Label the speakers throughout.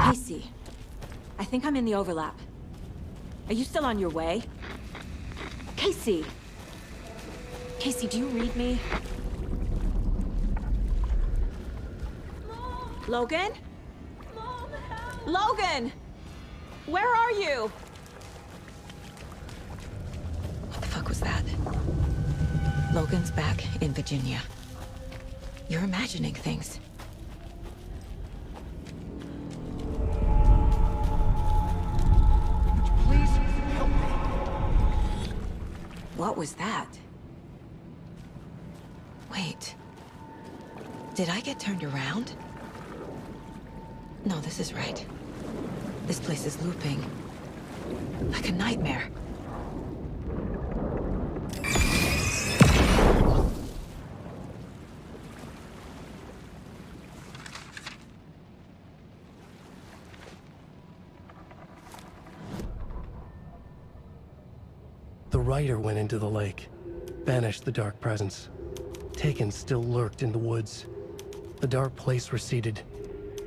Speaker 1: Casey, I think I'm in the overlap. Are you still on your way? Casey! Casey, do you read me? Mom! Logan? Mom, help! Logan! Where are you? What the fuck was that? Logan's back in Virginia. You're imagining things.
Speaker 2: Please help me.
Speaker 1: What was that? Wait. Did I get turned around? No, this is right. This place is looping. Like a nightmare.
Speaker 2: The Rider went into the lake, banished the dark presence. Taken still lurked in the woods. The dark place receded.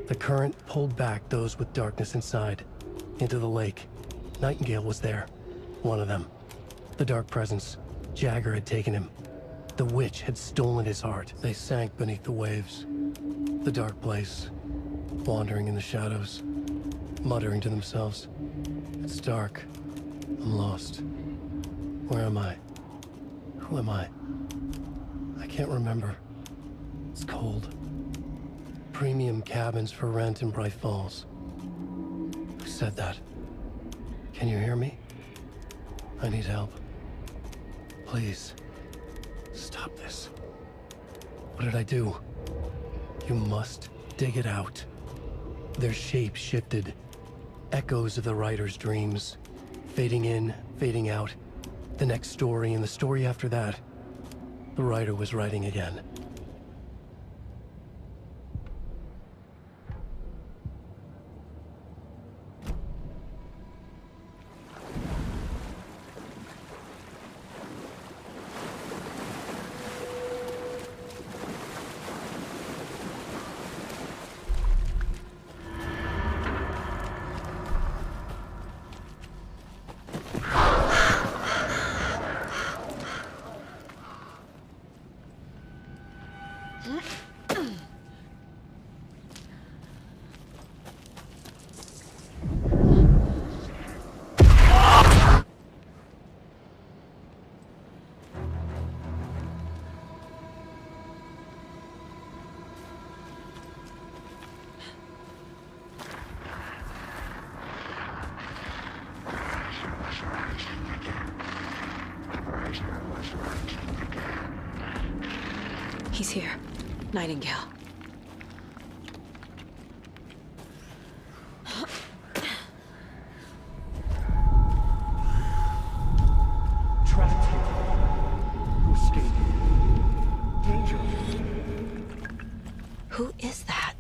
Speaker 2: The current pulled back those with darkness inside, into the lake. Nightingale was there, one of them. The dark presence, Jagger had taken him. The witch had stolen his heart. They sank beneath the waves. The dark place, wandering in the shadows, muttering to themselves. It's dark. I'm lost. Where am I? Who am I? I can't remember. It's cold. Premium cabins for rent in Bright Falls. Who said that? Can you hear me? I need help. Please. Stop this. What did I do? You must dig it out. Their shape shifted. Echoes of the Rider's dreams. Fading in, fading out. The next story and the story after that. The Rider was writing again.
Speaker 1: He's here. Nightingale.
Speaker 2: Trapped here. Who escaped? Danger.
Speaker 1: Who is that?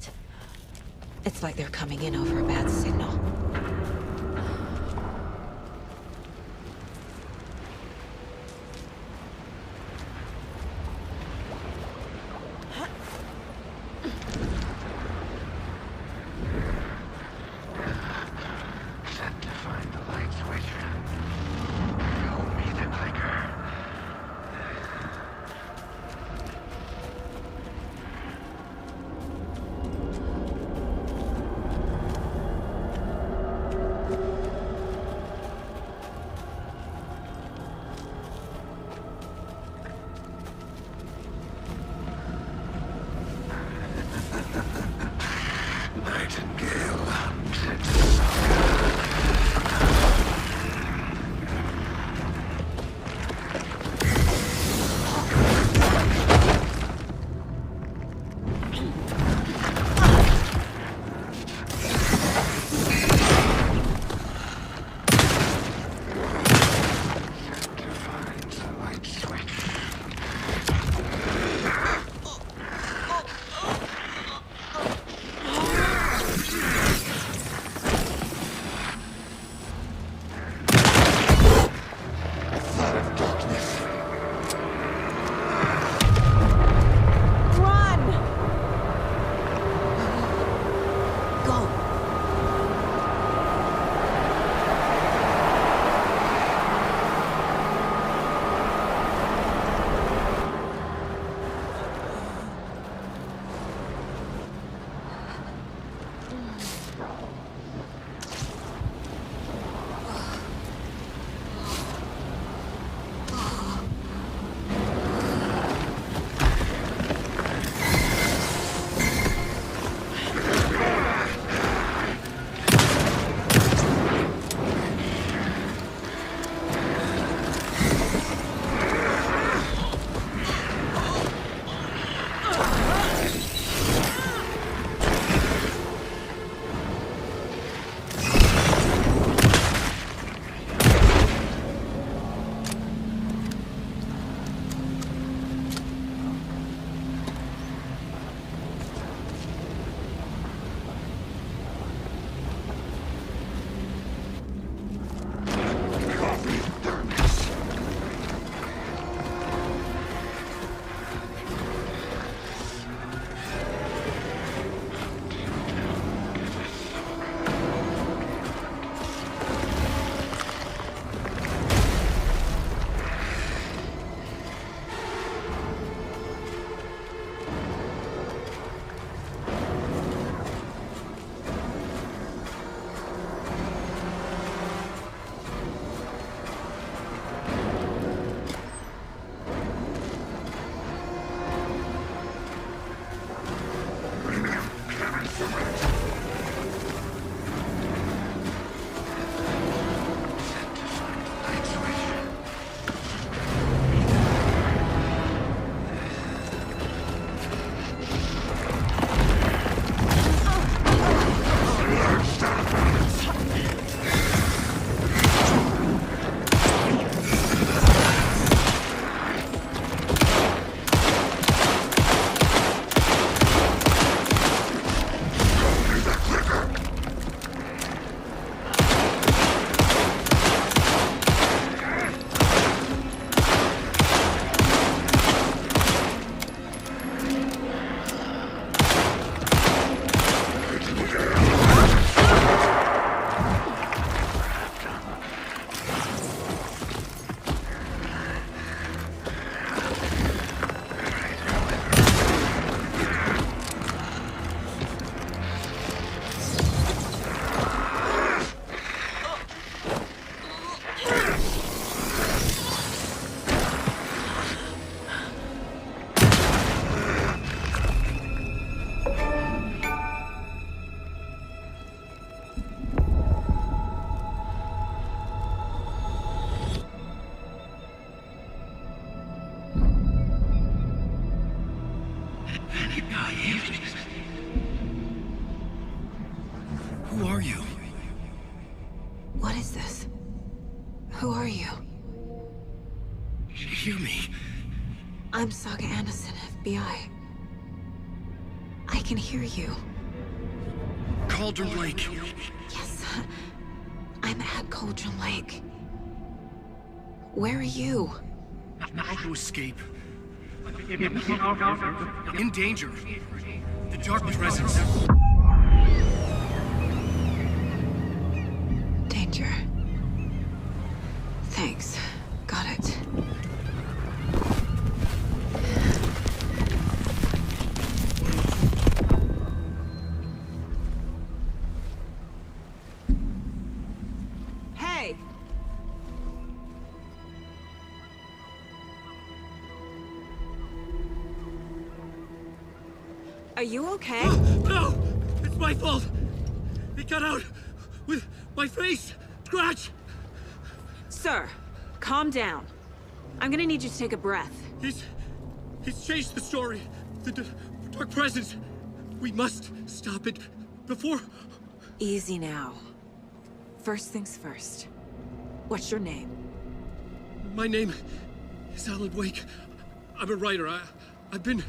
Speaker 1: It's like they're coming in over a bad signal.
Speaker 3: Who are you?
Speaker 1: What is this? Who are you?
Speaker 3: Hear me.
Speaker 1: I'm Saga Anderson, FBI. I can hear you.
Speaker 3: Cauldron Lake.
Speaker 1: Yes, I'm at Cauldron Lake. Where are you?
Speaker 3: How to escape. In danger. The Dark Presence.
Speaker 1: Danger. Thanks. Got it. Hey! Are you okay?
Speaker 3: No! It's my fault! It got out with my face! Scratch!
Speaker 1: Sir, calm down. I'm gonna need you to take a breath.
Speaker 3: He's changed the story. The Dark Presence. We must stop it before...
Speaker 1: Easy now. First things first. What's your name?
Speaker 3: My name is Alan Wake. I'm a writer. I've been...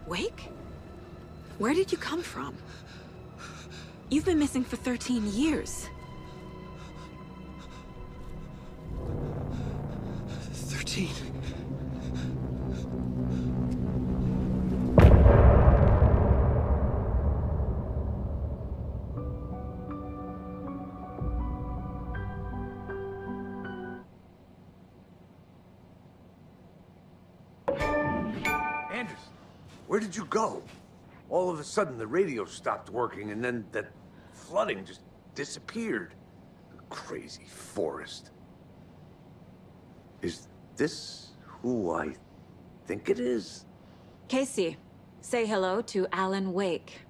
Speaker 1: Wake? Where did you come from? You've been missing for 13 years.
Speaker 3: 13.
Speaker 4: Anderson, where did you go? All of a sudden, the radio stopped working, and then that flooding just disappeared. Crazy forest. Is this who I think it is?
Speaker 1: Casey, say hello to Alan Wake.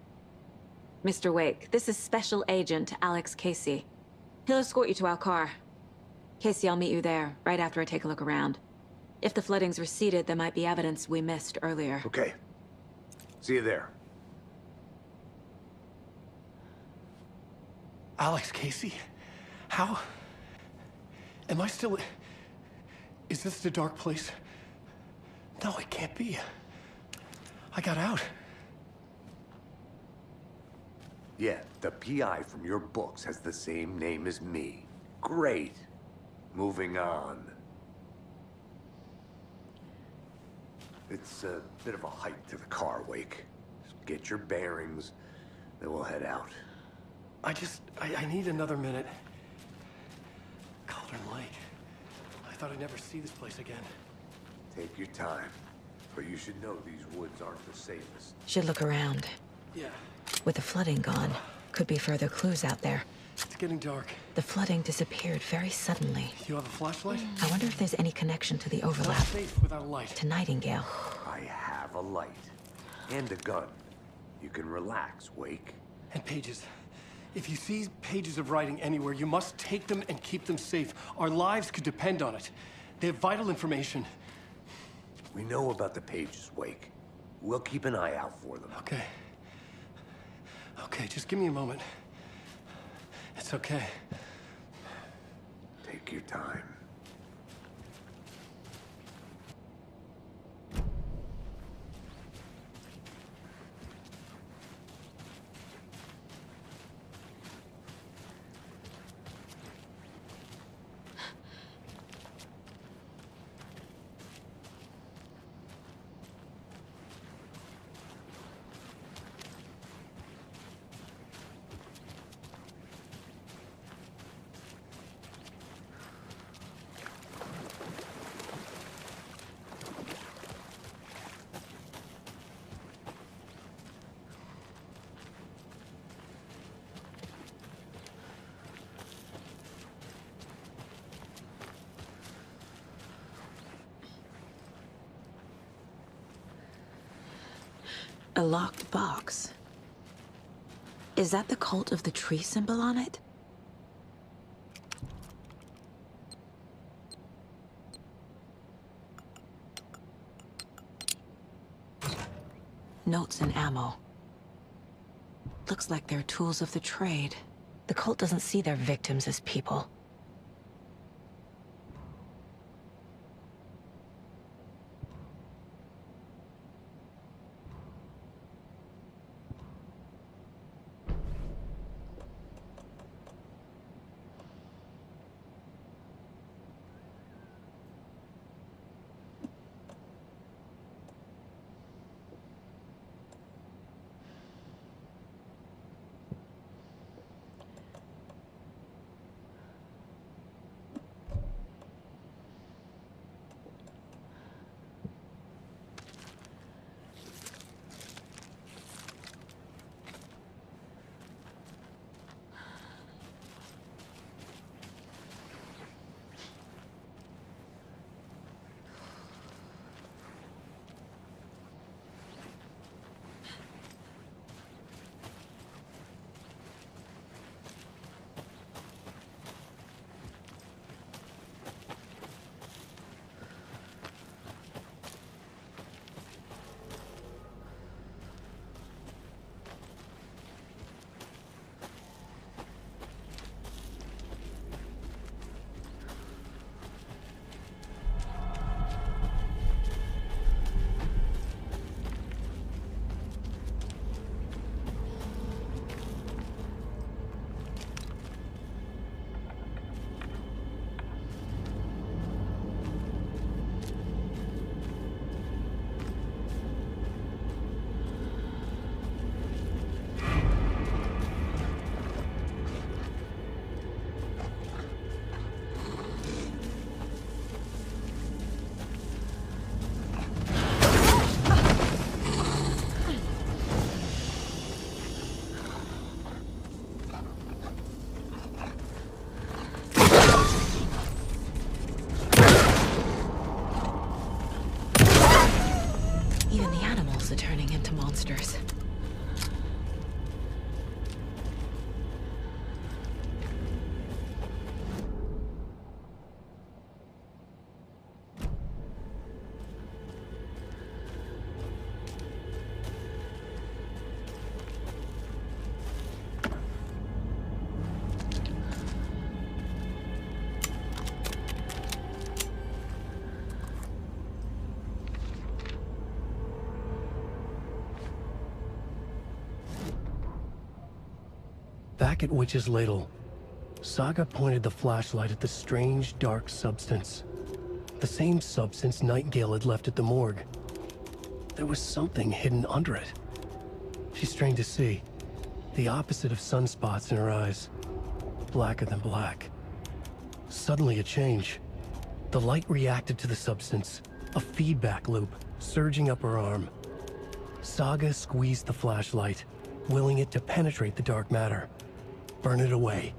Speaker 1: Mr. Wake, this is Special Agent Alex Casey. He'll escort you to our car. Casey, I'll meet you there, right after I take a look around. If the flooding's receded, there might be evidence we missed earlier.
Speaker 4: Okay. See you there.
Speaker 2: Alex Casey? How? Am I still... Is this the dark place? No, it can't be. I got out.
Speaker 4: Yeah, the PI from your books has the same name as me. Great. Moving on. It's a bit of a hike to the car, Wake. Just get your bearings, then we'll head out.
Speaker 2: I need another minute. Cauldron Lake. I thought I'd never see this place again.
Speaker 4: Take your time, but you should know these woods aren't the safest.
Speaker 1: Should look around.
Speaker 2: Yeah,
Speaker 1: With the flooding gone, could be further clues out there.
Speaker 2: it's getting dark.
Speaker 1: The flooding disappeared very suddenly.
Speaker 2: You have a flashlight?
Speaker 1: I wonder if there's any connection to the overlap
Speaker 2: Flash safe without a light.
Speaker 1: to Nightingale.
Speaker 4: I have a light and a gun. You can relax, Wake.
Speaker 2: And pages. If you see pages of writing anywhere, you must take them and keep them safe. Our lives could depend on it. They have vital information.
Speaker 4: We know about the pages, Wake. We'll keep an eye out for them.
Speaker 2: Okay. Okay, just give me a moment. It's okay.
Speaker 4: Take your time.
Speaker 1: A locked box. Is that the Cult of the Tree symbol on it? Notes and ammo. Looks like they're tools of the trade.
Speaker 5: The cult doesn't see their victims as people. Even the animals are turning into monsters.
Speaker 2: Back at Witch's Ladle, Saga pointed the flashlight at the strange, dark substance. The same substance Nightingale had left at the morgue. There was something hidden under it. She strained to see. The opposite of sunspots in her eyes. Blacker than black. Suddenly a change. The light reacted to the substance. A feedback loop, surging up her arm. Saga squeezed the flashlight, willing it to penetrate the dark matter. Burn it away.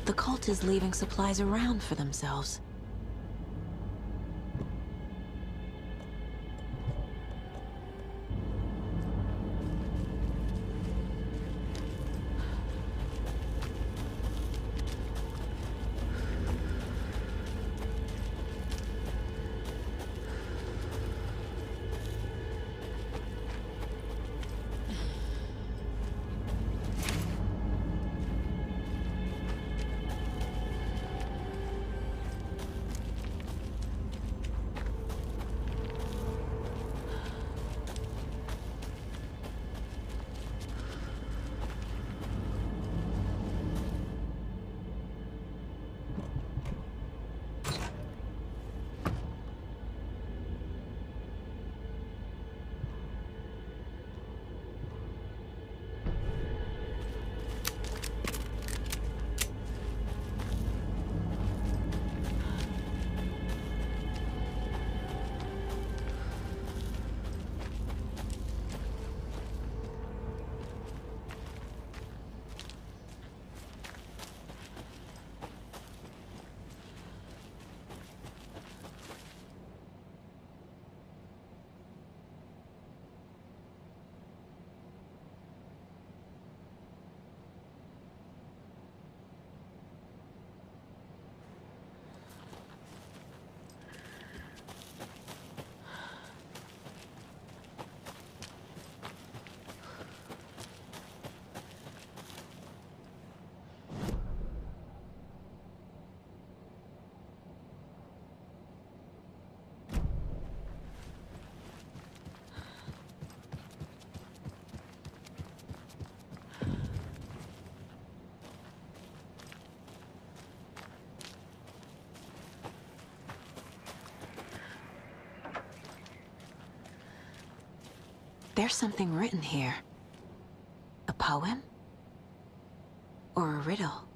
Speaker 5: The cult is leaving supplies around for themselves. There's something written here. A poem? Or a riddle?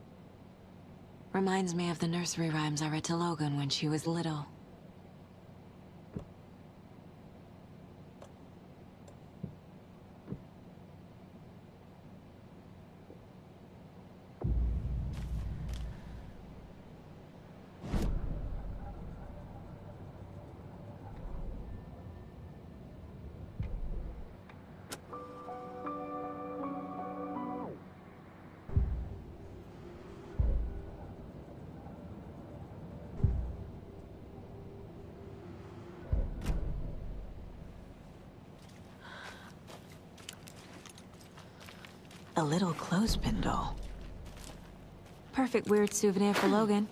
Speaker 5: Reminds me of the nursery rhymes I read to Logan when she was little. A little clothespin doll.
Speaker 1: Perfect weird souvenir for Logan.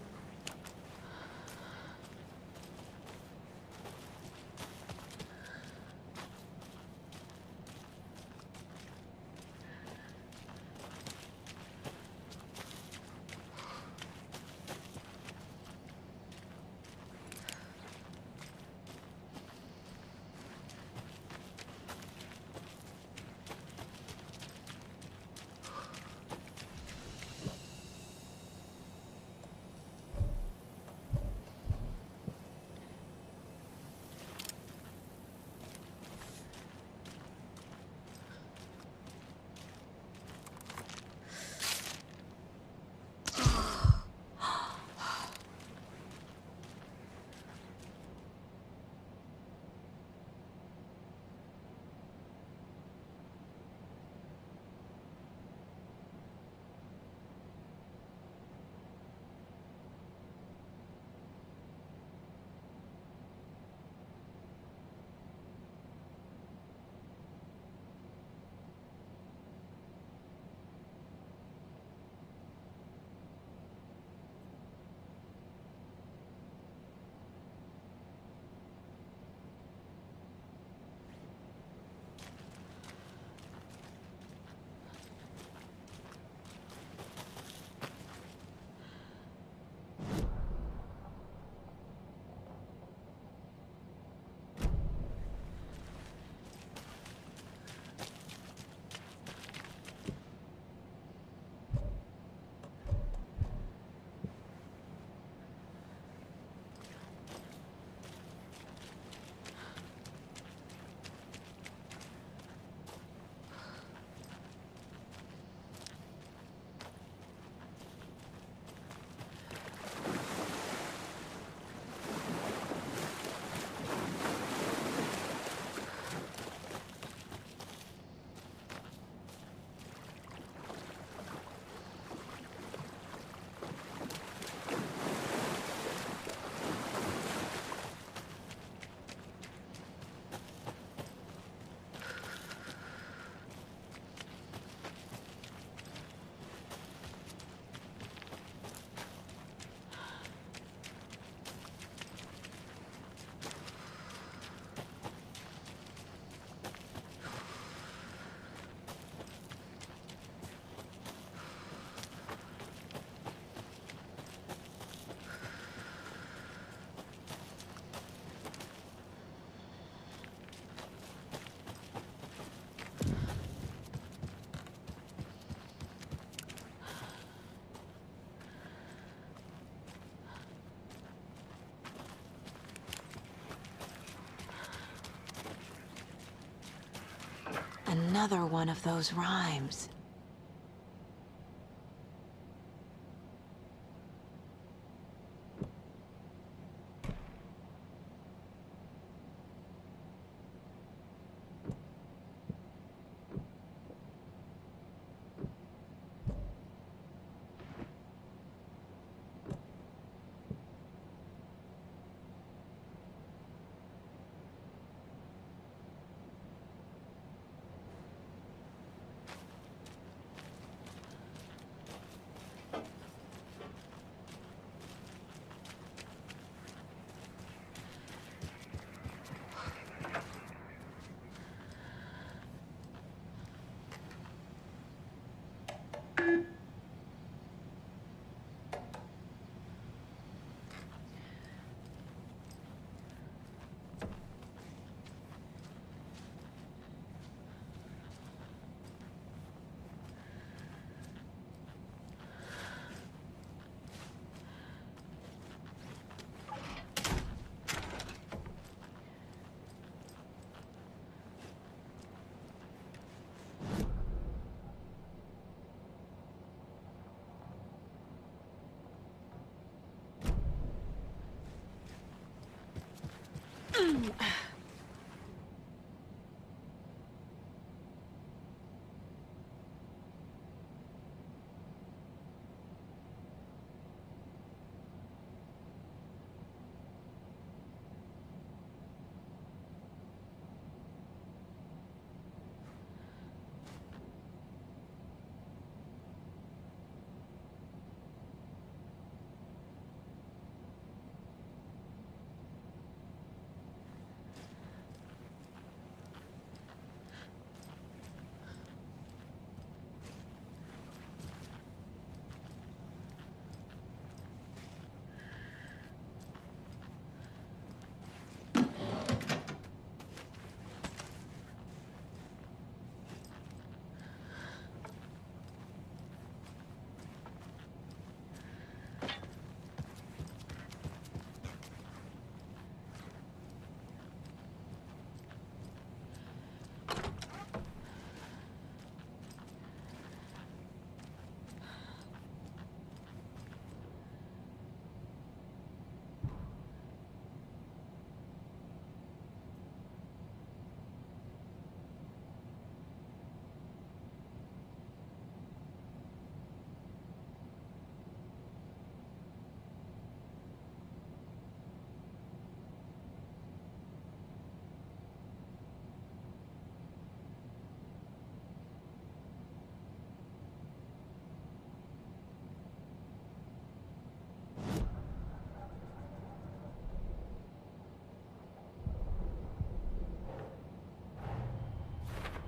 Speaker 5: Another one of those rhymes.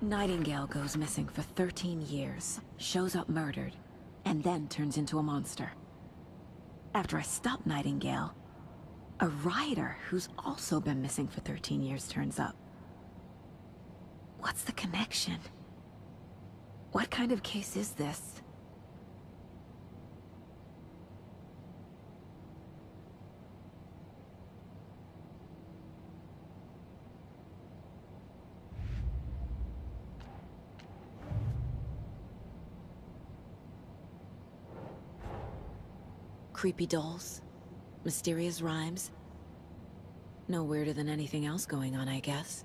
Speaker 5: Nightingale goes missing for 13 years, shows up murdered, and then turns into a monster. After I stop Nightingale, a rider who's also been missing for 13 years turns up. What's the connection? What kind of case is this? Creepy dolls, mysterious rhymes. No weirder than anything else going on, I guess.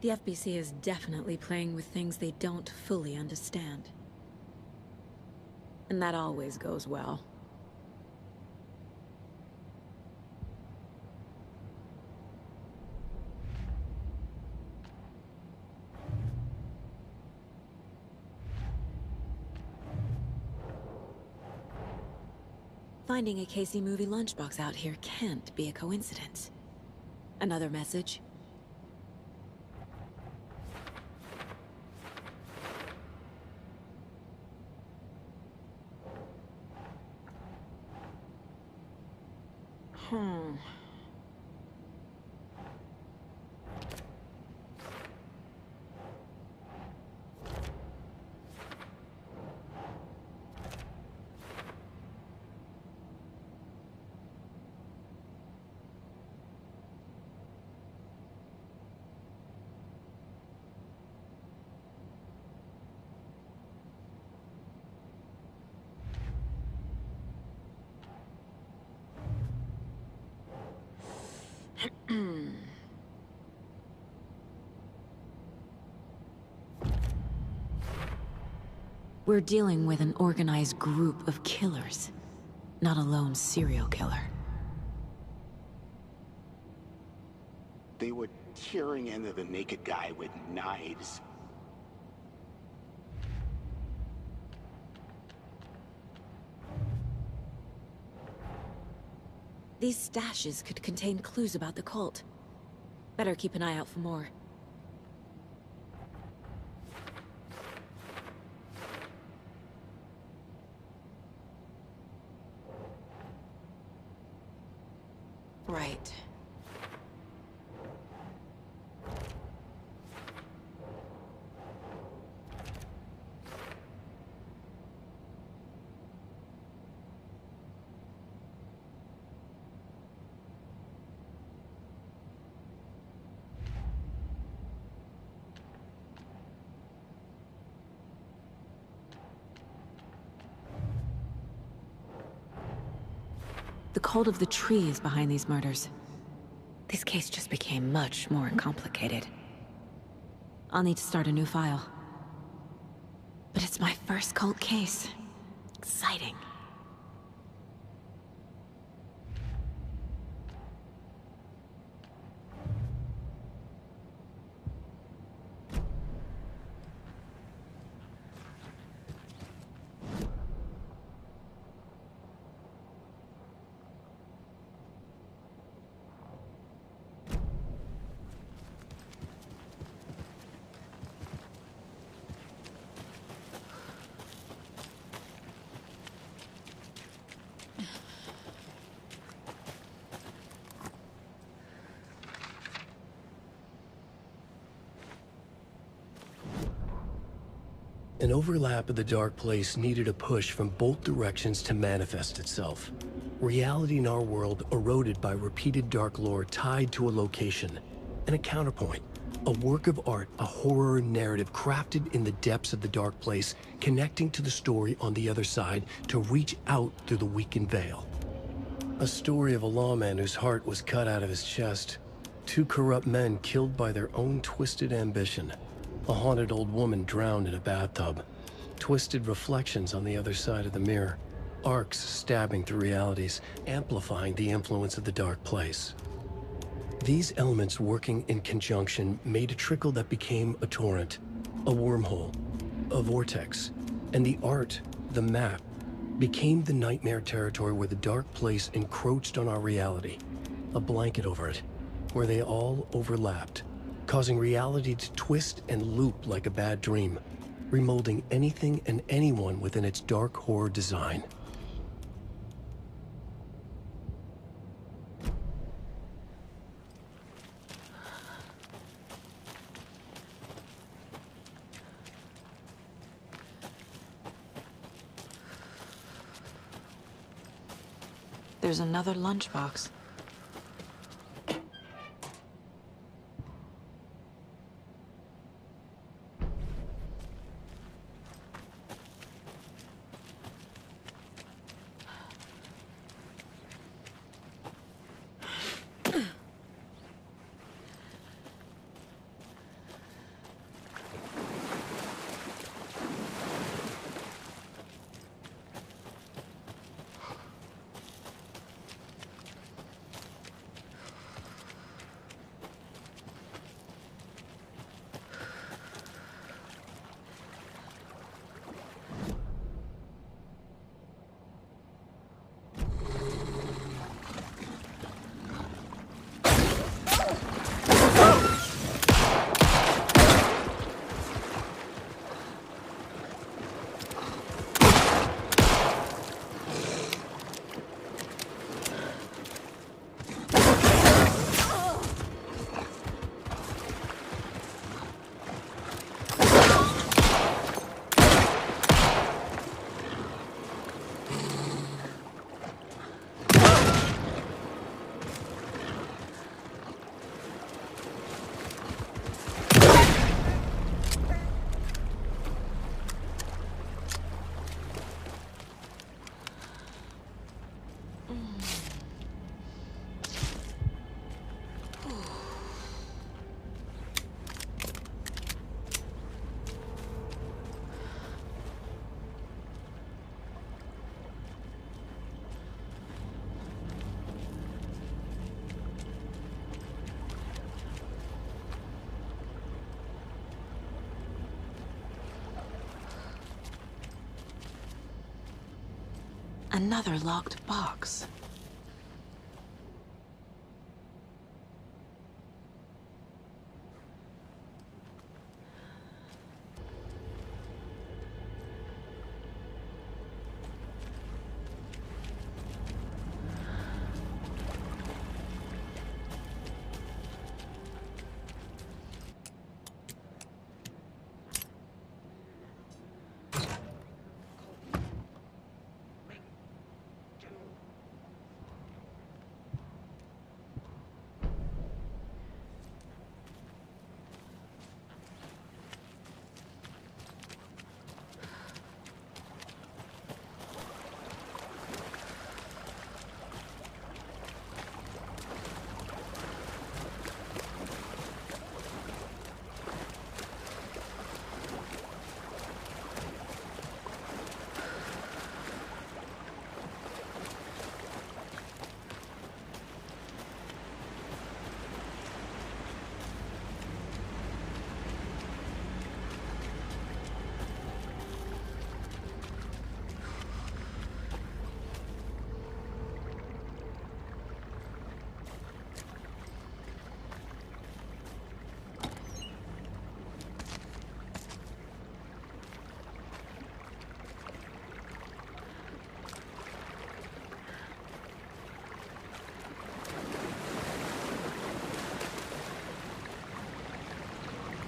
Speaker 1: The FBC is definitely playing with things they don't fully understand. And that always goes well. Finding a Casey movie lunchbox out here can't be a coincidence. Another message? We're dealing with an organized group of killers, not a lone serial killer.
Speaker 6: They were tearing into the naked guy with knives.
Speaker 1: These stashes could contain clues about the cult. Better keep an eye out for more. Right. The cult of the tree is behind these murders. This case just became much more complicated. I'll need to start a new file. But it's my first cult case. Exciting.
Speaker 2: An overlap of the Dark Place needed a push from both directions to manifest itself. Reality in our world eroded by repeated dark lore tied to a location. And a counterpoint. A work of art, a horror narrative crafted in the depths of the Dark Place, connecting to the story on the other side to reach out through the weakened veil. A story of a lawman whose heart was cut out of his chest. Two corrupt men killed by their own twisted ambition. A haunted old woman drowned in a bathtub. Twisted reflections on the other side of the mirror. Arcs stabbing through realities, amplifying the influence of the Dark Place. These elements working in conjunction made a trickle that became a torrent, a wormhole, a vortex, and the art, the map, became the nightmare territory where the Dark Place encroached on our reality, a blanket over it, where they all overlapped, causing reality to twist and loop like a bad dream, remolding anything and anyone within its dark horror design.
Speaker 1: There's another lunchbox.
Speaker 5: Another locked box.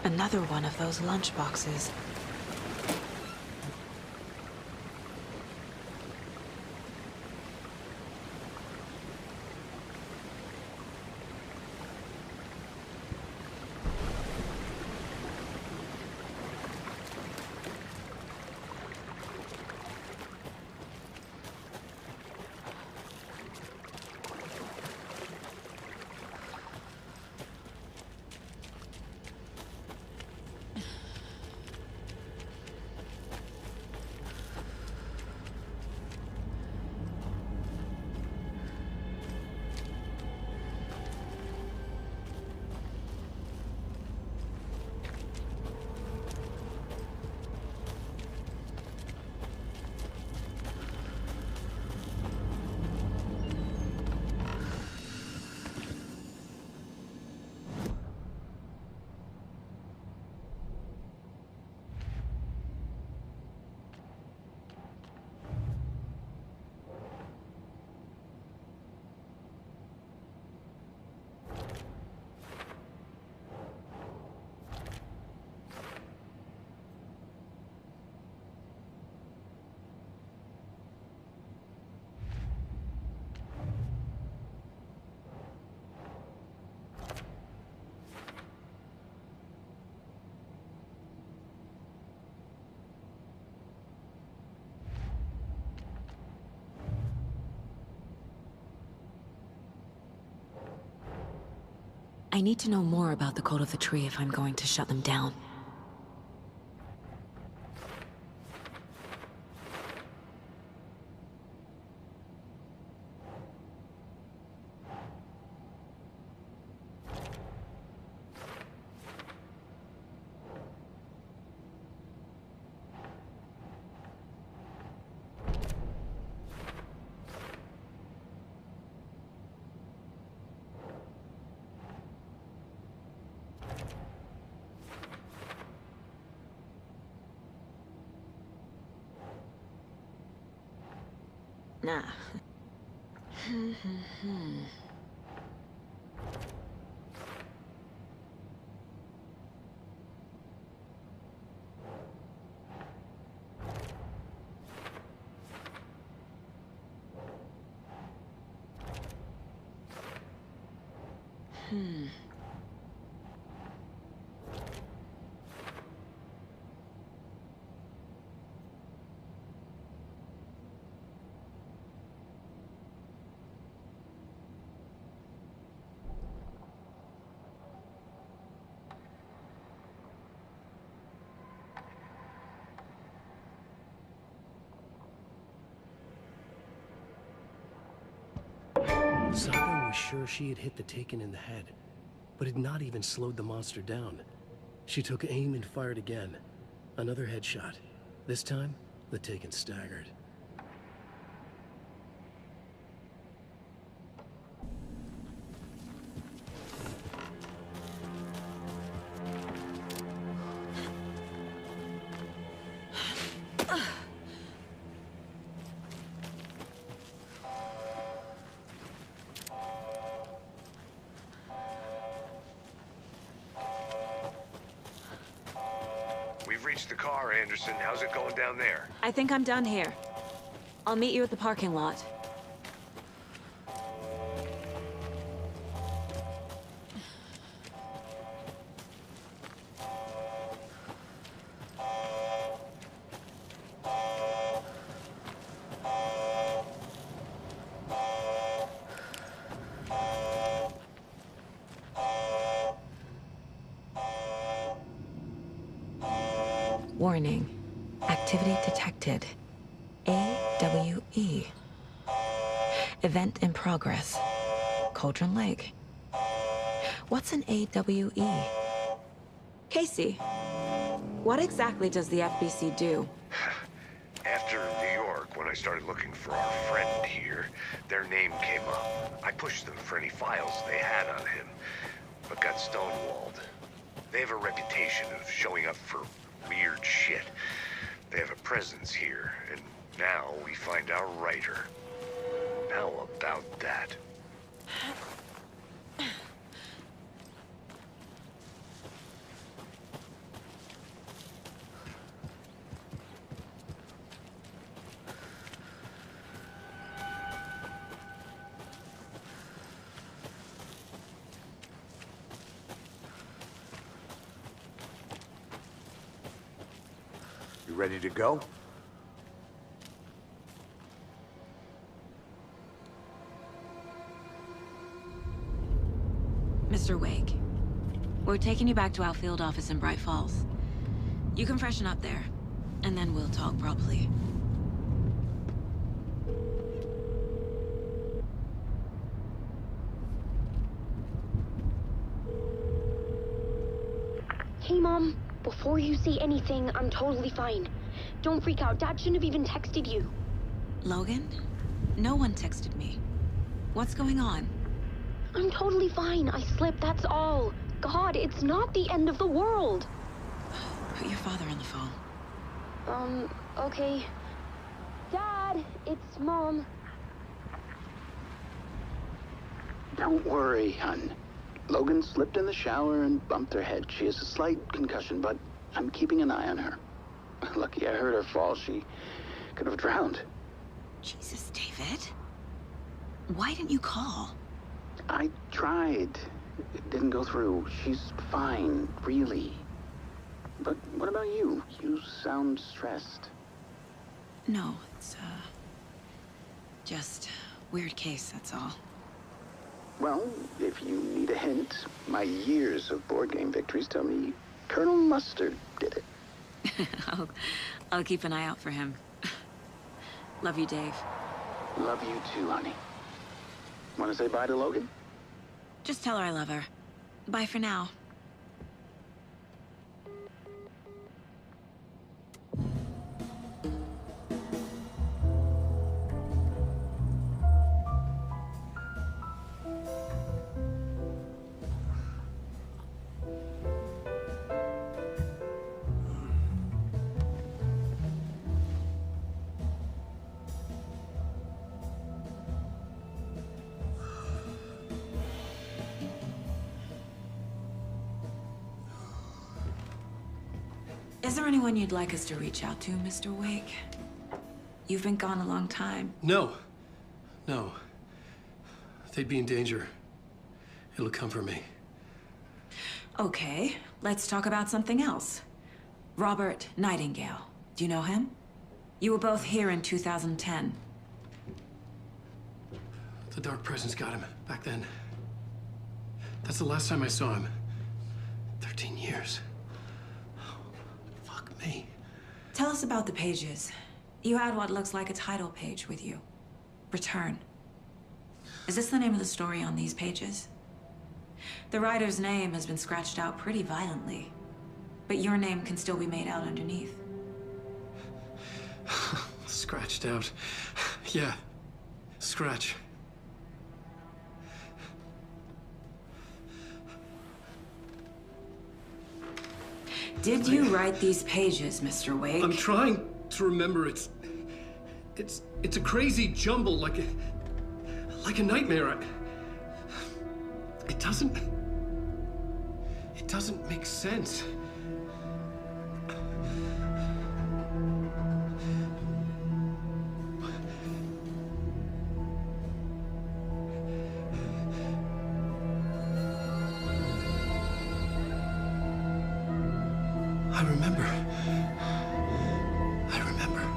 Speaker 5: Another one of those lunch boxes. I need to know more about the Code of the Tree if I'm going to shut them down. Nah.
Speaker 2: Saga was sure she had hit the Taken in the head, but had not even slowed the monster down. She took aim and fired again. Another headshot. This time, the Taken staggered.
Speaker 7: reached the car, Anderson. How's it going down there?
Speaker 1: I think I'm done here. I'll meet you at the parking lot. Warning. Activity detected. AWE. Event in progress. Cauldron Lake. What's an AWE? Casey, what exactly does the FBC do?
Speaker 7: After New York, when I started looking for our friend here, their name came up. I pushed them for any files they had on him, but got stonewalled. They have a reputation of showing up for weird shit. They have a presence here, and now we find our writer. How about that?
Speaker 4: You ready to go?
Speaker 1: Mr. Wake, we're taking you back to our field office in Bright Falls. You can freshen up there, and then we'll talk properly.
Speaker 8: Hey, Mom. Before you say anything, I'm totally fine. Don't freak out. Dad shouldn't have even texted you.
Speaker 1: Logan? No one texted me. What's going on?
Speaker 8: I'm totally fine. I slipped, that's all. God, it's not the end of the world.
Speaker 1: Put your father on the phone.
Speaker 8: Okay. Dad, it's Mom.
Speaker 6: Don't worry, hon. Logan slipped in the shower and bumped her head. She has a slight concussion, but I'm keeping an eye on her. Lucky I heard her fall. She could have drowned.
Speaker 1: Jesus, David. Why didn't you call?
Speaker 6: I tried. It didn't go through. She's fine, really. But what about you? You sound stressed.
Speaker 1: No, it's, just weird case, that's all.
Speaker 6: Well, if you need a hint, my years of board game victories tell me Colonel Mustard did it.
Speaker 1: I'll keep an eye out for him. Love you, Dave.
Speaker 6: Love you too, honey. Want to say bye to Logan?
Speaker 1: Just tell her I love her. Bye for now. Is there anyone you'd like us to reach out to, Mr. Wake? You've been gone a long time.
Speaker 2: No. No. They'd be in danger. It'll come for me.
Speaker 1: Okay, let's talk about something else. Robert Nightingale. Do you know him? You were both here in 2010.
Speaker 2: The Dark Presence got him back then. That's the last time I saw him. 13 years. Fuck me.
Speaker 1: Tell us about the pages. You had what looks like a title page with you. Return. Is this the name of the story on these pages? The writer's name has been scratched out pretty violently, but your name can still be made out underneath.
Speaker 2: Scratched out. Yeah. Scratch.
Speaker 1: Did you write these pages, Mr. Wake?
Speaker 2: I'm trying to remember. It's a crazy jumble, like a nightmare. It doesn't make sense. I remember. I remember.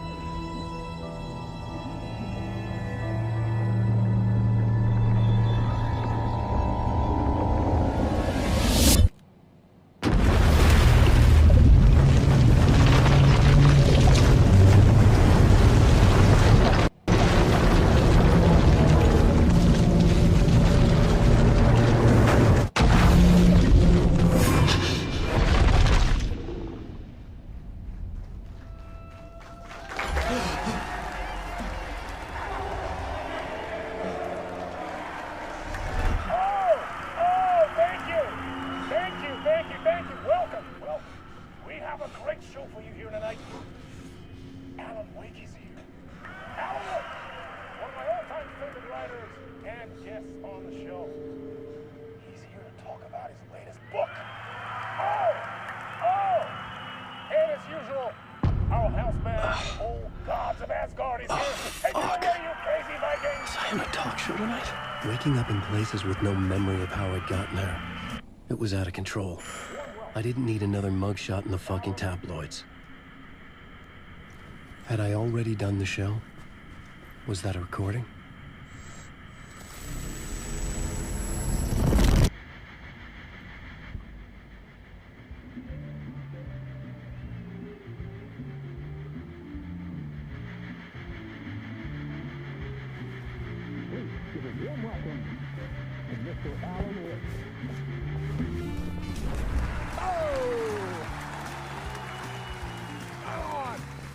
Speaker 2: Waking up in places with no memory of how I'd gotten there. It was out of control. I didn't need another mugshot in the fucking tabloids. Had I already done the show? Was that a recording?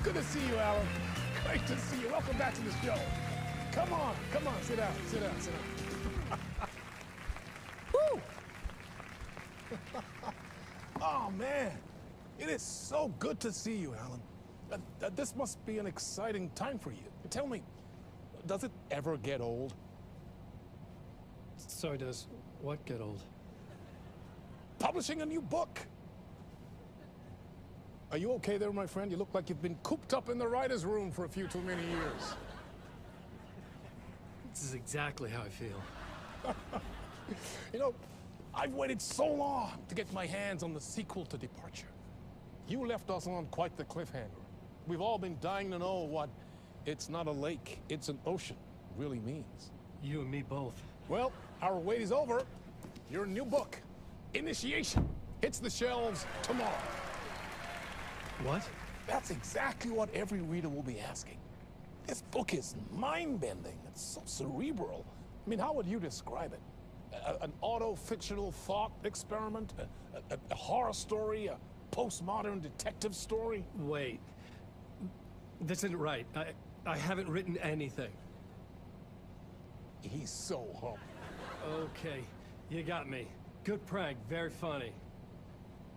Speaker 9: Good to see you, Alan. Great to see you. Welcome back to the show. Come on, sit down, sit down. Woo! Oh, man. It is so good to see you, Alan. This must be an exciting time for you. Tell me, does it ever get old?
Speaker 2: Sorry, does what get old?
Speaker 9: Publishing a new book. Are you okay there, my friend? You look like you've been cooped up in the writer's room for a few too many years.
Speaker 2: This is exactly how I feel.
Speaker 9: You know, I've waited so long to get my hands on the sequel to Departure. You left us on quite the cliffhanger. We've all been dying to know what "it's not a lake, it's an ocean" really means.
Speaker 2: You and me both.
Speaker 9: Well, our wait is over. Your new book, Initiation, hits the shelves tomorrow.
Speaker 2: What?
Speaker 9: That's exactly what every reader will be asking. This book is mind-bending. It's so cerebral. I mean, how would you describe it? An auto-fictional thought experiment? A horror story? A postmodern detective story?
Speaker 2: Wait. This isn't right. I haven't written anything.
Speaker 9: He's so humble.
Speaker 2: Okay, you got me. Good prank, very funny.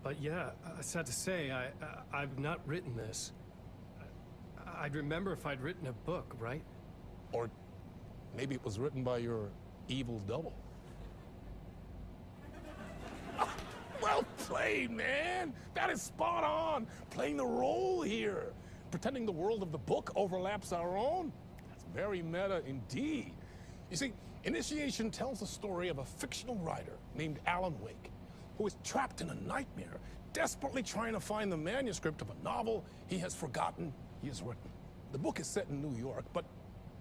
Speaker 2: But yeah, sad to say, I've not written this. I'd remember if I'd written a book, right?
Speaker 9: Or maybe it was written by your evil double. Well played, man! That is spot on! Playing the role here. Pretending the world of the book overlaps our own. That's very meta indeed. You see, Initiation tells the story of a fictional writer named Alan Wake, who is trapped in a nightmare, desperately trying to find the manuscript of a novel he has forgotten he has written. The book is set in New York, but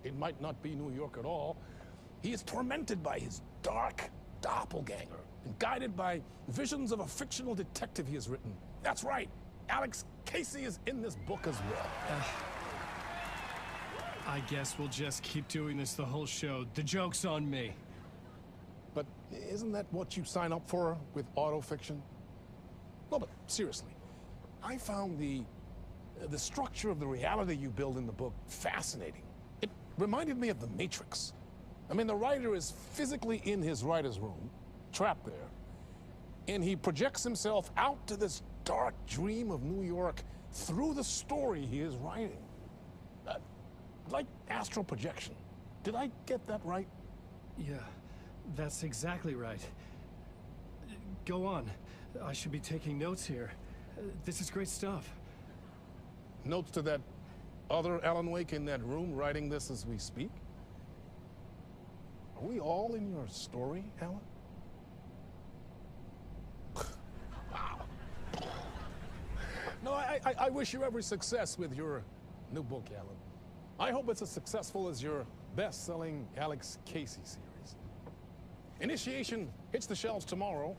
Speaker 9: it might not be New York at all. He is tormented by his dark doppelganger and guided by visions of a fictional detective he has written. That's right, Alex Casey is in this book as well.
Speaker 2: I guess we'll just keep doing this the whole show. The joke's on me.
Speaker 9: But isn't that what you sign up for with autofiction? No, but seriously, I found the structure of the reality you build in the book fascinating. It reminded me of The Matrix. I mean, the writer is physically in his writer's room, trapped there, and he projects himself out to this dark dream of New York through the story he is writing. Like astral projection. Did I get that right?
Speaker 2: Yeah, that's exactly right. Go on. I should be taking notes here. This is great stuff.
Speaker 9: Notes to that other Alan Wake in that room writing this as we speak? Are we all in your story, Alan? Wow. I wish you every success with your new book, Alan. I hope it's as successful as your best-selling Alex Casey series. Initiation hits the shelves tomorrow.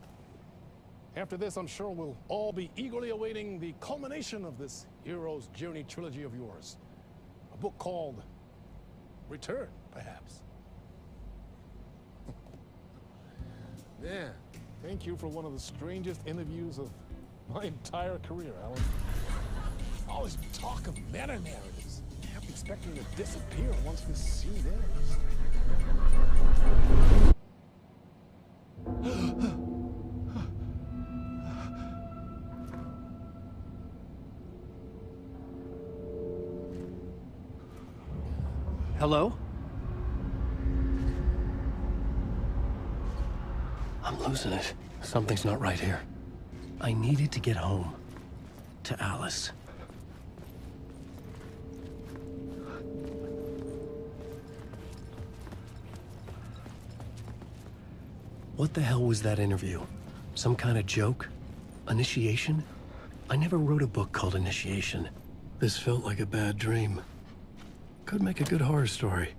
Speaker 9: After this, I'm sure we'll all be eagerly awaiting the culmination of this hero's journey trilogy of yours. A book called Return, perhaps. Yeah, thank you for one of the strangest interviews of my entire career, Alan. All this talk of meta-narratives. I kept expecting to disappear once this scene ends.
Speaker 2: Hello? I'm losing it. Something's not right here. I needed to get home. To Alice. What the hell was that interview? Some kind of joke? Initiation? I never wrote a book called Initiation. This felt like a bad dream. Could make a good horror story.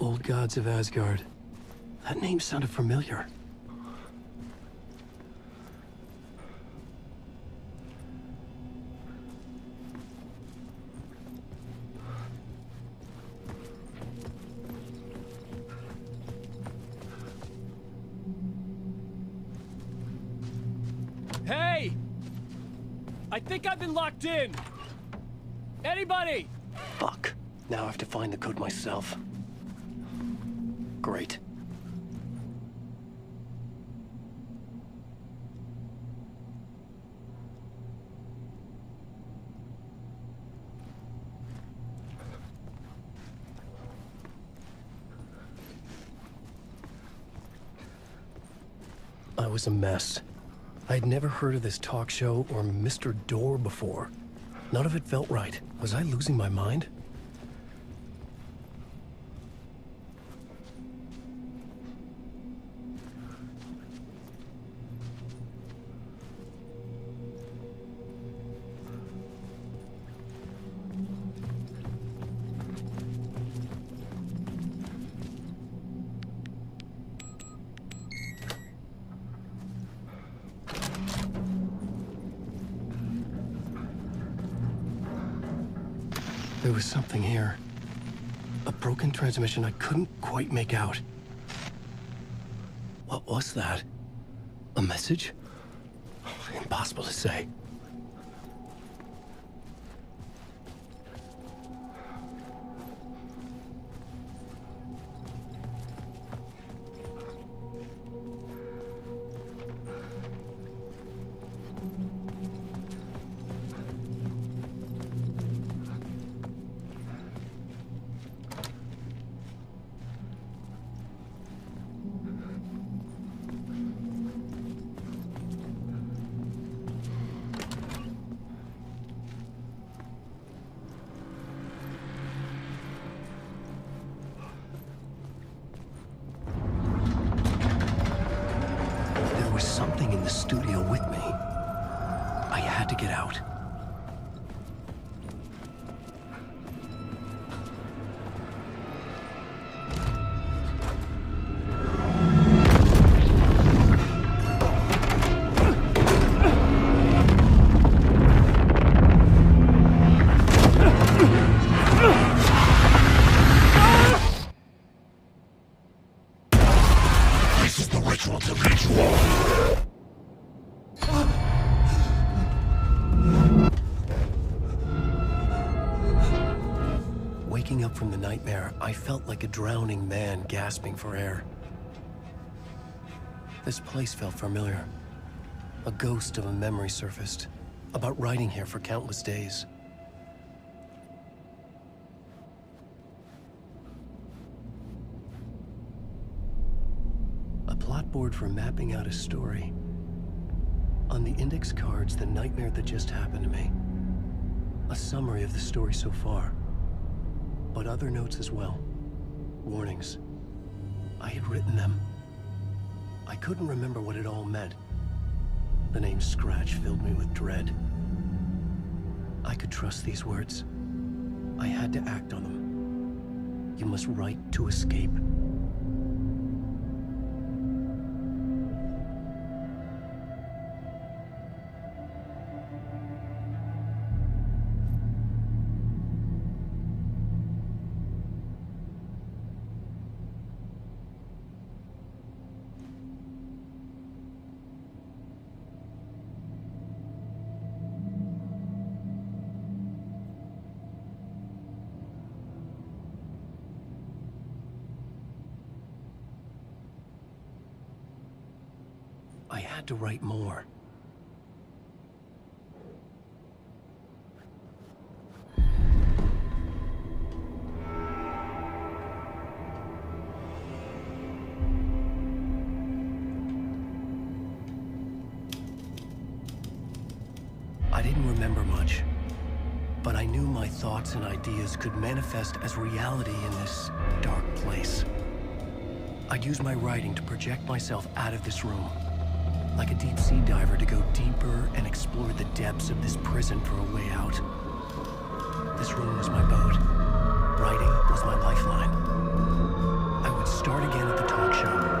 Speaker 2: Old Gods of Asgard. That name sounded familiar.
Speaker 10: Hey! I think I've been locked in! Anybody?
Speaker 2: Fuck. Now I have to find the code myself. Great. I was a mess. I'd never heard of this talk show or Mr. Door before. None of it felt right. Was I losing my mind? There was something here. A broken transmission I couldn't quite make out. What was that? A message? Impossible to say. Something in the studio with me. I had to get out.
Speaker 9: This is the ritual to ritual.
Speaker 2: Waking up from the nightmare, I felt like a drowning man gasping for air. This place felt familiar. A ghost of a memory surfaced, about riding here for countless days. A plot board for mapping out a story. On the index cards, the nightmare that just happened to me. A summary of the story so far. But other notes as well. Warnings. I had written them. I couldn't remember what it all meant. The name Scratch filled me with dread. I could trust these words. I had to act on them. You must write to escape. I had to write more. I didn't remember much, but I knew my thoughts and ideas could manifest as reality in this dark place. I'd use my writing to project myself out of this room. Like a deep sea diver to go deeper and explore the depths of this prison for a way out. This room was my boat. Writing was my lifeline. I would start again at the talk show.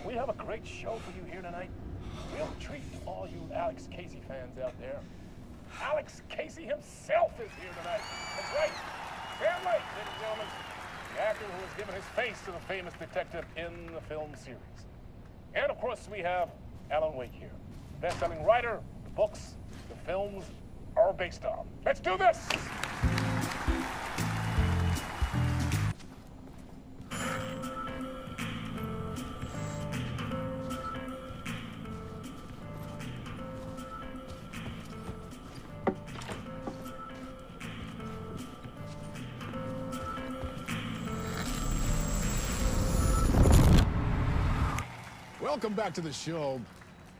Speaker 9: We have a great show for you here tonight. Real treat to all you Alex Casey fans out there. Alex Casey himself is here tonight. That's right, Sam Lake, ladies and gentlemen, the actor who has given his face to the famous detective in the film series. And of course, we have Alan Wake here, best-selling writer. The books, the films are based on. Let's do this! Welcome back to the show.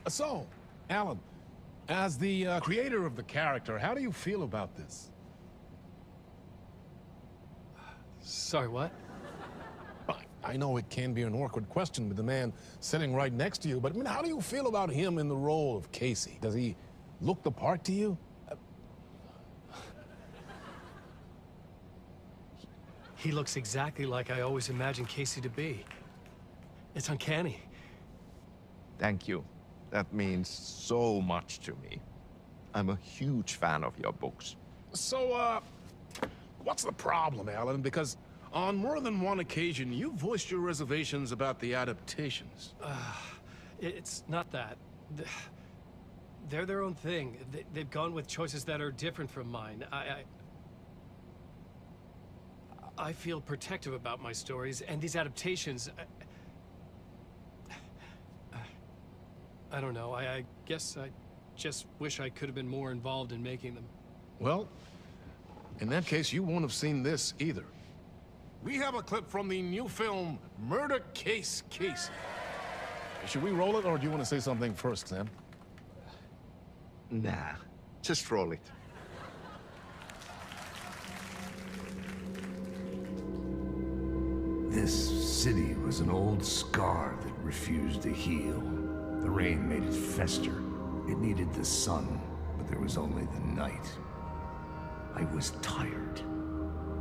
Speaker 9: So, Alan, as the creator of the character, how do you feel about this?
Speaker 2: Sorry, what?
Speaker 9: I know it can be an awkward question with the man sitting right next to you, but I mean, how do you feel about him in the role of Casey? Does he look the part to you?
Speaker 2: He looks exactly like I always imagined Casey to be. It's uncanny.
Speaker 11: Thank you. That means so much to me. I'm a huge fan of your books.
Speaker 9: So, what's the problem, Alan? Because on more than one occasion, you voiced your reservations about the adaptations.
Speaker 2: It's not that. They're their own thing. They've gone with choices that are different from mine. I feel protective about my stories, and these adaptations... I don't know. I guess I just wish I could have been more involved in making them.
Speaker 9: Well, in that case, you won't have seen this either. We have a clip from the new film, Murder Case Casey. Should we roll it, or do you want to say something first, Sam?
Speaker 11: Nah, just roll it.
Speaker 4: This city was an old scar that refused to heal. The rain made it fester. It needed the sun, but there was only the night. I was tired.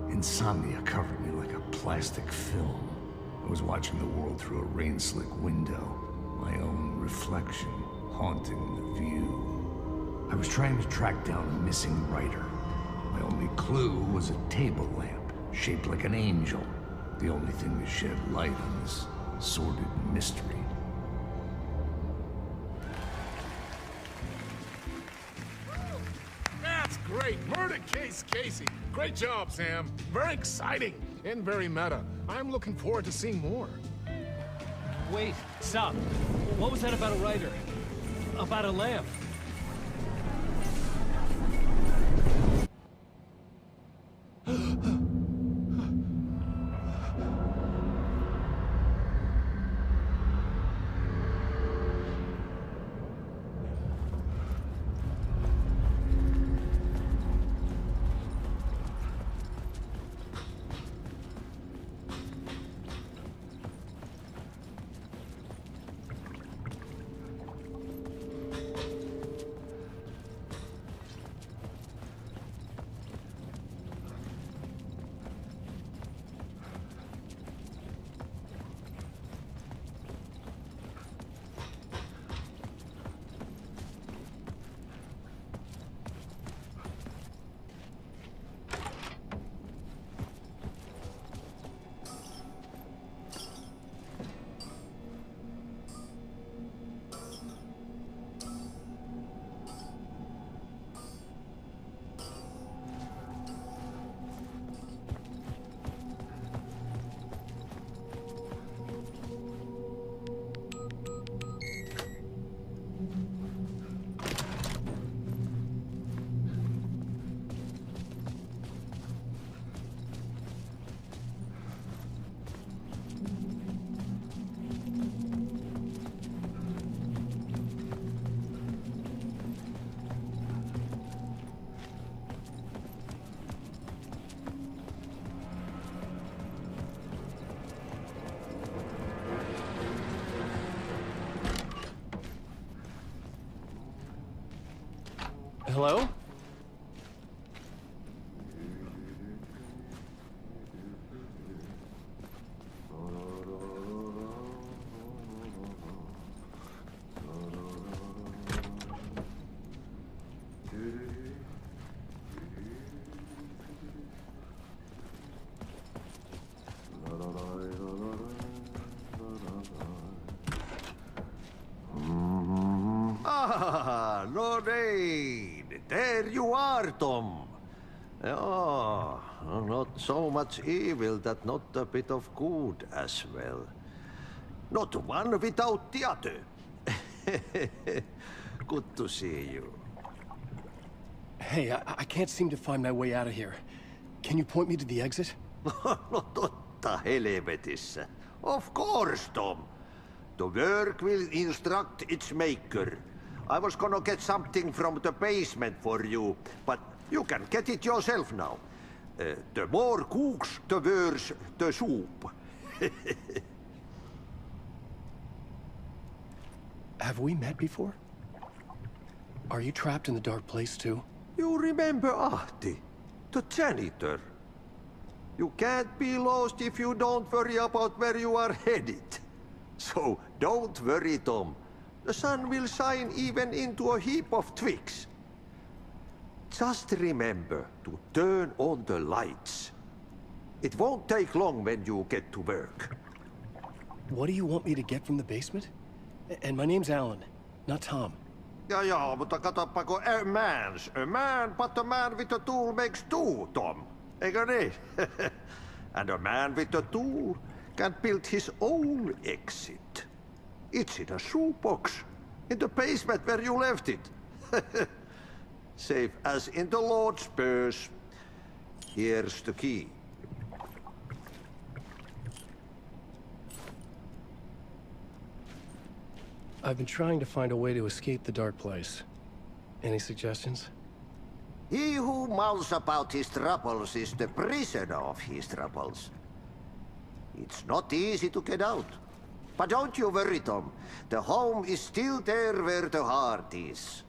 Speaker 4: Insomnia covered me like a plastic film. I was watching the world through a rain-slick window, my own reflection haunting the view. I was trying to track down a missing writer. My only clue was a table lamp, shaped like an angel. The only thing to shed light on this sordid mystery.
Speaker 9: That's great! Murder Case Casey! Great job, Sam. Very exciting and very meta. I'm looking forward to seeing more.
Speaker 2: Wait, stop. What was that about a writer? About a lamp? Hello?
Speaker 12: Ah, Lorraine! There you are, Tom. Oh, not so much evil that not a bit of good as well. Not one without the other. Good to see you.
Speaker 2: Hey, I can't seem to find my way out of here. Can you point me to the exit?
Speaker 12: No totta helvetissä. Of course, Tom. The work will instruct its maker. I was gonna get something from the basement for you, but you can get it yourself now. The more cooks, the worse the soup.
Speaker 2: Have we met before? Are you trapped in the dark place too?
Speaker 12: You remember Ahti, the janitor. You can't be lost if you don't worry about where you are headed. So don't worry, Tom. The sun will shine even into a heap of twigs. Just remember to turn on the lights. It won't take long when you get to work.
Speaker 2: What do you want me to get from the basement? And my name's Alan, not Tom.
Speaker 12: Ja, mutta katoppa kun a man, but a man with a tool makes two, Tom. Eikö niin? And a man with a tool can build his own exit. It's in a shoebox, in the basement where you left it. Safe as in the Lord's purse. Here's the key.
Speaker 2: I've been trying to find a way to escape the dark place. Any suggestions?
Speaker 12: He who mouths about his troubles is the prisoner of his troubles. It's not easy to get out. But don't you worry, Tom. The home is still there where the heart is.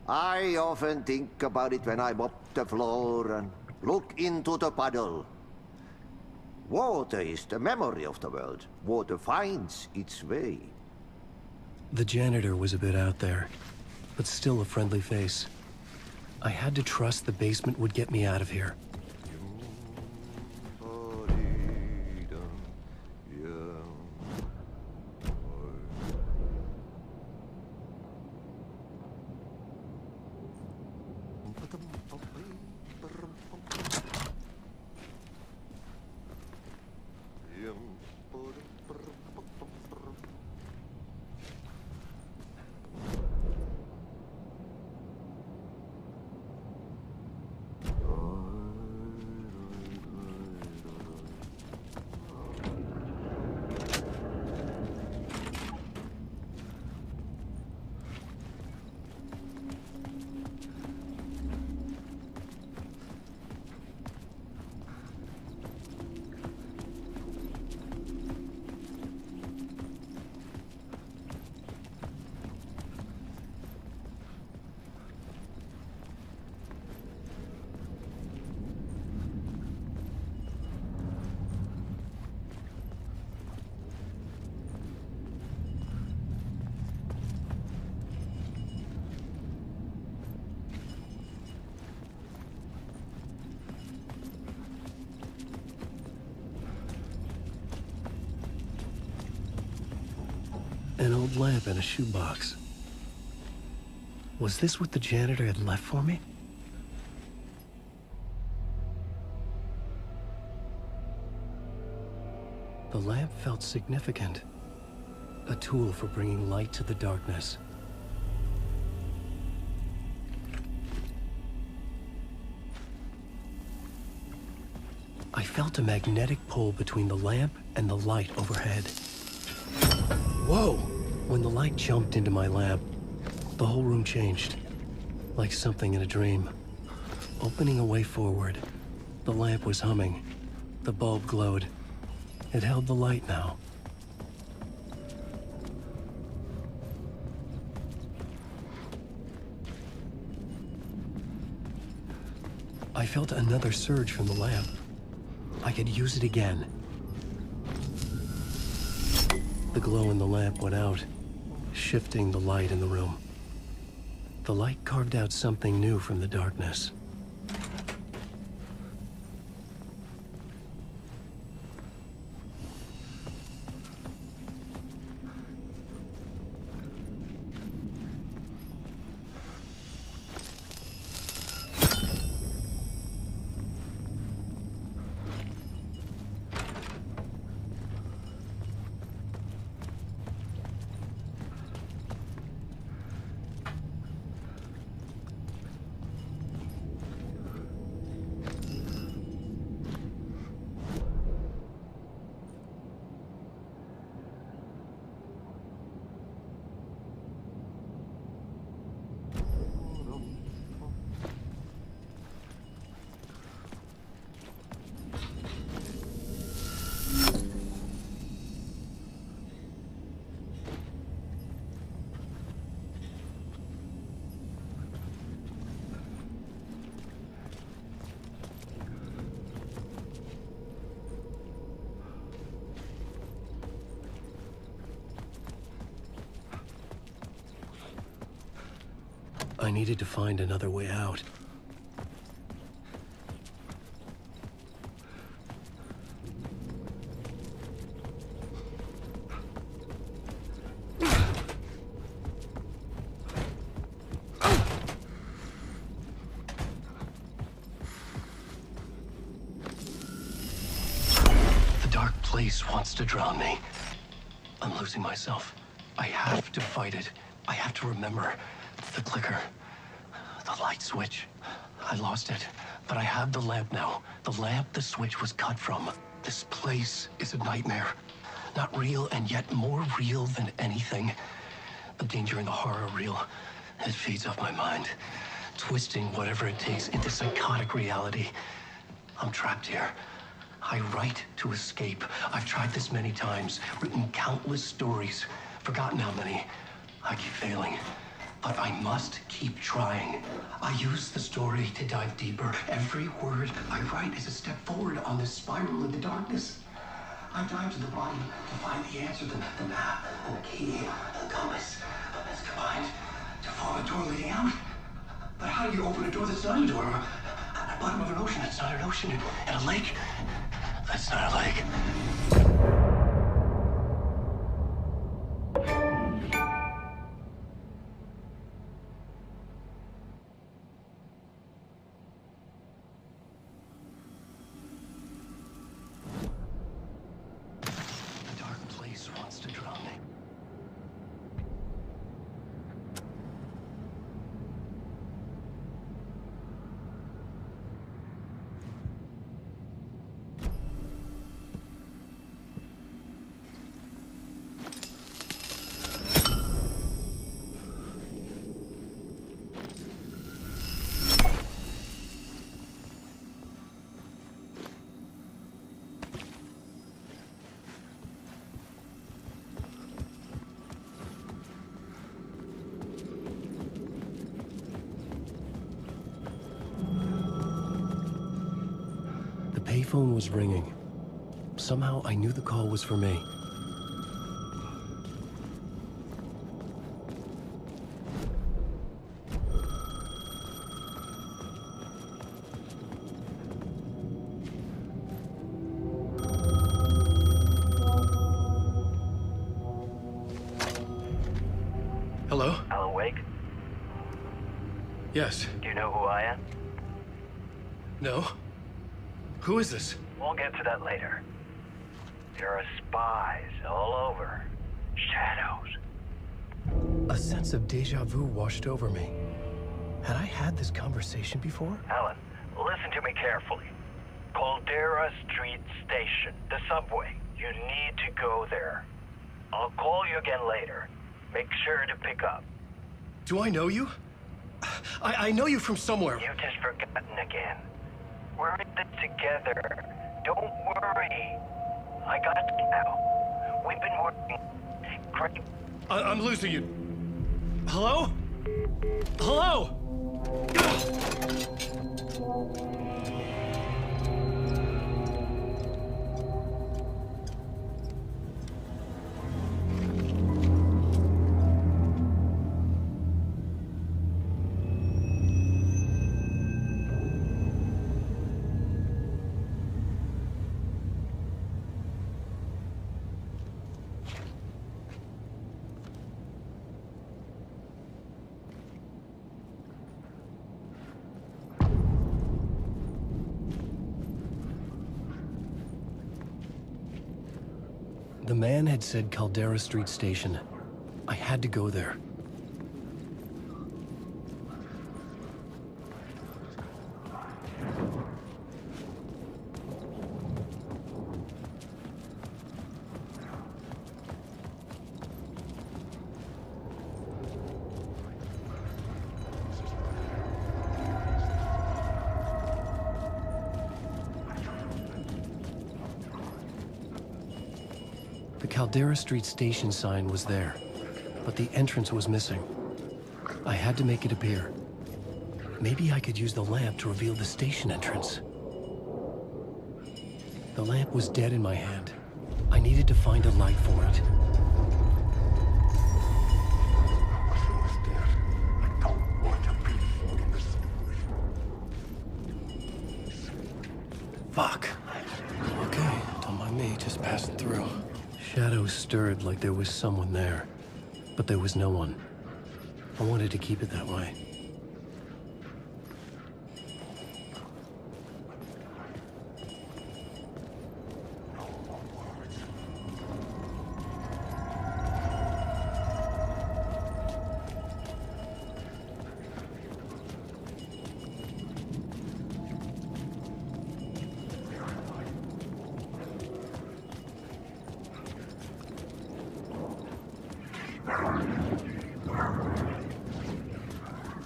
Speaker 12: I often think about it when I mop the floor and look into the puddle. Water is the memory of the world. Water finds its way.
Speaker 2: The janitor was a bit out there, but still a friendly face. I had to trust the basement would get me out of here. An old lamp in a shoebox. Was this what the janitor had left for me? The lamp felt significant. A tool for bringing light to the darkness. I felt a magnetic pull between the lamp and the light overhead. Whoa! When the light jumped into my lamp, the whole room changed. Like something in a dream. Opening a way forward, the lamp was humming. The bulb glowed. It held the light now. I felt another surge from the lamp. I could use it again. The glow in the lamp went out, shifting the light in the room. The light carved out something new from the darkness. I needed to find another way out. The dark place wants to drown me. I'm losing myself. I have to fight it. I have to remember. The clicker. The light switch. I lost it, but I have the lamp now. The lamp the switch was cut from. This place is a nightmare. Not real, and yet more real than anything. The danger and the horror real. It feeds off my mind, twisting whatever it takes into psychotic reality. I'm trapped here. I write to escape. I've tried this many times, written countless stories, forgotten how many. I keep failing. But I must keep trying. I use the story to dive deeper. Every word I write is a step forward on this spiral in the darkness. I dive to the bottom to find the answer, the map, and the key, and the compass. It's combined to form a door leading out. But how do you open a door that's not a door? At the bottom of an ocean that's not an ocean, and a lake that's not a lake. Wants to drown me. The payphone was ringing. Somehow I knew the call was for me. Hello?
Speaker 13: Alan Wake?
Speaker 2: Yes.
Speaker 13: Do you know who I am?
Speaker 2: No? Who is this?
Speaker 13: We'll get to that later. There are spies all over. Shadows.
Speaker 2: A sense of deja vu washed over me. Had I had this conversation before?
Speaker 13: Alan, listen to me carefully. Caldera Street Station, the subway. You need to go there. I'll call you again later. Make sure to pick up.
Speaker 2: Do I know you? I know you from somewhere.
Speaker 13: You've just forgotten again. We're in this together. Don't worry. I got you now. We've been working great.
Speaker 2: I'm losing you. Hello? Hello? The man had said Caldera Street Station. I had to go there. The Caldera Street Station sign was there, but the entrance was missing. I had to make it appear. Maybe I could use the lamp to reveal the station entrance. The lamp was dead in my hand. I needed to find a light for it. Fuck. Okay, don't mind me, just passing through. Shadows stirred like there was someone there, but there was no one. I wanted to keep it that way.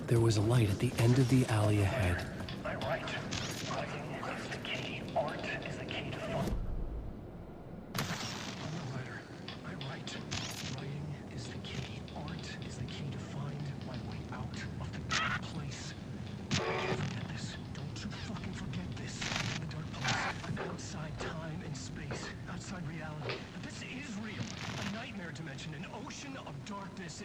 Speaker 2: There was a light at the end of the alley ahead.
Speaker 14: I'm right. Writing is the key. Art is the key to fun. I'm the writer. I'm right. Writing is the key. Art is the key to find my way out of the dark place. Don't forget this. Don't you fucking forget this. The dark place. Outside time and space. Outside reality. But this is real. A nightmare dimension. An ocean of darkness.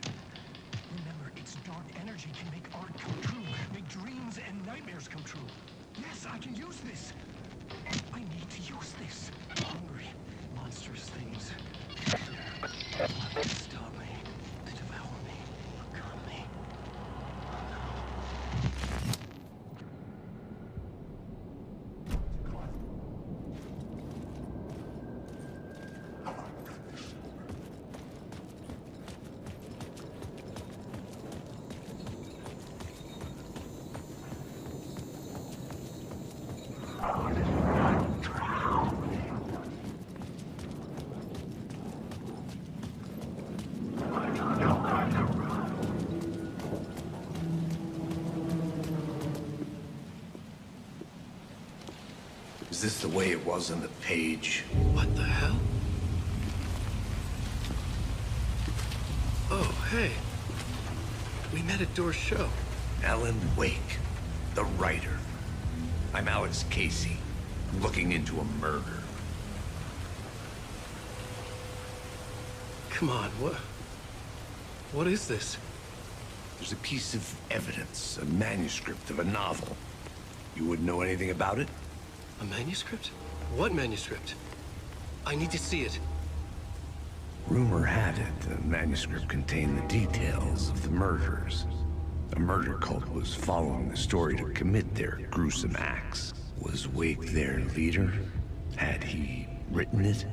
Speaker 14: Remember, its dark energy can make art come true, make dreams and nightmares come true. Yes, I can use this. I need to use this. Hungry, monstrous things. To stop me, to devour me, become me.
Speaker 4: Is this the way it was on the page?
Speaker 2: What the hell? Oh, hey. We met at Door's show.
Speaker 4: Alan Wake, the writer. I'm Alex Casey, looking into a murder.
Speaker 2: Come on, what is this?
Speaker 4: There's a piece of evidence, a manuscript of a novel. You wouldn't know anything about it?
Speaker 2: A manuscript? What manuscript? I need to see it.
Speaker 4: Rumor had it the manuscript contained the details of the murders. A murder cult was following the story to commit their gruesome acts. Was Wake their leader? Had he written it?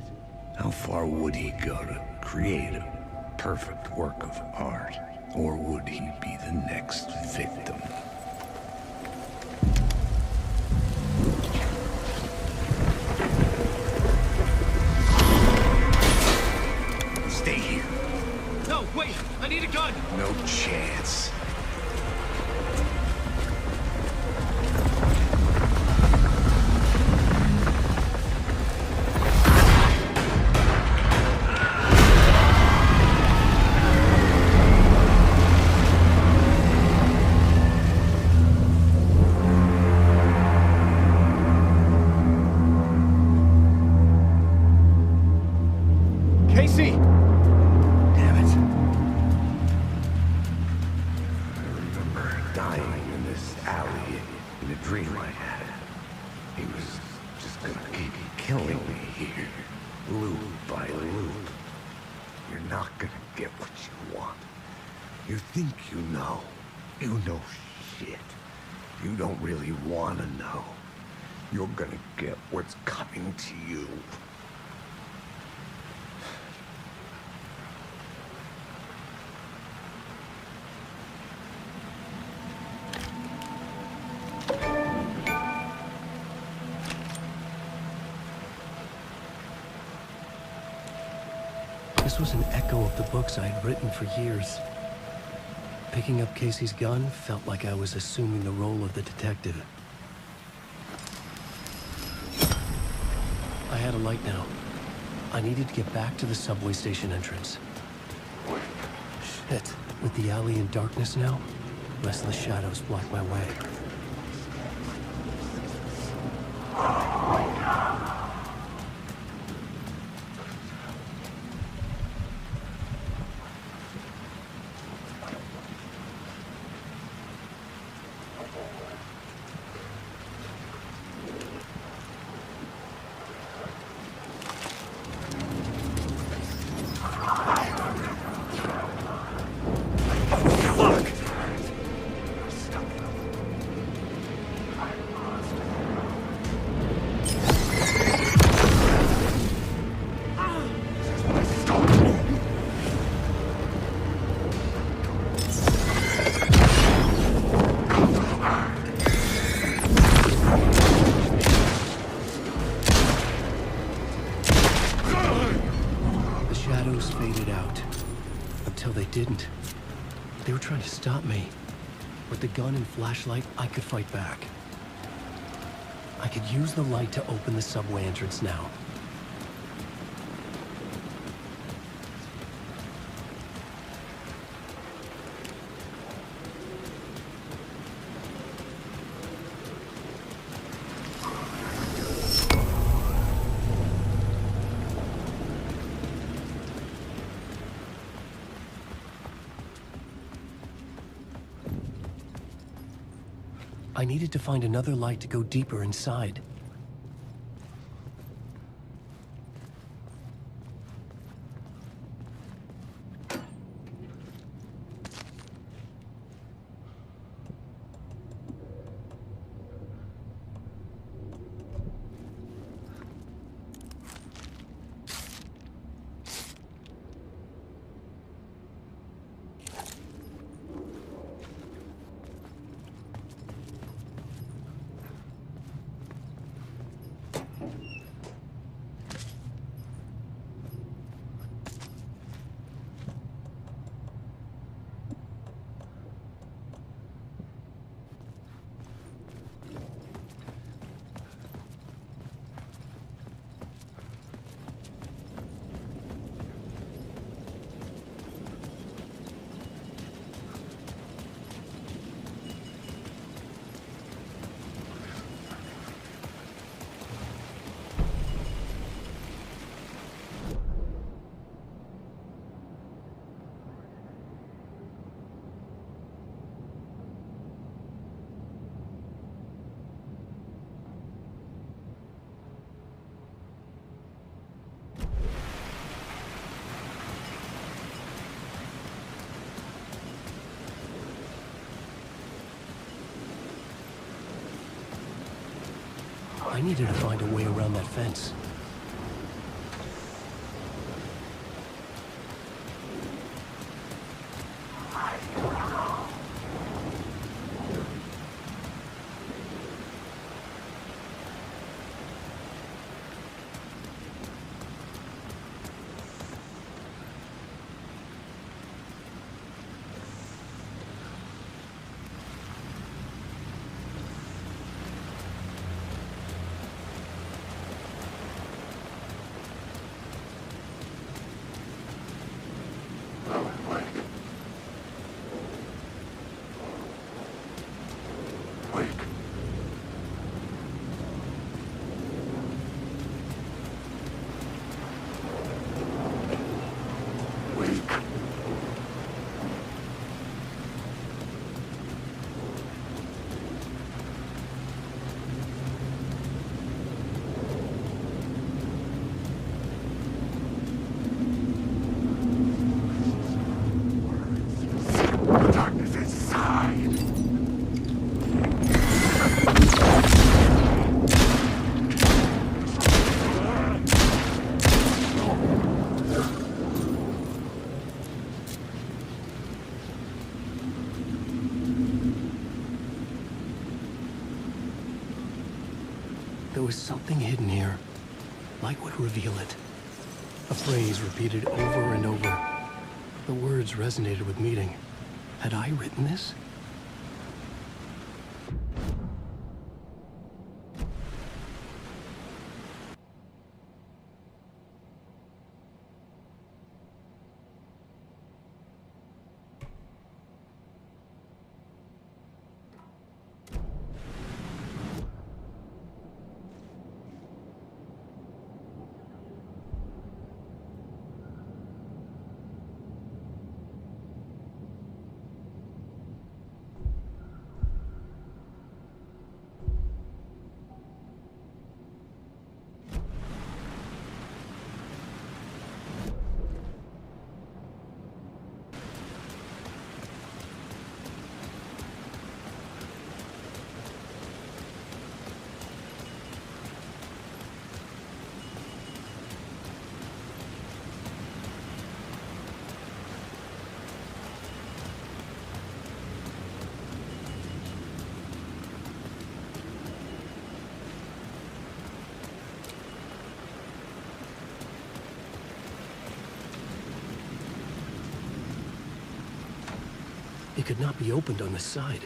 Speaker 4: How far would he go to create a perfect work of art? Or would he be the next victim? Stay here.
Speaker 2: No, wait! I need a gun!
Speaker 4: No chance. You think you know. You know shit. You don't really want to know. You're gonna get what's coming to you.
Speaker 2: This was an echo of the books I had written for years. Picking up Casey's gun felt like I was assuming the role of the detective. I had a light now. I needed to get back to the subway station entrance. Shit. With the alley in darkness now, restless shadows block my way. Didn't. They were trying to stop me. With the gun and flashlight, I could fight back. I could use the light to open the subway entrance now. I needed to find another light to go deeper inside. I needed to find a way around that fence.
Speaker 4: the darkness inside.
Speaker 2: There was something hidden here. Light would reveal it. A phrase repeated over and over. The words resonated with meaning. Had I written this? It could not be opened on the side.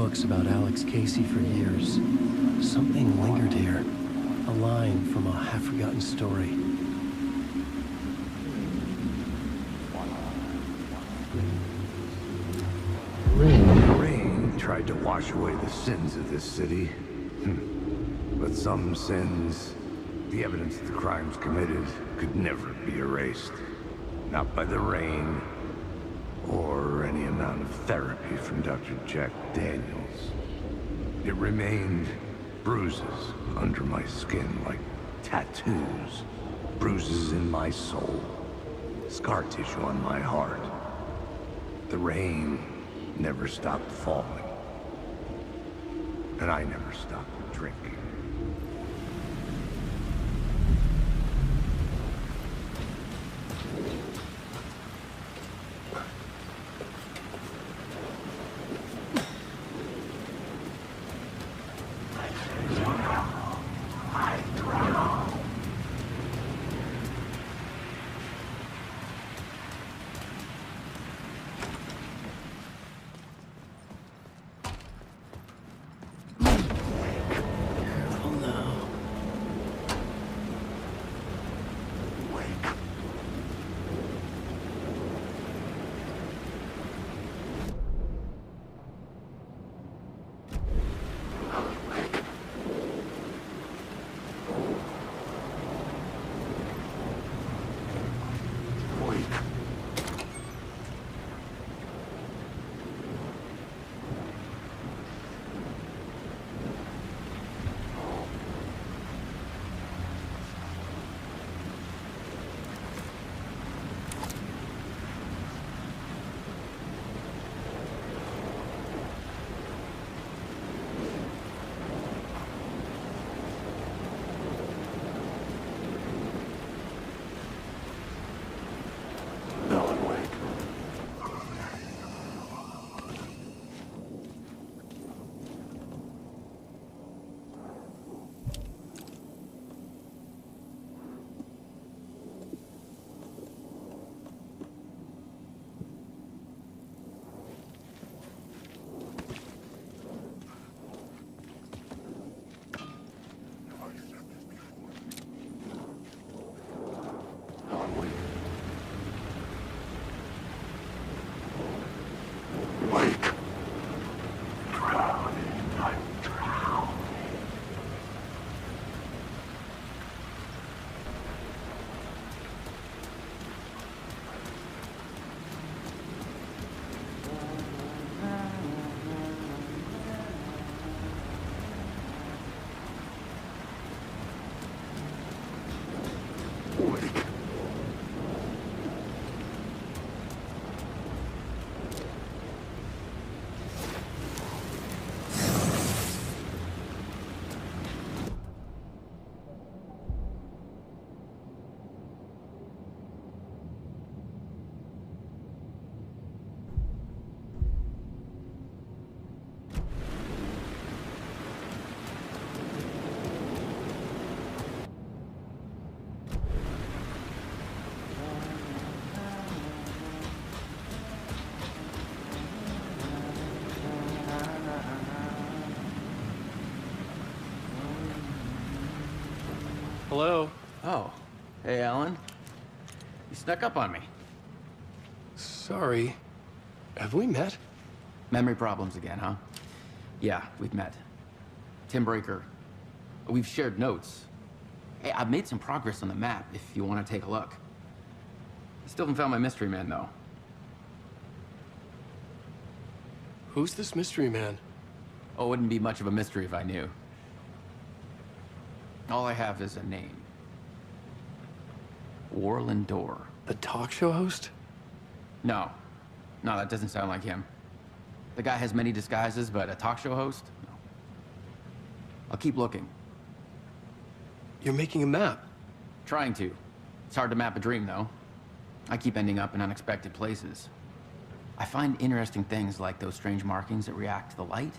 Speaker 2: books about Alex Casey for years. Something lingered here. A line from a half-forgotten story.
Speaker 4: The rain tried to wash away the sins of this city. But some sins, the evidence of the crimes committed, could never be erased. Not by the rain, or any amount of therapy from Dr. Jack Daniels. It remained bruises under my skin, like tattoos. Bruises in my soul. Scar tissue on my heart. The rain never stopped falling. And I never stopped drinking.
Speaker 2: Hello?
Speaker 15: Oh. Hey, Alan. You snuck up on me.
Speaker 2: Sorry. Have we met?
Speaker 15: Memory problems again, huh? Yeah, we've met. Tim Breaker. We've shared notes. Hey, I've made some progress on the map if you want to take a look. Still haven't found my mystery man, though.
Speaker 2: Who's this mystery man?
Speaker 15: Oh, it wouldn't be much of a mystery if I knew. All I have is a name. Warlin Door.
Speaker 2: The talk show host?
Speaker 15: No. No, that doesn't sound like him. The guy has many disguises, but a talk show host? No. I'll keep looking.
Speaker 2: You're making a map?
Speaker 15: Trying to. It's hard to map a dream, though. I keep ending up in unexpected places. I find interesting things like those strange markings that react to the light,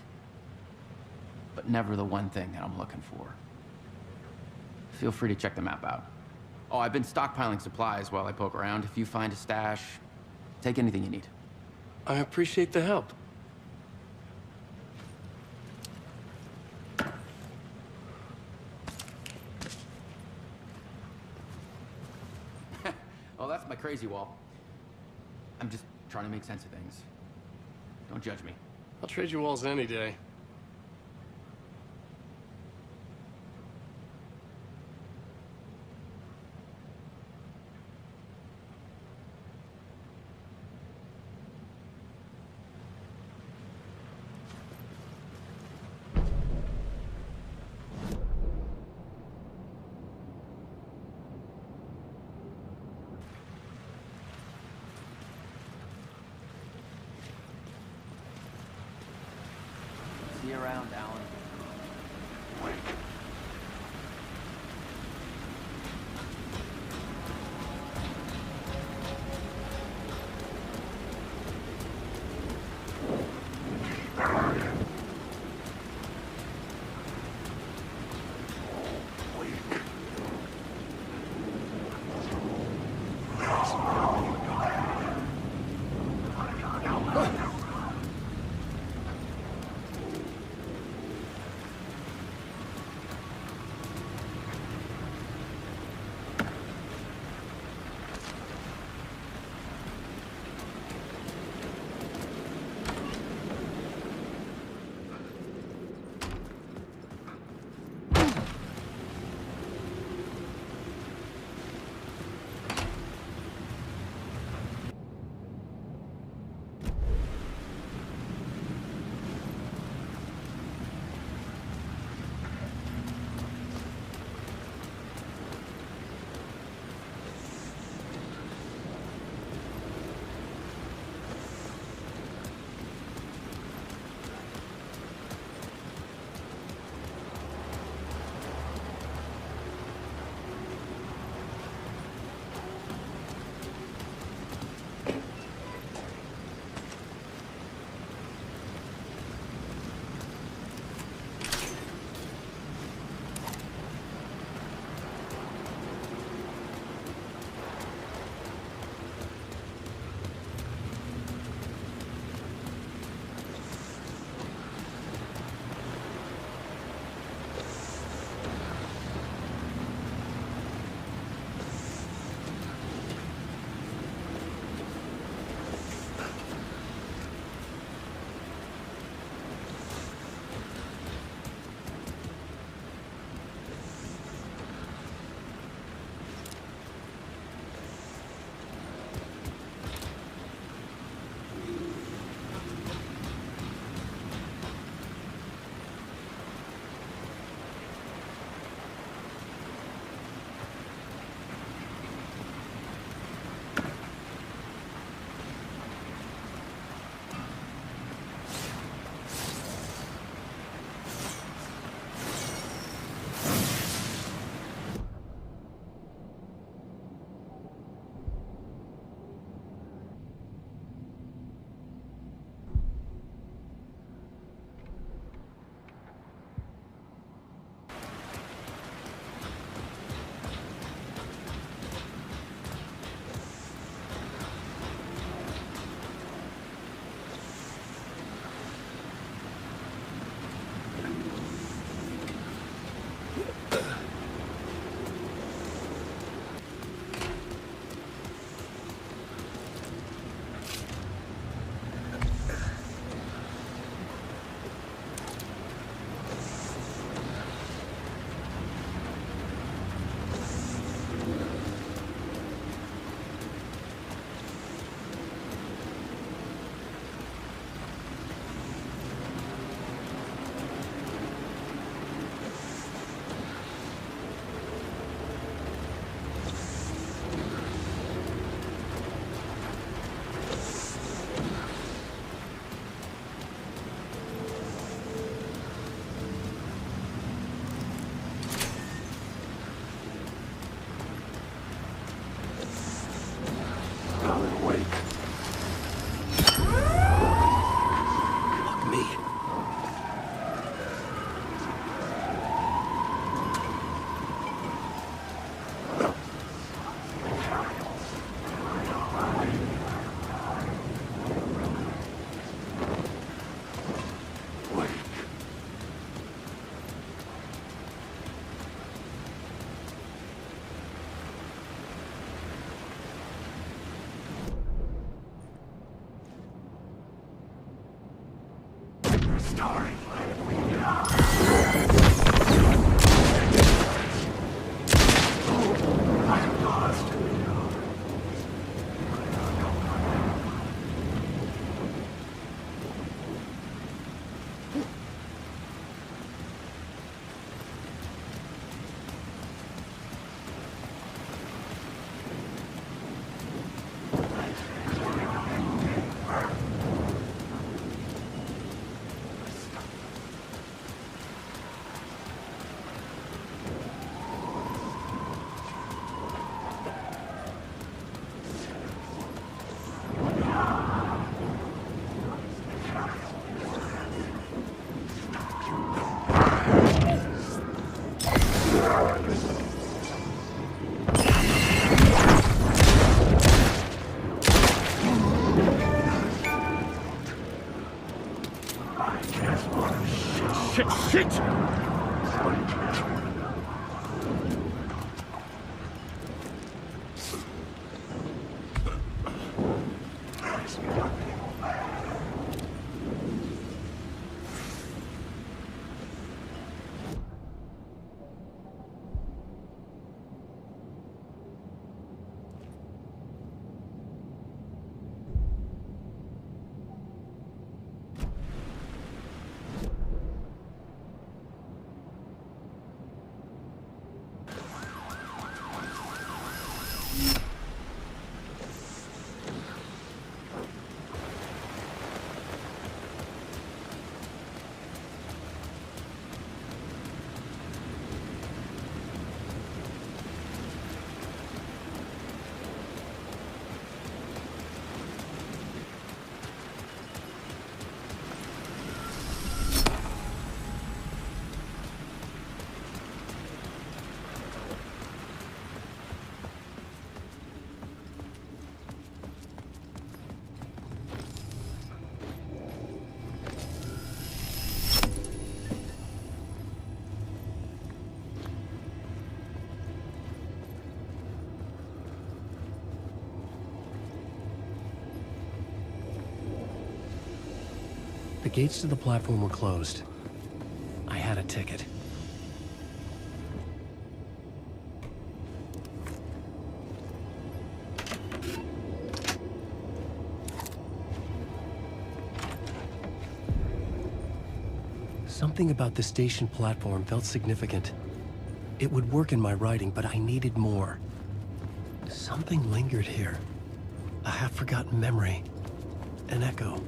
Speaker 15: but never the one thing that I'm looking for. Feel free to check the map out. Oh, I've been stockpiling supplies while I poke around. If you find a stash, take anything you need.
Speaker 2: I appreciate the help.
Speaker 15: Oh, that's my crazy wall. I'm just trying to make sense of things. Don't judge me.
Speaker 2: I'll trade you walls any day.
Speaker 15: See you around, Alan.
Speaker 3: Shit!
Speaker 2: The gates to the platform were closed. I had a ticket. Something about the station platform felt significant. It would work in my writing, but I needed more. Something lingered here. A half-forgotten memory. An echo.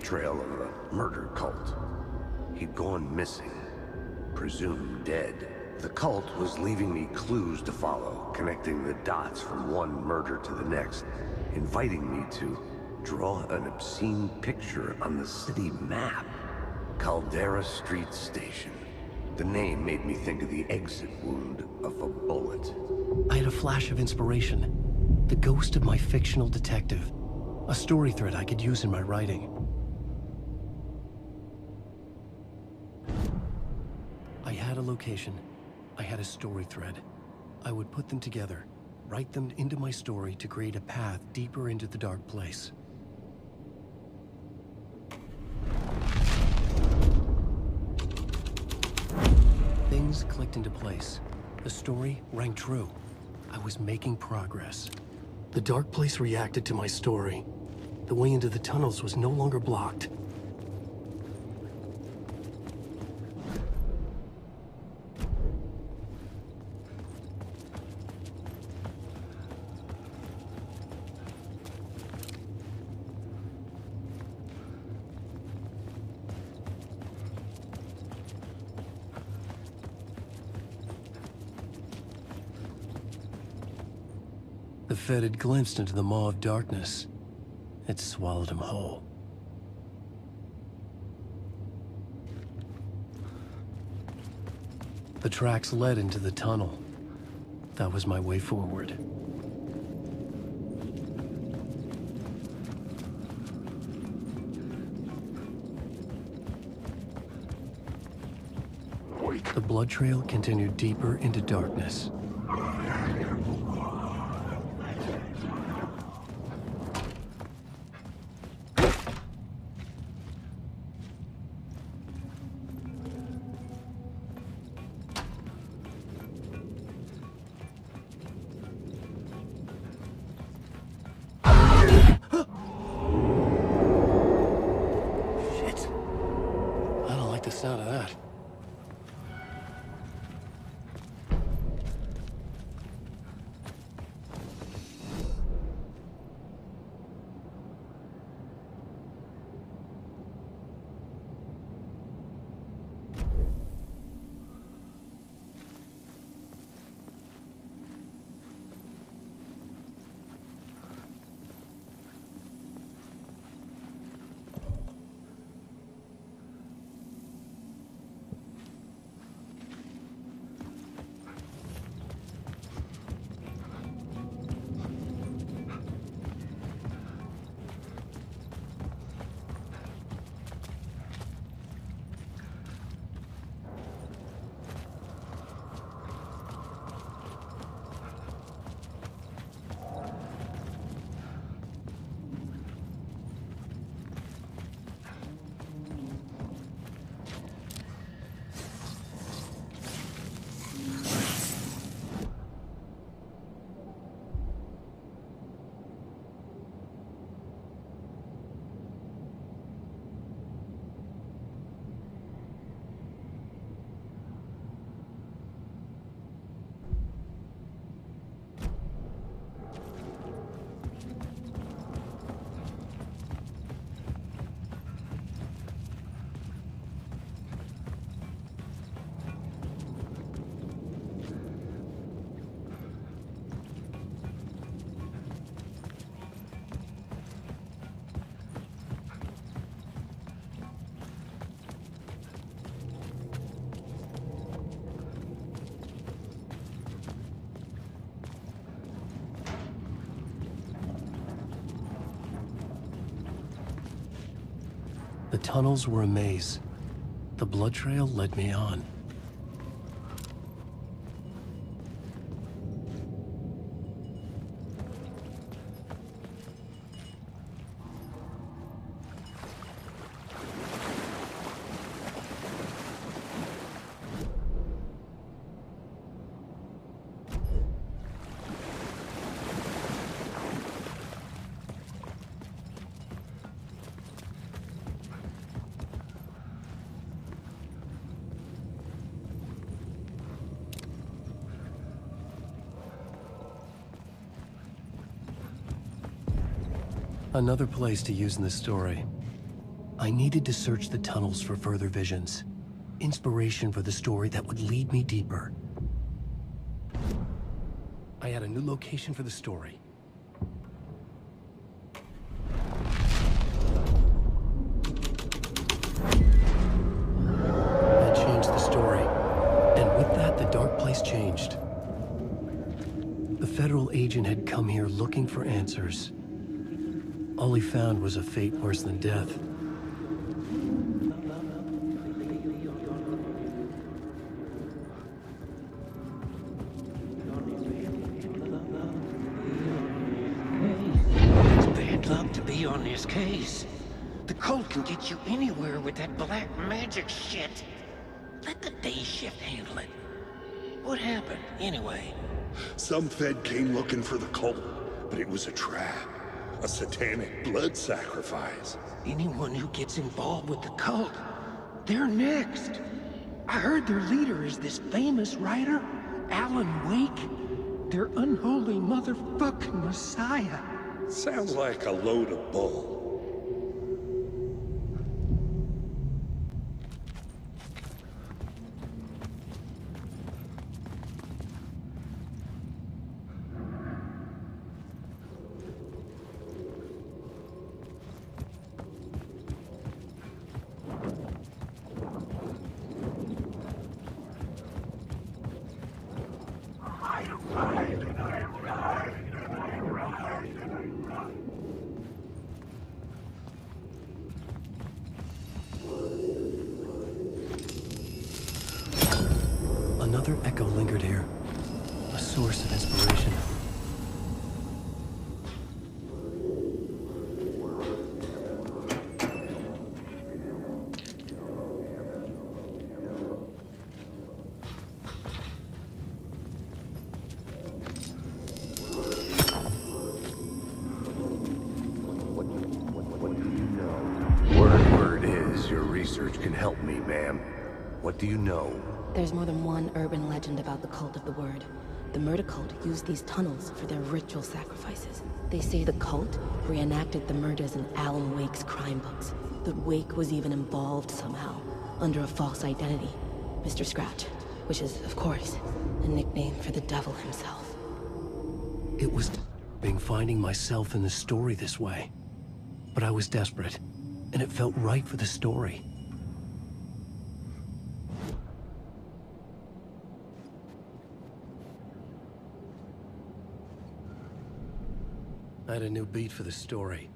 Speaker 4: Trail of a murder cult. He'd gone missing, presumed dead. The cult was leaving me clues to follow, connecting the dots from one murder to the next, inviting me to draw an obscene picture on the city map. Caldera Street Station. The name made me think of the exit wound of a bullet.
Speaker 2: I had a flash of inspiration. The ghost of my fictional detective. A story thread I could use in my writing. I had a location. I had a story thread. I would put them together, write them into my story to create a path deeper into the dark place. Things clicked into place. The story rang true. I was making progress. The dark place reacted to my story. The way into the tunnels was no longer blocked. The Fed had glimpsed into the maw of darkness. It swallowed him whole. The tracks led into the tunnel. That was my way forward. blood trail continued deeper into darkness. The sound of that. The tunnels were a maze. The blood trail led me on. Another place to use in this story. I needed to search the tunnels for further visions. Inspiration for the story that would lead me deeper. I had a new location for the story. That changed the story. And with that, the dark place changed. The federal agent had come here looking for answers. All he found was a fate worse than death.
Speaker 16: It's bad luck to be on this case. The cult can get you anywhere with that black magic shit. Let the day shift handle it. What happened, anyway?
Speaker 17: Some Fed came looking for the cult, but it was a trap. A satanic blood sacrifice.
Speaker 16: Anyone who gets involved with the cult, they're next. I heard their leader is this famous writer, Alan Wake. Their unholy motherfucking messiah.
Speaker 17: Sounds like a load of bull.
Speaker 2: source of inspiration.
Speaker 4: Word is, your research can help me, ma'am. What do you know?
Speaker 18: There's more than one urban legend about the Cult of the Word. The murder cult used these tunnels for their ritual sacrifices. They say the cult reenacted the murders in Alan Wake's crime books. That Wake was even involved somehow, under a false identity. Mr. Scratch, which is, of course, a nickname for the devil himself.
Speaker 2: It was finding myself in the story this way. But I was desperate, and it felt right for the story. I had a new beat for the story.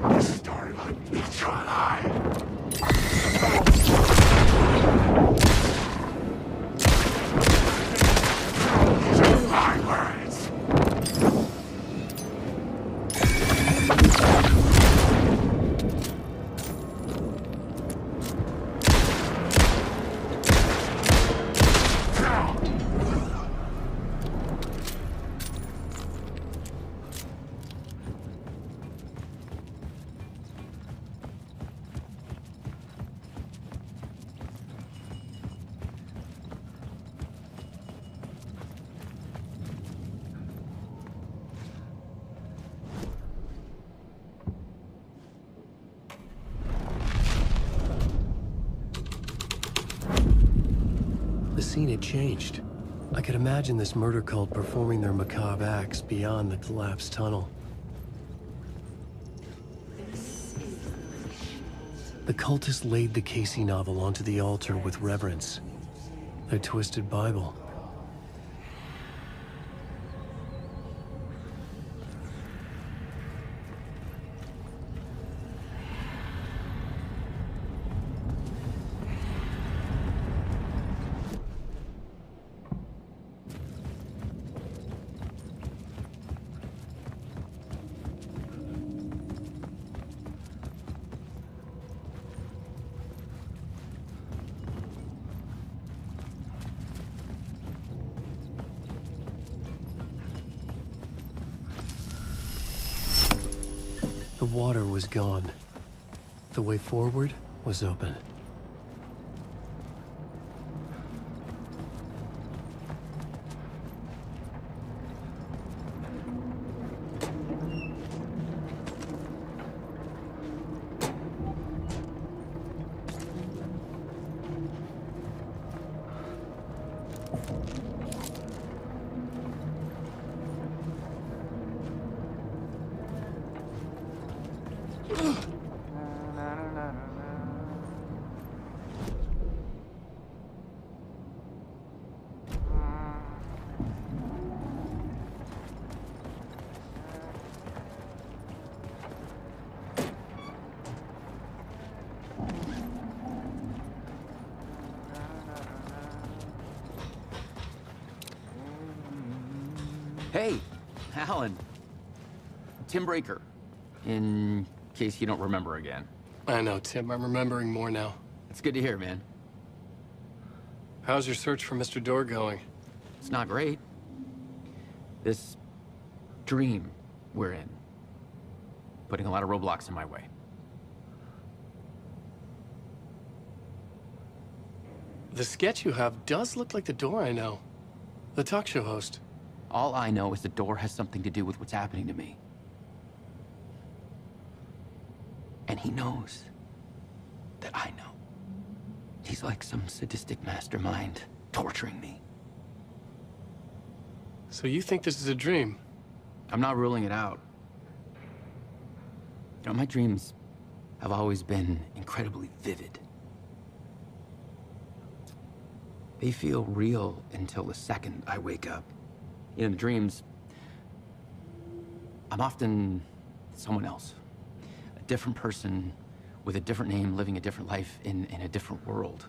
Speaker 17: This story like me try. My words.
Speaker 2: The scene had changed. I could imagine this murder cult performing their macabre acts beyond the collapsed tunnel. The cultists laid the Casey novel onto the altar with reverence. Their twisted Bible. The water was gone. The way forward was open.
Speaker 15: Hey, Alan. Tim Breaker, in case you don't remember again.
Speaker 2: I know, Tim. I'm remembering more now.
Speaker 15: It's good to hear, man.
Speaker 2: How's your search for Mr. Door going?
Speaker 15: It's not great. This dream we're in, putting a lot of roadblocks in my way.
Speaker 2: The sketch you have does look like the Door I know. The talk show host.
Speaker 15: All I know is the Door has something to do with what's happening to me. And he knows that I know. He's like some sadistic mastermind torturing me.
Speaker 2: So you think this is a dream?
Speaker 15: I'm not ruling it out. You know, my dreams have always been incredibly vivid. They feel real until the second I wake up. You know, the dreams, I'm often someone else. A different person with a different name, living a different life in a different world.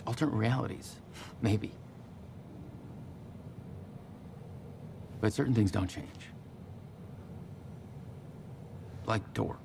Speaker 15: Alternate realities, maybe. But certain things don't change. Like door.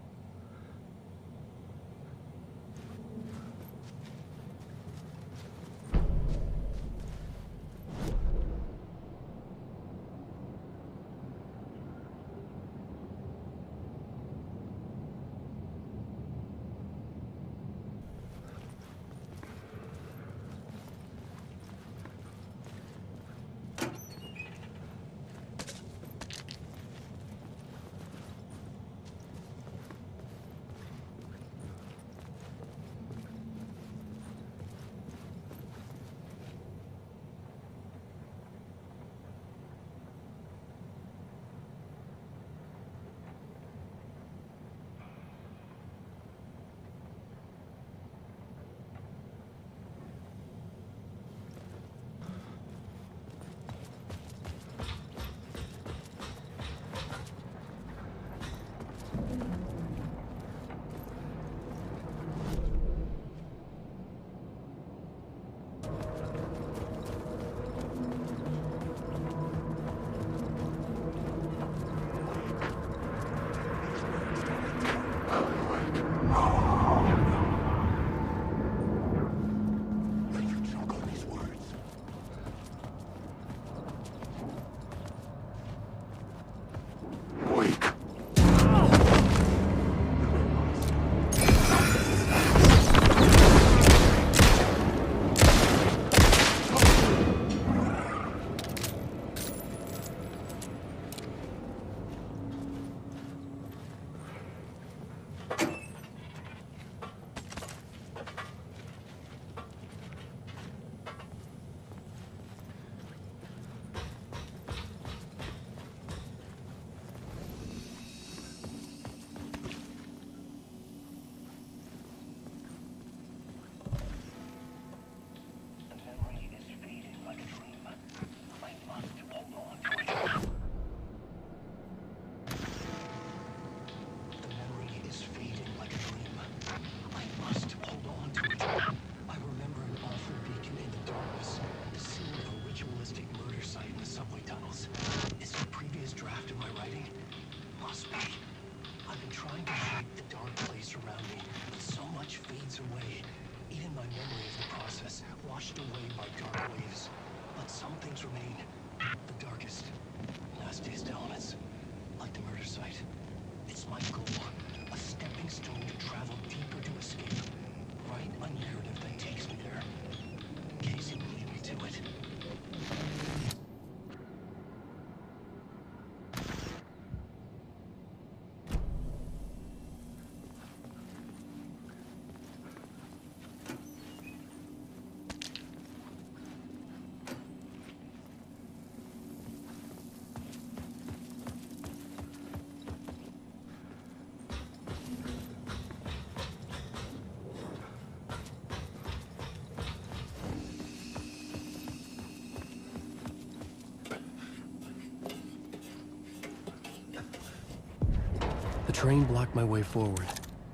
Speaker 2: The train blocked my way forward,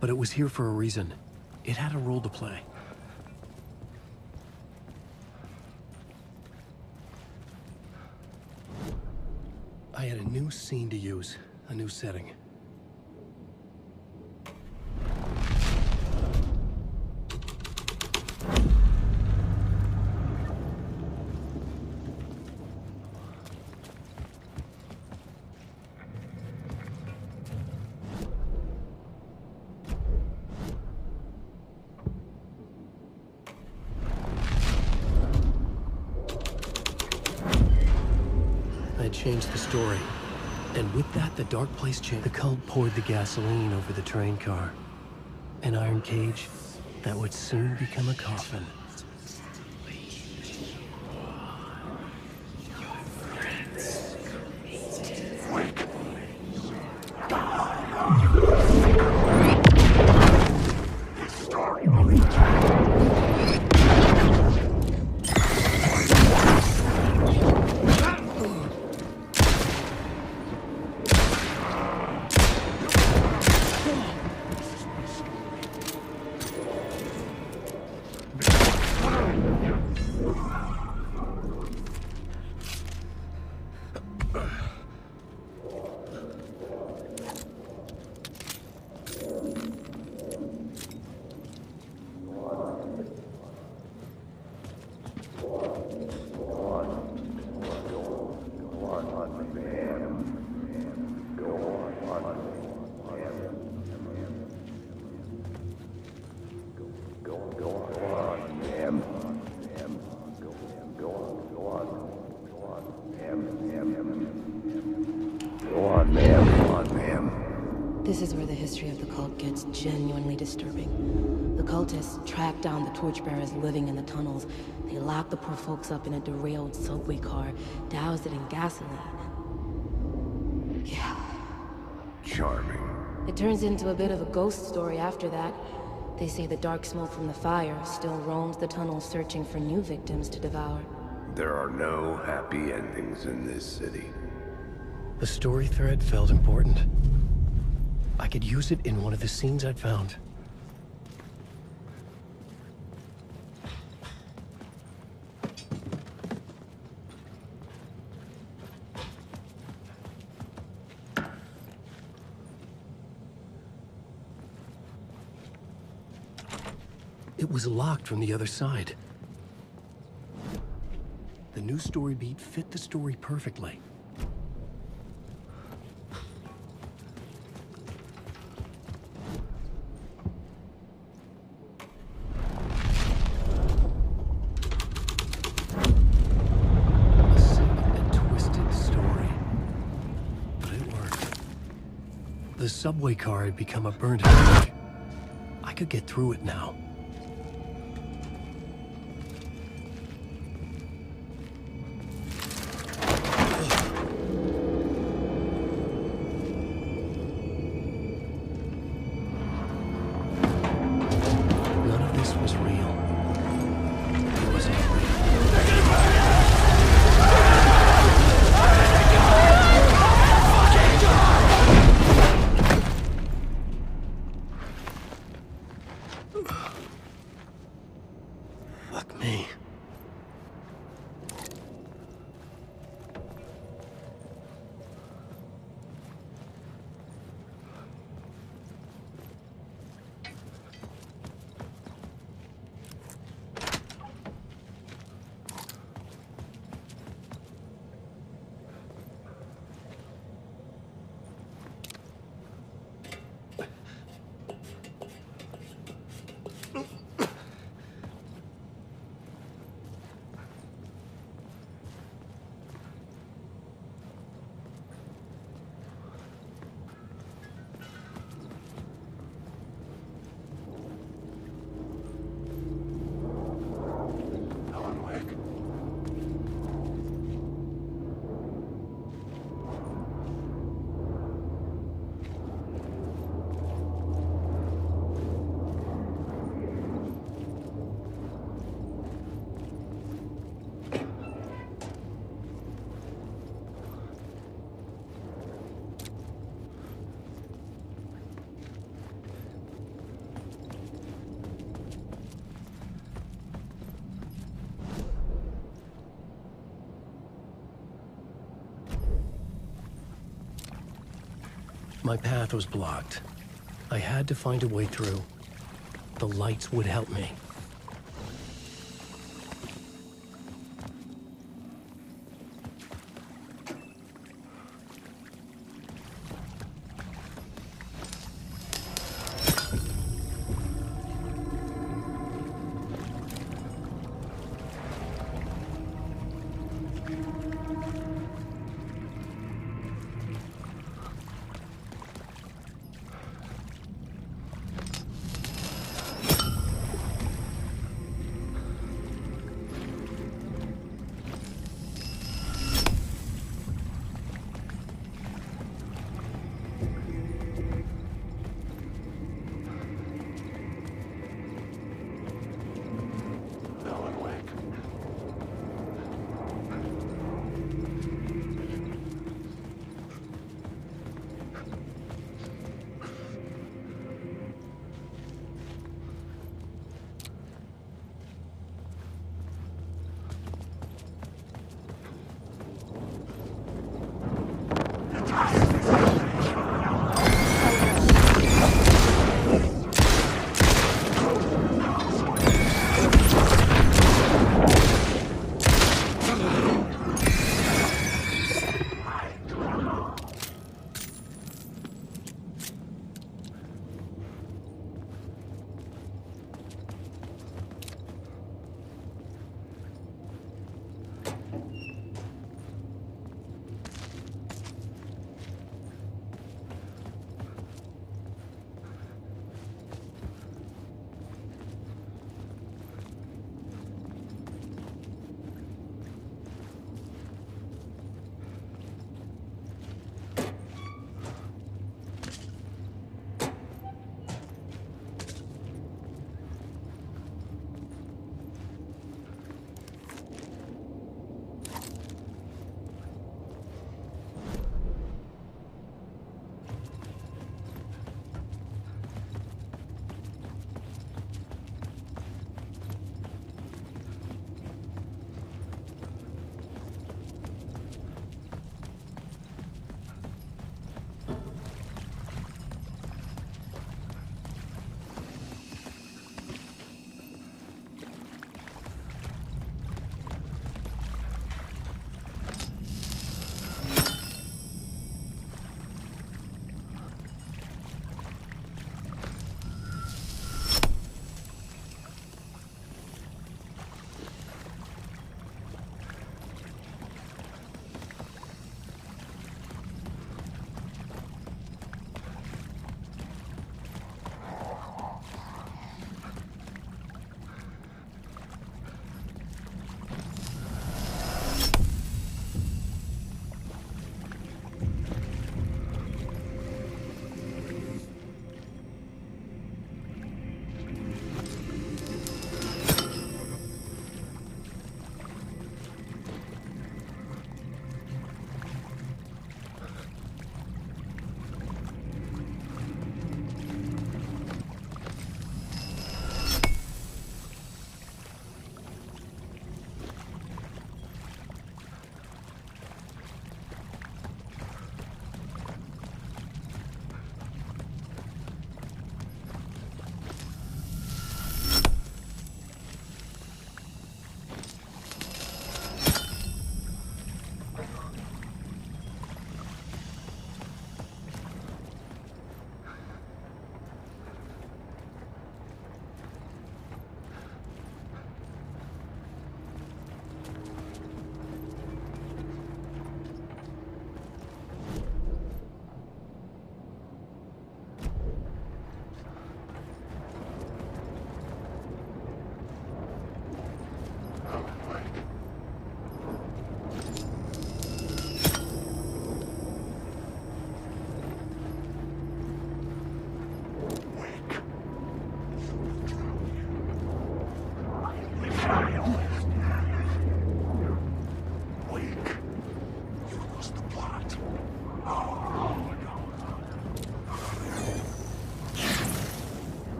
Speaker 2: but it was here for a reason. It had a role to play. I had a new scene to use, a new setting. Changed the story. And with that, the dark place changed. The cult poured the gasoline over the train car. An iron cage that would soon become a coffin.
Speaker 18: This is where the history of the cult gets genuinely disturbing. The cultists tracked down the torchbearers living in the tunnels. They locked the poor folks up in a derailed subway car, doused it in gasoline. Yeah.
Speaker 4: Charming.
Speaker 18: It turns into a bit of a ghost story after that. They say the dark smoke from the fire still roams the tunnels searching for new victims to devour.
Speaker 4: There are no happy endings in this city.
Speaker 2: The story thread felt important. I could use it in one of the scenes I'd found. It was locked from the other side. The new story beat fit the story perfectly. The subway car had become a burnt wreck. I could get through it now. None of this was real. It wasn't real. Fuck me. My path was blocked. I had to find a way through. The lights would help me.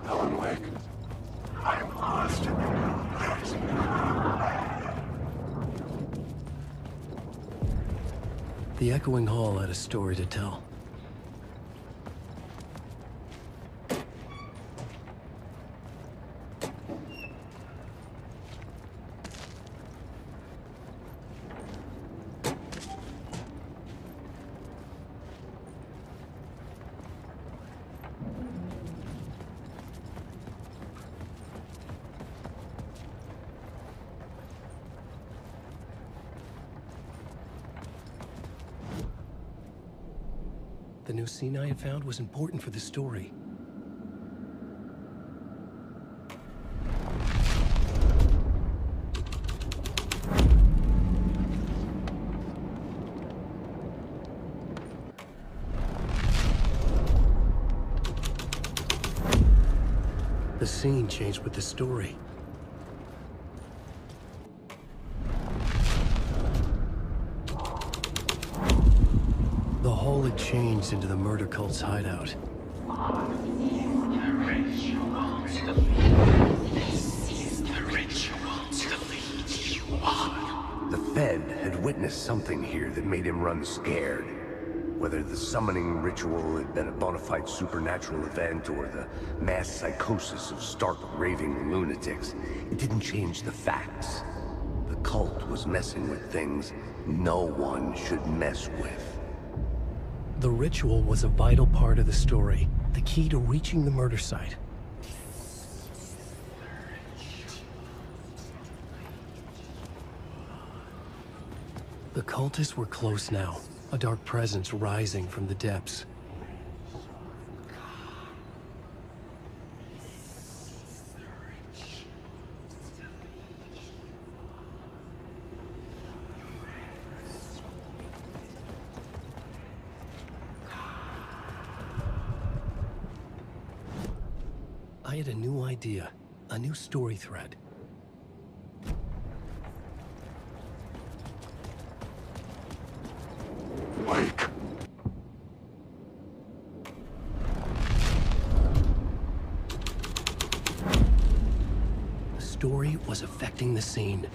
Speaker 17: Alan Wake, I'm lost in the
Speaker 2: The echoing hall had a story to tell. The new scene I had found was important for the story. The scene changed with the story. The hall had changed into the murder cult's hideout.
Speaker 4: The Fed had witnessed something here that made him run scared. Whether the summoning ritual had been a bona fide supernatural event or the mass psychosis of stark raving lunatics, it didn't change the facts. The cult was messing with things no one should mess with.
Speaker 2: The ritual was a vital part of the story, the key to reaching the murder site. The cultists were close now, a dark presence rising from the depths. I had a new idea, a new story thread.
Speaker 17: Wake.
Speaker 2: The story was affecting the scene.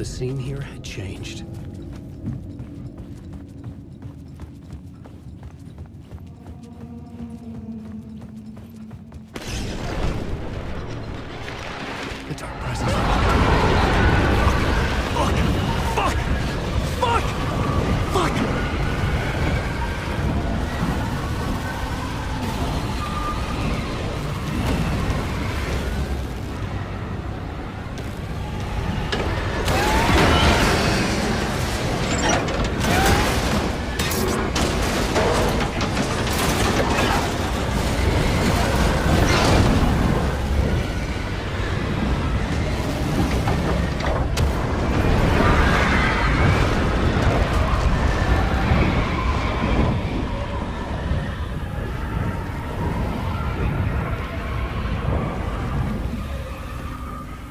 Speaker 2: The scene here had changed. The dark presence. Fuck!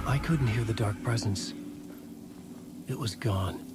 Speaker 2: I couldn't hear the dark presence. It was gone.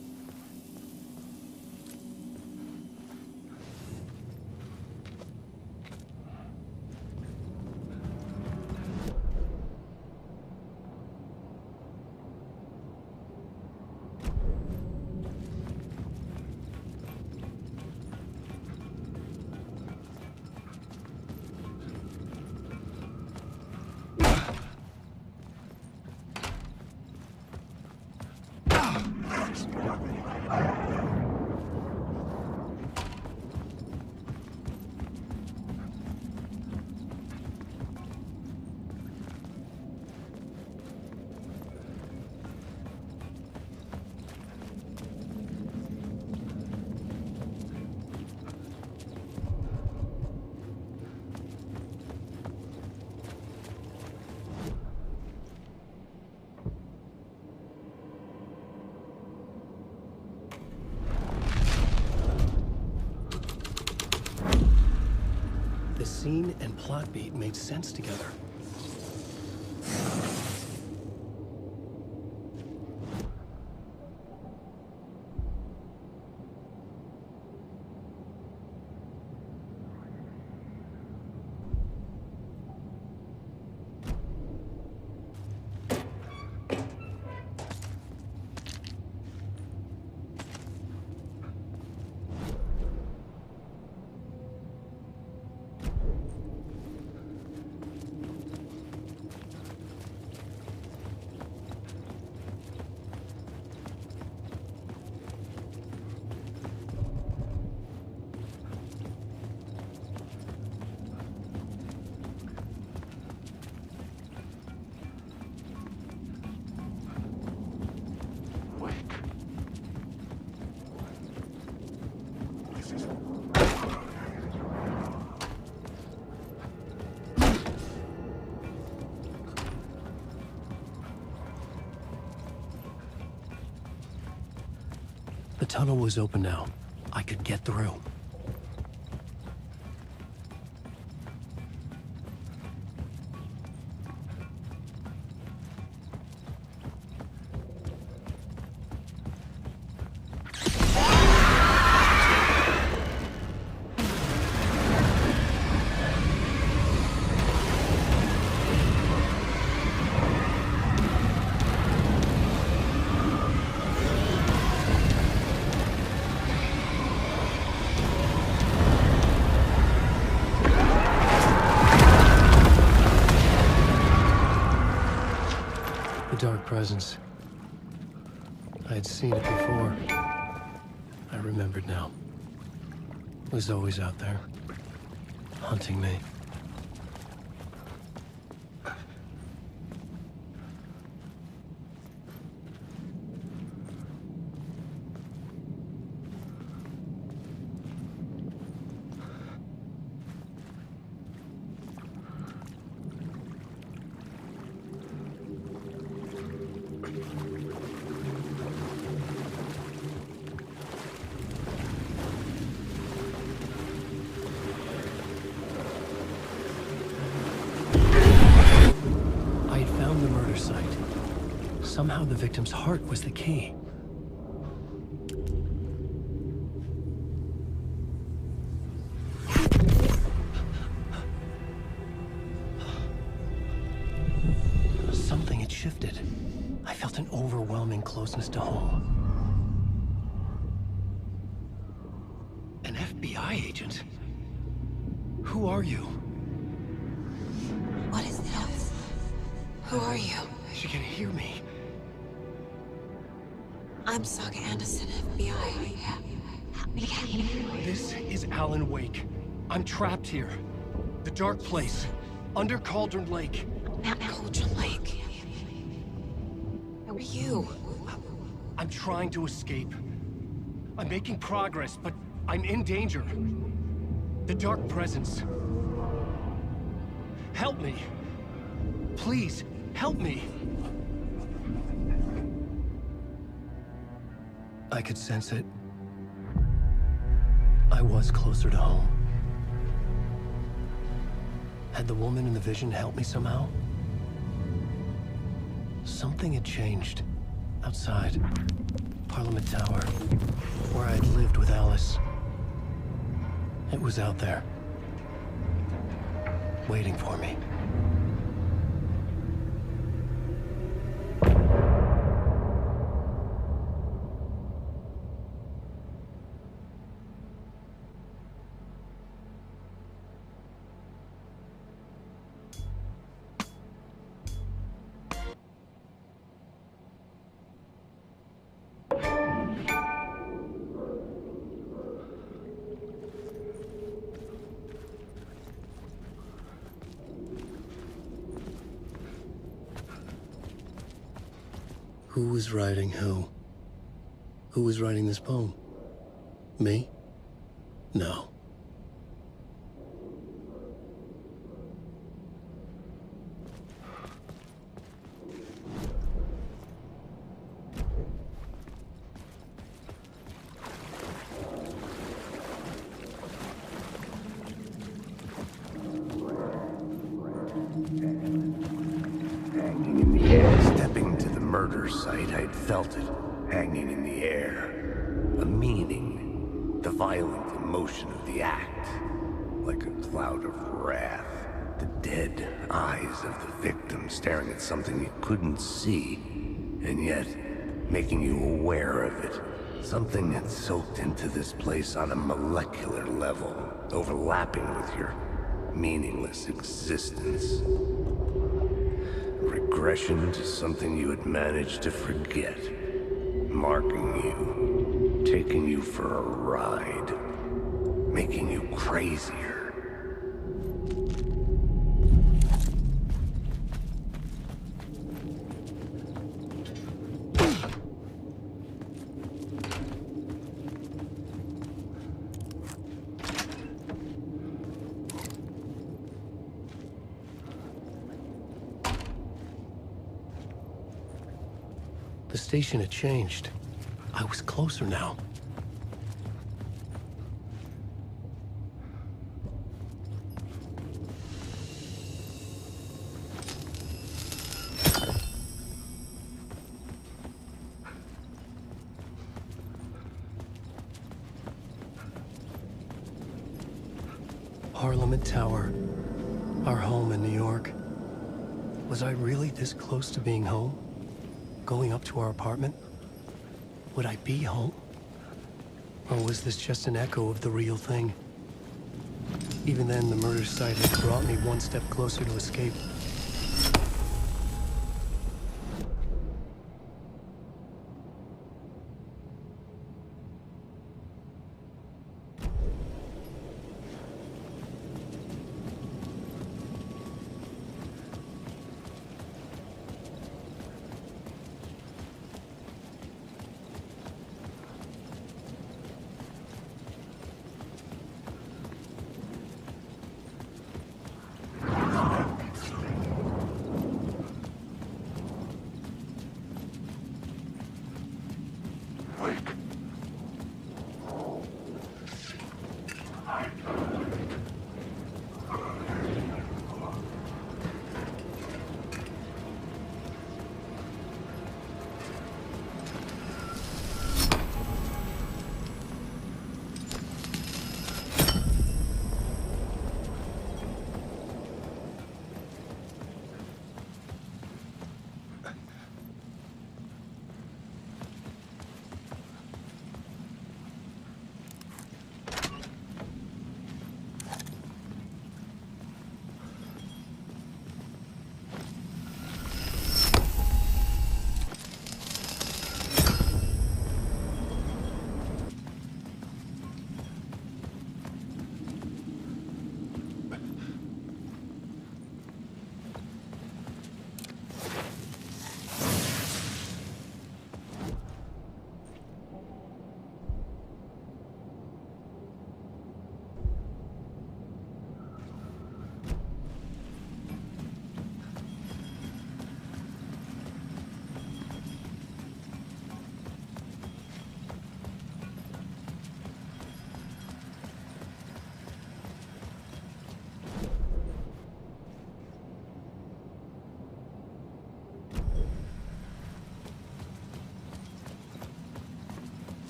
Speaker 2: The scene and plot beat made sense together. The tunnel was open now. I could get through. The dark presence. I had seen it before. I remembered now. It was always out there, hunting me. The murder site. Somehow the victim's heart was the key. Something had shifted. I felt an overwhelming overwhelming closeness to home. An FBI agent? Who are you?
Speaker 5: What is this? Who are you?
Speaker 2: She can hear me.
Speaker 5: I'm Saga Anderson, FBI. Help me get here.
Speaker 2: This is Alan Wake. I'm trapped here. The dark place. Under Cauldron Lake.
Speaker 5: At Cauldron Lake. Who are you?
Speaker 2: I'm trying to escape. I'm making progress, but I'm in danger. The Dark Presence. Help me. Please, help me. I could sense it. I was closer to home. Had the woman in the vision helped me somehow? Something had changed. Outside. Parliament Tower. Where I'd lived with Alice. It was out there. Waiting for me. Who was writing who? Who was writing this poem? Me? No.
Speaker 4: Hanging in the air. Stepping to the murder site, I'd felt it. Hanging in the air. A meaning. The violent emotion of the act. Like a cloud of wrath. The dead eyes of the victim staring at something you couldn't see. And yet, making you aware of it. Something had soaked into this place on a molecular level. Overlapping with your meaningless existence. Regression to something you had managed to forget. Marking you. Taking you for a ride. Making you crazier.
Speaker 2: The station had changed. I was closer now. Parliament Tower. Our home in New York. Was I really this close to being home? Going up to our apartment? Would I be home? Or was this just an echo of the real thing? Even then, the murder site had brought me one step closer to escape.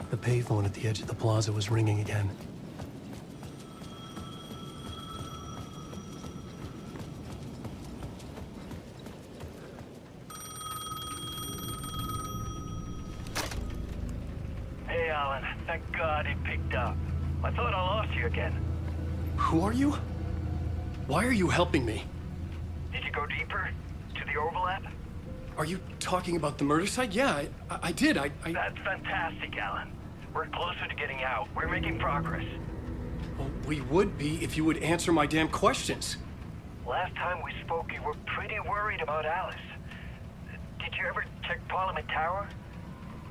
Speaker 2: The payphone at the edge of the plaza was ringing again.
Speaker 13: Hey, Alan. Thank God it picked up. I thought I lost you again.
Speaker 2: Who are you? Why are you helping me?
Speaker 13: Did you go deeper? To the overlap?
Speaker 2: Are you talking about the murder site? Yeah, I did.
Speaker 13: That's fantastic, Alan. We're closer to getting out. We're making progress.
Speaker 2: Well, we would be if you would answer my damn questions.
Speaker 13: Last time we spoke, you were pretty worried about Alice. Did you ever check Parliament Tower?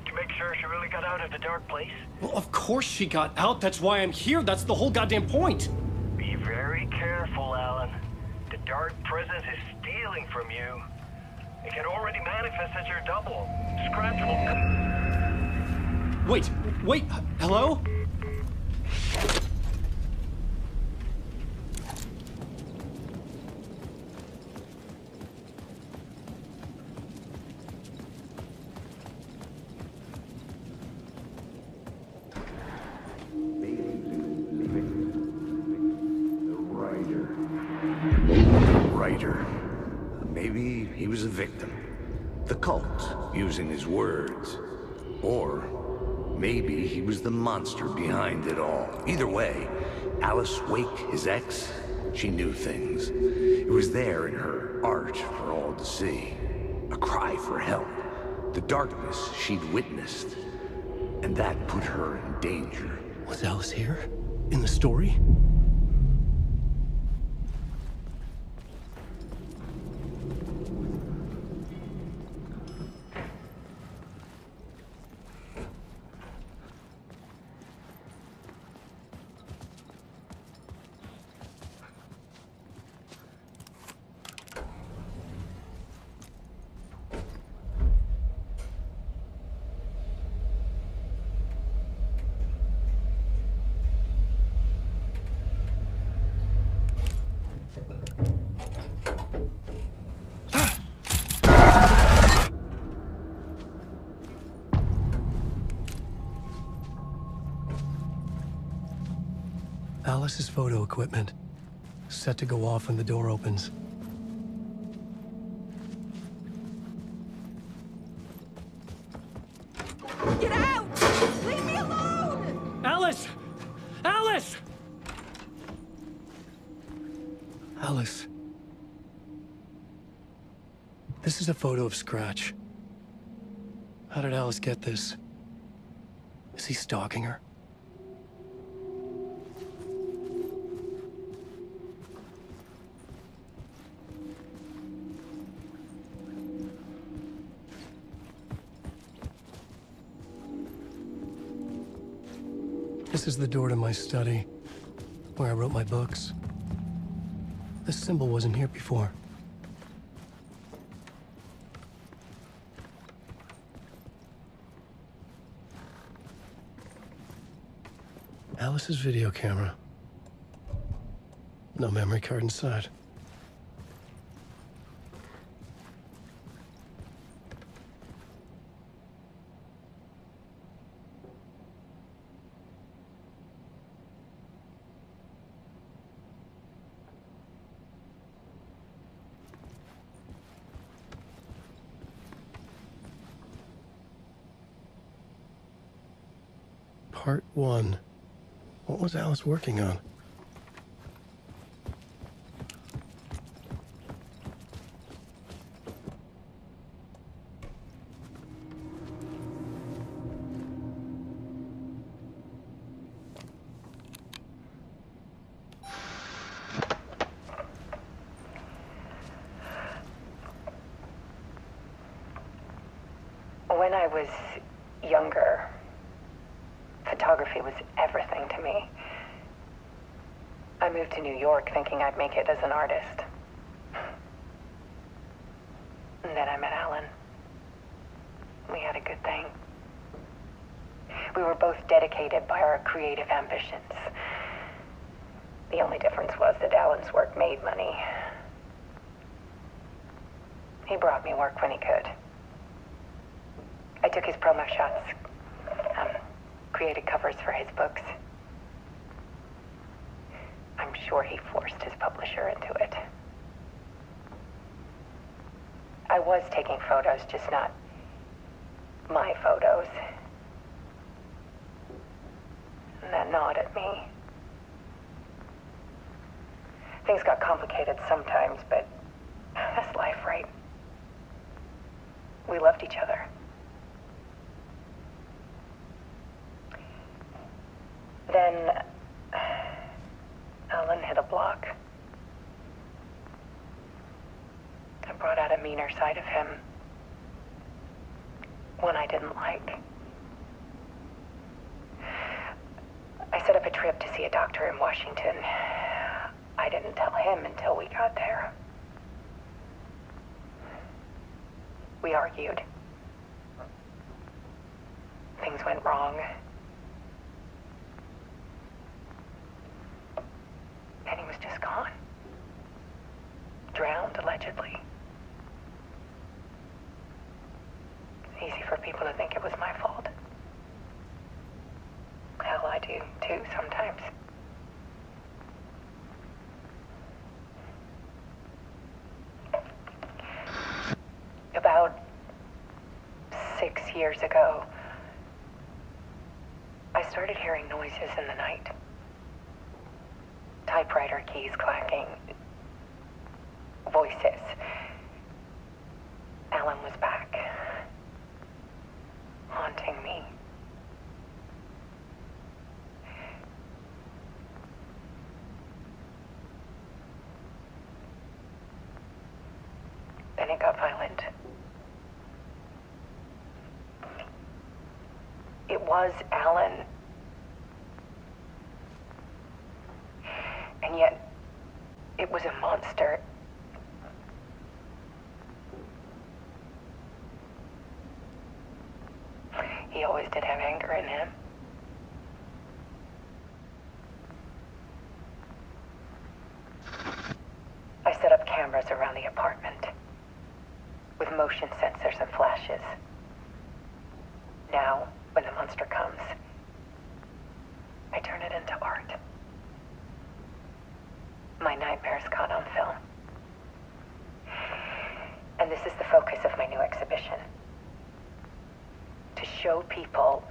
Speaker 13: To make sure she really got out of the dark place?
Speaker 2: Well, of course she got out. That's why I'm here. That's the whole goddamn point.
Speaker 13: Be very careful, Alan. The dark presence is stealing from you. It can already manifest as your double. Scratch will...
Speaker 2: Wait, hello?
Speaker 4: Writer. Maybe he was a victim. The cult, using his words. Or maybe he was the monster behind it all. Either way, Alice Wake, his ex, she knew things. It was there in her art for all to see. A cry for help. The darkness she'd witnessed. And that put her in danger.
Speaker 2: Was Alice here? In the story? Alice's photo equipment, set to go off when the door opens.
Speaker 1: Get out! Leave me alone!
Speaker 2: Alice! Alice! Alice. This is a photo of Scratch. How did Alice get this? Is he stalking her? This is the door to my study, where I wrote my books. This symbol wasn't here before. Alice's video camera. No memory card inside. Part 1. What was Alice working on?
Speaker 19: When I was younger, photography was everything to me. I moved to New York thinking I'd make it as an artist. And then I met Alan. We had a good thing. We were both dedicated by our creative ambitions. The only difference was that Alan's work made money. He brought me work when he could. I took his promo shots. created covers for his books. I'm sure he forced his publisher into it. I was taking photos, just not my photos. And that gnawed at me. Things got complicated sometimes, but that's life, right? We loved each other. Then Alan hit a block. I brought out a meaner side of him. One I didn't like. I set up a trip to see a doctor in Washington. I didn't tell him until we got there. We argued. Things went wrong. And he was just gone. Drowned, allegedly. It's easy for people to think it was my fault. Hell, I do, too, sometimes. About 6 years ago, I started hearing noises in the night. Typewriter keys clacking. Voices. Alan was back. Haunting me. Then it got violent. It was Alan. And yet, it was a monster. He always did have anger in him. I set up cameras around the apartment with motion sensors and flashes. Now, when the monster comes, I turn it into art. My nightmares caught on film. And this is the focus of my new exhibition. To show people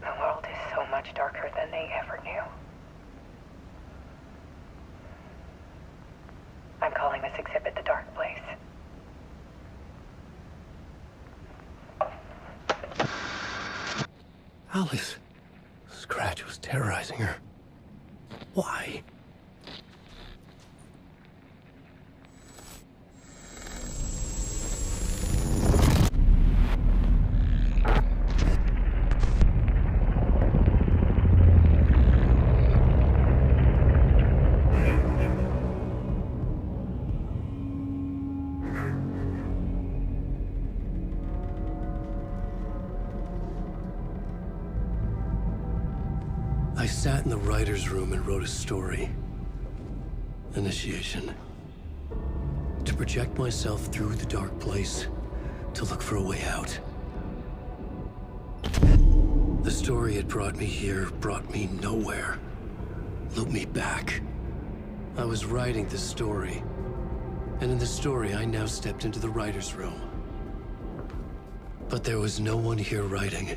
Speaker 19: the world is so much darker than they ever knew. I'm calling this exhibit The Dark Place.
Speaker 2: Alice. Scratch was terrorizing her. Why? I sat in the writer's room and wrote a story. Initiation. To project myself through the dark place, to look for a way out. The story had brought me here, brought me nowhere. Looped me back. I was writing the story. And in the story, I now stepped into the writer's room. But there was no one here writing.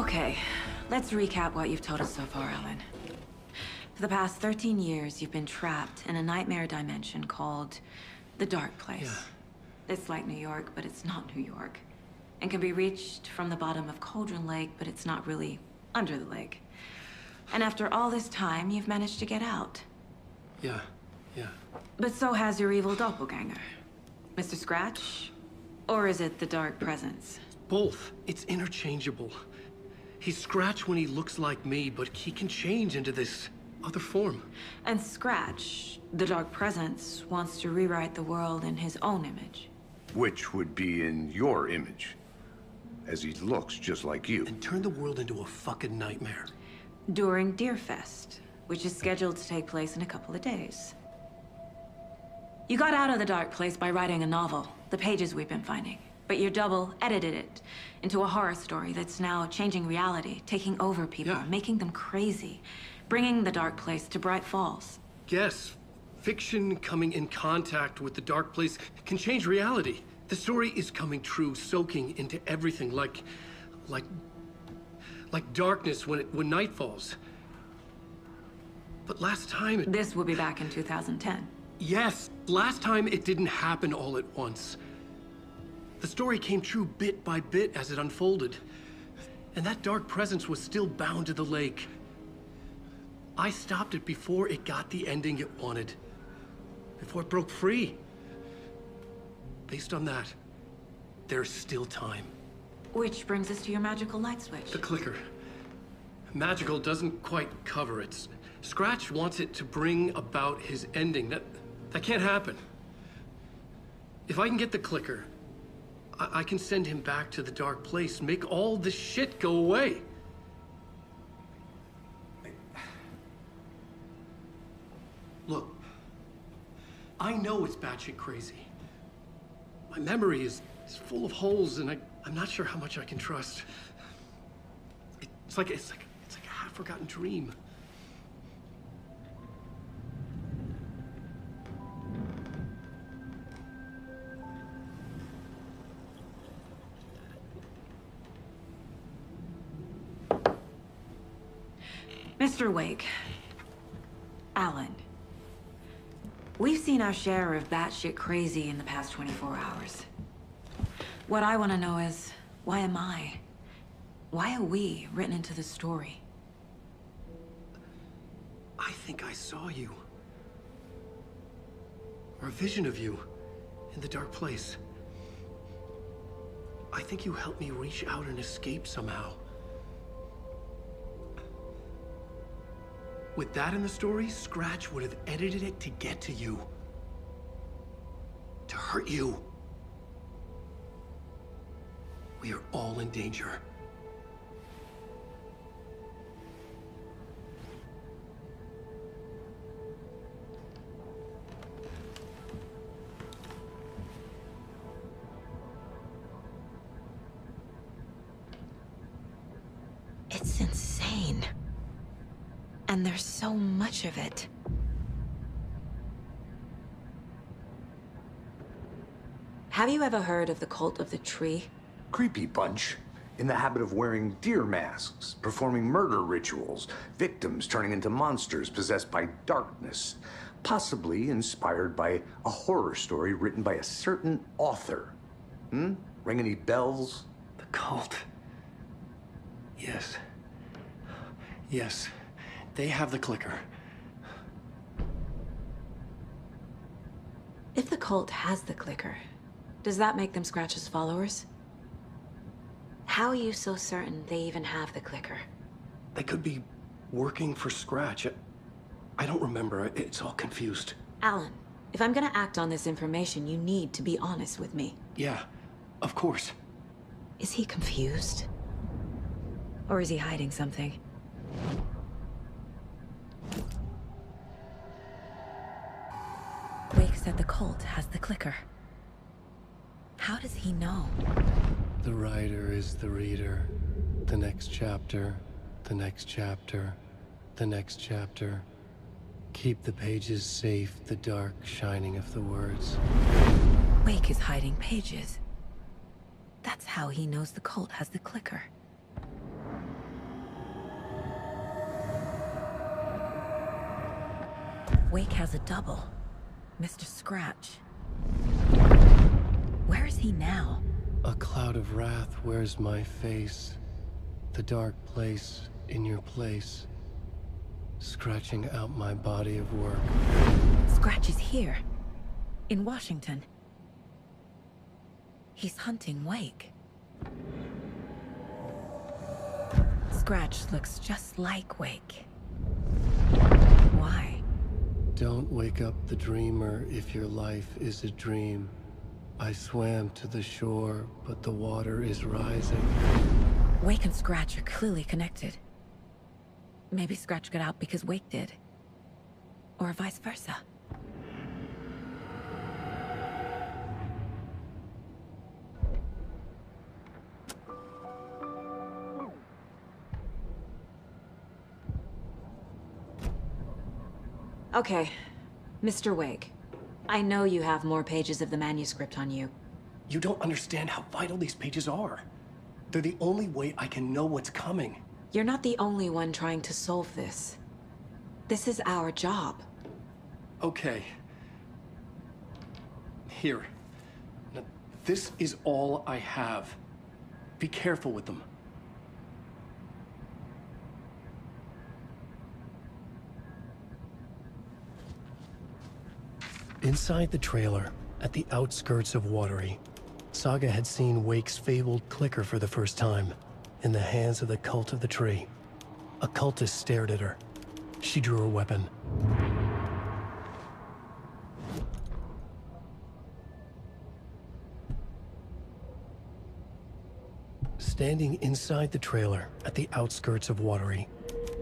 Speaker 1: Okay, let's recap what you've told us so far, Alan. For the past 13 years, you've been trapped in a nightmare dimension called the Dark Place.
Speaker 2: Yeah.
Speaker 1: It's like New York, but it's not New York. And can be reached from the bottom of Cauldron Lake, but it's not really under the lake. And after all this time, you've managed to get out.
Speaker 2: Yeah.
Speaker 1: But so has your evil doppelganger. Mr. Scratch? Or is it the Dark Presence?
Speaker 2: Both. It's interchangeable. He's Scratch when he looks like me, but he can change into this other form.
Speaker 1: And Scratch, the Dark Presence, wants to rewrite the world in his own image.
Speaker 4: Which would be in your image, as he looks just like you.
Speaker 2: And turn the world into a fucking nightmare.
Speaker 1: During Deerfest, which is scheduled to take place in a couple of days. You got out of the Dark Place by writing a novel, the pages we've been finding. But your double edited it into a horror story that's now changing reality, taking over people, making them crazy, bringing the Dark Place to Bright Falls.
Speaker 2: Yes, fiction coming in contact with the Dark Place can change reality. The story is coming true, soaking into everything like darkness when night falls. But last time
Speaker 1: This will be back in 2010.
Speaker 2: Yes, last time it didn't happen all at once. The story came true bit by bit as it unfolded. And that Dark Presence was still bound to the lake. I stopped it before it got the ending it wanted. Before it broke free. Based on that, there's still time.
Speaker 1: Which brings us to your magical light switch.
Speaker 2: The clicker. Magical doesn't quite cover it. Scratch wants it to bring about his ending. That can't happen. If I can get the clicker, I can send him back to the Dark Place, make all this shit go away. Look, I know it's batshit crazy. My memory is full of holes, and I'm not sure how much I can trust. It's like a half-forgotten dream.
Speaker 1: Mr. Wake. Alan. We've seen our share of batshit crazy in the past 24 hours. What I want to know is, why am I? Why are we written into the story?
Speaker 2: I think I saw you. Or a vision of you in the Dark Place. I think you helped me reach out and escape somehow. With that in the story, Scratch would have edited it to get to you. To hurt you. We are all in danger.
Speaker 1: It's insane. And there's so much of it. Have you ever heard of the Cult of the Tree?
Speaker 4: Creepy bunch. In the habit of wearing deer masks, performing murder rituals, victims turning into monsters possessed by darkness. Possibly inspired by a horror story written by a certain author. Ring any bells?
Speaker 2: The cult. Yes. Yes. They have the clicker.
Speaker 1: If the cult has the clicker, does that make them Scratch's followers? How are you so certain they even have the clicker?
Speaker 2: They could be working for Scratch. I don't remember. It's all confused.
Speaker 1: Alan, if I'm gonna act on this information, you need to be honest with me.
Speaker 2: Yeah, of course.
Speaker 1: Is he confused? Or is he hiding something? Wake said the cult has the clicker. How does he know?
Speaker 2: The writer is the reader. The next chapter, the next chapter, the next chapter. Keep the pages safe, the dark shining of the words.
Speaker 1: Wake is hiding pages. That's how he knows the cult has the clicker.
Speaker 5: Wake has a double. Mr. Scratch. Where is he now?
Speaker 2: A cloud of wrath wears my face. The dark place in your place. Scratching out my body of work.
Speaker 5: Scratch is here. In Washington. He's hunting Wake. Scratch looks just like Wake. Why?
Speaker 2: Don't wake up the dreamer if your life is a dream. I swam to the shore, but the water is rising.
Speaker 5: Wake and Scratch are clearly connected. Maybe Scratch got out because Wake did. Or vice versa.
Speaker 1: Okay, Mr. Wake. I know you have more pages of the manuscript on you.
Speaker 2: You don't understand how vital these pages are. They're the only way I can know what's coming.
Speaker 1: You're not the only one trying to solve this. This is our job.
Speaker 2: Okay. Here. Now, this is all I have. Be careful with them. Inside the trailer, at the outskirts of Watery, Saga had seen Wake's fabled clicker for the first time, in the hands of the Cult of the Tree. A cultist stared at her. She drew her weapon. Standing inside the trailer, at the outskirts of Watery,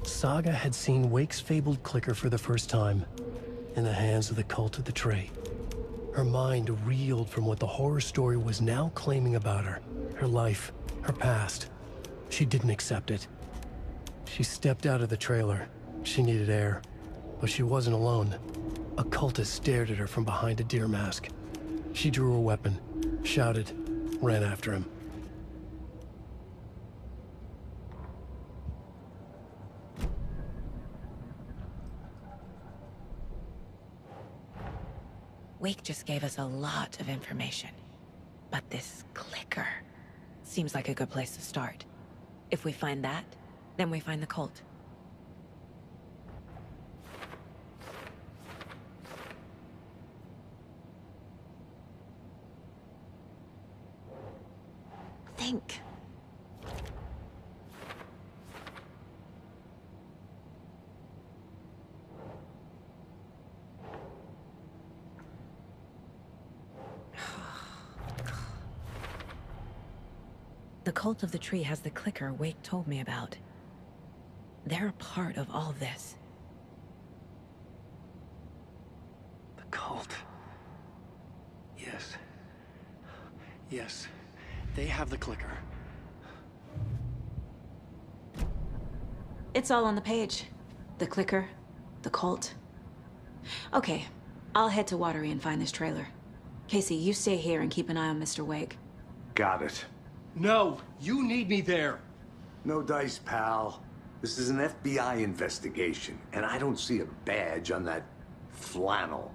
Speaker 2: Saga had seen Wake's fabled clicker for the first time, in the hands of the Cult of the Tree. Her mind reeled from what the horror story was now claiming about her. Her life, her past. She didn't accept it. She stepped out of the trailer. She needed air. But she wasn't alone. A cultist stared at her from behind a deer mask. She drew her weapon, shouted, ran after him.
Speaker 5: Wake just gave us a lot of information. But this clicker seems like a good place to start. If we find that, then we find the cult. Think. The Cult of the Tree has the clicker Wake told me about. They're a part of all this.
Speaker 2: The cult. Yes. Yes. They have the clicker.
Speaker 1: It's all on the page. The clicker, the cult. Okay, I'll head to Watery and find this trailer. Casey, you stay here and keep an eye on Mr. Wake.
Speaker 4: Got it.
Speaker 2: No, you need me there.
Speaker 4: No dice, pal. This is an FBI investigation, and I don't see a badge on that flannel.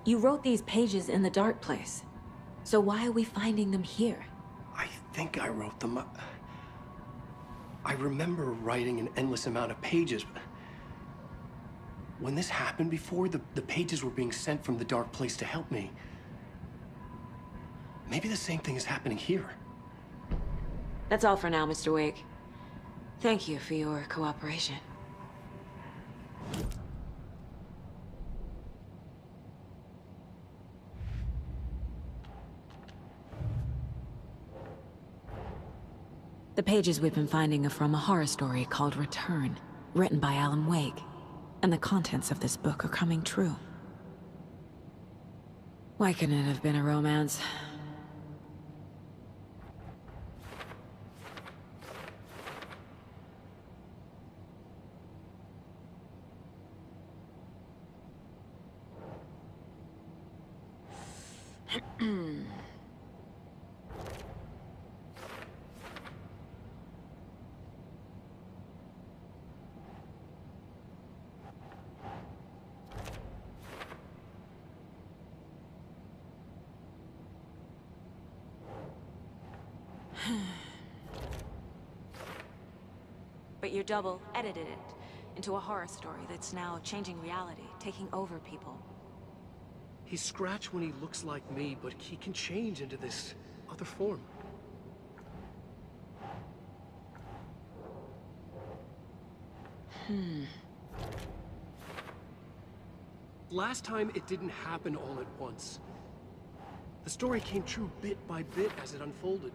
Speaker 1: You wrote these pages in the dark place. So why are we finding them here?
Speaker 2: I think I wrote them. I remember writing an endless amount of pages. When this happened before, the pages were being sent from the dark place to help me. Maybe the same thing is happening here.
Speaker 1: That's all for now, Mr. Wake. Thank you for your cooperation. The pages we've been finding are from a horror story called Return, written by Alan Wake. And the contents of this book are coming true. Why couldn't it have been a romance? But you double edited it into a horror story that's now changing reality, taking over people.
Speaker 2: He's Scratch when he looks like me, but he can change into this other form. Last time, it didn't happen all at once. The story came true bit by bit as it unfolded.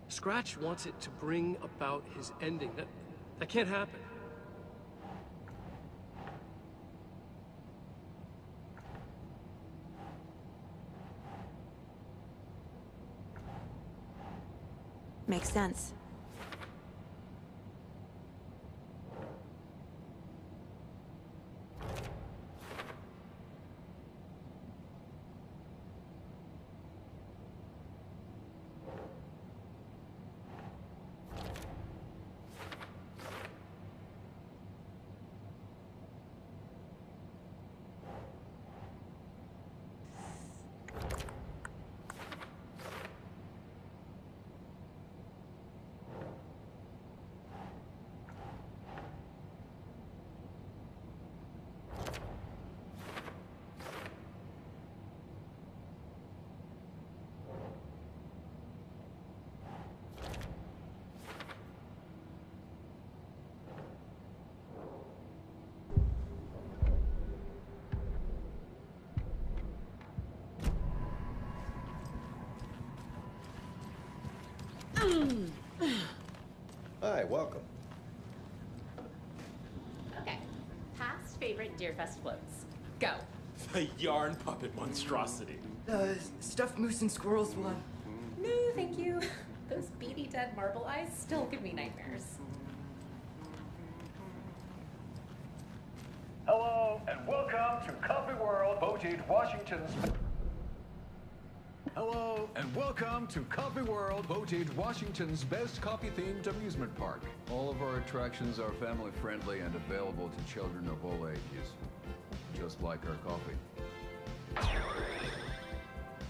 Speaker 2: Scratch wants it to bring about his ending. That can't happen.
Speaker 1: Makes sense.
Speaker 20: Hi, welcome.
Speaker 21: Okay. Past favorite Deerfest floats. Go.
Speaker 22: The yarn puppet monstrosity.
Speaker 23: Stuffed moose and squirrels one.
Speaker 21: No, thank you. Those beady dead marble eyes still give me nightmares.
Speaker 13: Hello, and welcome to Coffee World, voted Washington's...
Speaker 24: Hello, and welcome to Coffee World, voted Washington's best coffee-themed amusement park. All of our attractions are family-friendly and available to children of all ages, just like our coffee.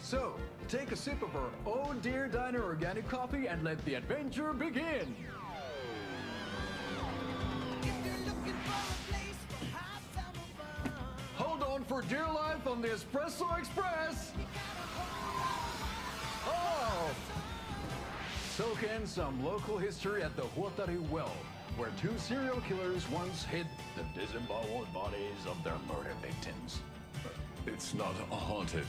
Speaker 24: So, take a sip of our Oh Dear Diner organic coffee and let the adventure begin! Hold on for dear life on the Espresso Express! Oh! Soak in some local history at the Huatari Well, where two serial killers once hid the disemboweled bodies of their murder victims.
Speaker 22: It's not haunted.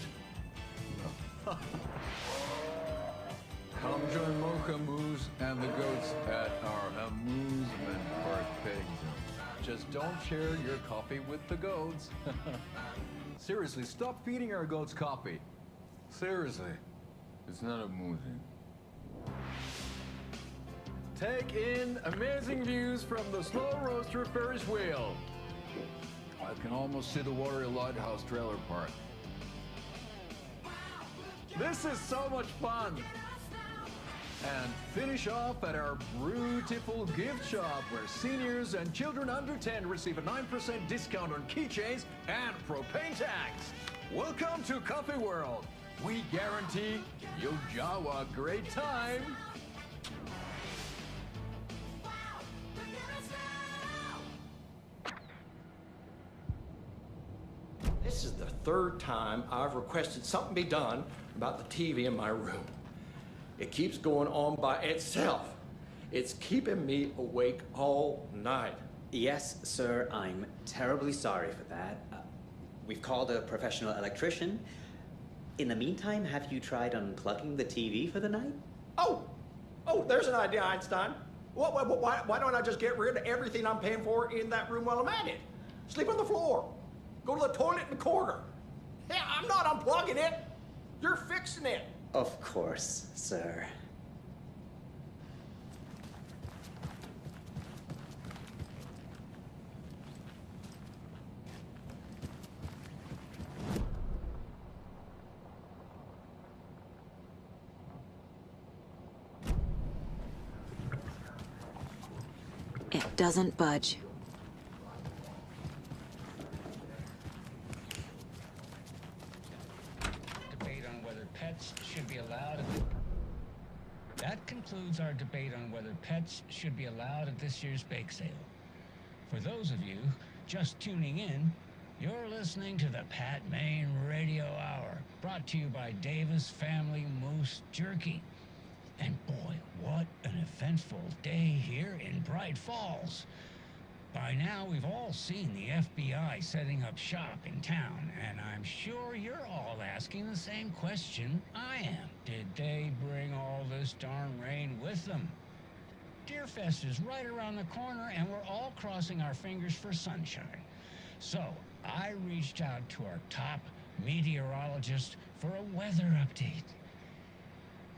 Speaker 24: Come join Mocha Moose and the goats at our amusement park pigs. Just don't share your coffee with the goats. Seriously, stop feeding our goats coffee. Seriously. It's not amusing. Take in amazing views from the Slow Roaster Ferris wheel. I can almost see the Watery Lighthouse trailer park. This is so much fun! And finish off at our beautiful gift shop where seniors and children under 10 receive a 9% discount on keychains and propane tanks. Welcome to Coffee World. We guarantee you'll Jawa a great time.
Speaker 25: This is the third time I've requested something be done about the TV in my room. It keeps going on by itself. It's keeping me awake all night.
Speaker 26: Yes, sir, I'm terribly sorry for that.
Speaker 6: we've called a professional electrician. In the meantime, have you tried unplugging the TV for the night?
Speaker 25: Oh, there's an idea, Einstein. Why don't I just get rid of everything I'm paying for in that room while I'm at it? Sleep on the floor. Go to the toilet in the corner. Yeah, I'm not unplugging it. You're fixing it.
Speaker 6: Of course, sir.
Speaker 1: It doesn't budge.
Speaker 7: Debate on whether pets should be allowed. That concludes our debate on whether pets should be allowed at this year's bake sale. For those of you just tuning in, you're listening to the Pat Maine Radio Hour, brought to you by Davis Family Moose Jerky. And boy, what an eventful day here in Bright Falls. By now, we've all seen the FBI setting up shop in town, and I'm sure you're all asking the same question I am. Did they bring all this darn rain with them? Deerfest is right around the corner, and we're all crossing our fingers for sunshine. So, I reached out to our top meteorologist for a weather update.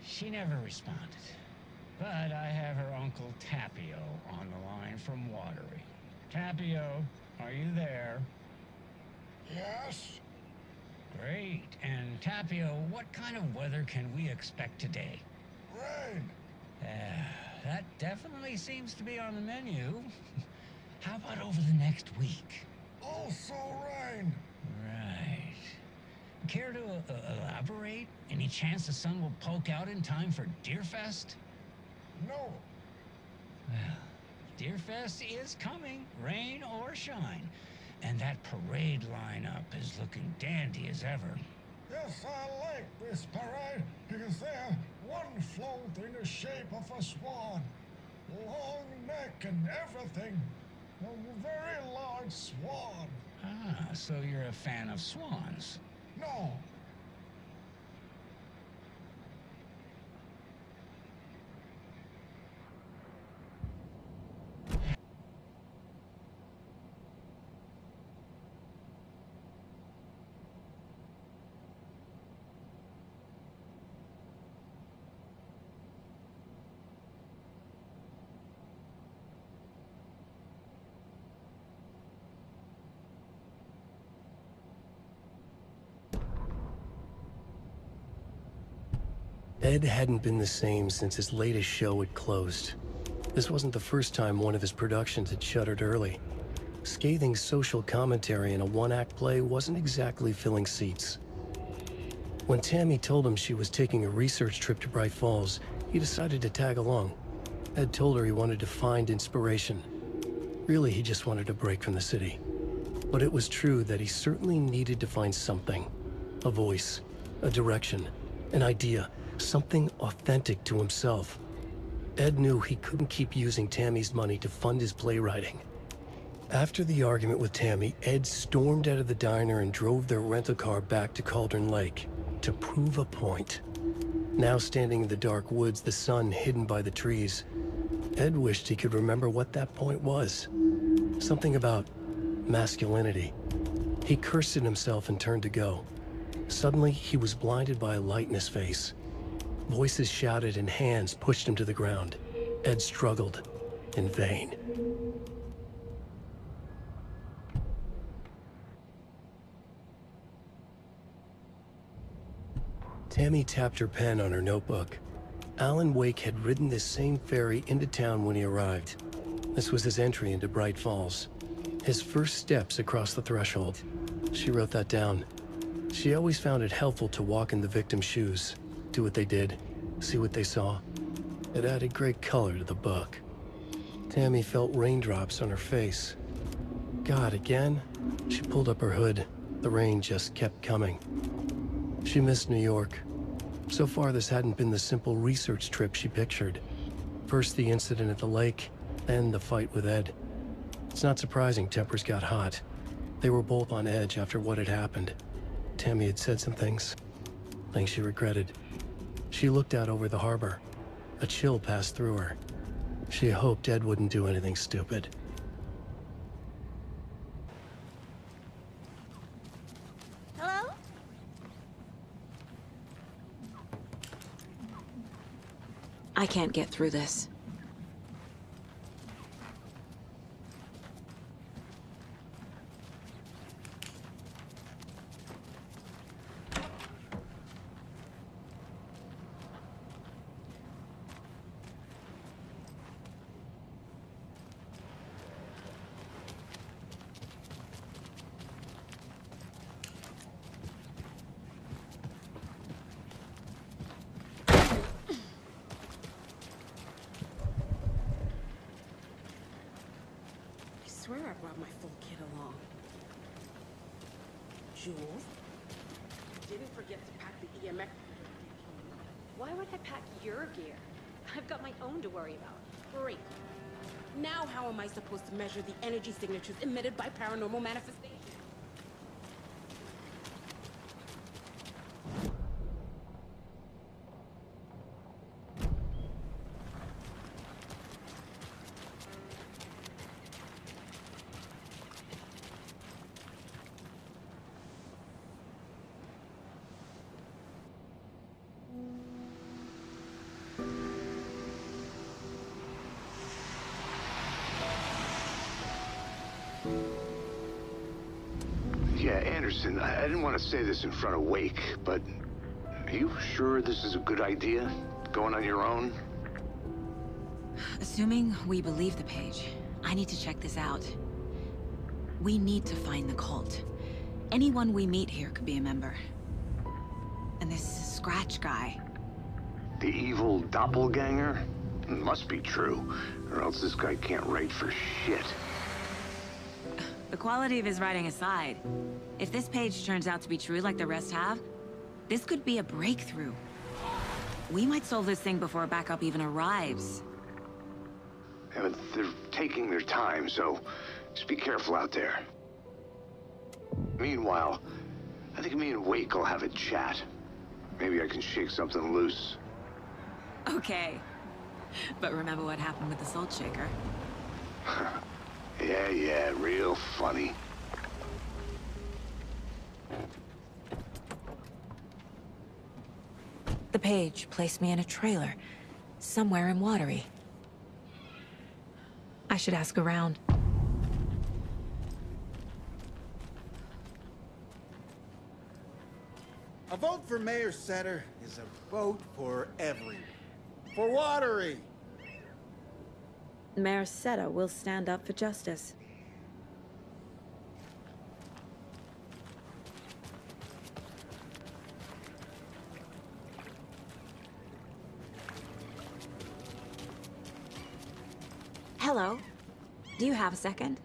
Speaker 7: She never responded, but I have her Uncle Tapio on the line from Watery. Tapio, are you there?
Speaker 8: Yes?
Speaker 7: Great. And Tapio, what kind of weather can we expect today?
Speaker 8: Rain.
Speaker 7: That definitely seems to be on the menu. How about over the next week?
Speaker 8: Also rain.
Speaker 7: Right. Care to elaborate? Any chance the sun will poke out in time for Deerfest?
Speaker 8: No.
Speaker 7: Well, Deerfest is coming, rain or shine. And that parade lineup is looking dandy as ever.
Speaker 8: Yes, I like this parade because they're one float in the shape of a swan. Long neck and everything. A very large swan.
Speaker 7: Ah, so you're a fan of swans?
Speaker 8: No.
Speaker 2: Ed hadn't been the same since his latest show had closed. This wasn't the first time one of his productions had shuttered early. Scathing social commentary in a one-act play wasn't exactly filling seats. When Tammy told him she was taking a research trip to Bright Falls, he decided to tag along. Ed told her he wanted to find inspiration. Really, he just wanted a break from the city. But it was true that he certainly needed to find something. A voice, a direction, an idea. Something authentic to himself. Ed knew he couldn't keep using Tammy's money to fund his playwriting. After the argument with Tammy, Ed stormed out of the diner and drove their rental car back to Cauldron Lake to prove a point. Now standing in the dark woods, the sun hidden by the trees, Ed wished he could remember what that point was. Something about masculinity. He cursed at himself and turned to go. Suddenly, he was blinded by a light in his face. Voices shouted and hands pushed him to the ground. Ed struggled, in vain. Tammy tapped her pen on her notebook. Alan Wake had ridden this same ferry into town when he arrived. This was his entry into Bright Falls. His first steps across the threshold. She wrote that down. She always found it helpful to walk in the victim's shoes. Do what they did, see what they saw. It added great color to the book. Tammy felt raindrops on her face. God, again? She pulled up her hood. The rain just kept coming. She missed New York. So far, this hadn't been the simple research trip she pictured. First the incident at the lake, then the fight with Ed. It's not surprising tempers got hot. They were both on edge after what had happened. Tammy had said some things she regretted. She looked out over the harbor. A chill passed through her. She hoped Ed wouldn't do anything stupid.
Speaker 5: Hello?
Speaker 1: I can't get through this.
Speaker 9: I swear I brought my full kit along. Jules, didn't forget to pack the EMF.
Speaker 21: Why would I pack your gear? I've got my own to worry about.
Speaker 9: Great. Now how am I supposed to measure the energy signatures emitted by paranormal manifestations?
Speaker 4: Yeah, Anderson, I didn't want to say this in front of Wake, but are you sure this is a good idea? Going on your own?
Speaker 1: Assuming we believe the page, I need to check this out. We need to find the cult. Anyone we meet here could be a member. And this Scratch guy.
Speaker 4: The evil doppelganger? Must be true, or else this guy can't write for shit.
Speaker 1: The quality of his writing aside, if this page turns out to be true like the rest have, this could be a breakthrough. We might solve this thing before backup even arrives.
Speaker 4: Yeah, but they're taking their time, so just be careful out there. Meanwhile, I think me and Wake will have a chat. Maybe I can shake something loose.
Speaker 1: Okay. But remember what happened with the Salt Shaker?
Speaker 4: Yeah, real funny.
Speaker 1: The page placed me in a trailer, somewhere in Watery. I should ask around.
Speaker 10: A vote for Mayor Setter is a vote for everyone. For Watery!
Speaker 1: Mayor Seta will stand up for justice. Hello. Do you have a second?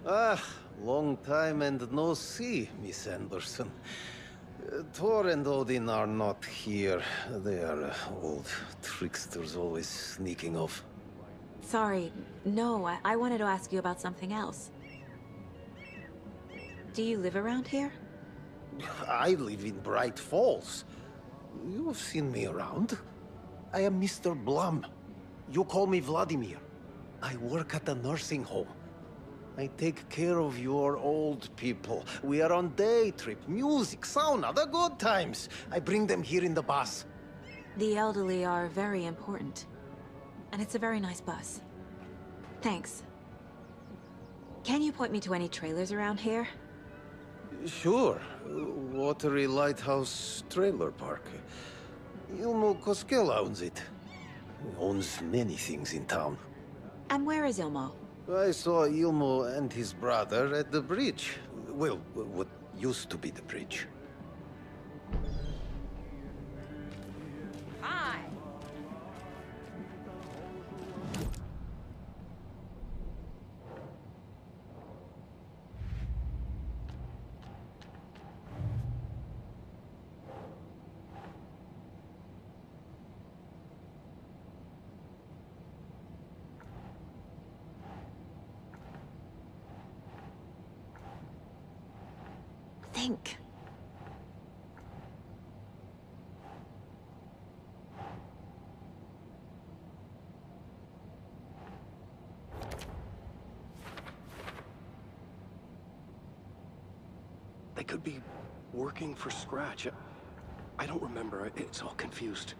Speaker 11: Ah, long time and no see, Miss Anderson. Thor and Odin are not here. They are old tricksters always sneaking off.
Speaker 1: Sorry. No, I wanted to ask you about something else. Do you live around here?
Speaker 11: I live in Bright Falls. You've seen me around. I am Mr. Blum. You call me Vladimir. I work at a nursing home. I take care of your old people. We are on day trip, music, sauna, the good times. I bring them here in the bus.
Speaker 1: The elderly are very important. And it's a very nice bus. Thanks. Can you point me to any trailers around here?
Speaker 11: Sure. Watery Lighthouse Trailer Park. Ilmo Koskela owns it. Owns many things in town.
Speaker 1: And where is Ilmo?
Speaker 11: I saw Ilmo and his brother at the bridge. Well, what used to be the bridge.
Speaker 9: Hi!
Speaker 1: think.
Speaker 2: They could be working for Scratch. I don't remember. It's all confused.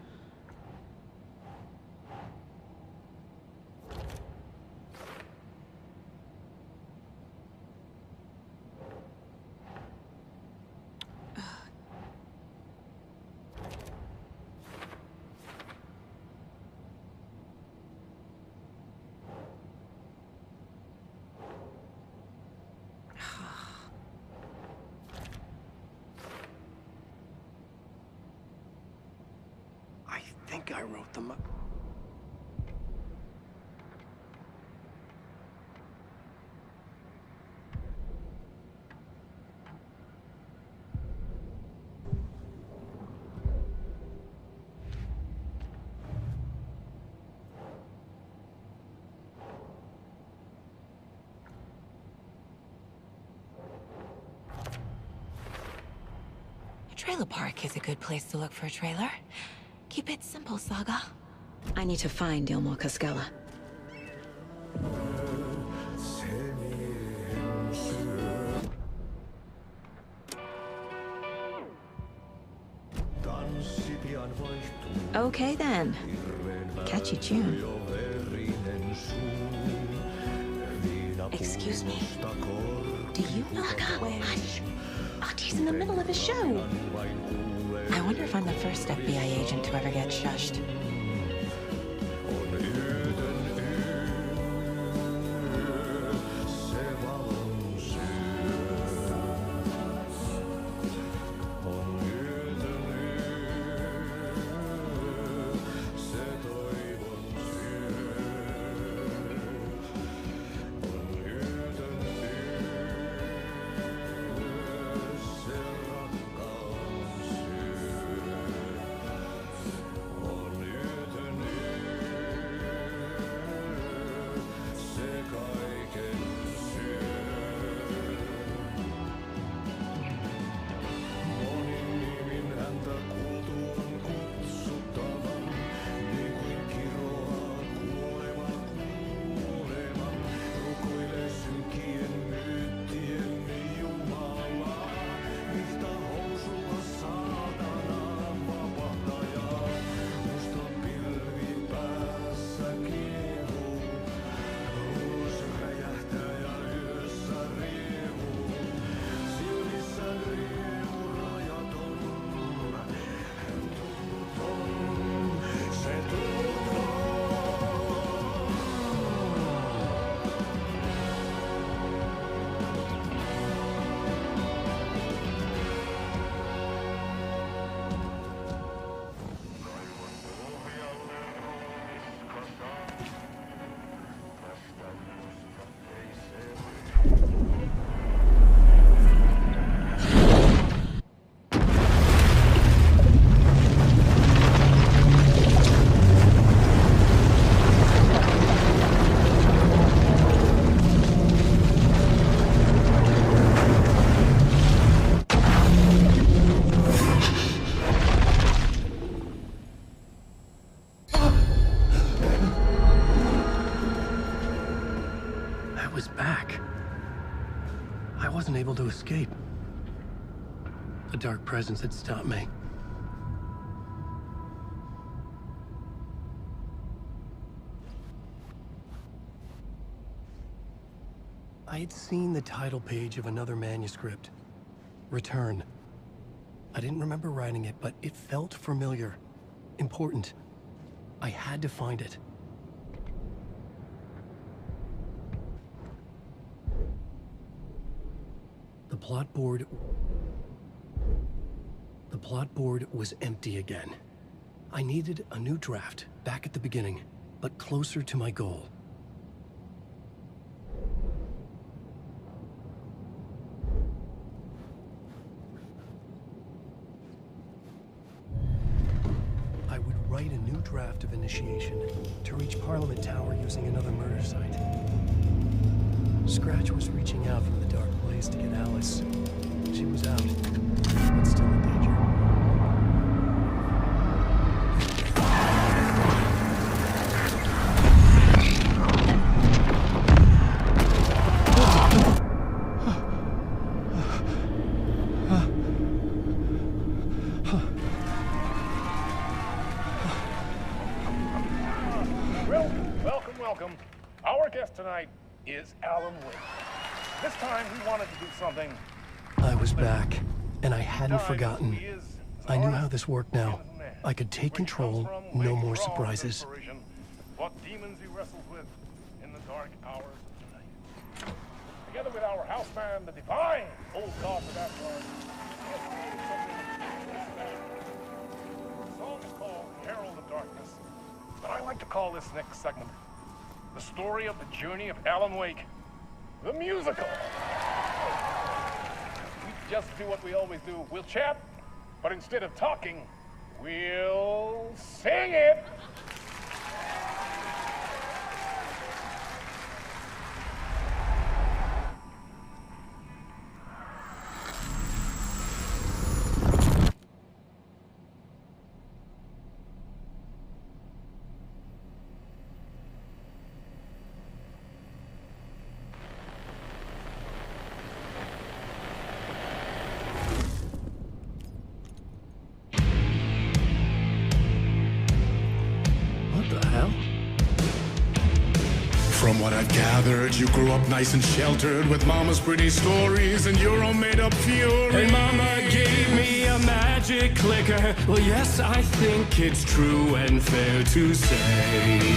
Speaker 2: I think I wrote them up.
Speaker 5: A trailer park is a good place to look for a trailer. Keep it simple, Saga.
Speaker 1: I need to find Gilmore Cascella. Okay then. Catchy tune.
Speaker 5: Excuse me. Do you know Hush. Artie's in the middle of a show. I wonder if I'm the first FBI agent to ever get shushed.
Speaker 2: Able to escape. A dark presence had stopped me. I had seen the title page of another manuscript. Return. I didn't remember writing it, but it felt familiar. Important. I had to find it. The plot board was empty again. I needed a new draft, back at the beginning, but closer to my goal. I would write a new draft of initiation to reach Parliament Tower using another murder site. Scratch was reaching out from the Dark Place to get Alice. She was out, but still in danger.
Speaker 3: Welcome. Our guest tonight is Alan Wake. This time he wanted to do something.
Speaker 2: I was back, and I hadn't forgotten. I knew how this worked now. I could take control, no more surprises.
Speaker 3: What demons he wrestled with in the dark hours of the night. Together with our house band, the Divine Old Gods of Asgard, he has created something. The song is called Herald of Darkness, but I like to call this next segment the story of the journey of Alan Wake, the musical. We just do what we always do. We'll chat, but instead of talking, we'll sing it.
Speaker 17: From what I've gathered, you grew up nice and sheltered with mama's pretty stories and your own made-up fury.
Speaker 12: And mama gave me a magic clicker. Well, yes, I think it's true and fair to say.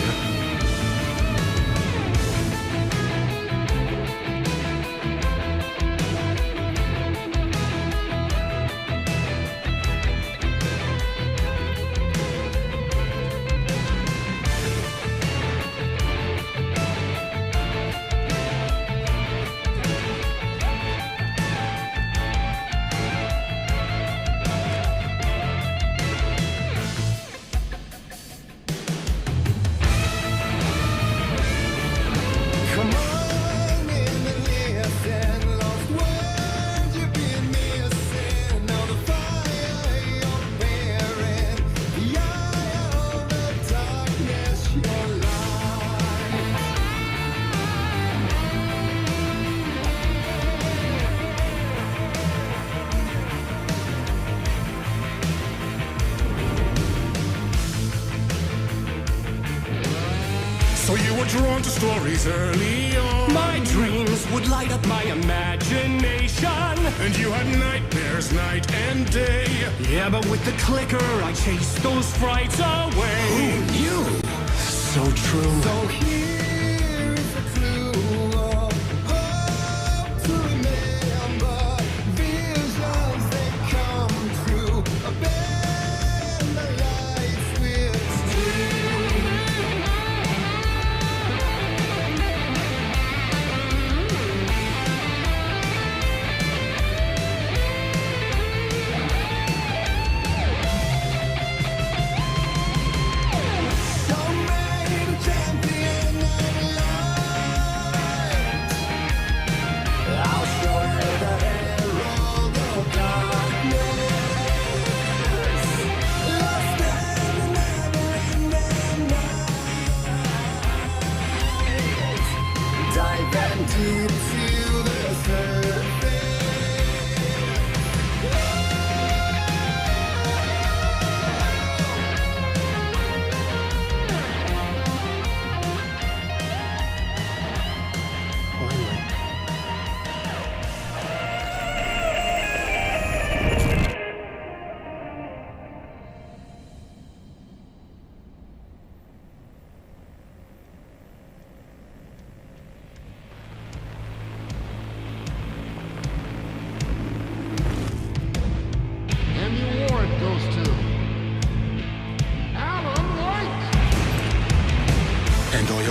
Speaker 17: So you were drawn to stories early on.
Speaker 12: My dreams would light up my imagination.
Speaker 17: And you had nightmares night and day.
Speaker 12: Yeah, but with the clicker, I chased those frights away.
Speaker 17: Who knew?
Speaker 12: So true.
Speaker 17: So here is a clue of hope to remember. Visions that come true. Bend the lights with steel.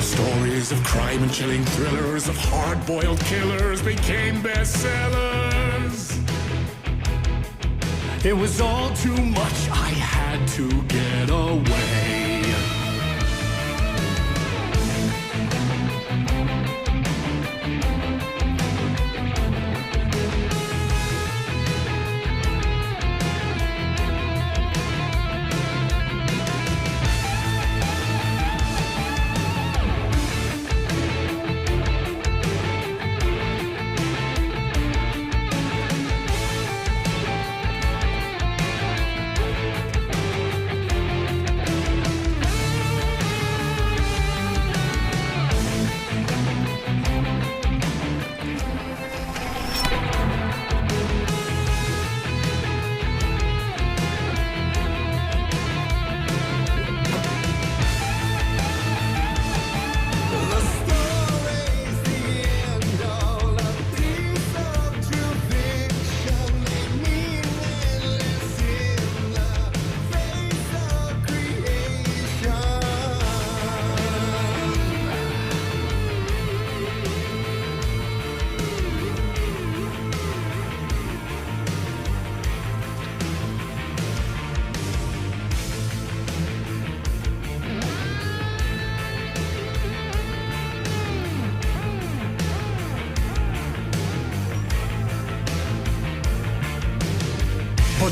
Speaker 17: Stories of crime and chilling thrillers of hard-boiled killers became bestsellers.
Speaker 12: It was all too much, I had to get away.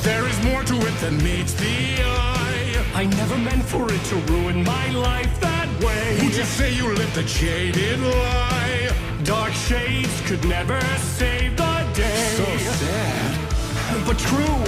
Speaker 17: But there is more to it than meets the eye.
Speaker 12: I never meant for it to ruin my life that way.
Speaker 17: Who'd you say you lived a jaded lie?
Speaker 12: Dark shades could never save the day.
Speaker 17: So sad,
Speaker 12: but true.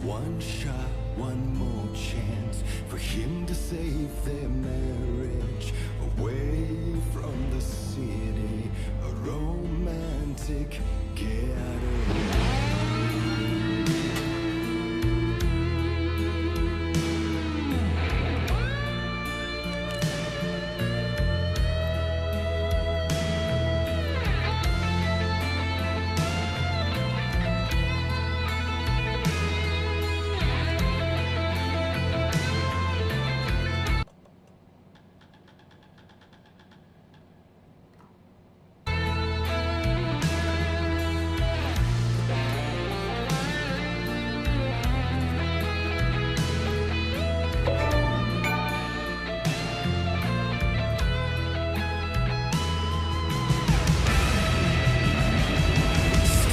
Speaker 14: One shot, one more chance for him to save their marriage. Away from the city, a romantic getaway.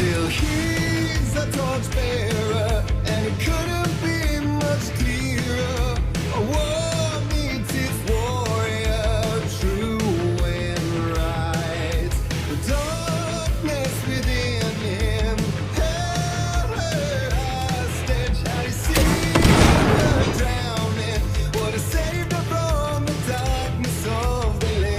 Speaker 14: Still he's a torchbearer, and it couldn't be much clearer. A war meets its warrior, true and right. The darkness within him held her hostage. How he seen her drowning, what has saved her from the darkness of the lake.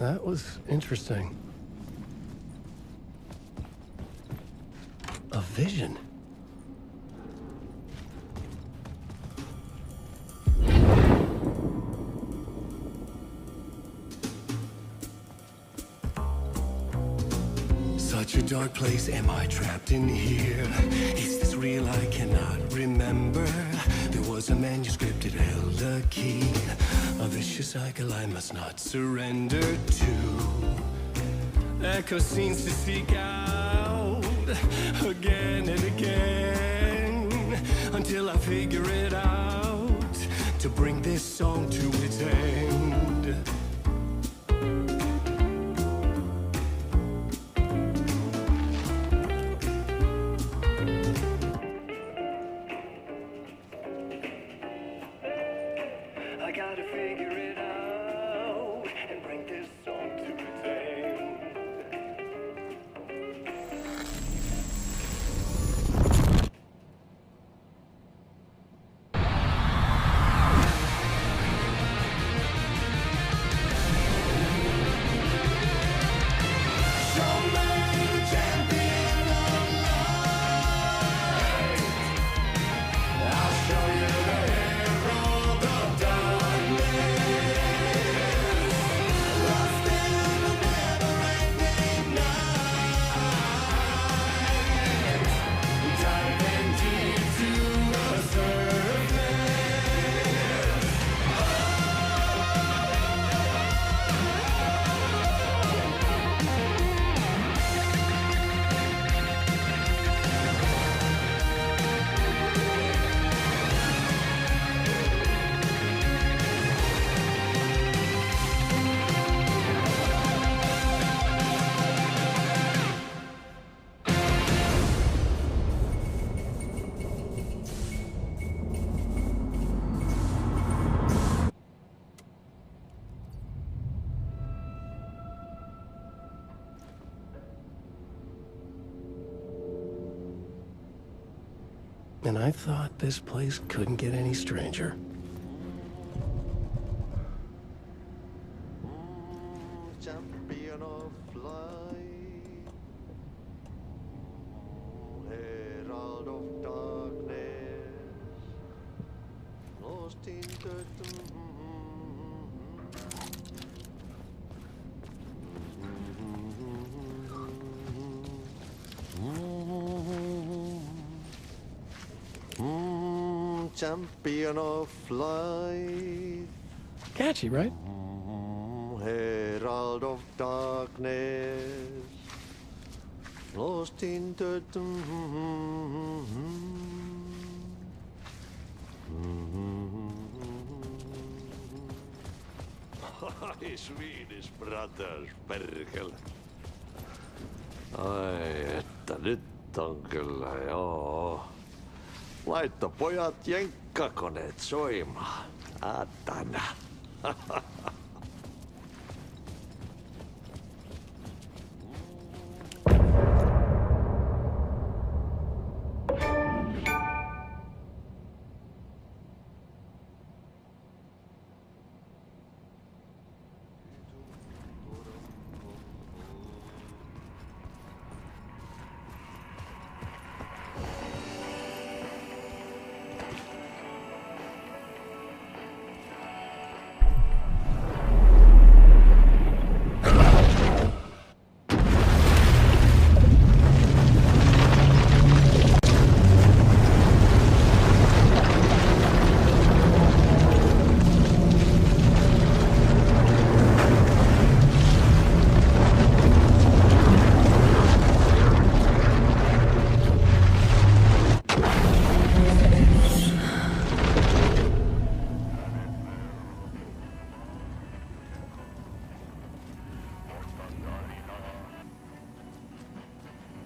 Speaker 2: That was interesting. A vision. Such a dark place, am I trapped in here? Is this real? I cannot remember. There was a manuscript, it held a key. A vicious cycle I must not surrender to. Echo scenes to seek out again and again until I figure it out to bring this song to its end. I gotta figure it out and bring this song to its end. And I thought this place couldn't get any stranger.
Speaker 14: Champion of light, herald of darkness, lost in the champion of light.
Speaker 2: Catchy, right?
Speaker 14: Herald of darkness, lost in the Swedish brothers, perkele. Ai, että nyt on kyllä, joo. Laitto pojat jenkkakoneet soimaan. Atana.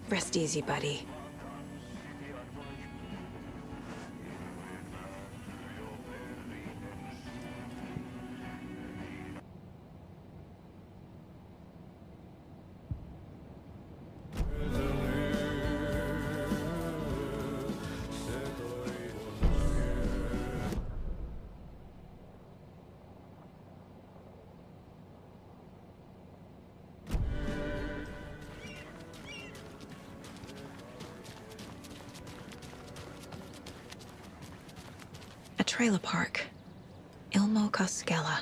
Speaker 1: Rest easy, buddy.
Speaker 5: trailer park. Ilmo Koskela.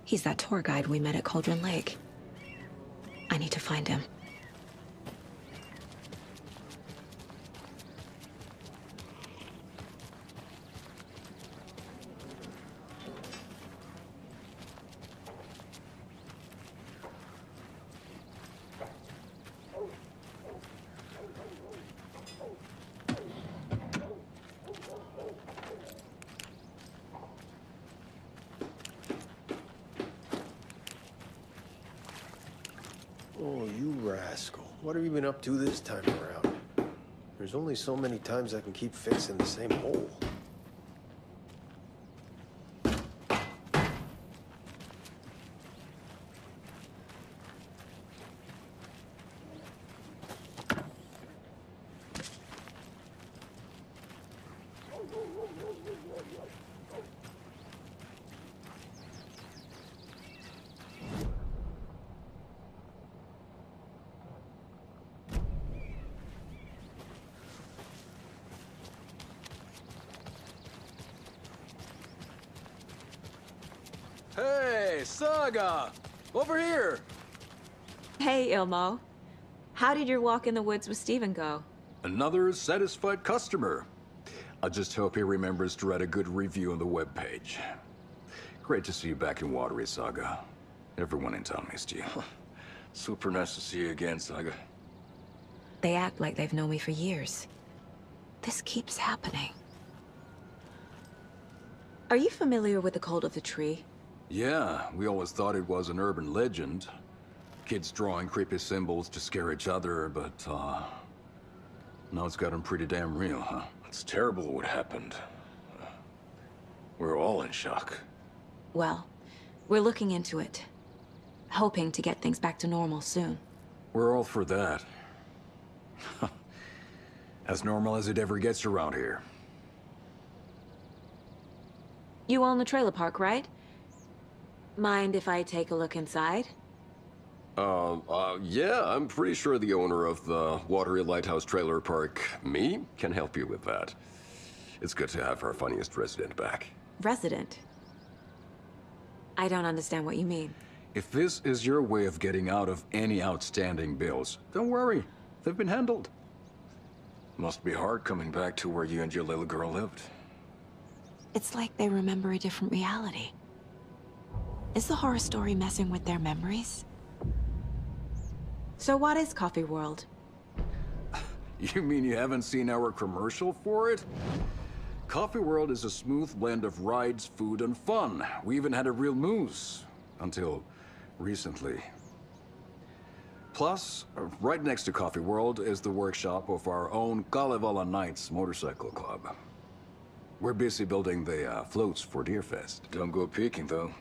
Speaker 5: He's that tour guide we met at Cauldron Lake. I need to find him.
Speaker 11: Oh, you rascal. What have you been up to this time around? There's only so many times I can keep fixing the same hole.
Speaker 15: Hey, Saga! Over here!
Speaker 1: Hey, Ilmo. How did your walk in the woods with Steven go?
Speaker 24: Another satisfied customer. I just hope he remembers to write a good review on the webpage. Great to see you back in Watery, Saga. Everyone in town missed you.
Speaker 16: Super nice to see you again, Saga.
Speaker 5: They act like they've known me for years. This keeps happening.
Speaker 1: Are you familiar with the Cult of the Tree?
Speaker 24: Yeah, we always thought it was an urban legend. Kids drawing creepy symbols to scare each other, but, now it's gotten pretty damn real, huh?
Speaker 16: It's terrible what happened. We're all in shock.
Speaker 1: Well, we're looking into it. Hoping to get things back to normal soon.
Speaker 24: We're all for that. As normal as it ever gets around here.
Speaker 1: You own the trailer park, right? Mind if I take a look inside?
Speaker 18: Yeah, I'm pretty sure the owner of the Watery Lighthouse Trailer Park, me, can help you with that. It's good to have our funniest resident back.
Speaker 1: Resident? I don't understand what you mean.
Speaker 24: If this is your way of getting out of any outstanding bills, don't worry. They've been handled.
Speaker 16: Must be hard coming back to where you and your little girl lived.
Speaker 5: It's like they remember a different reality. Is the horror story messing with their memories?
Speaker 1: So what is Coffee World?
Speaker 24: You mean you haven't seen our commercial for it? Coffee World is a smooth blend of rides, food, and fun. We even had a real moose. Until recently. Plus, right next to Coffee World is the workshop of our own Kalevala Knights Motorcycle Club. We're busy building the floats for Deerfest.
Speaker 16: Don't go peeking, though.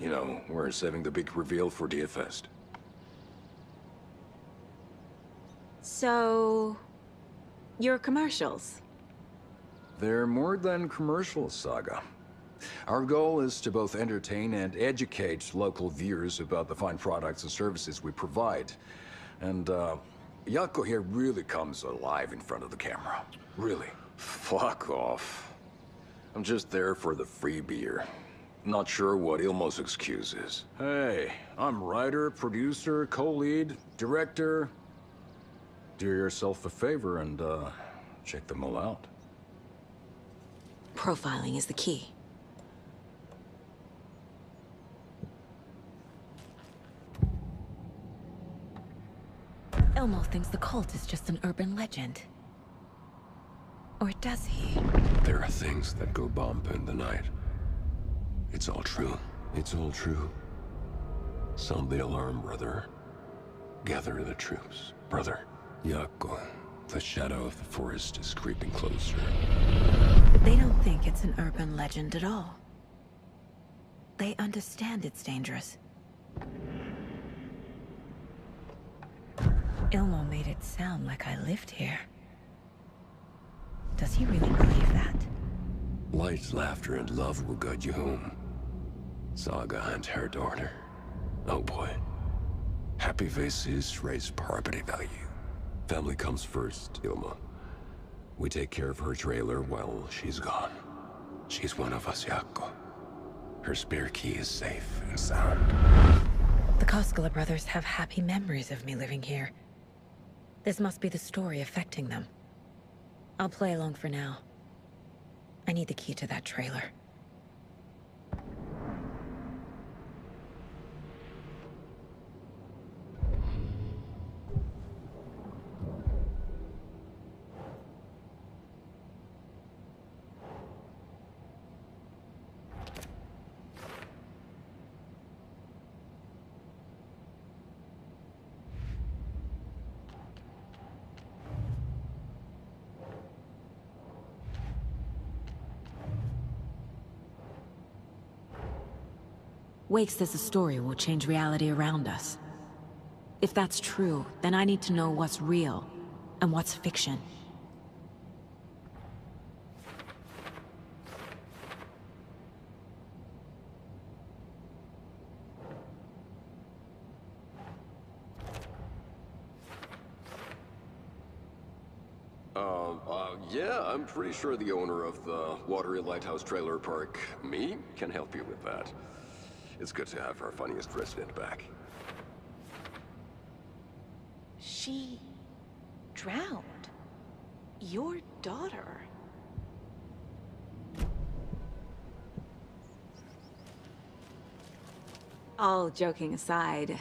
Speaker 16: You know, we're saving the big reveal for Deerfest.
Speaker 1: So... your commercials?
Speaker 24: They're more than commercials, Saga. Our goal is to both entertain and educate local viewers about the fine products and services we provide. And, Jaakko here really comes alive in front of the camera. Really.
Speaker 18: Fuck off. I'm just there for the free beer. Not sure what Ilmo's excuse is.
Speaker 24: Hey, I'm writer, producer, co-lead, director. Do yourself a favor and, check them all out.
Speaker 5: Profiling is the key. Ilmo thinks the cult is just an urban legend. Or does he?
Speaker 18: There are things that go bump in the night. It's all true. It's all true. Sound the alarm, brother. Gather the troops, brother. Jaakko, the shadow of the forest is creeping closer.
Speaker 5: They don't think it's an urban legend at all. They understand it's dangerous. Ilmo made it sound like I lived here. Does he really believe that?
Speaker 18: Light, laughter, and love will guide you home. Saga and her daughter. Oh boy. Happy faces raise property value. Family comes first, Ilmo. We take care of her trailer while she's gone. She's one of us, Jaakko. Her spare key is safe and sound.
Speaker 5: The Koskela brothers have happy memories of me living here. This must be the story affecting them. I'll play along for now. I need the key to that trailer. Wake says the story will change reality around us. If that's true, then I need to know what's real and what's fiction.
Speaker 18: Yeah, I'm pretty sure the owner of the Watery Lighthouse Trailer Park, me, can help you with that. It's good to have our funniest resident back.
Speaker 21: She drowned. Your daughter.
Speaker 1: All joking aside,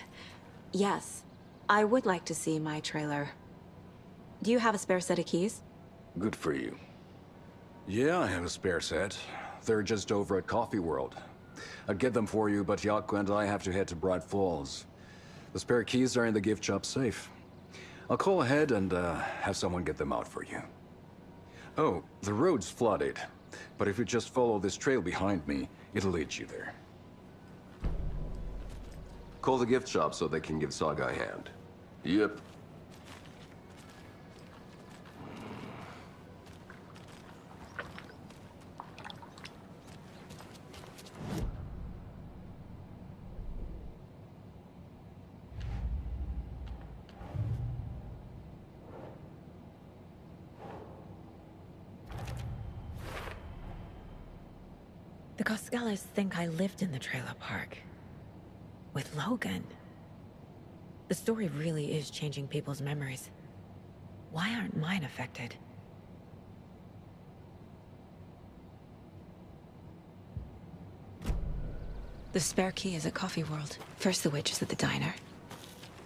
Speaker 1: yes, I would like to see my trailer. Do you have a spare set of keys?
Speaker 18: Good for you. Yeah, I have a spare set. They're just over at Coffee World. I'd get them for you, but Jaakko and I have to head to Bright Falls. The spare keys are in the gift shop safe. I'll call ahead and have someone get them out for you. Oh, the road's flooded, but if you just follow this trail behind me, it'll lead you there. Call the gift shop so they can give Saga a hand. Yep.
Speaker 5: The Koskelas think I lived in the trailer park. With Logan. The story really is changing people's memories. Why aren't mine affected? The spare key is at Coffee World. First the waitress at the diner.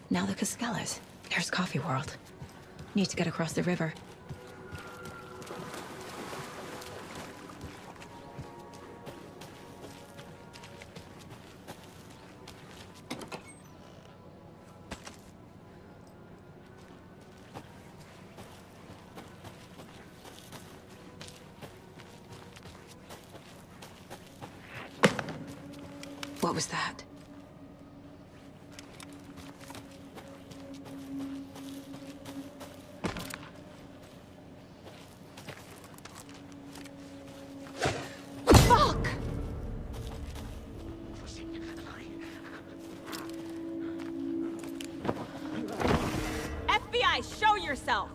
Speaker 5: Now the Koskelas. There's Coffee World. Need to get across the river. What was that?
Speaker 1: Fuck! FBI, show yourself!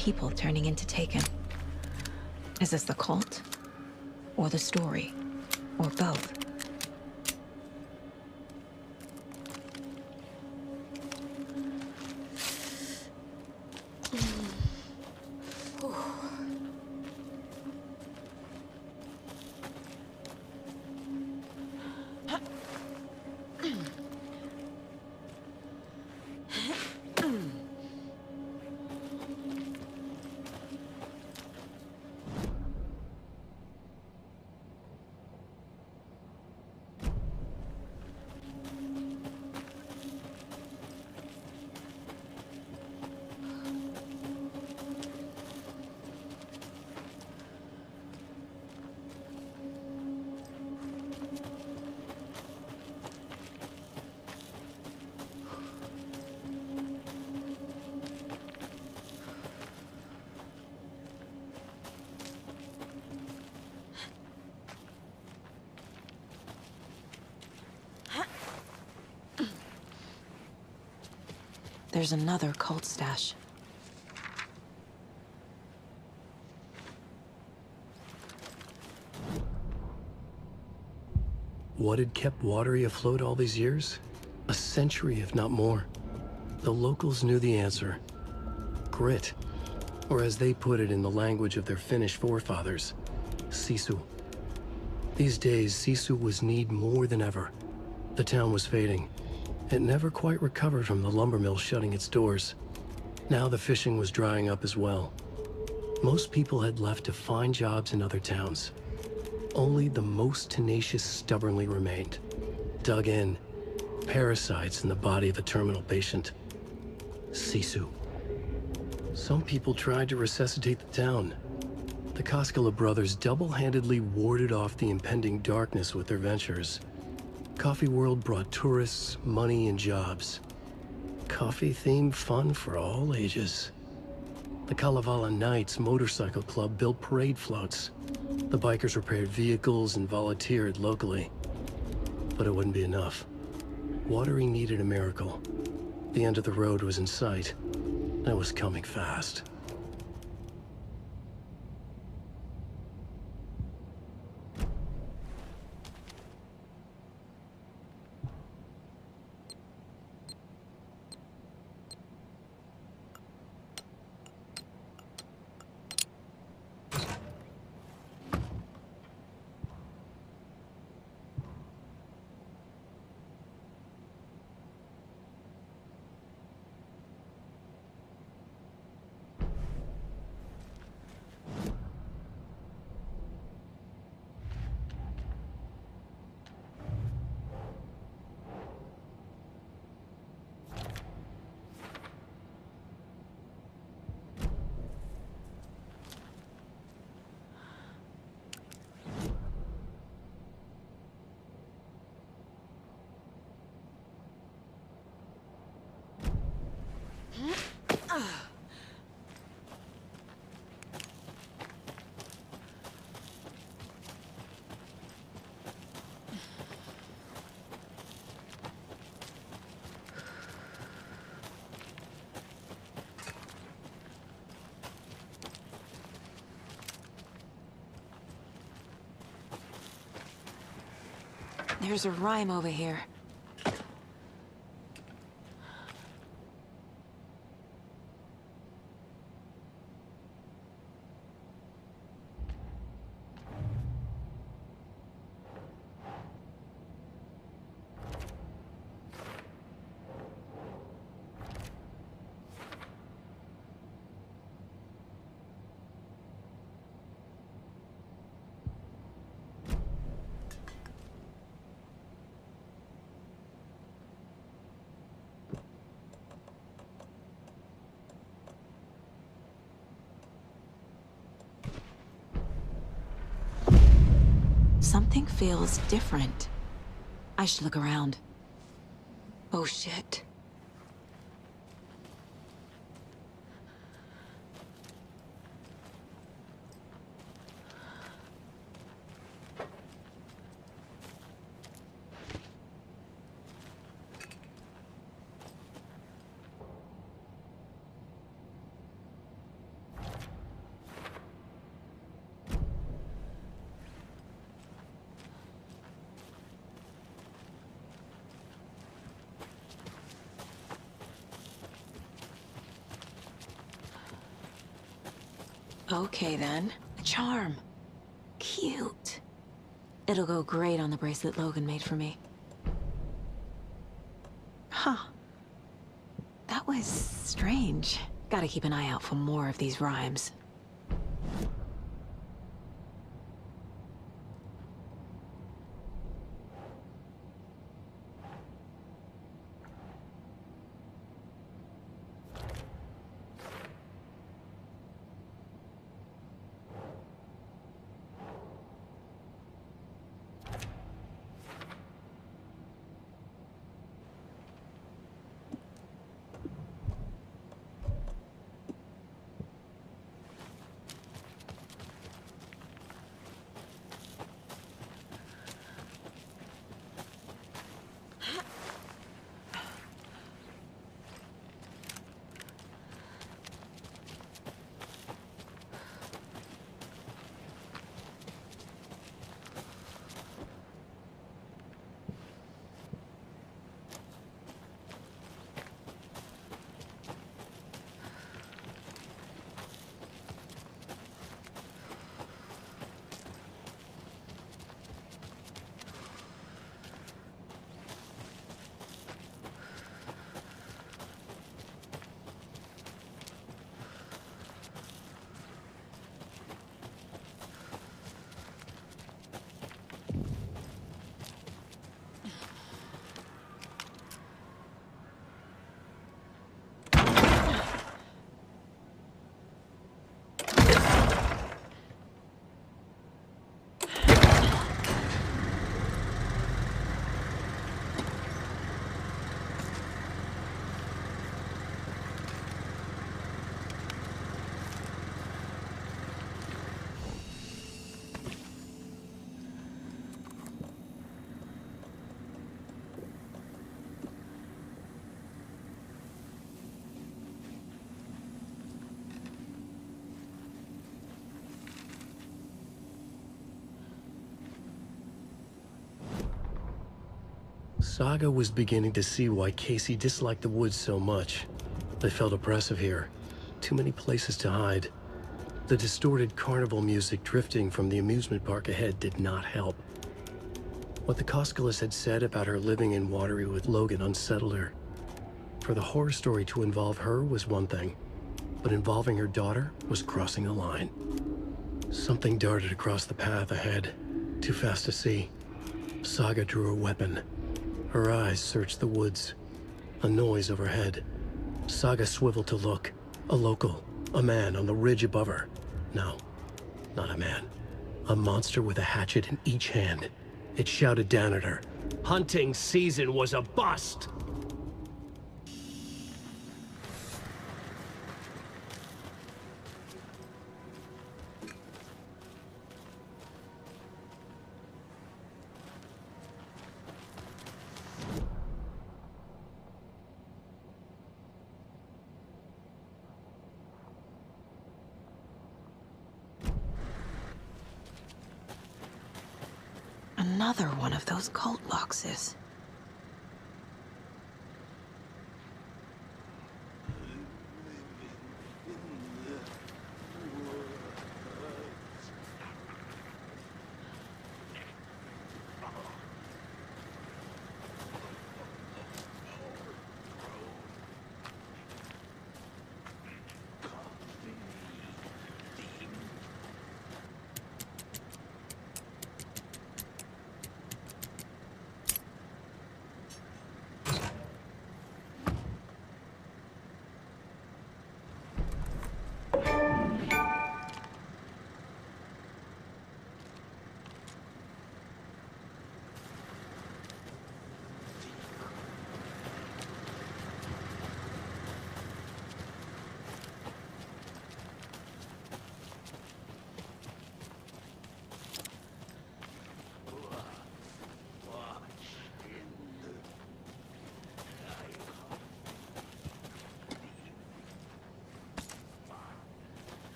Speaker 5: people turning into Taken. Is this the cult? Or the story? Or both? There's another cult stash.
Speaker 2: What had kept Watery afloat all these years? A century, if not more. The locals knew the answer. Grit. Or as they put it in the language of their Finnish forefathers, Sisu. These days, Sisu was needed more than ever. The town was fading. It never quite recovered from the lumber mill shutting its doors. Now the fishing was drying up as well. Most people had left to find jobs in other towns. Only the most tenacious stubbornly remained. Dug in. Parasites in the body of a terminal patient. Sisu. Some people tried to resuscitate the town. The Koskela brothers double-handedly warded off the impending darkness with their ventures. Coffee World brought tourists, money, and jobs. Coffee-themed fun for all ages. The Kalevala Knights motorcycle club built parade floats. The bikers repaired vehicles and volunteered locally. But it wouldn't be enough. Watery needed a miracle. The end of the road was in sight. And it was coming fast.
Speaker 5: There's a rhyme over here. Something feels different. I should look around. Oh shit.
Speaker 1: Okay then. A charm. Cute. It'll go great on the bracelet Logan made for me. Huh. That was strange. Gotta keep an eye out for more of these rhymes.
Speaker 2: Saga was beginning to see why Casey disliked the woods so much. They felt oppressive here. Too many places to hide. The distorted carnival music drifting from the amusement park ahead did not help. What the Koskelis had said about her living in Watery with Logan unsettled her. For the horror story to involve her was one thing, but involving her daughter was crossing a line. Something darted across the path ahead, too fast to see. Saga drew a weapon. Her eyes searched the woods. A noise overhead. Saga swiveled to look. A local. A man on the ridge above her. No, not a man. A monster with a hatchet in each hand. It shouted down at her. Hunting season was a bust!
Speaker 1: Another one of those cult boxes.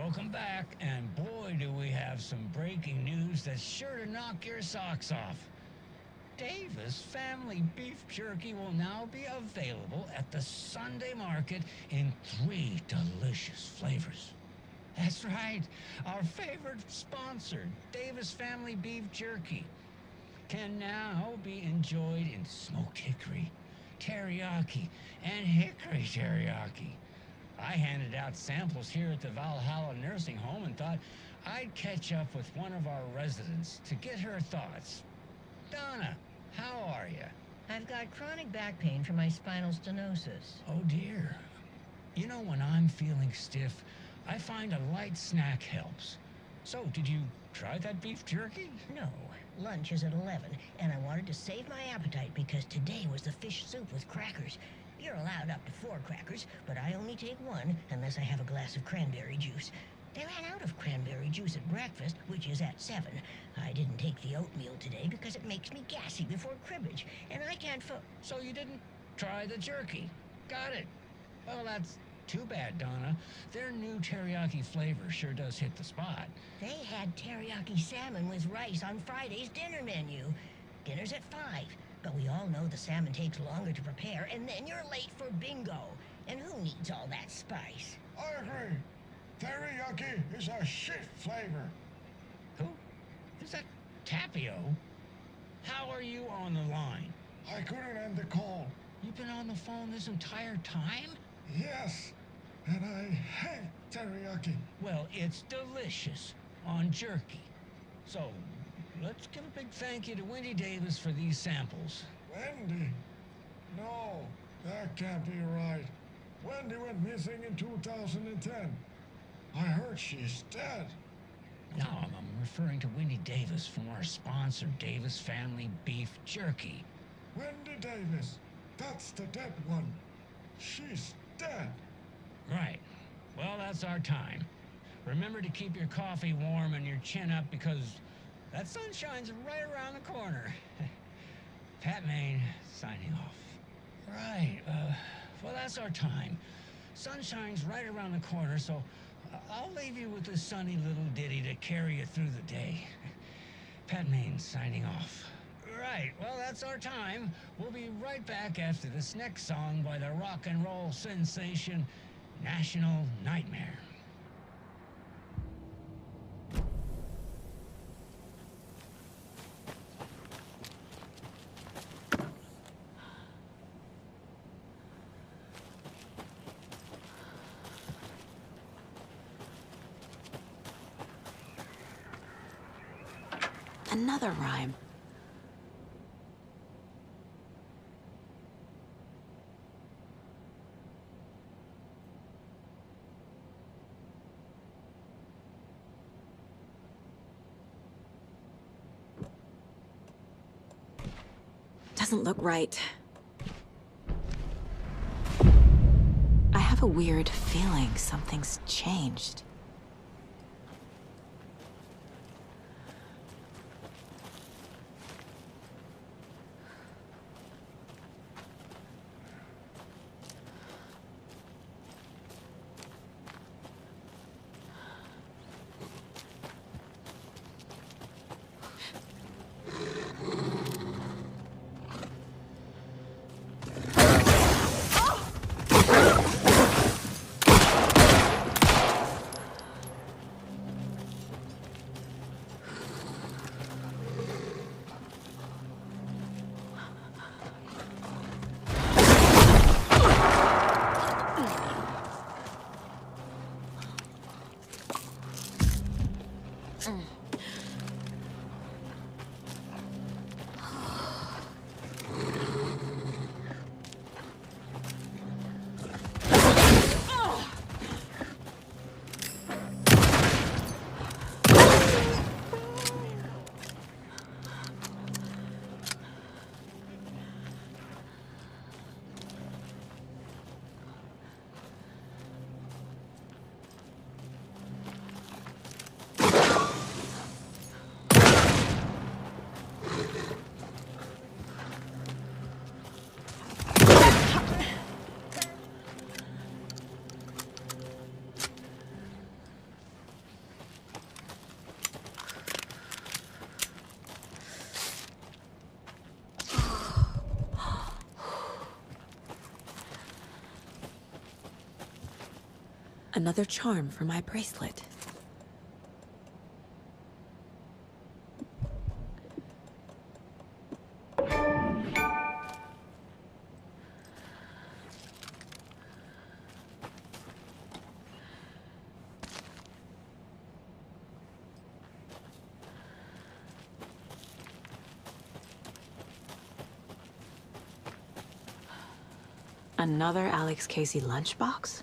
Speaker 7: Welcome back, and boy do we have some breaking news that's sure to knock your socks off. Davis Family Beef Jerky will now be available at the Sunday market in 3 delicious flavors. That's right, our favorite sponsor, Davis Family Beef Jerky, can now be enjoyed in smoked hickory, teriyaki, and hickory teriyaki. I handed out samples here at the Valhalla Nursing Home and thought I'd catch up with one of our residents to get her thoughts. Donna, how are you?
Speaker 13: I've got chronic back pain from my spinal stenosis.
Speaker 7: Oh dear. You know, when I'm feeling stiff, I find a light snack helps. So, did you try that beef jerky?
Speaker 13: No. Lunch is at 11, and I wanted to save my appetite because today was the fish soup with crackers. You're allowed up to 4 crackers, but I only take 1 unless I have a glass of cranberry juice. They ran out of cranberry juice at breakfast, which is at 7. I didn't take the oatmeal today because it makes me gassy before cribbage, and I can't
Speaker 7: So you didn't try the jerky? Got it. Well, that's too bad, Donna. Their new teriyaki flavor sure does hit the spot.
Speaker 13: They had teriyaki salmon with rice on Friday's dinner menu. Dinner's at 5. But we all know the salmon takes longer to prepare, and then you're late for bingo. And who needs all that spice?
Speaker 8: I agree. Teriyaki is a shit flavor.
Speaker 7: Who? Is that Tapio? How are you on the line?
Speaker 8: I couldn't end the call.
Speaker 7: You've been on the phone this entire time?
Speaker 8: Yes, and I hate teriyaki.
Speaker 7: Well, it's delicious on jerky. So, let's give a big thank you to Wendy Davis for these samples.
Speaker 8: Wendy? No, that can't be right. Wendy went missing in 2010. I heard she's dead.
Speaker 7: No, I'm referring to Wendy Davis from our sponsor, Davis Family Beef Jerky.
Speaker 8: Wendy Davis. That's the dead one. She's dead.
Speaker 7: Right. Well, that's our time. Remember to keep your coffee warm and your chin up because that sunshine's right around the corner. Pat Maine, signing off. Right, well, that's our time. Sunshine's right around the corner, so I'll leave you with this sunny little ditty to carry you through the day. Pat Maine, signing off. Right, well, that's our time. We'll be right back after this next song by the rock and roll sensation, National Nightmare.
Speaker 5: Another rhyme. Doesn't look right. I have a weird feeling something's changed. Another charm for my bracelet. Another Alex Casey lunchbox?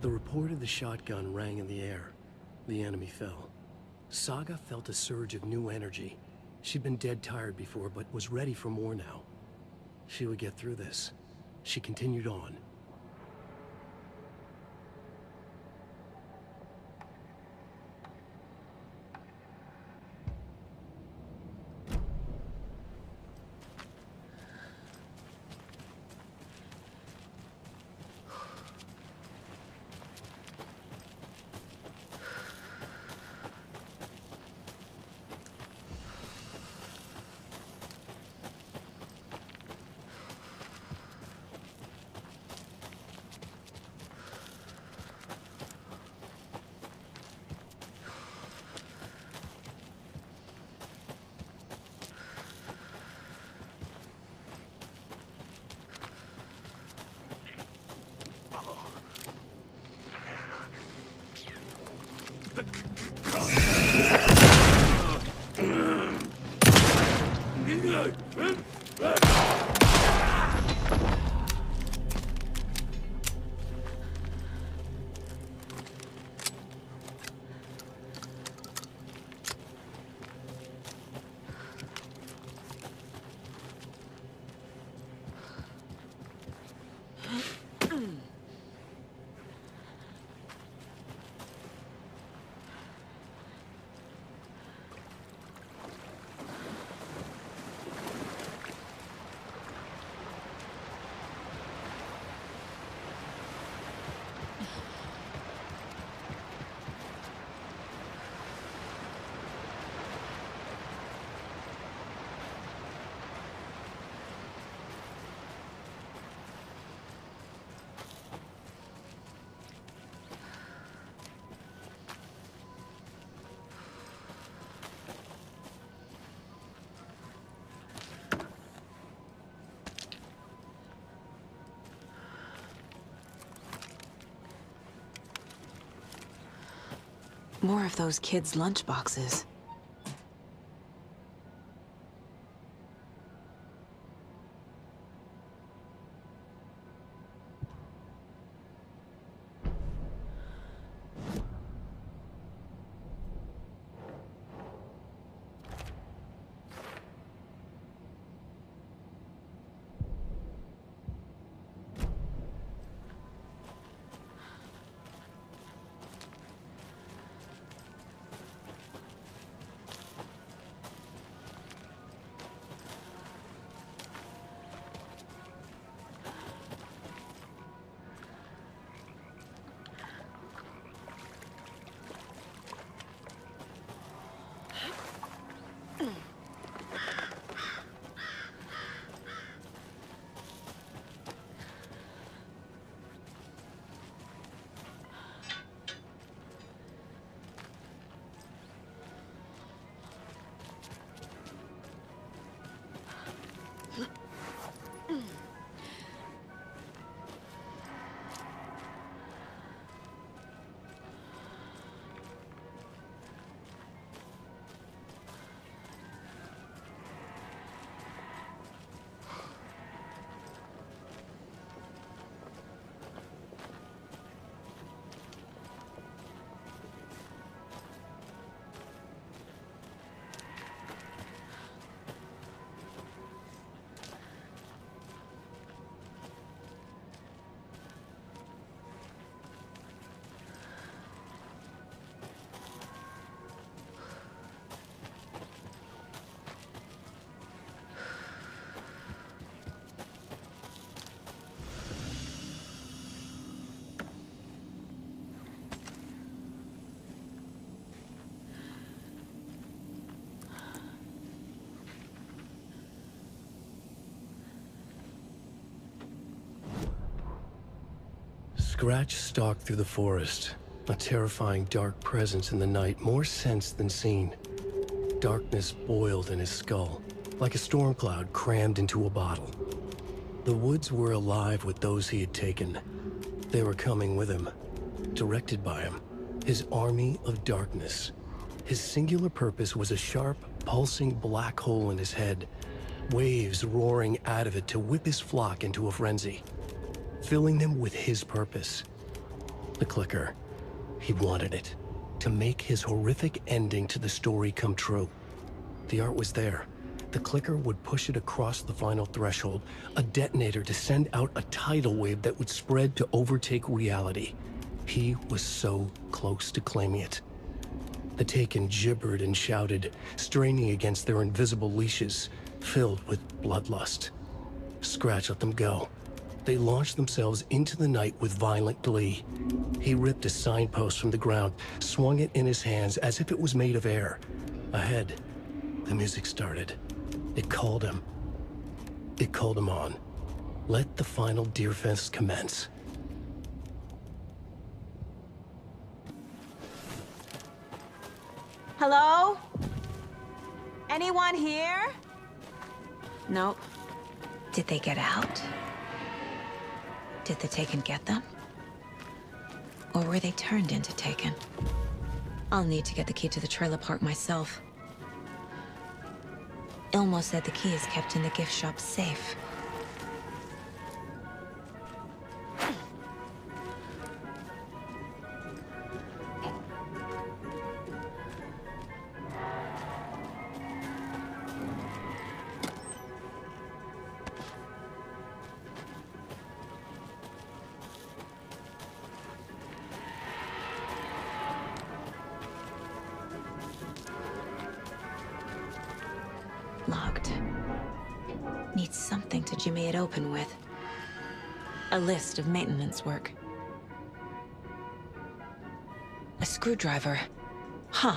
Speaker 2: The report of the shotgun rang in the air. The enemy fell. Saga felt a surge of new energy. She'd been dead tired before, but was ready for more now. She would get through this. She continued on.
Speaker 5: More of those kids' lunchboxes.
Speaker 2: Scratch stalked through the forest, a terrifying dark presence in the night, more sensed than seen. Darkness boiled in his skull, like a storm cloud crammed into a bottle. The woods were alive with those he had taken. They were coming with him, directed by him, his army of darkness. His singular purpose was a sharp, pulsing black hole in his head, waves roaring out of it to whip his flock into a frenzy, filling them with his purpose. The clicker. He wanted it, to make his horrific ending to the story come true. The art was there. The clicker would push it across the final threshold, a detonator to send out a tidal wave that would spread to overtake reality. He was so close to claiming it. The Taken gibbered and shouted, straining against their invisible leashes, filled with bloodlust. Scratch let them go. They launched themselves into the night with violent glee. He ripped a signpost from the ground, swung it in his hands as if it was made of air. Ahead, the music started. It called him. It called him on. Let the final deer fest commence.
Speaker 1: Hello? Anyone here? Nope.
Speaker 5: Did they get out? Did the Taken get them? Or were they turned into Taken? I'll need to get the key to the trailer park myself. Ilmo said the key is kept in the gift shop safe. Locked. Needs something to jimmy it open with. A list of maintenance work. A screwdriver. Huh.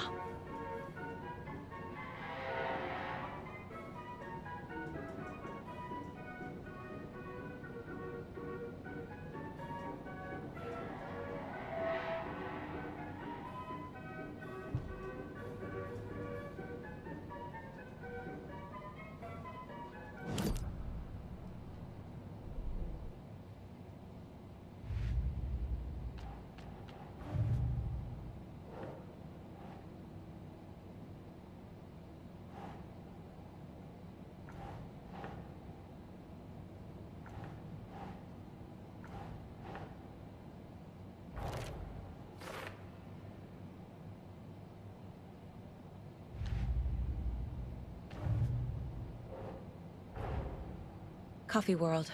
Speaker 5: Coffee World.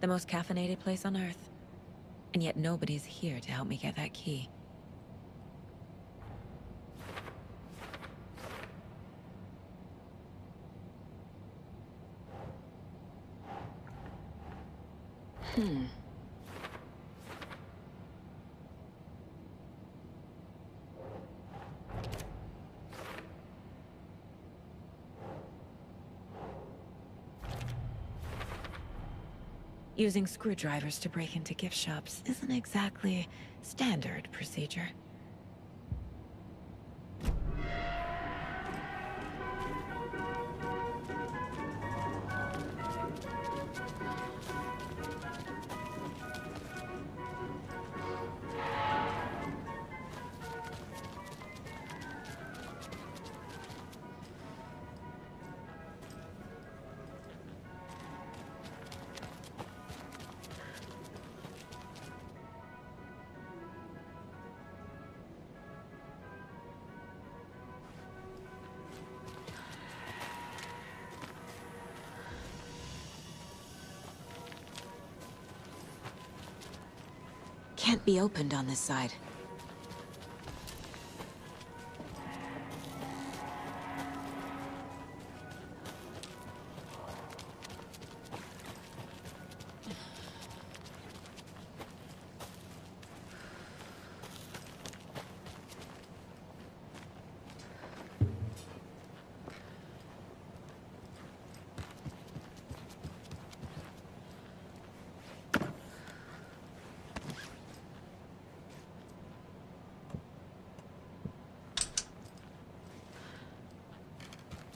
Speaker 5: The most caffeinated place on Earth. And yet nobody's here to help me get that key. Using screwdrivers to break into gift shops isn't exactly standard procedure. Can't be opened on this side.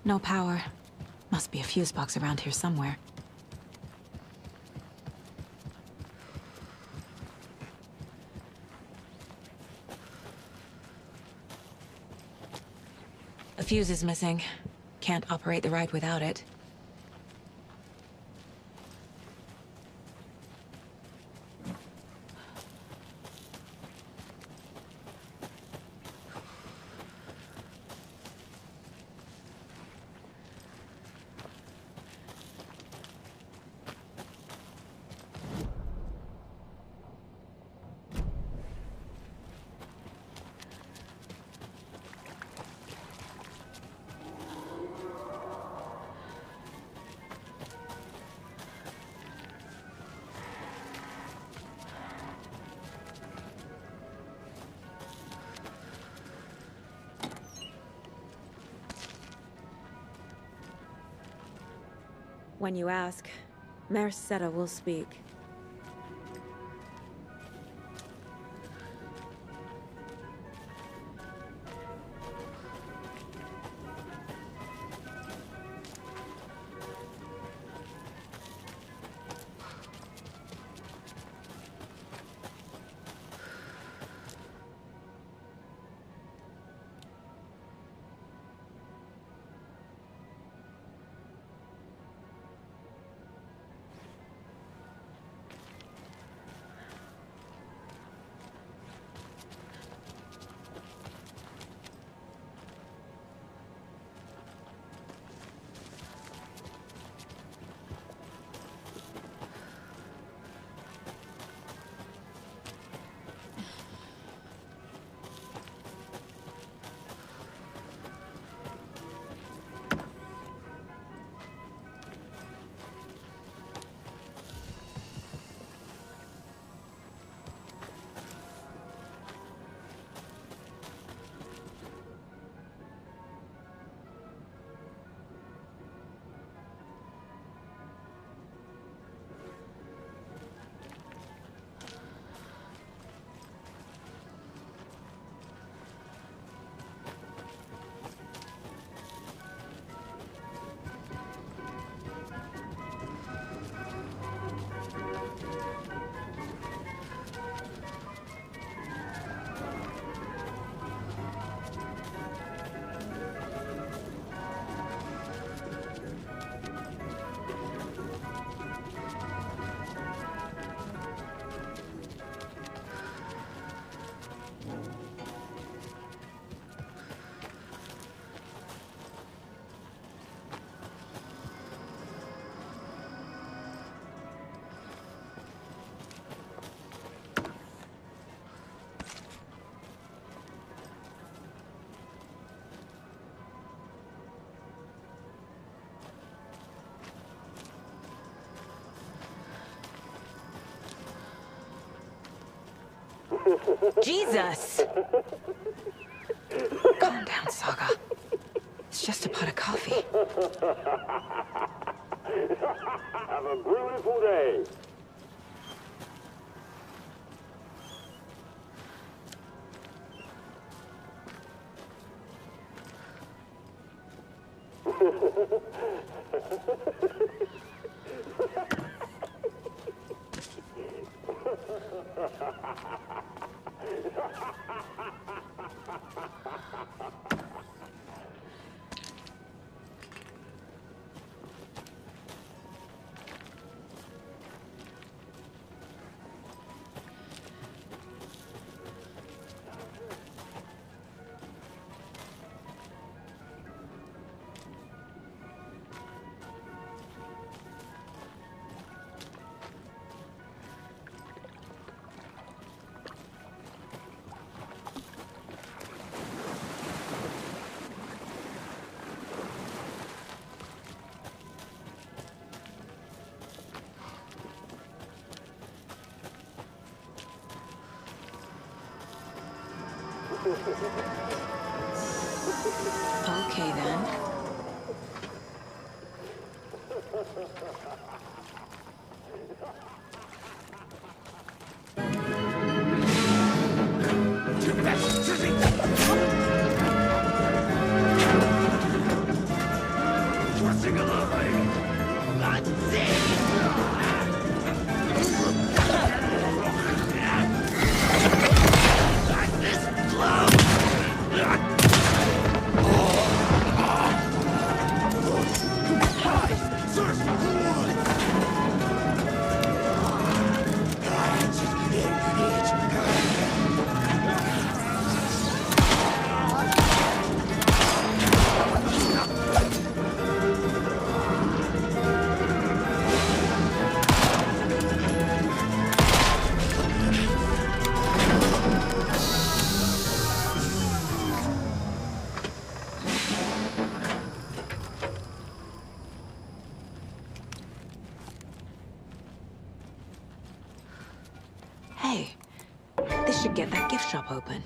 Speaker 1: No power. Must be a fuse box around here somewhere. A fuse is missing. Can't operate the ride without it. When you ask, Mayor Seta will speak. Jesus! Calm down, Saga. It's just a pot of coffee.
Speaker 3: Have a beautiful day.
Speaker 1: Okay, then. should get that gift shop open.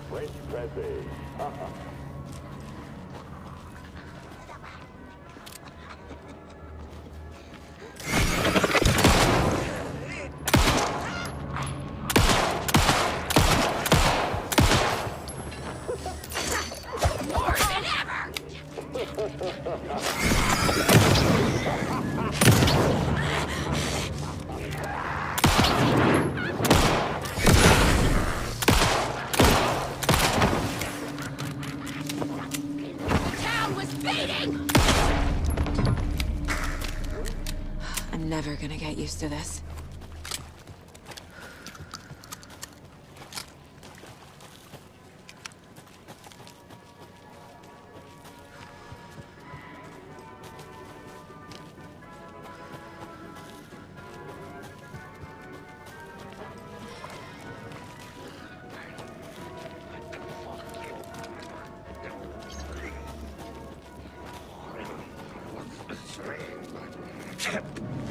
Speaker 3: French pressing.
Speaker 14: More than ever!
Speaker 1: I'm never gonna get used to this.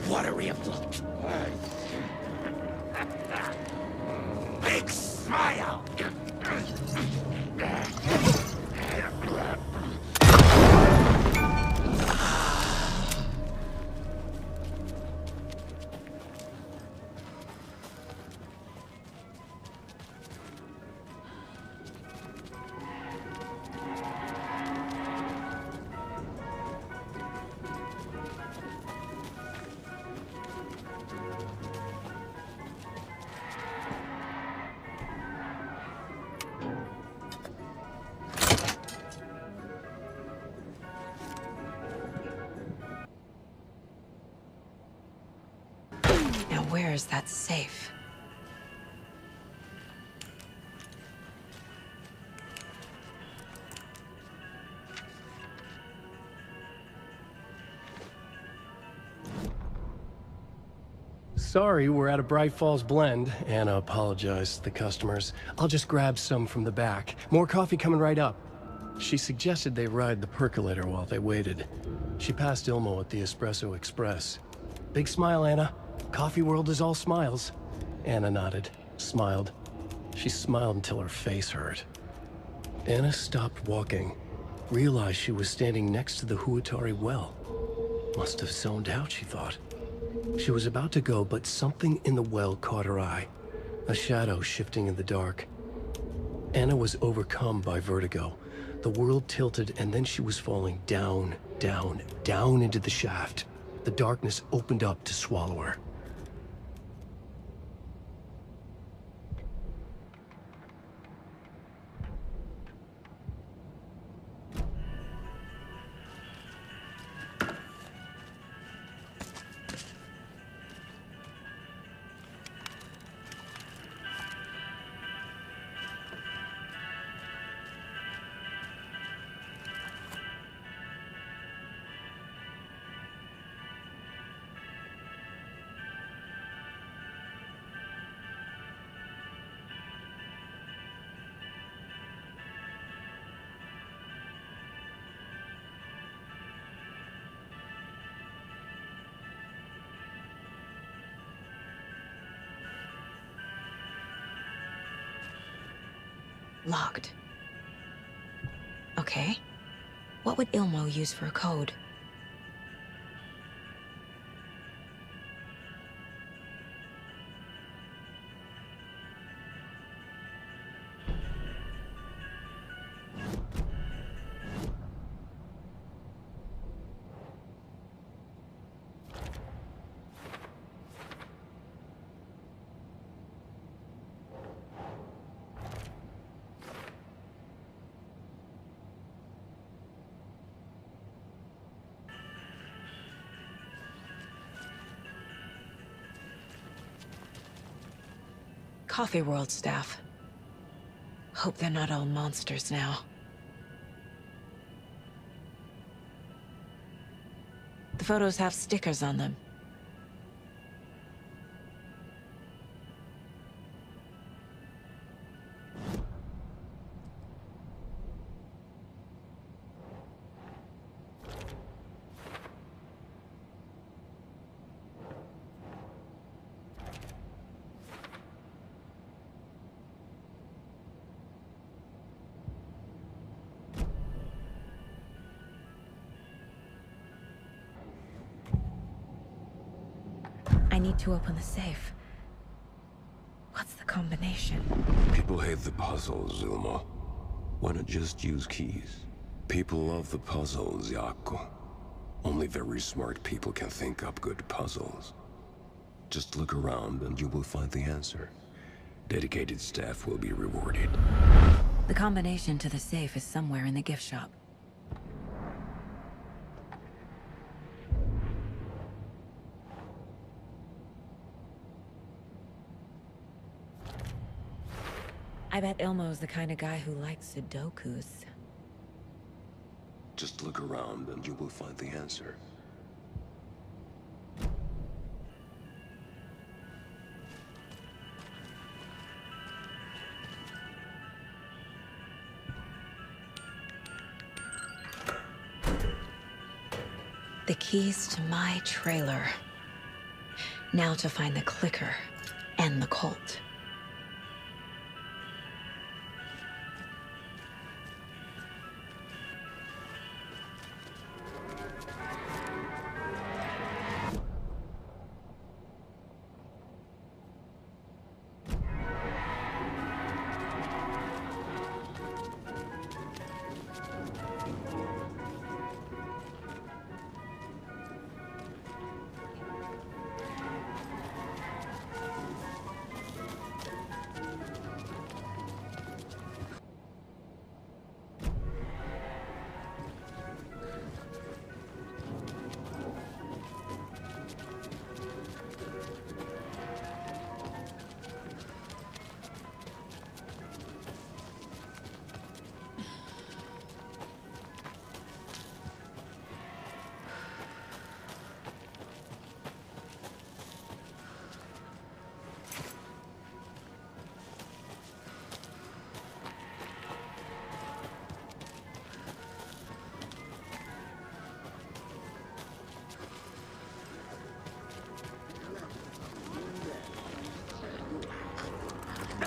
Speaker 11: Watery of look. Big smile!
Speaker 1: Now where is that safe?
Speaker 2: Sorry, we're at a Bright Falls blend. Anna apologized to the customers. I'll just grab some from the back. More coffee coming right up. She suggested they ride the percolator while they waited. She passed Ilmo at the Espresso Express. Big smile, Anna. Coffee world is all smiles. Anna nodded, smiled. She smiled until her face hurt. Anna stopped walking, realized she was standing next to the Huatari well. Must have zoned out, she thought. She was about to go, but something in the well caught her eye. A shadow shifting in the dark. Anna was overcome by vertigo. The world tilted, and then she was falling down, down, down into the shaft. The darkness opened up to swallow her.
Speaker 1: Locked. Okay. What would Ilmo use for a code? Coffee World staff. Hope they're not all monsters now. The photos have stickers on them. I need to open the safe. What's the combination?
Speaker 18: People hate the puzzles, Ilmo. Why not just use keys? People love the puzzles, Jaakko. Only very smart people can think up good puzzles. Just look around and you will find the answer. Dedicated staff will be rewarded.
Speaker 1: The combination to the safe is somewhere in the gift shop. I bet Ilmo's the kind of guy who likes Sudokus.
Speaker 18: Just look around and you will find the answer.
Speaker 1: The keys to my trailer. Now to find the clicker and the Colt.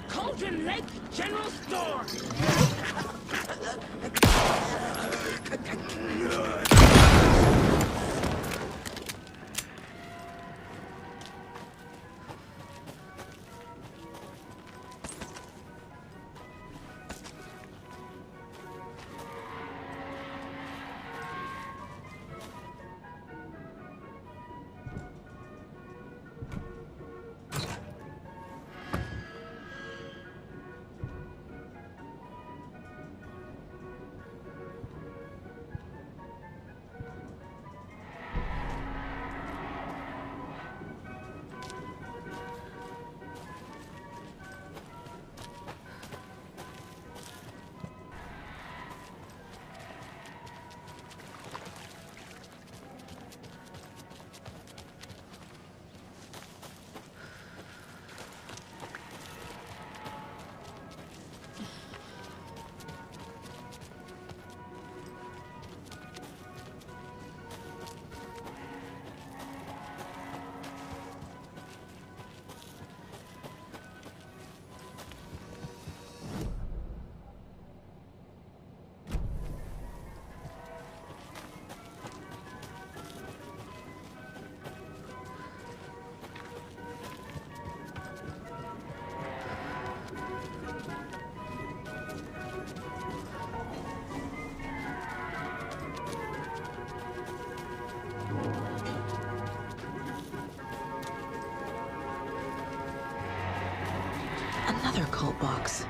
Speaker 14: Cauldron Lake General Store!
Speaker 1: Another cult box.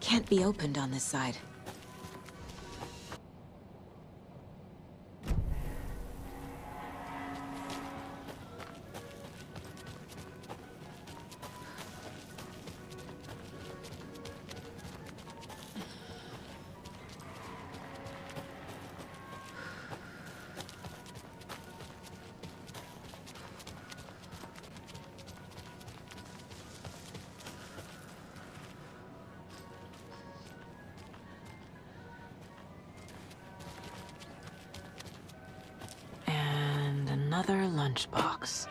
Speaker 1: Can't be opened on this side. Another lunchbox.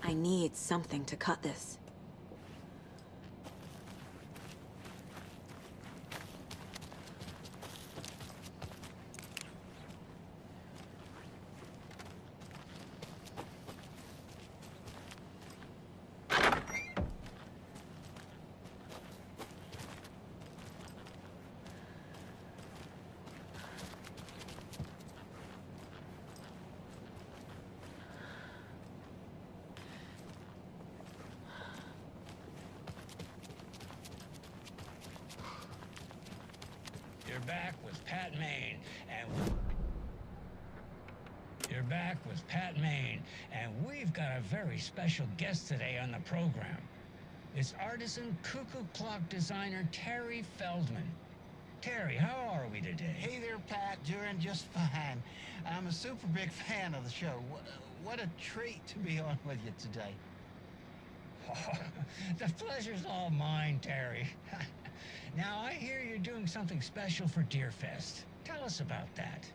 Speaker 1: I need something to cut this.
Speaker 7: You're back with Pat Maine, and you're back with Pat Maine, and we've got a very special guest today on the program. It's artisan cuckoo clock designer Terry Feldman. Terry, how are we today?
Speaker 19: Hey there, Pat. Doing just fine. I'm a super big fan of the show. What a treat to be on with you today.
Speaker 7: Oh, the pleasure's all mine, Terry. Now, I hear you're doing something special for Deerfest. Tell us about that.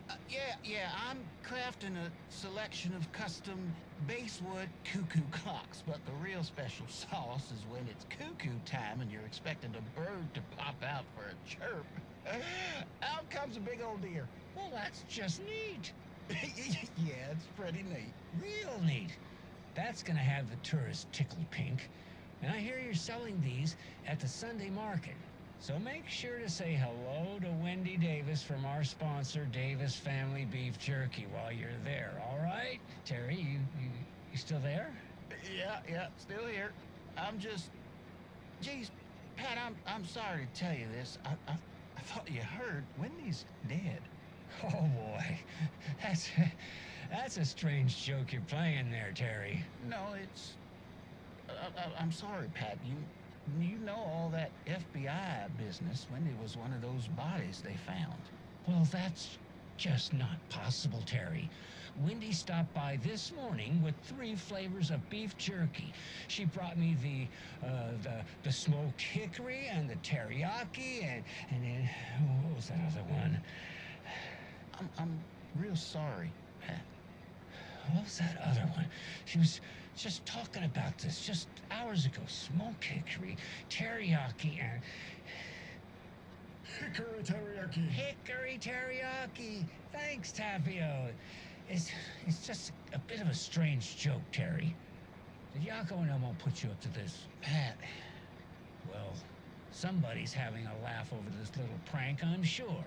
Speaker 19: Yeah, I'm crafting a selection of custom basswood cuckoo clocks, but the real special sauce is when it's cuckoo time and you're expecting a bird to pop out for a chirp. Out comes a big old deer.
Speaker 7: Well, that's just neat.
Speaker 19: Yeah, it's pretty neat.
Speaker 7: Real neat. That's gonna have the tourists tickled pink. And I hear you're selling these at the Sunday market. So make sure to say hello to Wendy Davis from our sponsor, Davis Family Beef Jerky, while you're there, all right? Terry, you still there?
Speaker 19: Yeah, still here. I'm just... Geez, Pat, I'm sorry to tell you this. I thought you heard Wendy's dead.
Speaker 7: Oh boy, that's a strange joke you're playing there, Terry.
Speaker 19: No, it's... I'm sorry, Pat. You know all that FBI business. Wendy was one of those bodies they found.
Speaker 7: Well, that's just not possible, Terry. Wendy stopped by this morning with 3 flavors of beef jerky. She brought me the smoked hickory and the teriyaki and then what was that other one?
Speaker 19: I'm real sorry, Pat.
Speaker 7: What was that other one? She was just talking about this just hours ago. Smoked hickory, teriyaki, and...
Speaker 8: Hickory teriyaki.
Speaker 7: Hickory teriyaki. Thanks, Tapio. It's just a bit of a strange joke, Terry. Did Yako and Elmo put you up to this?
Speaker 19: Pat.
Speaker 7: Well, somebody's having a laugh over this little prank, I'm sure.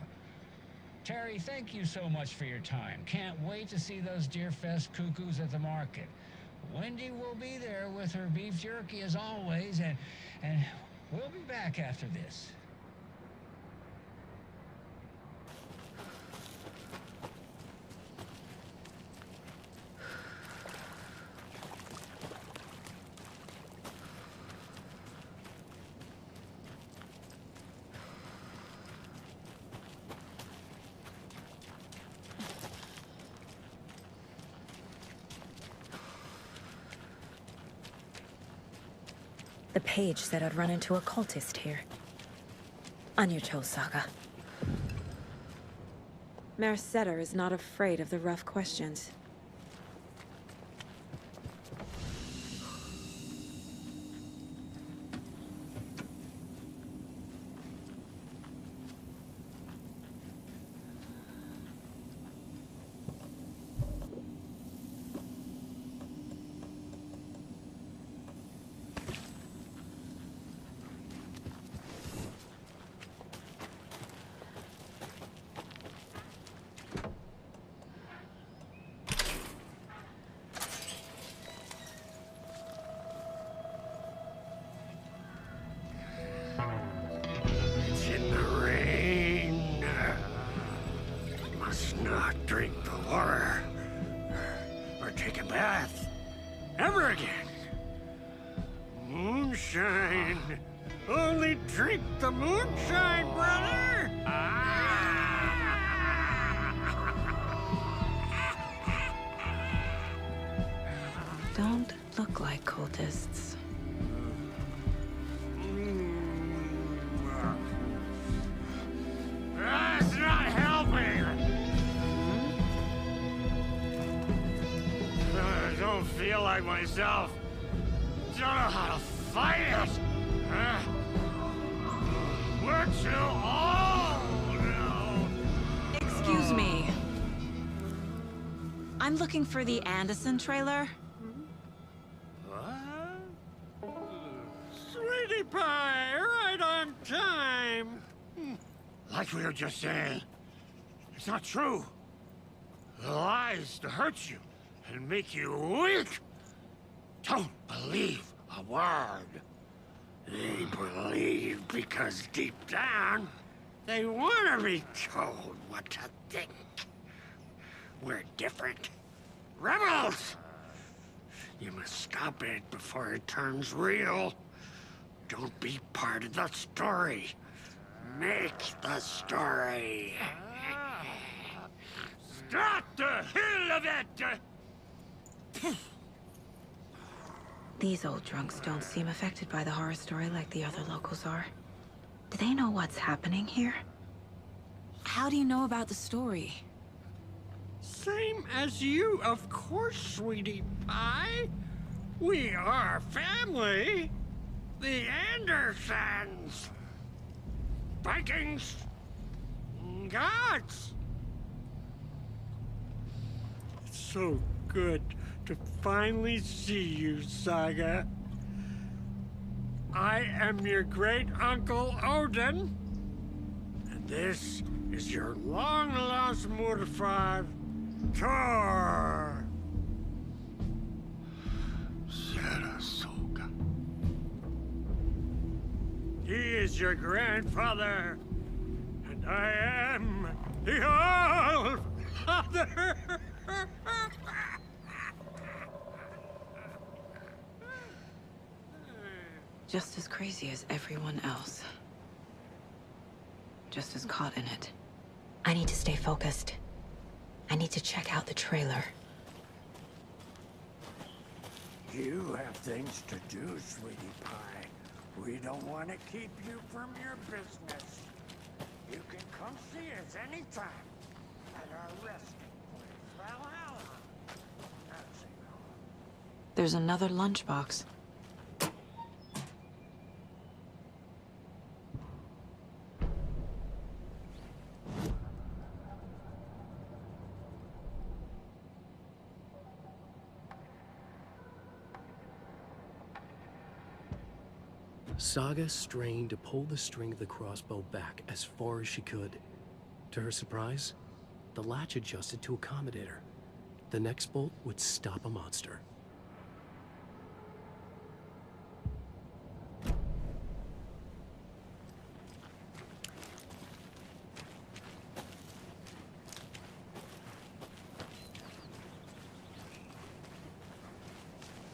Speaker 7: Terry, thank you so much for your time. Can't wait to see those Deerfest cuckoos at the market. Wendy will be there with her beef jerky as always, and we'll be back after this.
Speaker 5: The page said I'd run into a cultist here. On your toes, Saga.
Speaker 1: Mayor Setter is not afraid of the rough questions.
Speaker 11: It's in the rain. Must not drink the water or take a bath ever again. Moonshine. Only drink the moonshine, brother.
Speaker 1: Don't look like cultists.
Speaker 11: That's not helping. I don't feel like myself. Don't know how to fight it. We're too old now.
Speaker 1: Excuse me. I'm looking for the Anderson trailer.
Speaker 11: What? Sweetie pie, right on time. Like we were just saying, it's not true. The lies to hurt you and make you weak. Don't believe a word. They believe because deep down, they want to be told what to think. We're different. Rebels! You must stop it before it turns real. Don't be part of the story. Make the story. Stop the hell of it!
Speaker 5: These old drunks don't seem affected by the horror story like the other locals are. Do they know what's happening here?
Speaker 1: How do you know about the story?
Speaker 11: Same as you, of course, sweetie pie. We are family. The Andersons. Vikings. Gods. It's so good to finally see you, Saga. I am your great uncle Odin, and this is your long-lost mortified Thor.
Speaker 12: He is your grandfather, and I am the All-Father.
Speaker 1: Just as crazy as everyone else. Just as caught in it. I need to stay focused. I need to check out the trailer.
Speaker 6: You have things to do, sweetie pie. We don't want to keep you from your business. You can come see us anytime at our resting place, Valhalla.
Speaker 1: There's another lunchbox.
Speaker 2: Saga strained to pull the string of the crossbow back as far as she could. To her surprise, the latch adjusted to accommodate her. The next bolt would stop a monster.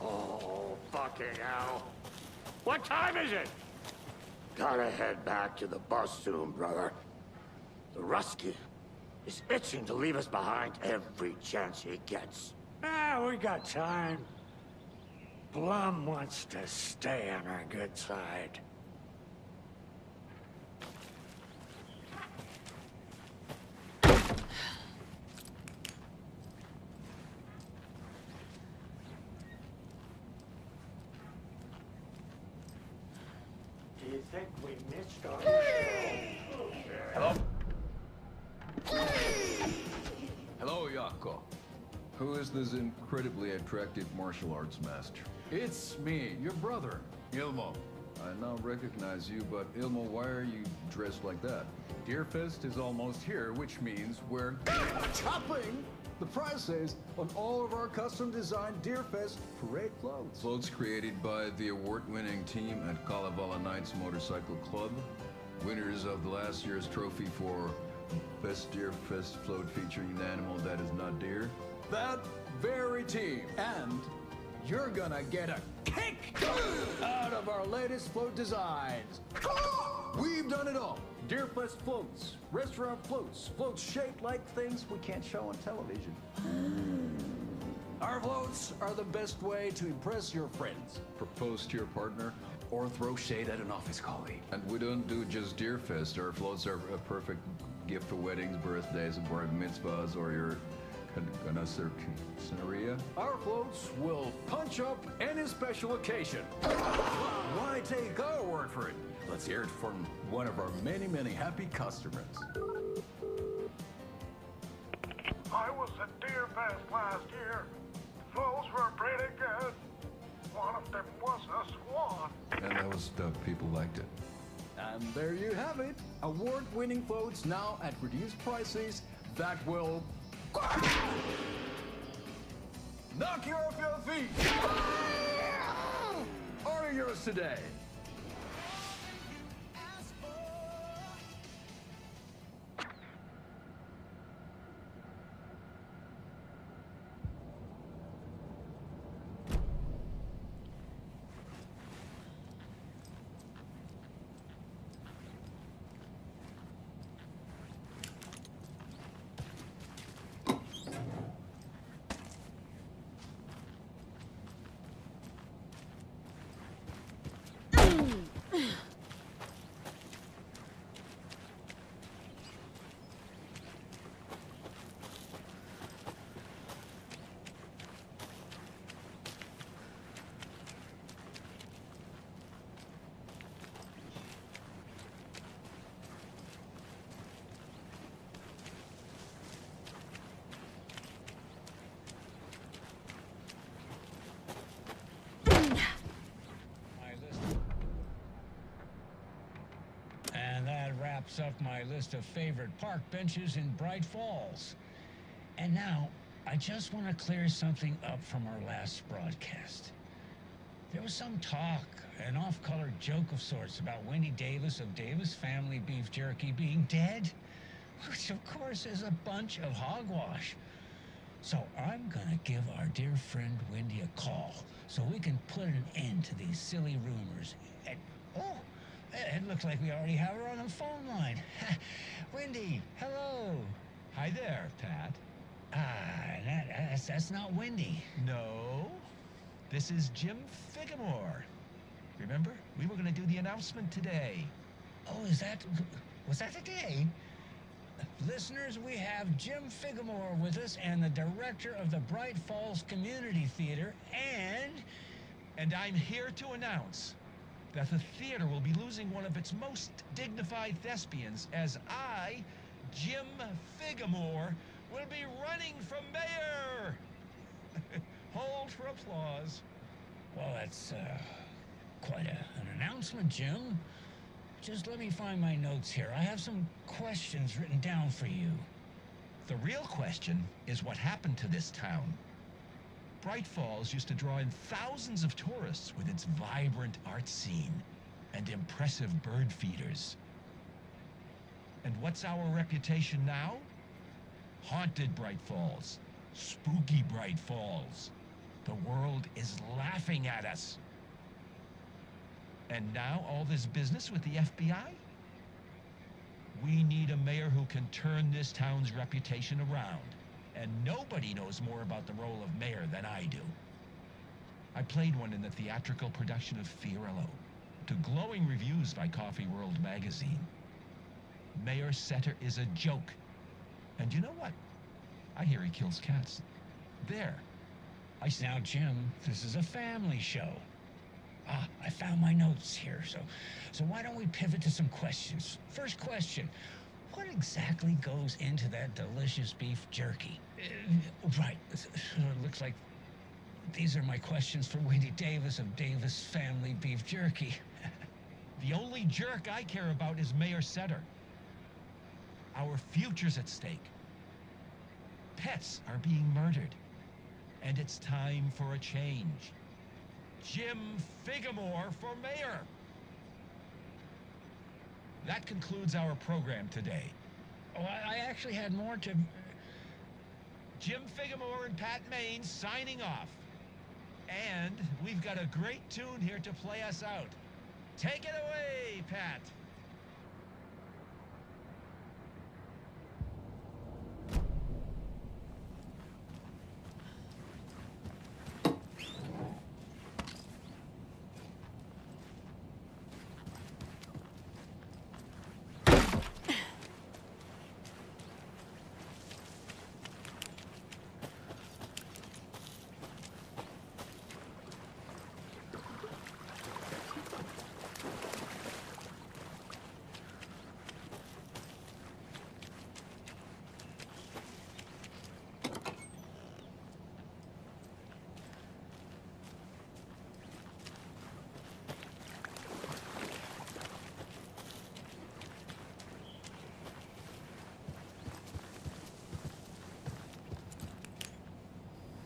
Speaker 6: Oh, fucking hell. What time is it? Gotta head back to the bus soon, brother. The Rusky is itching to leave us behind every chance he gets. We got time. Blum wants to stay on our good side. Do you think we missed our Hello?
Speaker 24: Hello, Yako. Who is this incredibly attractive martial arts master? It's me, your brother, Ilmo. I now recognize you, but Ilmo, why are you dressed like that? Deerfest is almost here, which means we're chopping the prices on all of our custom-designed Deerfest parade floats. Floats created by the award-winning team at Kalevala Knights Motorcycle Club, winners of the last year's trophy for Best Deerfest float featuring an animal that is not deer. That very team. And you're gonna get a kick out of our latest float designs. We've done it all. Deerfest floats, restaurant floats, floats shaped like things we can't show on television. Our floats are the best way to impress your friends, propose to your partner, or throw shade at an office colleague. And we don't do just Deerfest. Our floats are a perfect gift for weddings, birthdays, bar mitzvahs, or your scenario. Our floats will punch up any special occasion. Why take our word for it? Let's hear it from one of our many, many happy customers.
Speaker 8: I was at Deerfest last year. Flows were pretty good. One of them was a swan.
Speaker 24: And that was stuff people liked it. And there you have it. Award-winning floats now at reduced prices that will knock you off your feet. Order yours today.
Speaker 7: And that wraps up my list of favorite park benches in Bright Falls. And now, I just want to clear something up from our last broadcast. There was some talk, an off-color joke of sorts about Wendy Davis of Davis Family Beef Jerky being dead, which of course is a bunch of hogwash. So I'm gonna give our dear friend Wendy a call so we can put an end to these silly rumors. And, oh, it looks like we already have her on the phone line. Wendy, hello.
Speaker 4: Hi there, Pat.
Speaker 7: That's not Wendy.
Speaker 4: No, this is Jim Figamore. Remember, we were going to do the announcement today.
Speaker 7: Oh, was that today? Listeners, we have Jim Figamore with us and the director of the Bright Falls Community Theater,
Speaker 4: And I'm here to announce that the theater will be losing one of its most dignified thespians as I, Jim Figamore, will be running for mayor. Hold for applause.
Speaker 7: Well, that's quite an announcement, Jim. Just let me find my notes here. I have some questions written down for you.
Speaker 4: The real question is what happened to this town. Bright Falls used to draw in thousands of tourists with its vibrant art scene and impressive bird feeders. And what's our reputation now? Haunted Bright Falls. Spooky Bright Falls. The world is laughing at us. And now all this business with the FBI? We need a mayor who can turn this town's reputation around. And nobody knows more about the role of mayor than I do. I played one in the theatrical production of Fiorillo, to glowing reviews by Coffee World magazine. Mayor Setter is a joke. And you know what? I hear he kills cats. There.
Speaker 7: Now, Jim, this is a family show. I found my notes here, so why don't we pivot to some questions? First question, what exactly goes into that delicious beef jerky? Right, looks like these are my questions for Wendy Davis of Davis Family Beef Jerky.
Speaker 4: The only jerk I care about is Mayor Setter. Our future's at stake. Pets are being murdered. And it's time for a change. Jim Figamore for mayor. That concludes our program today.
Speaker 7: Oh, I actually had more to...
Speaker 4: Jim Figamore and Pat Maine signing off. And we've got a great tune here to play us out. Take it away, Pat.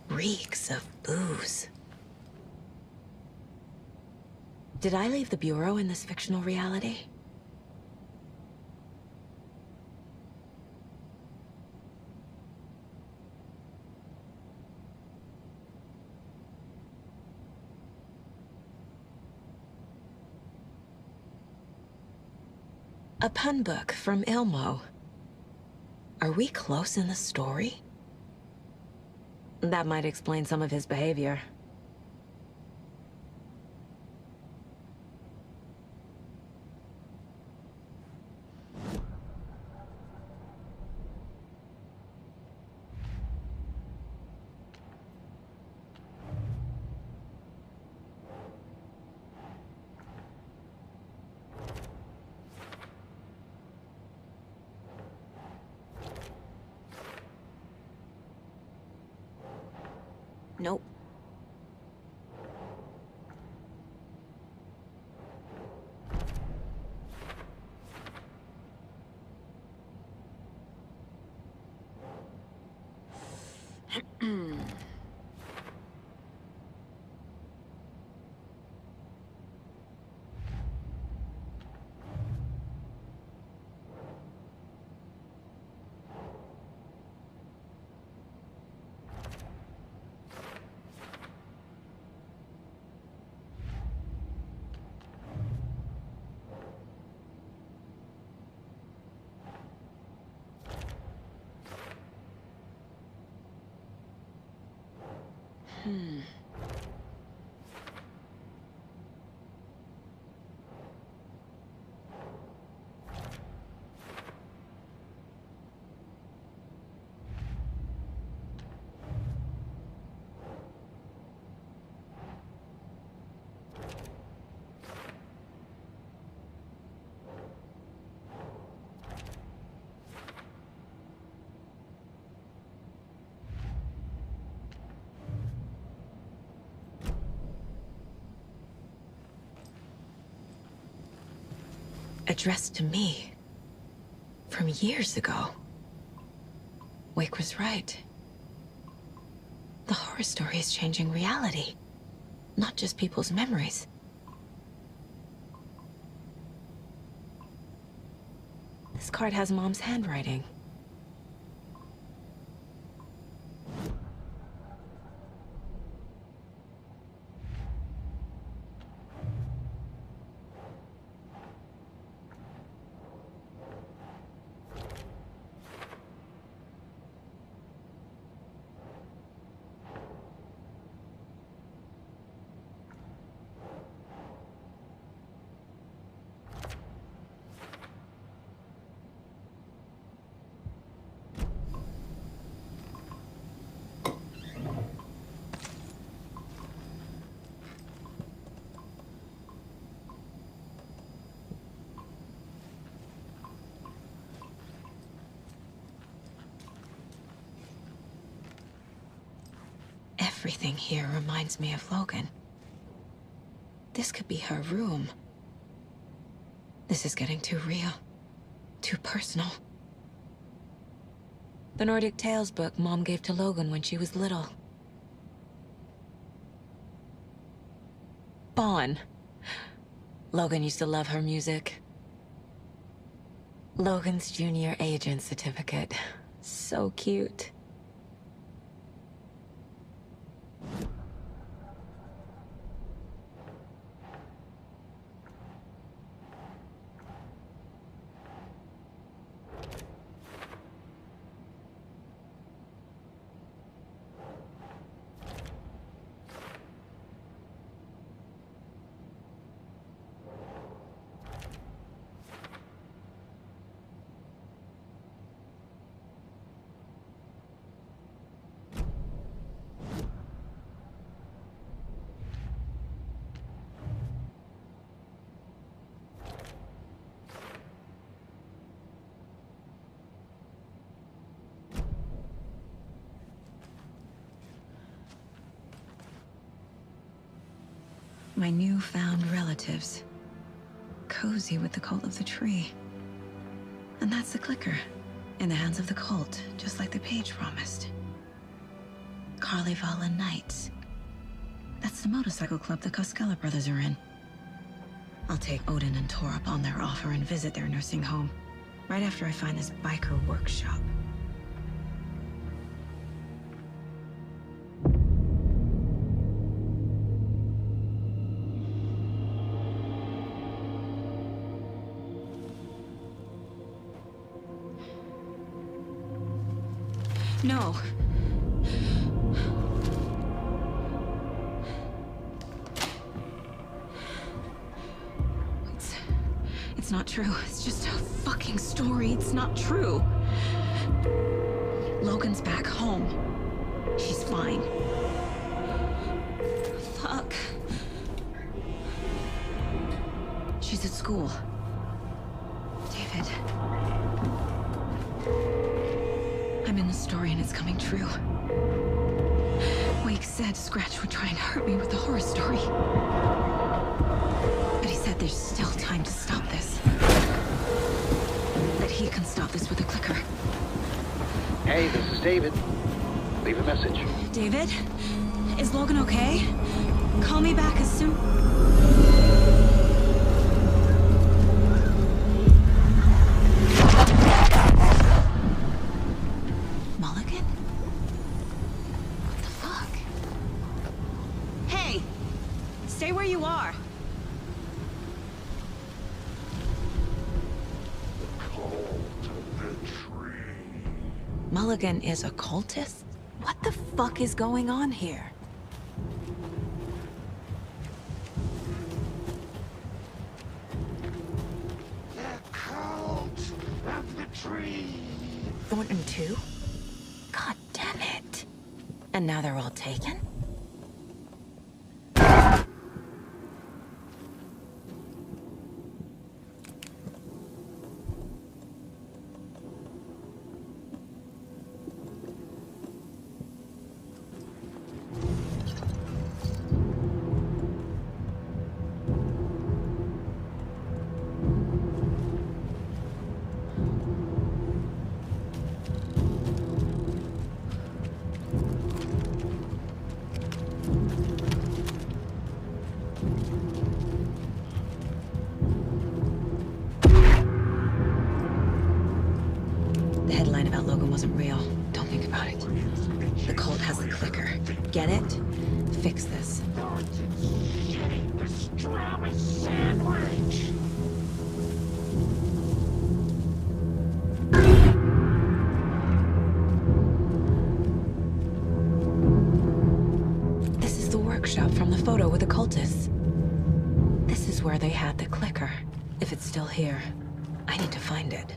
Speaker 5: Reeks of booze. Did I leave the Bureau in this fictional reality? A pun book from Ilmo. Are we close in the story? That might explain some of his behavior. Nope.
Speaker 1: Addressed to me. From years ago. Wake was right. The horror story is changing reality. Not just people's memories. This card has Mom's handwriting. Everything here reminds me of Logan. This could be her room. This is getting too real. Too personal. The Nordic Tales book Mom gave to Logan when she was little. Bon. Logan used to love her music. Logan's junior agent certificate. So cute. My newfound relatives. Cozy with the cult of the tree. And that's the clicker. In the hands of the cult, just like the page promised. Carlivala Knights. That's the motorcycle club the Koskela brothers are in. I'll take Odin and Tor up on their offer and visit their nursing home. Right after I find this biker workshop. No. It's not true. It's just a fucking story. It's not true. Logan's back home. She's fine. Fuck. She's at school. David. I'm in the story and it's coming true. Wake said Scratch would try and hurt me with the horror story. But he said there's still time to stop this. That he can stop this with a clicker.
Speaker 10: Hey, this is David. Leave a message.
Speaker 1: David? Is Logan okay? Call me back as soon... Mulligan? What the fuck? Hey! Stay where you are! Mulligan is a cultist? What the fuck is going on here?
Speaker 6: have the tree.
Speaker 5: Thornton too? God damn it. And now they're all taken? The headline about Logan wasn't real. Don't think about it. The cult has the clicker. Get it? Fix this.
Speaker 6: Pastrami sandwich.
Speaker 5: This is the workshop from the photo with the cultists. This is where they had the clicker. If it's still here, I need to find it.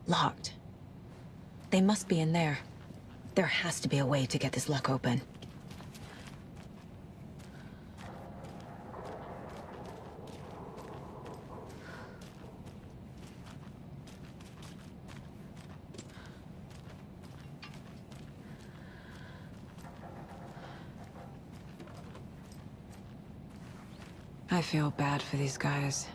Speaker 5: Locked. They must be in there. There has to be a way to get this lock open. I feel bad for these guys.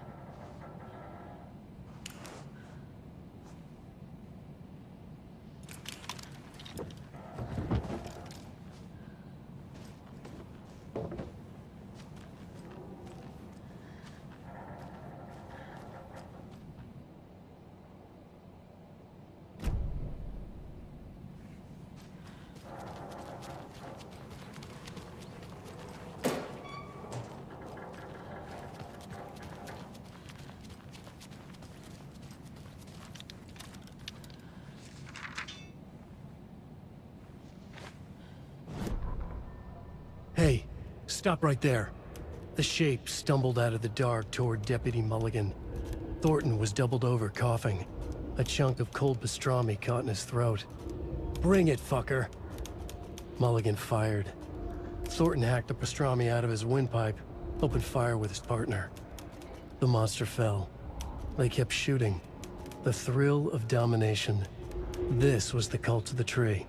Speaker 2: Hey, stop right there. The shape stumbled out of the dark toward Deputy Mulligan. Thornton was doubled over, coughing. A chunk of cold pastrami caught in his throat. Bring it, fucker! Mulligan fired. Thornton hacked the pastrami out of his windpipe, opened fire with his partner. The monster fell. They kept shooting. The thrill of domination. This was the cult of the tree.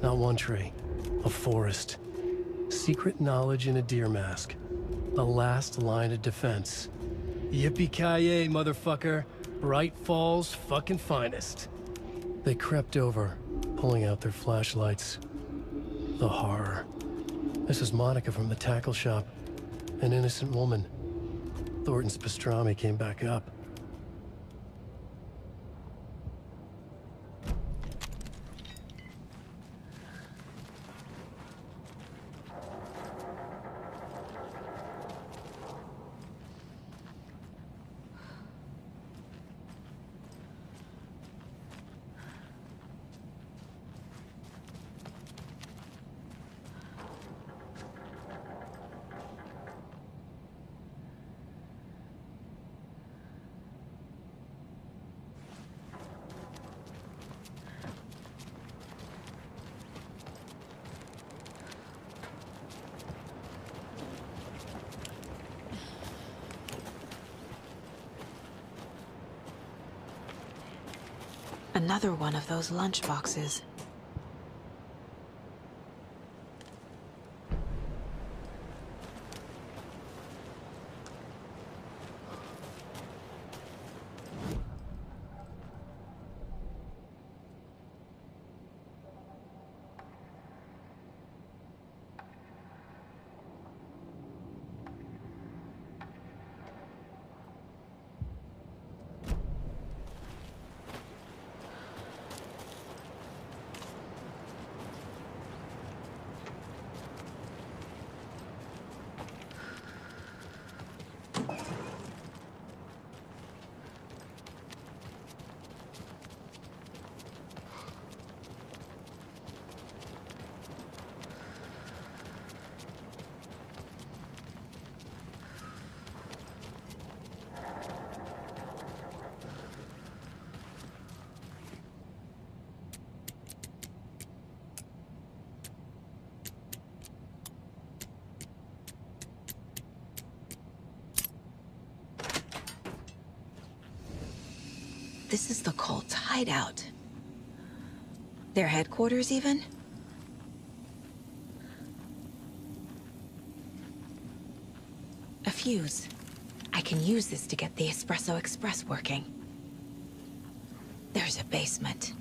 Speaker 2: Not one tree. A forest. Secret knowledge in a deer mask. The last line of defense. Yippee-ki-yay, motherfucker. Bright Falls' fucking finest. They crept over, pulling out their flashlights. The horror. This is Monica from the tackle shop. An innocent woman. Thornton's pastrami came back up.
Speaker 5: Another one of those lunch boxes. This is the cult's hideout. Their headquarters, even? A fuse. I can use this to get the Espresso Express working. There's a basement.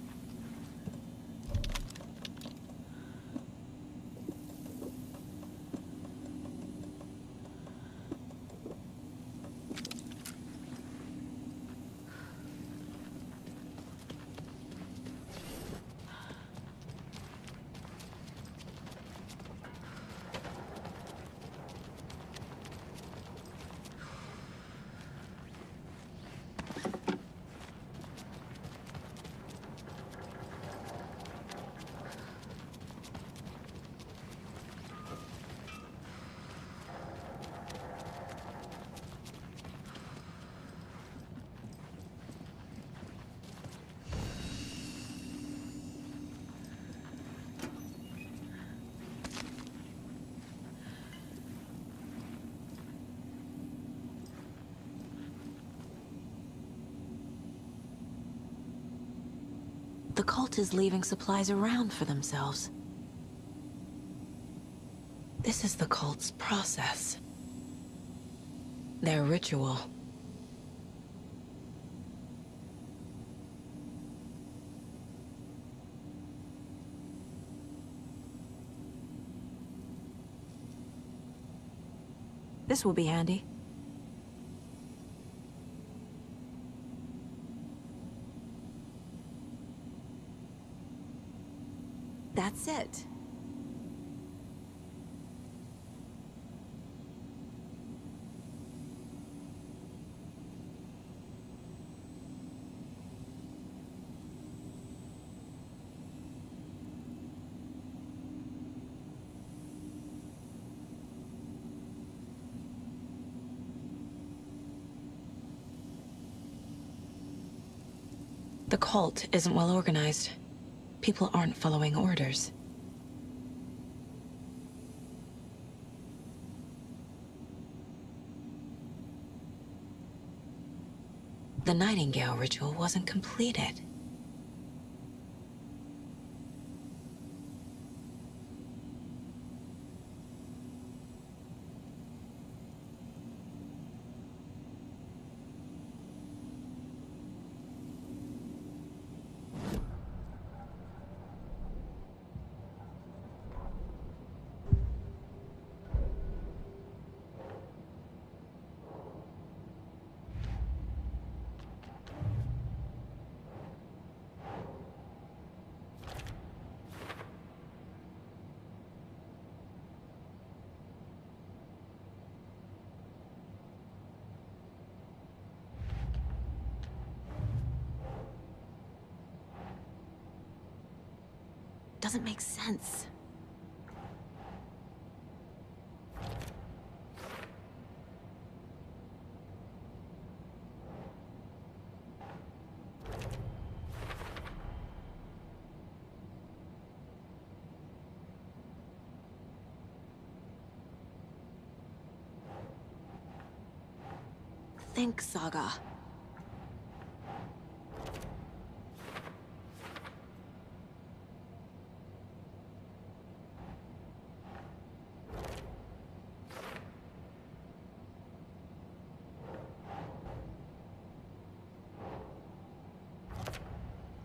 Speaker 5: The cult is leaving supplies around for themselves. This is the cult's process. Their ritual. This will be handy. That's it. The cult isn't well organized. People aren't following orders. The Nightingale ritual wasn't completed. Doesn't make sense. Think, Saga.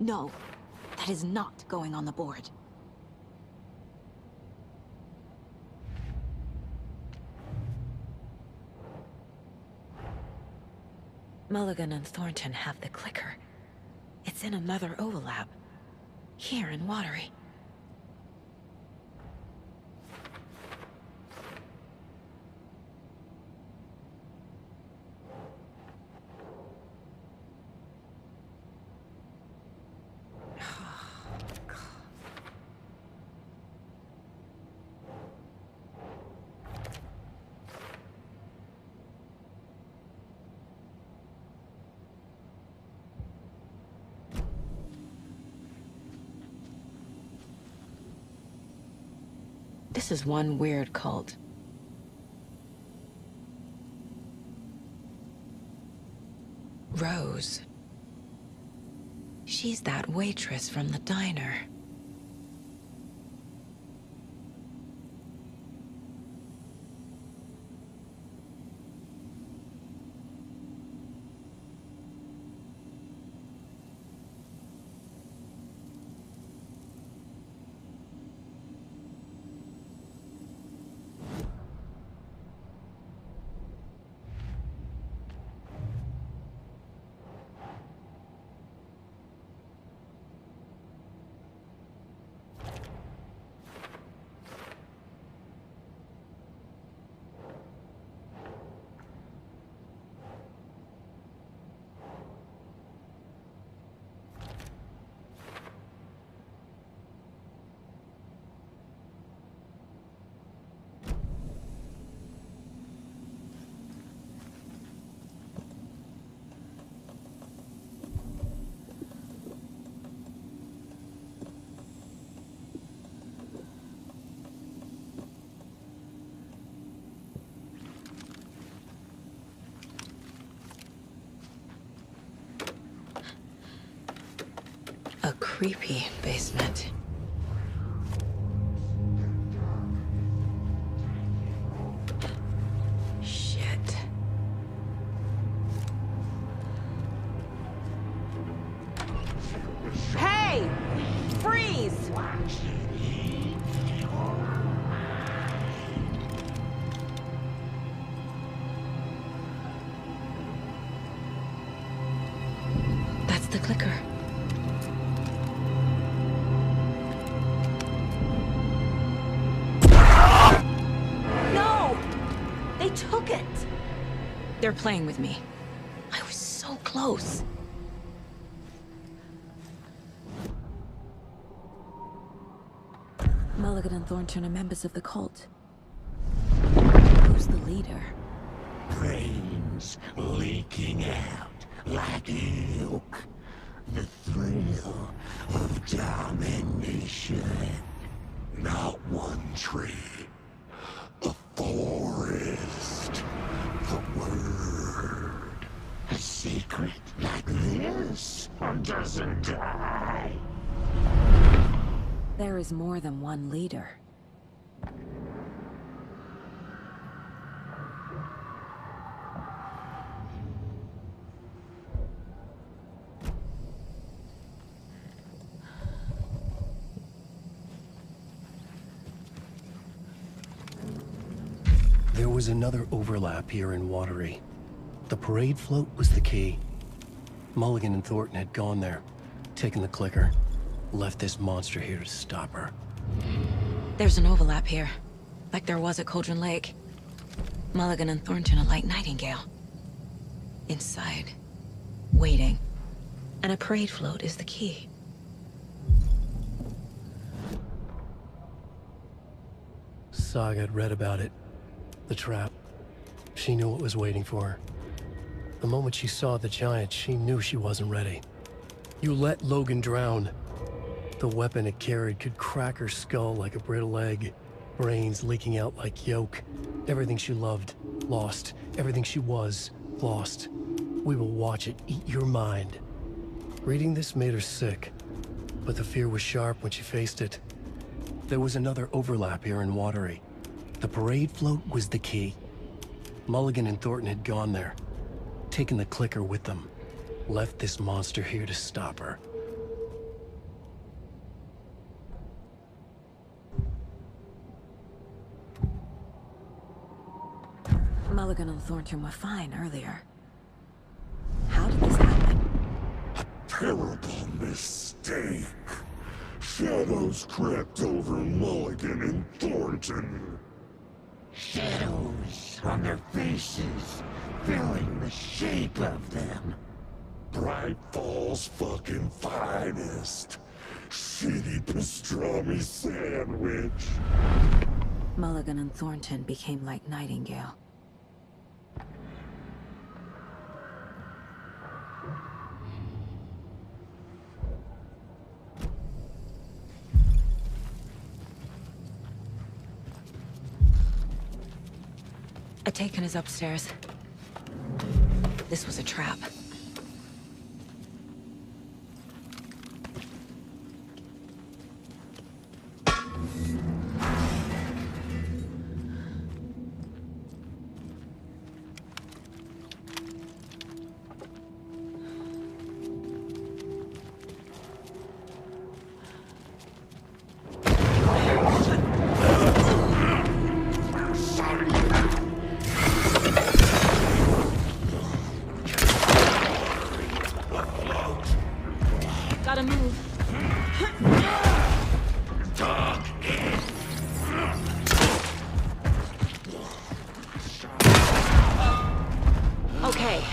Speaker 5: No, that is not going on the board. Mulligan and Thornton have the clicker. It's in another overlap. Here in Watery. This is one weird cult. Rose. She's that waitress from the diner. A creepy basement. Shit. Hey! Freeze! That's the clicker. Took it! They're playing with me. I was so close. Mulligan and Thornton are members of the cult. Who's the leader?
Speaker 6: Brains leaking out like milk. The thrill of domination. Not one tree. A forest. The word. A secret like this doesn't die.
Speaker 5: There is more than one leader.
Speaker 2: There was another overlap here in Watery. The parade float was the key. Mulligan and Thornton had gone there, taken the clicker, left this monster here to stop her.
Speaker 5: There's an overlap here, like there was at Cauldron Lake. Mulligan and Thornton are like Nightingale. Inside, waiting. And a parade float is the key.
Speaker 2: Saga had read about it. The trap. She knew what was waiting for her. The moment she saw the giant, she knew she wasn't ready. You let Logan drown. The weapon it carried could crack her skull like a brittle egg. Brains leaking out like yolk. Everything she loved, lost. Everything she was, lost. We will watch it eat your mind. Reading this made her sick, but the fear was sharp when she faced it. There was another overlap here in Watery. The parade float was the key. Mulligan and Thornton had gone there, taken the clicker with them, left this monster here to stop her.
Speaker 5: Mulligan and Thornton were fine earlier. How did this happen?
Speaker 14: Terrible mistake. Shadows crept over Mulligan and Thornton. Shadows on their faces, filling the shape of them. Bright Falls fucking finest. Shitty pastrami sandwich.
Speaker 5: Mulligan and Thornton became like Nightingale. Atakan is upstairs. This was a trap. Gotta move. Okay.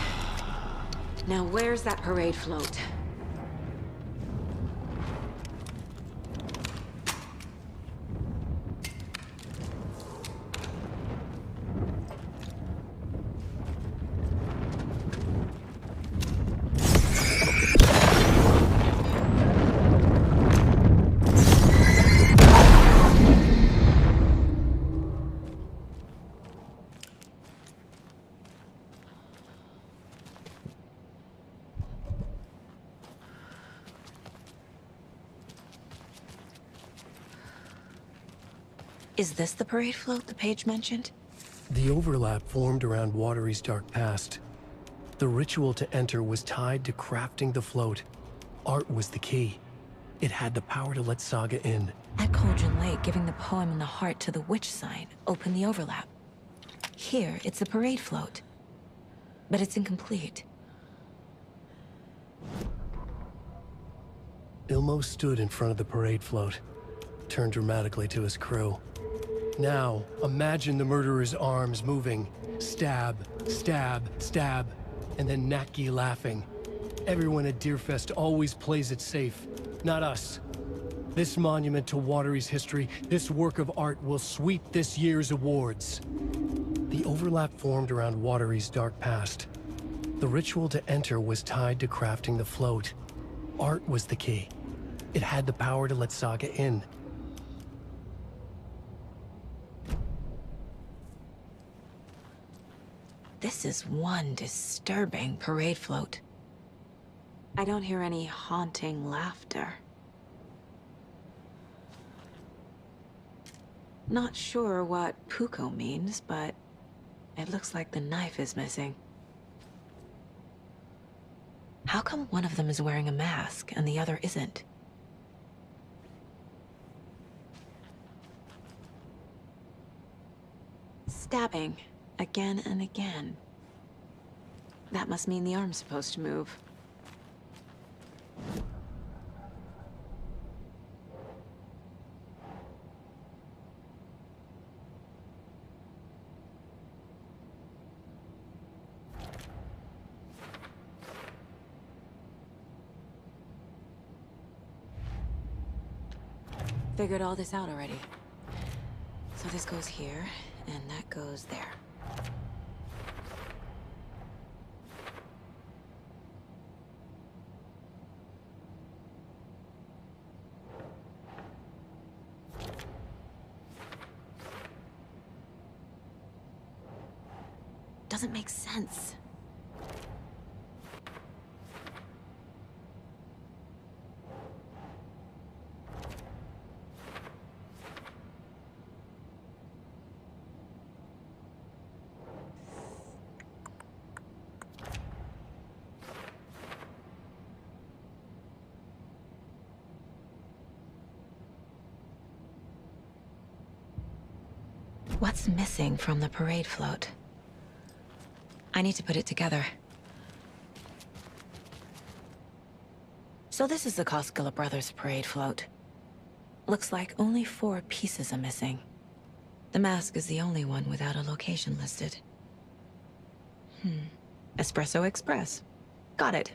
Speaker 5: Now where's that parade float? Is this the parade float the page mentioned?
Speaker 2: The overlap formed around Watery's dark past. The ritual to enter was tied to crafting the float. Art was the key. It had the power to let Saga in.
Speaker 5: At Cauldron Lake, giving the poem and the heart to the witch sign opened the overlap. Here, it's the parade float. But it's incomplete.
Speaker 2: Ilmo stood in front of the parade float, turned dramatically to his crew. Now, imagine the murderer's arms moving. Stab, stab, stab, and then Naki laughing. Everyone at Deerfest always plays it safe, not us. This monument to Watery's history, this work of art will sweep this year's awards. The overlap formed around Watery's dark past. The ritual to enter was tied to crafting the float. Art was the key. It had the power to let Saga in.
Speaker 5: This is one disturbing parade float.
Speaker 1: I don't hear any haunting laughter. Not sure what Puko means, but it looks like the knife is missing.
Speaker 5: How come one of them is wearing a mask and the other isn't?
Speaker 1: Stabbing. Again and again. That must mean the arm's supposed to move. Figured all this out already. So this goes here, and that goes there. Doesn't make sense.
Speaker 5: What's missing from the parade float? I need to put it together. So this is the Koskela Brothers parade float. Looks like only 4 pieces are missing. The mask is the only one without a location listed. Espresso Express. Got it.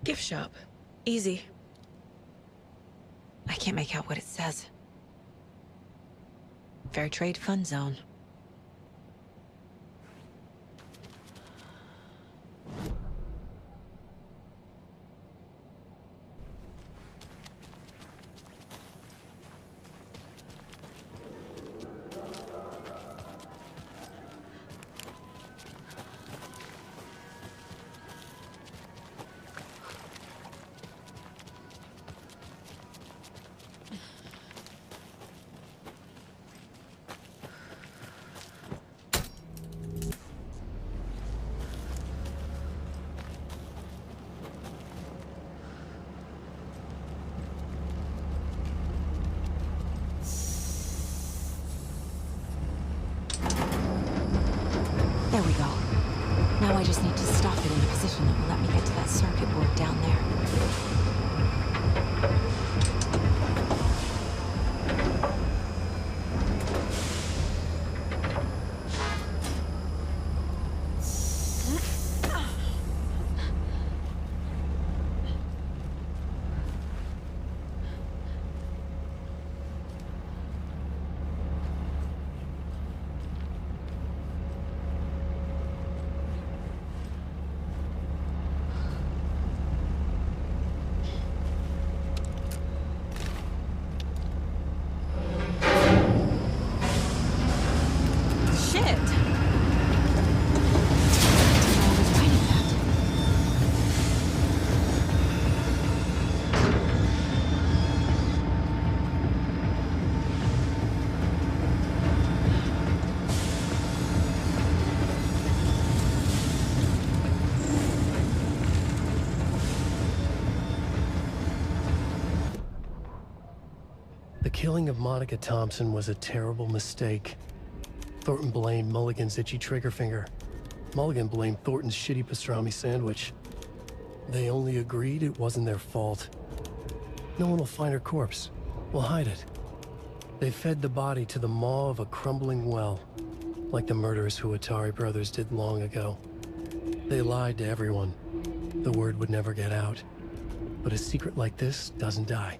Speaker 5: Gift shop. Easy. I can't make out what it says. Fair Trade Fund Zone. There we go. Now I just need to stop it in a position that will let me get to that circuit board down there.
Speaker 2: The killing of Monica Thompson was a terrible mistake. Thornton blamed Mulligan's itchy trigger finger. Mulligan blamed Thornton's shitty pastrami sandwich. They only agreed it wasn't their fault. No one will find her corpse. We'll hide it. They fed the body to the maw of a crumbling well, like the murderous Huatari brothers did long ago. They lied to everyone. The word would never get out. But a secret like this doesn't die.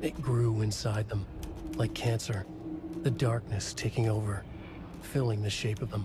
Speaker 2: It grew inside them, like cancer. The darkness taking over, filling the shape of them.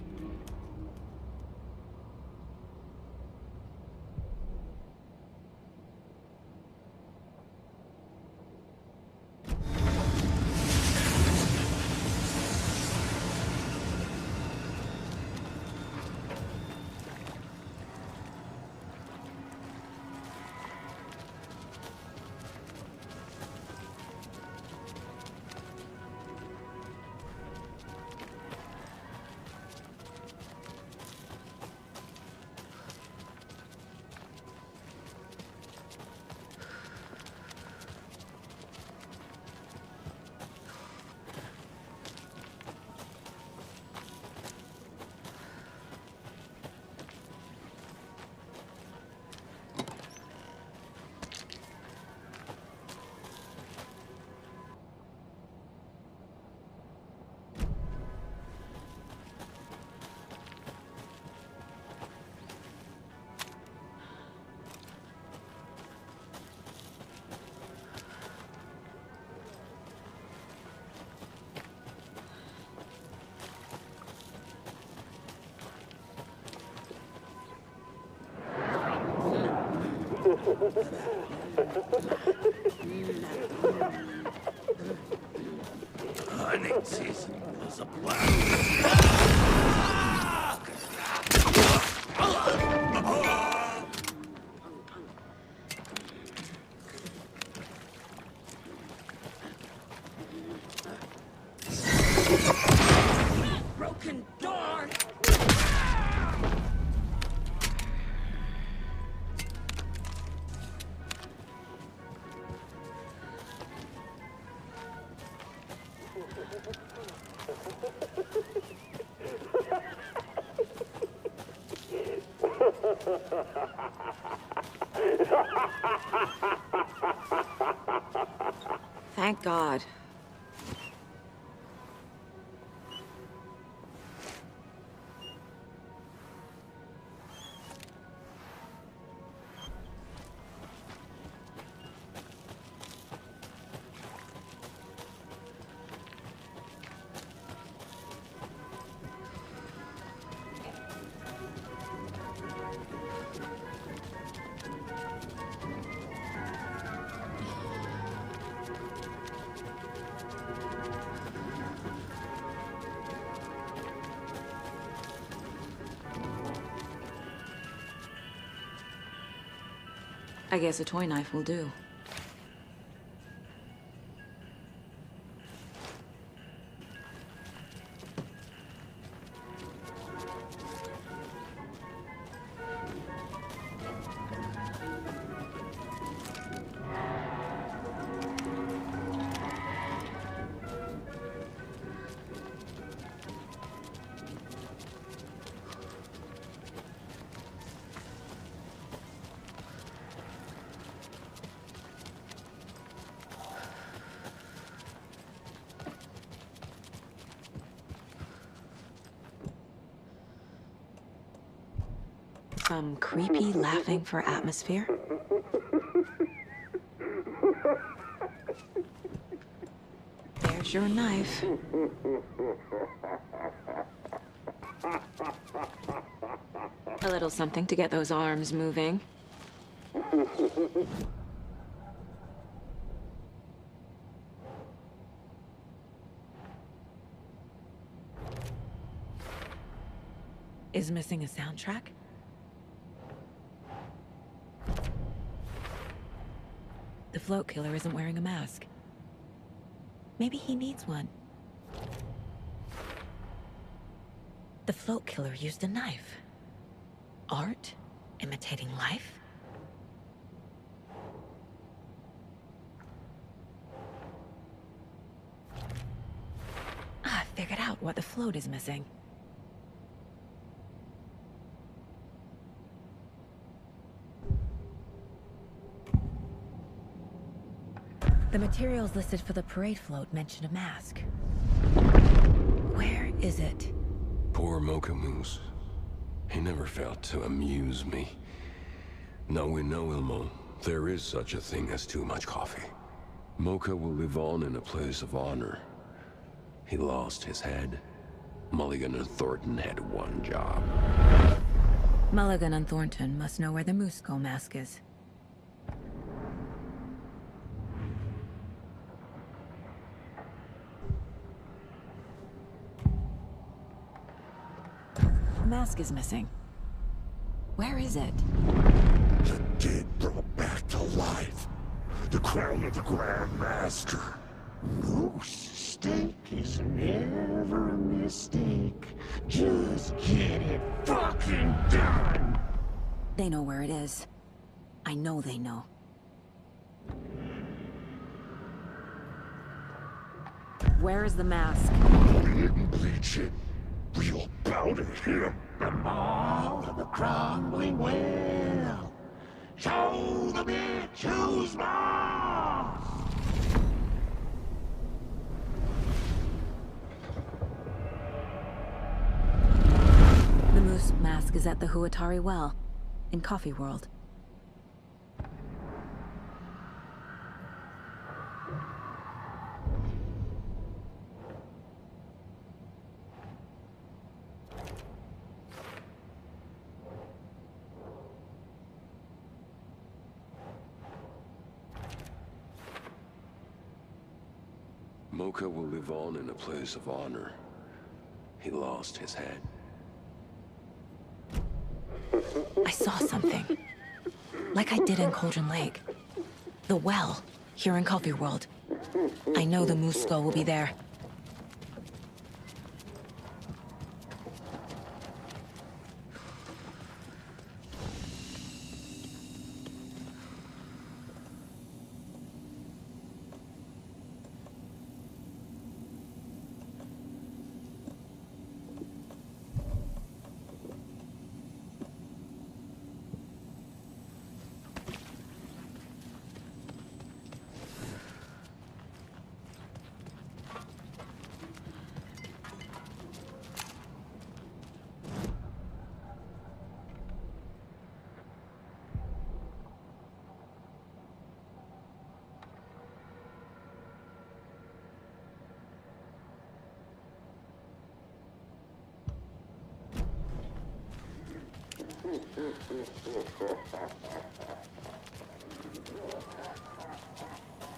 Speaker 6: Hunting season was a
Speaker 14: Broken door!
Speaker 1: Thank God. I guess a toy knife will do. Some creepy laughing for atmosphere? There's your knife. A little something to get those arms moving. Is missing a soundtrack? The float killer isn't wearing a mask. Maybe he needs one. The float killer used a knife. Art? Imitating life? I figured out what the float is missing. The materials listed for the parade float mention a mask. Where is it?
Speaker 18: Poor Mocha Moose. He never failed to amuse me. Now we know, Ilmo, there is such a thing as too much coffee. Mocha will live on in a place of honor. He lost his head. Mulligan and Thornton had one job.
Speaker 1: Mulligan and Thornton must know where the Moose Skull mask is. The mask is missing. Where is it?
Speaker 6: The dead brought back to life. The crown of the Grand Master. Moose steak is never a mistake. Just get it fucking done!
Speaker 5: They know where it is. I know they know.
Speaker 1: Where is the mask?
Speaker 6: We didn't bleach it. We'll powder him. The maw of the crumbling well. Show the bitch who's boss!
Speaker 5: The moose mask is at the Huatari Well, in Coffee World.
Speaker 18: Mocha will live on in a place of honor. He lost his head.
Speaker 5: I saw something. Like I did in Cauldron Lake. The well, here in Coffee World. I know the Moose Skull will be there.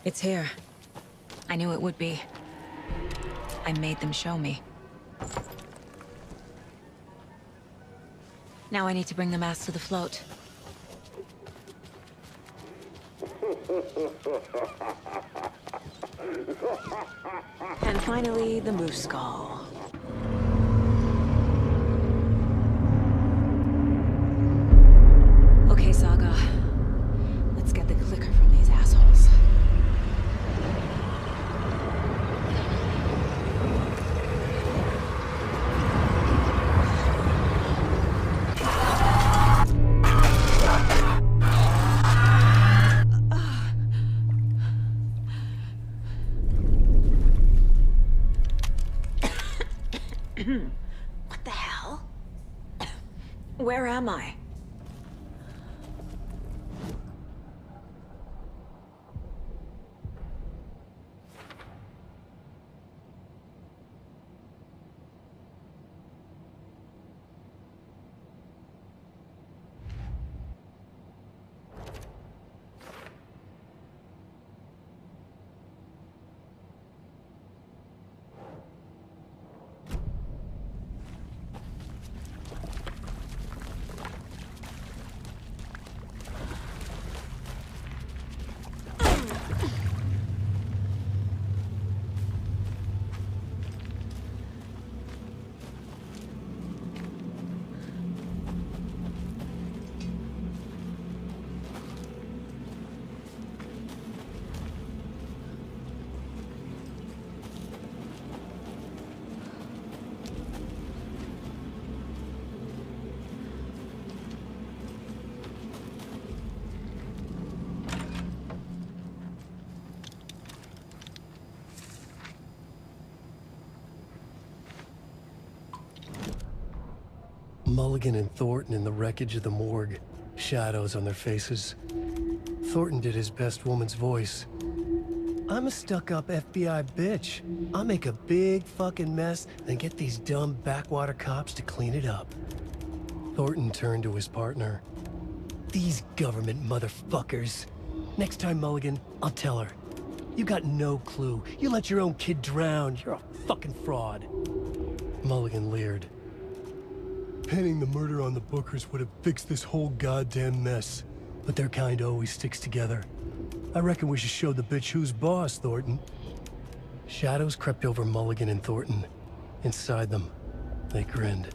Speaker 1: It's here. I knew it would be. I made them show me. Now I need to bring the mask to the float. And finally, the moose skull. Okay, Saga. Let's get the clicker from these assholes. What the hell? Where am I?
Speaker 2: Mulligan and Thornton in the wreckage of the morgue, shadows on their faces. Thornton did his best woman's voice. I'm a stuck-up FBI bitch. I'll make a big fucking mess, then get these dumb backwater cops to clean it up. Thornton turned to his partner. These government motherfuckers. Next time, Mulligan, I'll tell her. You got no clue. You let your own kid drown. You're a fucking fraud. Mulligan leered. Pinning the murder on the Bookers would have fixed this whole goddamn mess. But their kind always sticks together. I reckon we should show the bitch who's boss, Thornton. Shadows crept over Mulligan and Thornton. Inside them, they grinned.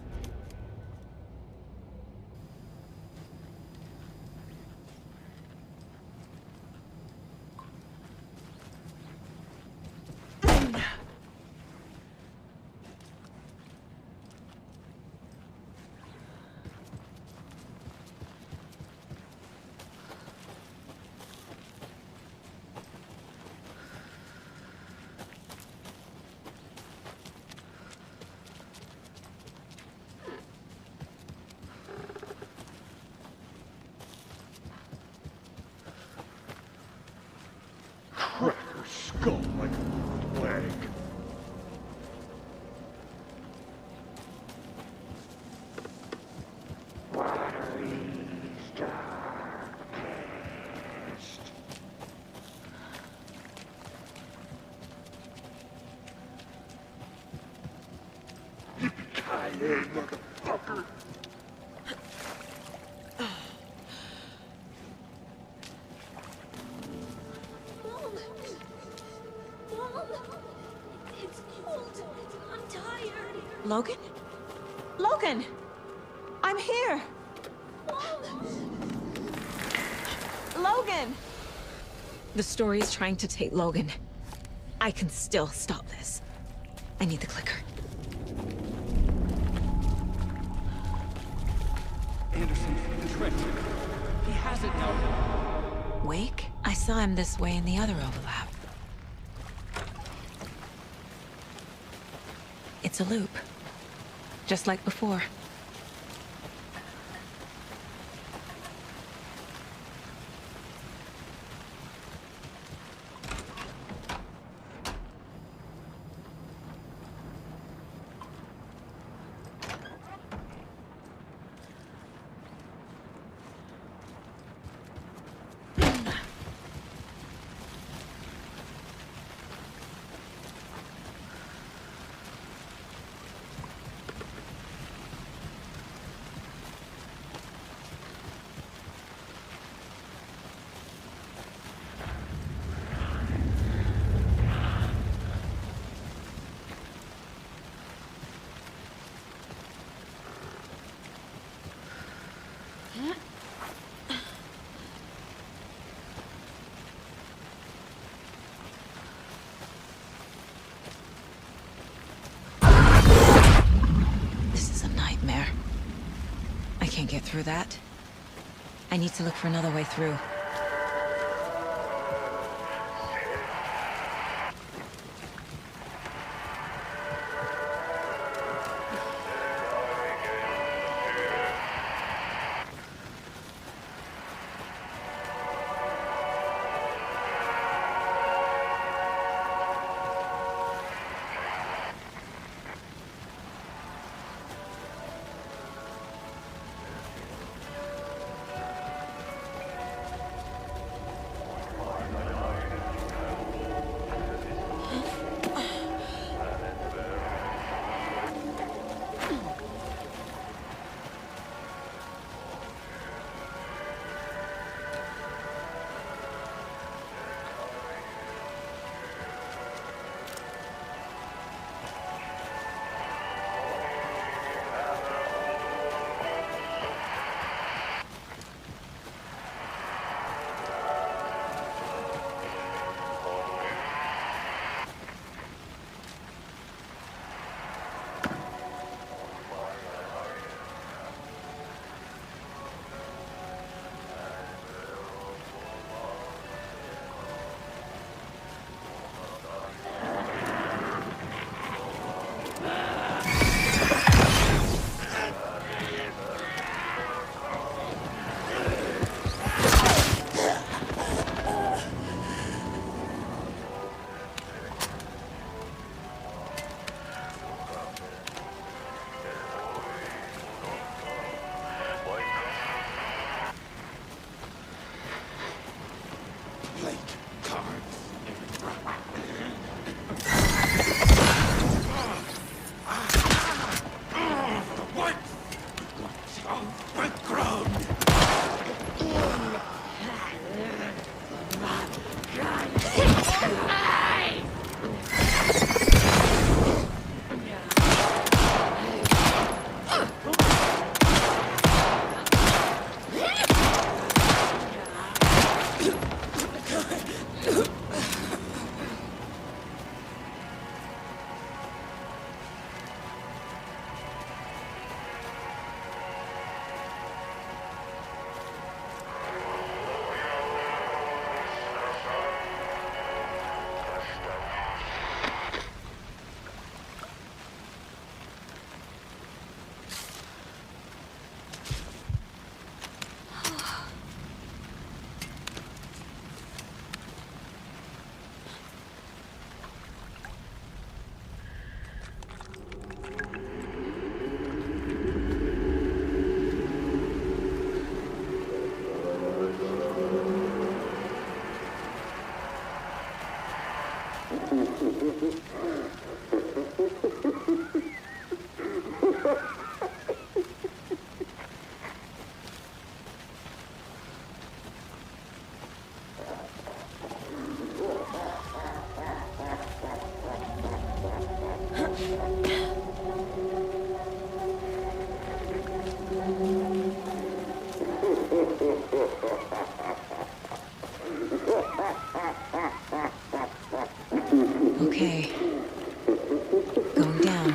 Speaker 6: Crack her skull like a leg. Yippee-ki-yay, motherfucker!
Speaker 1: Logan? Logan! I'm here! Logan! The story is trying to take Logan. I can still stop this. I need the clicker.
Speaker 12: Anderson, the trick. He has it now.
Speaker 1: Wake? I saw him this way in the other overlap. It's a loop. Just like before. can't get through that. I need to look for another way through. Okay. Going down.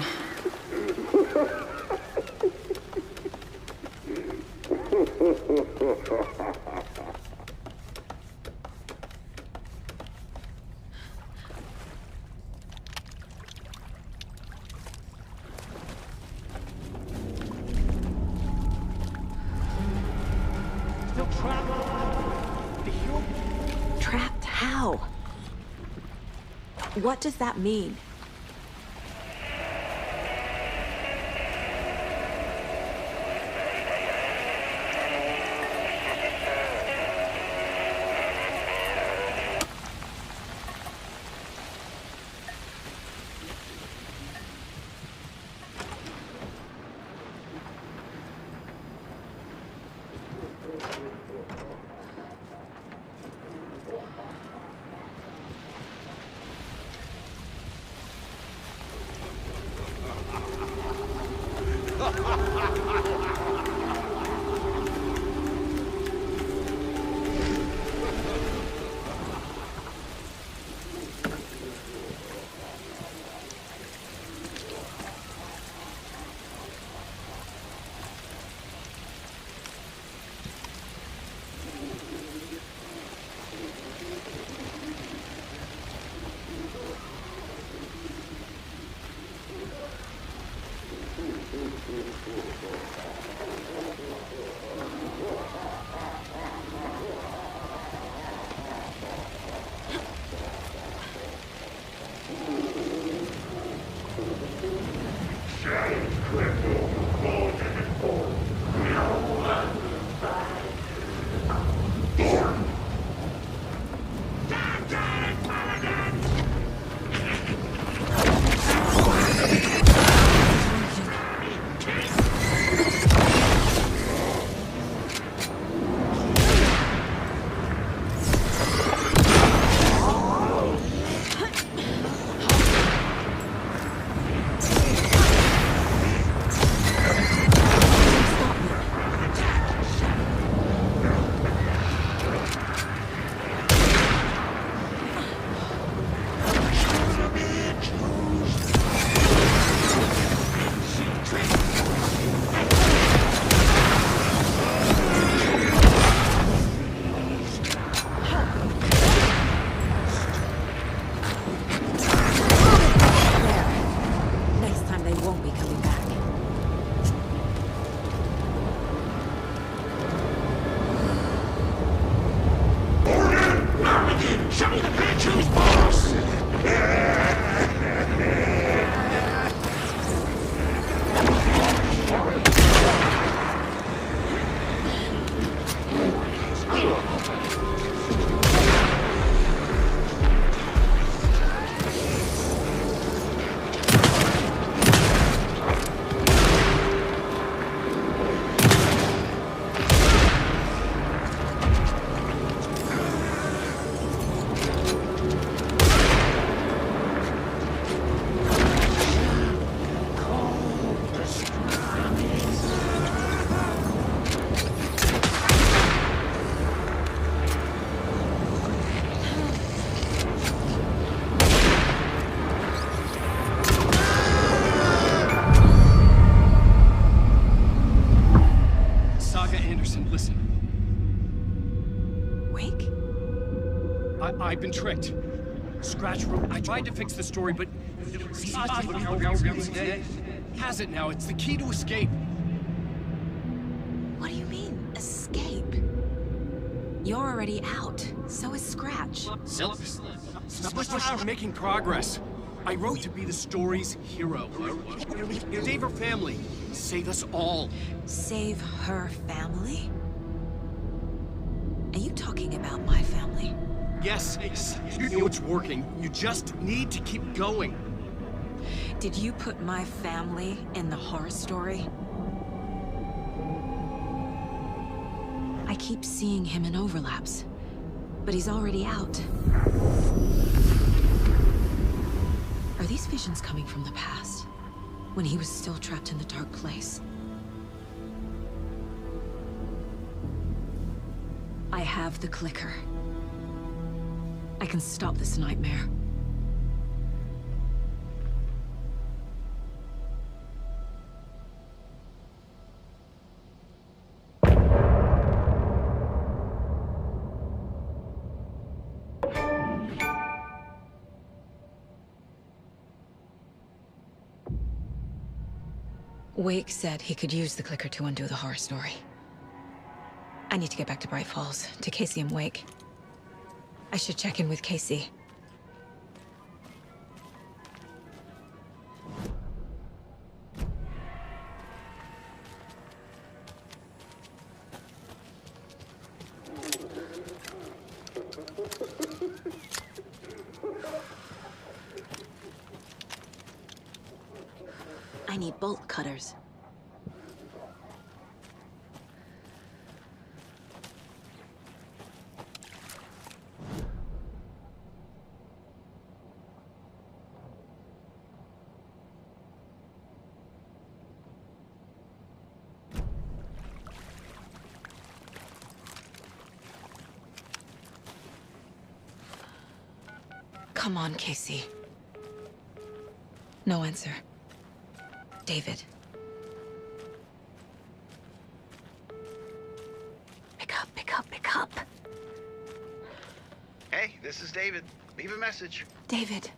Speaker 1: Trapped how? What does that mean?
Speaker 2: I've been tricked. Scratch wrote. I tried to fix the story, but has it now. It's the key to escape.
Speaker 5: What do you mean, escape? You're already out. So is Scratch.
Speaker 2: We're making progress. I wrote to be the story's hero. Save her family. Save us all.
Speaker 5: Save her family? Are you talking about my family?
Speaker 2: Yes, you know it's working. You just need to keep going.
Speaker 5: Did you put my family in the horror story? I keep seeing him in overlaps, but he's already out. Are these visions coming from the past, when he was still trapped in the dark place? I have the clicker. I can stop this nightmare. Wake said he could use the clicker to undo the horror story. I need to get back to Bright Falls, to Casey and Wake. I should check in with Casey. I need bolt cutters. Come on, Casey. No answer. David. Pick up, pick up, pick up.
Speaker 10: Hey, this is David. Leave a message.
Speaker 5: David,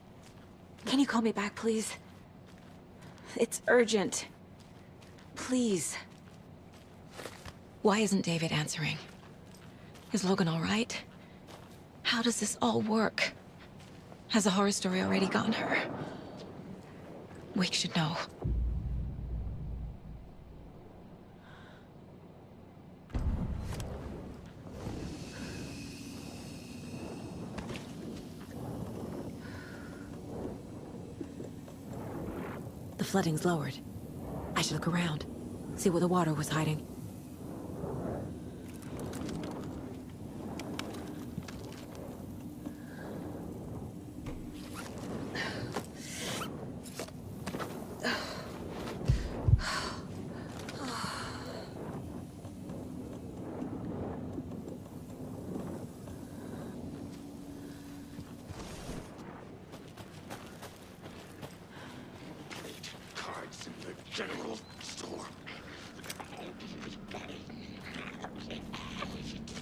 Speaker 5: can you call me back, please? It's urgent. Please. Why isn't David answering? Is Logan all right? How does this all work? Has the horror story already gotten her? Wake should know. flooding's lowered. I should look around, see where the water was hiding.
Speaker 6: Cards in the general store.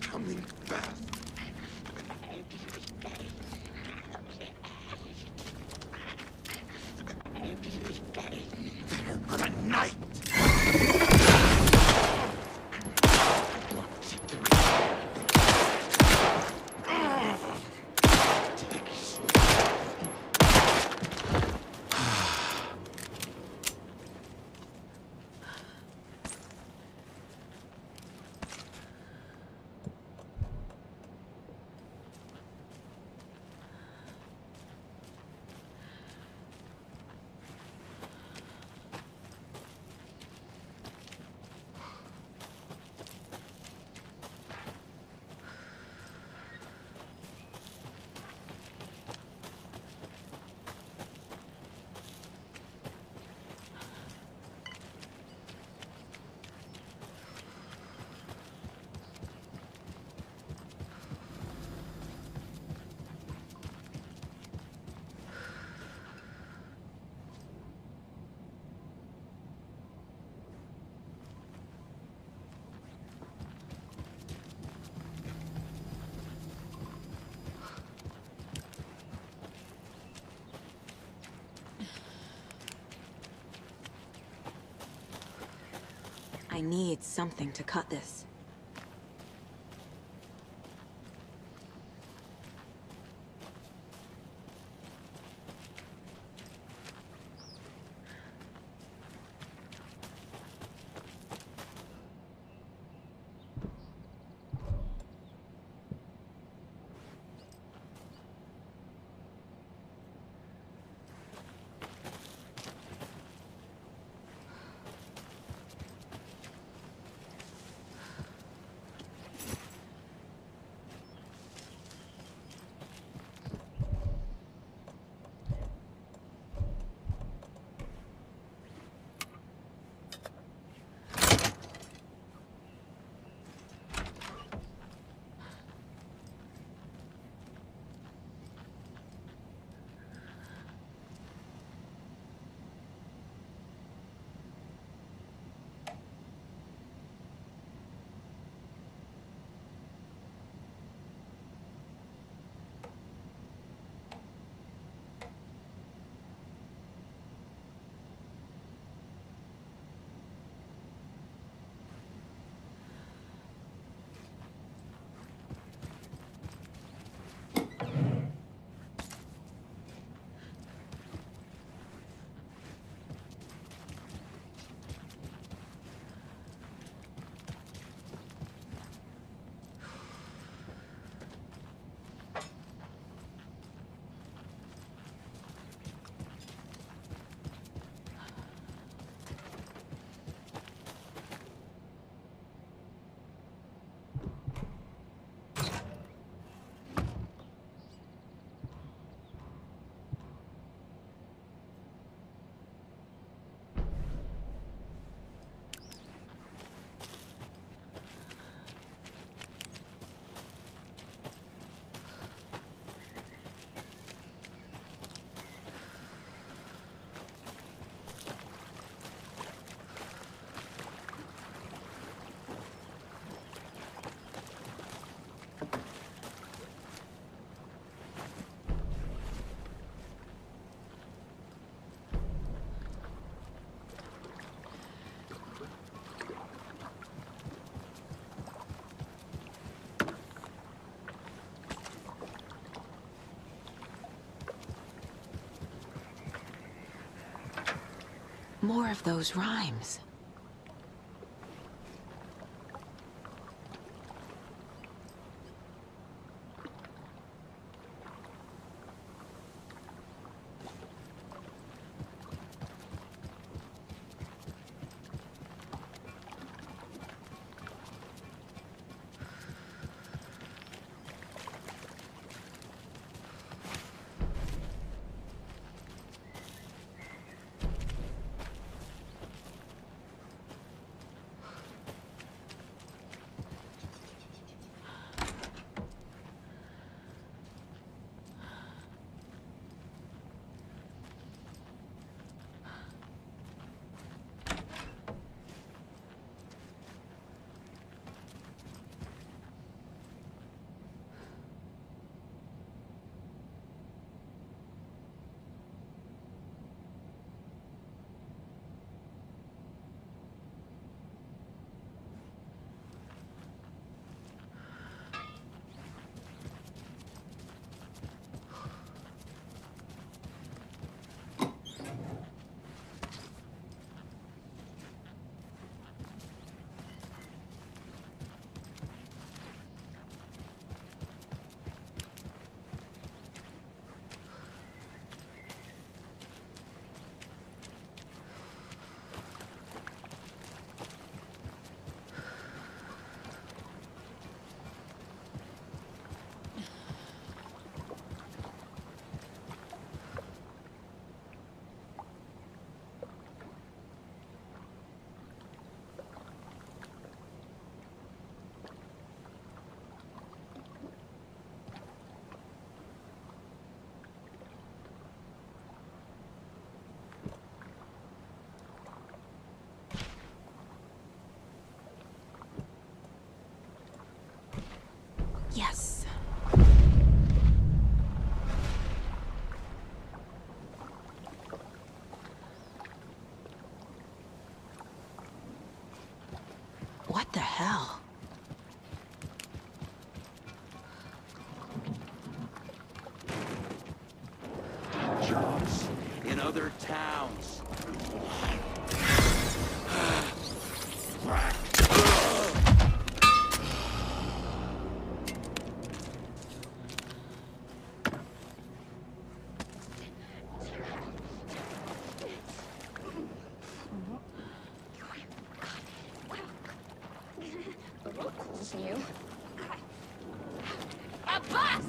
Speaker 6: Coming fast. Good night.
Speaker 1: I need something to cut this.
Speaker 5: More of those rhymes.
Speaker 9: towns.
Speaker 20: You. A bus!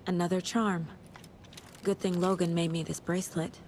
Speaker 1: Another charm. Good thing Logan made me this bracelet.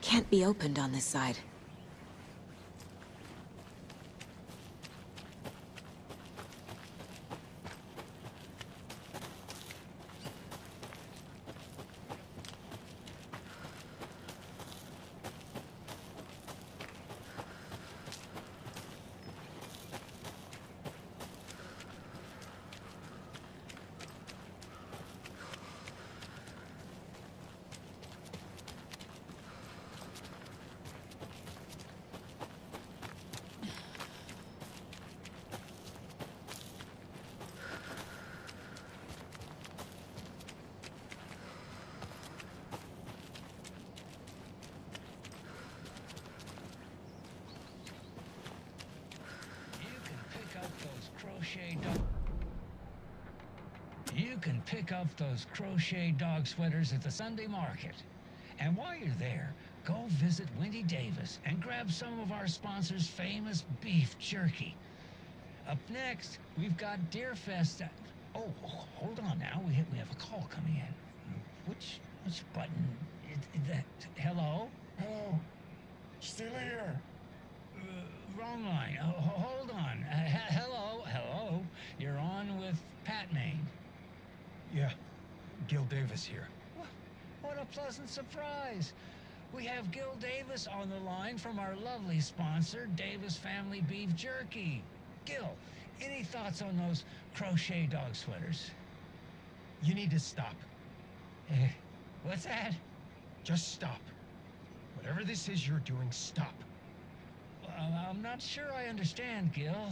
Speaker 1: Can't be opened on this side.
Speaker 7: You can pick up those crochet dog sweaters at the Sunday market. And while you're there, go visit Wendy Davis and grab some of our sponsor's famous beef jerky. Up next, we've got Deerfest. Oh, hold on now. We have a call coming in. Which button? Hello?
Speaker 8: Hello. Still here.
Speaker 7: Wrong line. Hold on. Hello. You're on with Pat Maine.
Speaker 2: Yeah. Gil Davis here.
Speaker 7: What a pleasant surprise. We have Gil Davis on the line from our lovely sponsor, Davis Family Beef Jerky. Gil, any thoughts on those crochet dog sweaters?
Speaker 2: You need to stop.
Speaker 7: What's that?
Speaker 2: Just stop. Whatever this is you're doing, stop.
Speaker 7: I'm not sure I understand, Gil.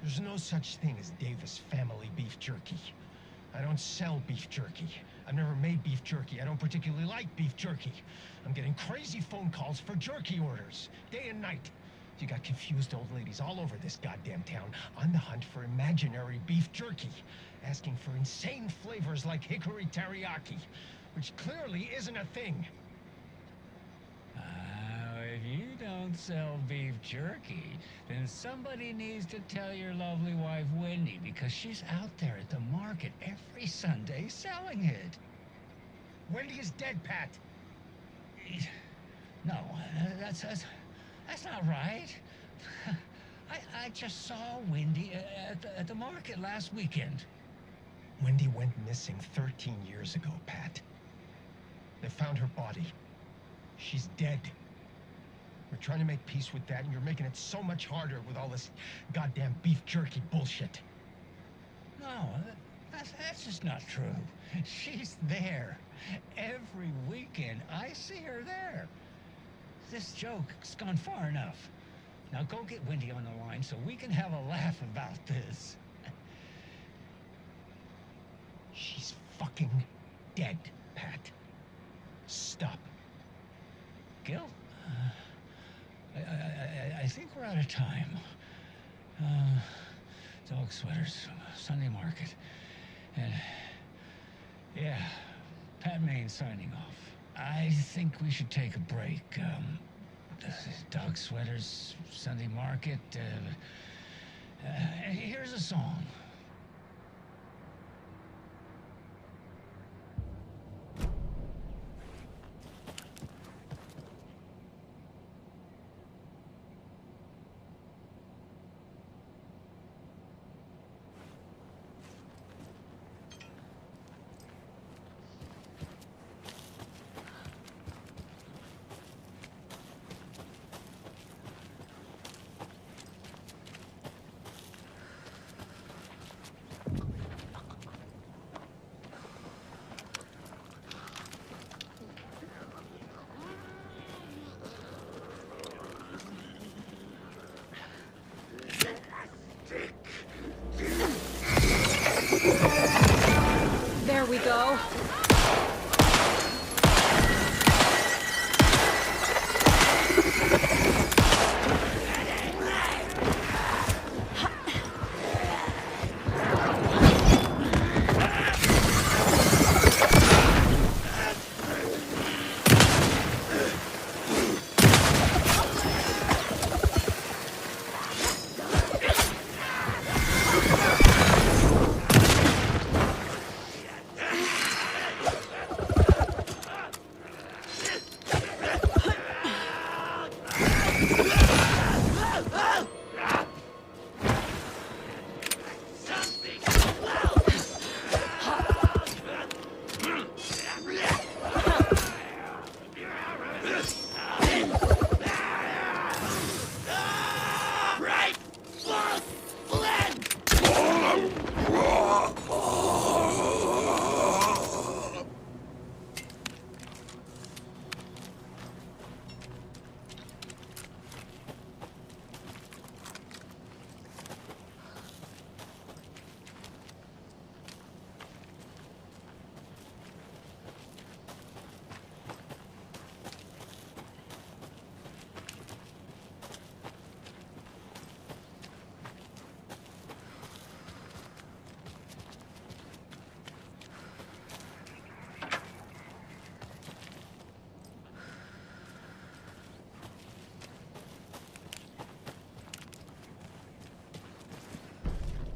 Speaker 2: There's no such thing as Davis Family Beef Jerky. I don't sell beef jerky. I've never made beef jerky. I don't particularly like beef jerky. I'm getting crazy phone calls for jerky orders, day and night. You got confused old ladies all over this goddamn town on the hunt for imaginary beef jerky, asking for insane flavors like hickory teriyaki, which clearly isn't a thing.
Speaker 7: If you don't sell beef jerky, then somebody needs to tell your lovely wife, Wendy, because she's out there at the market every Sunday selling it.
Speaker 2: Wendy is dead, Pat.
Speaker 7: No, that's not right. I just saw Wendy at the market last weekend.
Speaker 2: Wendy went missing 13 years ago, Pat. They found her body. She's dead. We're trying to make peace with that, and you're making it so much harder with all this goddamn beef jerky bullshit.
Speaker 7: No, that's just not true. She's there. Every weekend, I see her there. This joke's gone far enough. Now go get Wendy on the line so we can have a laugh about this. She's fucking dead, Pat. Stop. Gil? I think we're out of time. Dog sweaters, Sunday market. And yeah, Pat Maine signing off. I think we should take a break. Dog sweaters, Sunday market. Here's a song.
Speaker 1: There we go.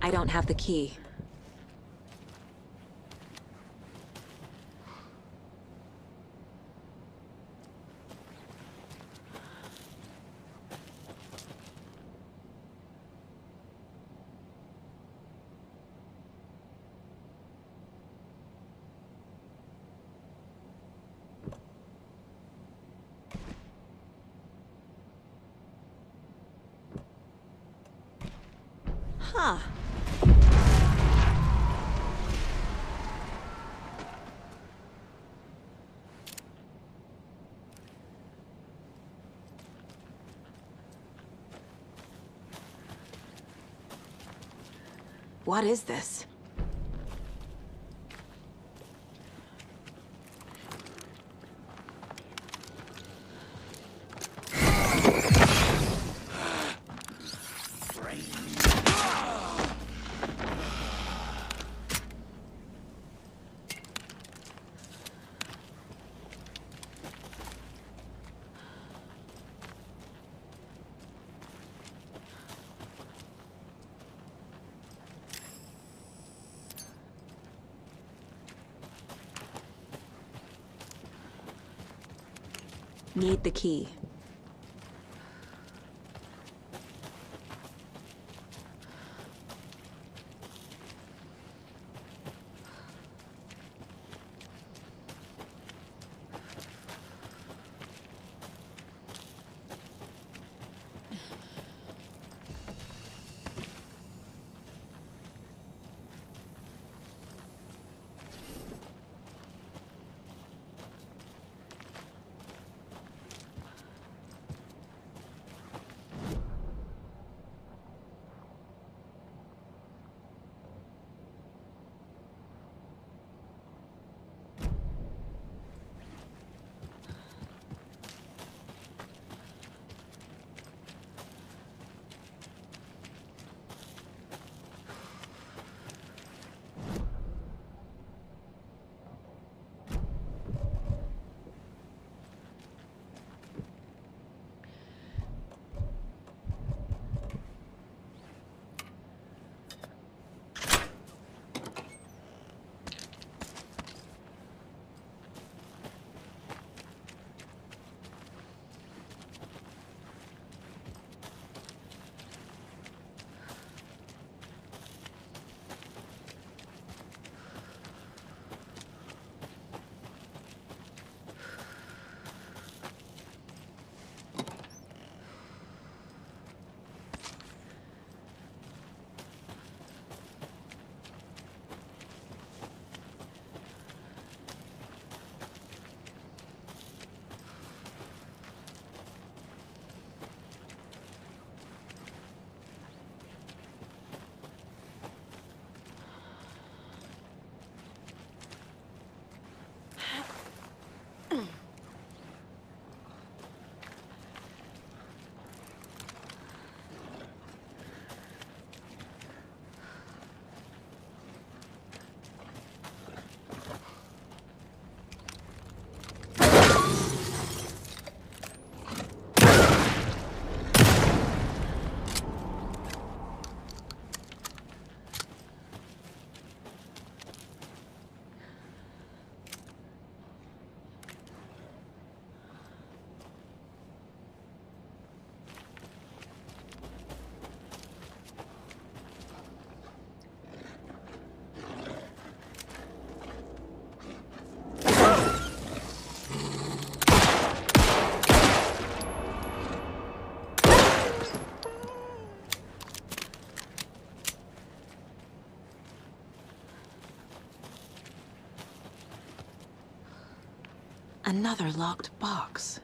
Speaker 1: I don't have the key. Huh. What is this? Need the key.
Speaker 5: Another locked box.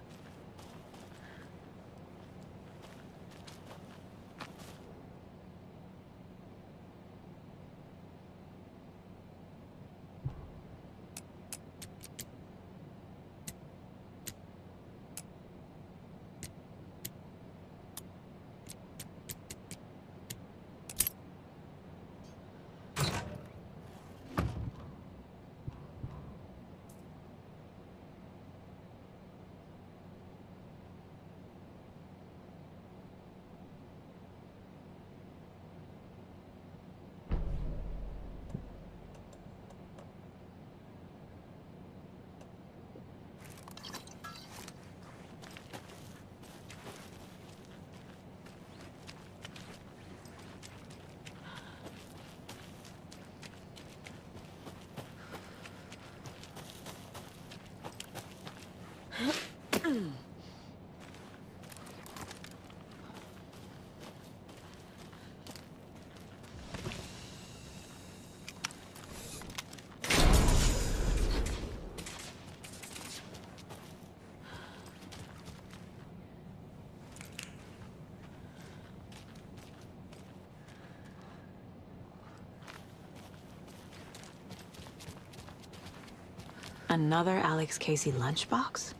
Speaker 5: Another Alex Casey lunchbox?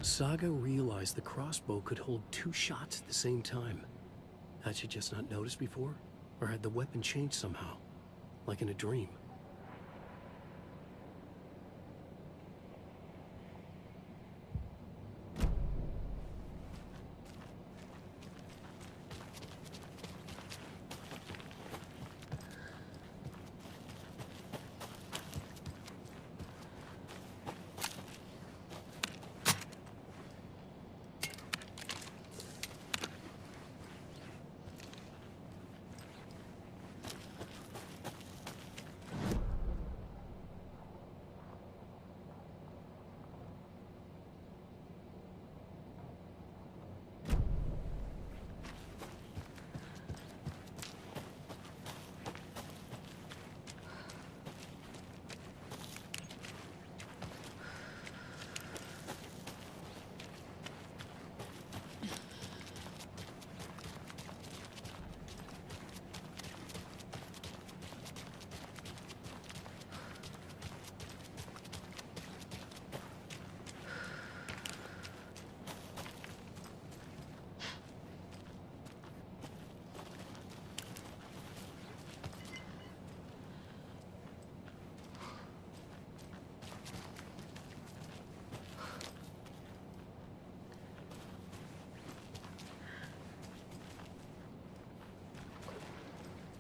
Speaker 2: Saga realized the crossbow could hold 2 shots at the same time. Had she just not noticed before? Or had the weapon changed somehow? Like in a dream?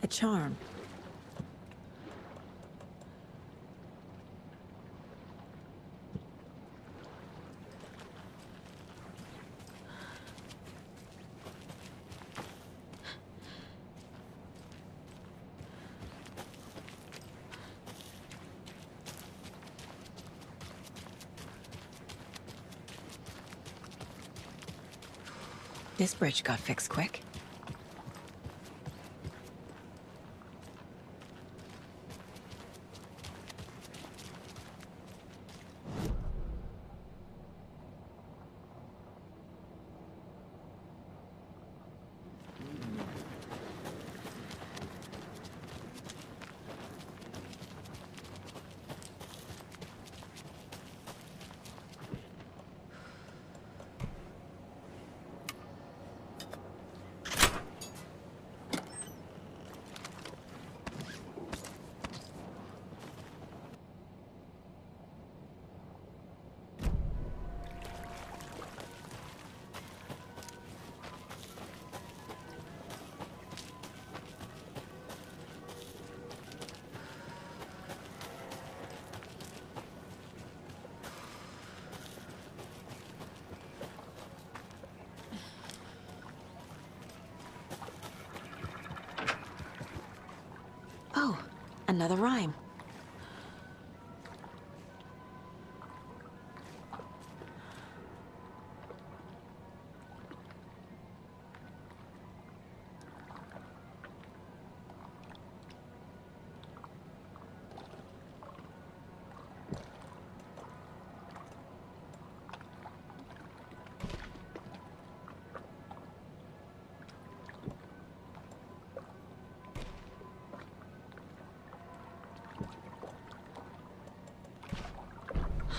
Speaker 5: A charm. This bridge got fixed quick. Another rhyme.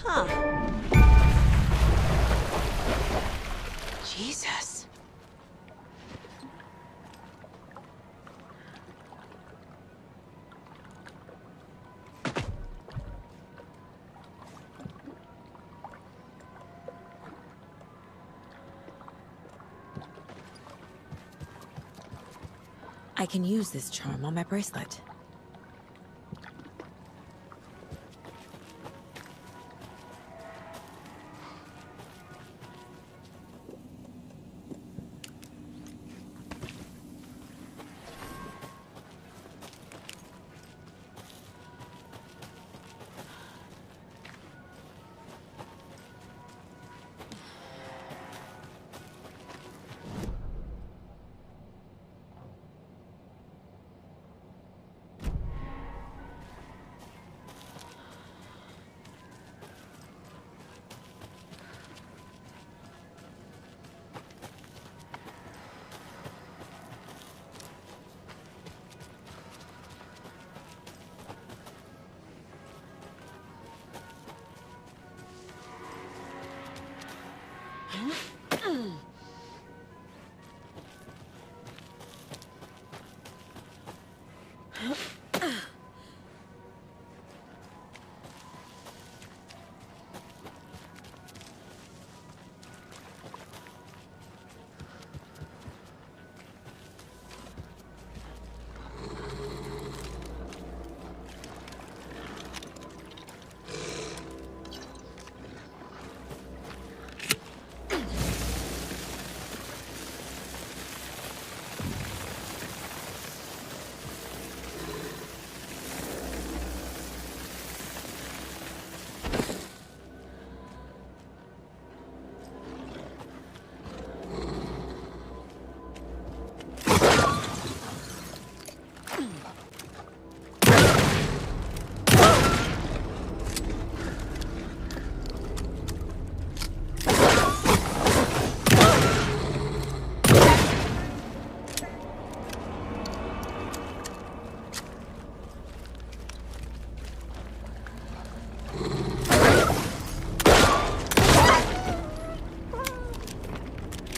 Speaker 5: Huh. Jesus. I can use this charm on my bracelet.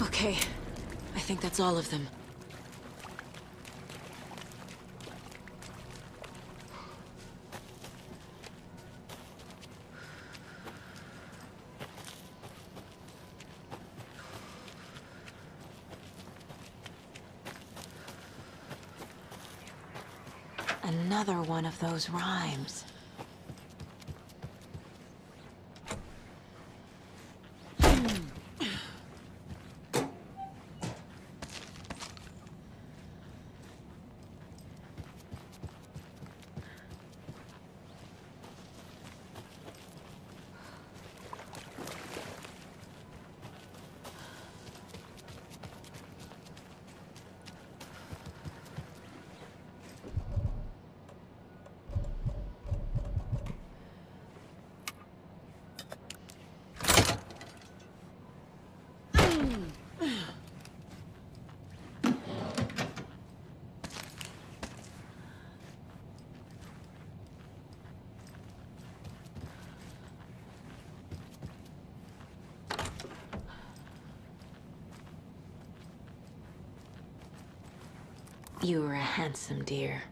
Speaker 5: Okay, I think that's all of them. Another one of those rhymes. You were a handsome deer.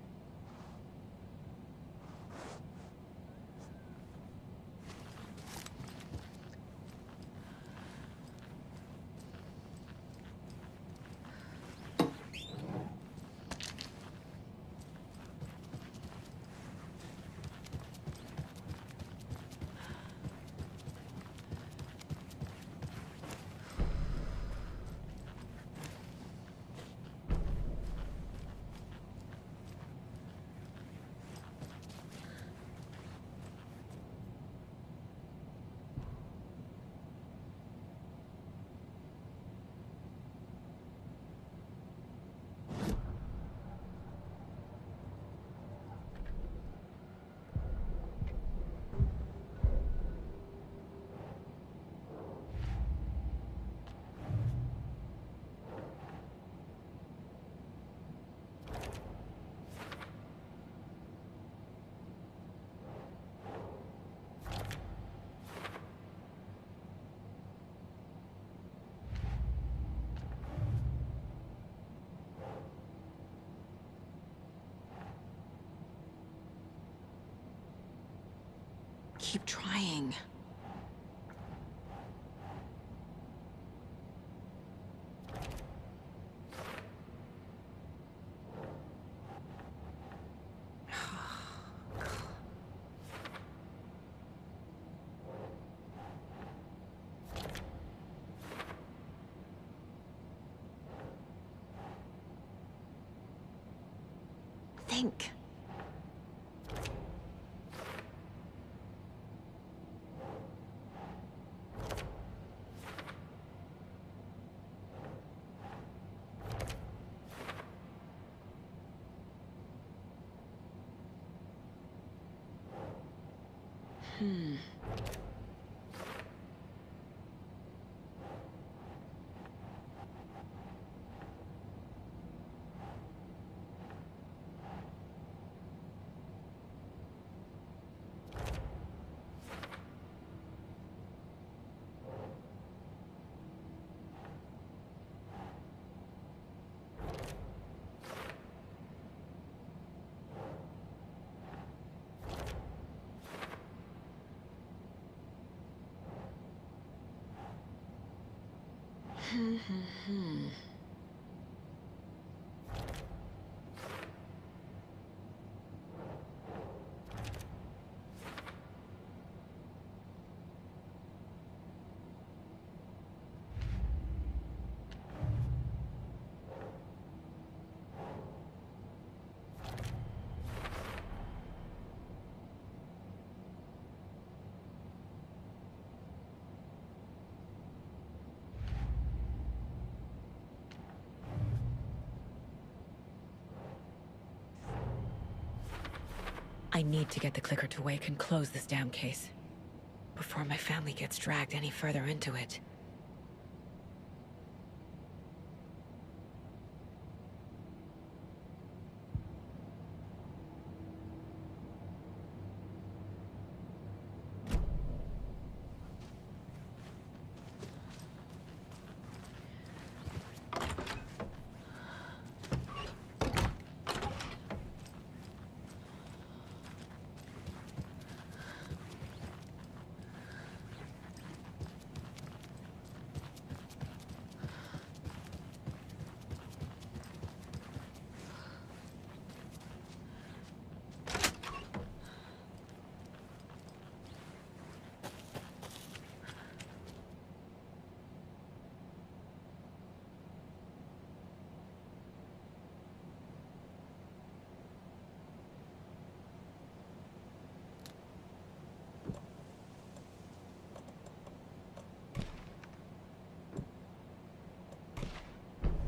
Speaker 1: keep trying. Think. I need to get the clicker to Wake and close this damn case before my family gets dragged any further into it.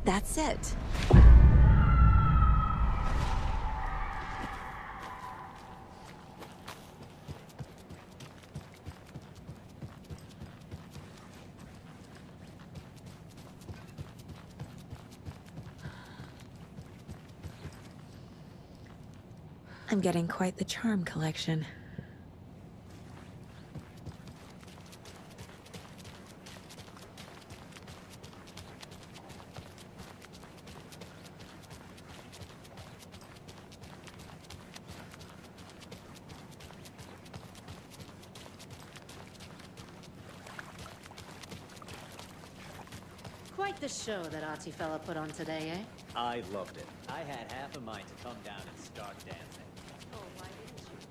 Speaker 1: That's it. I'm getting quite the charm collection.
Speaker 9: Quite the show that artsy fella put on today, eh?
Speaker 17: I loved it. I had half a mind to come down and start dancing.
Speaker 9: Oh, why didn't you?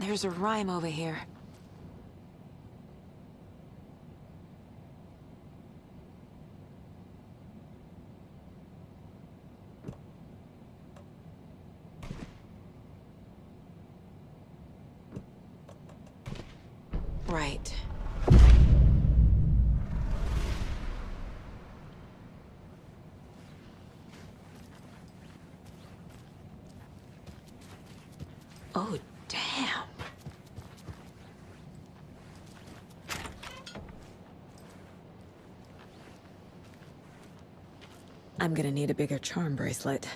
Speaker 1: There's a rhyme over here. Right. Oh, damn. I'm gonna need a bigger charm bracelet.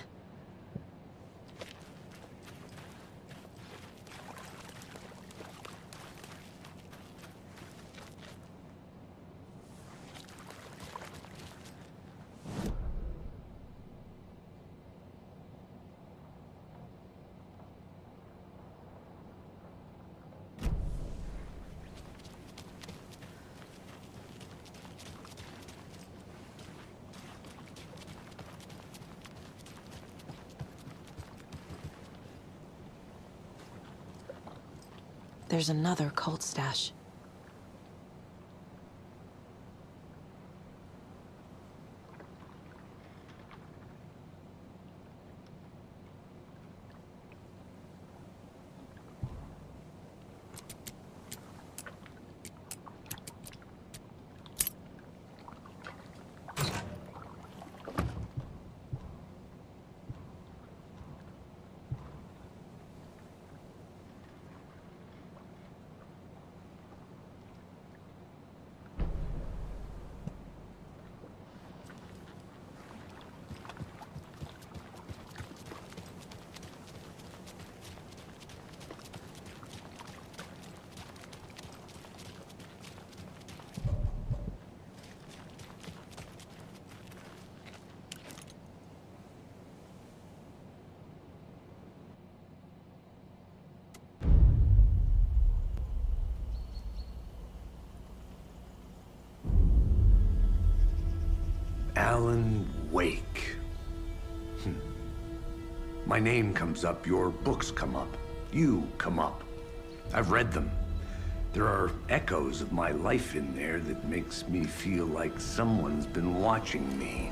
Speaker 1: There's another cult stash.
Speaker 6: Alan Wake. My name comes up, your books come up, you come up. I've read them. There are echoes of my life in there that makes me feel like someone's been watching me.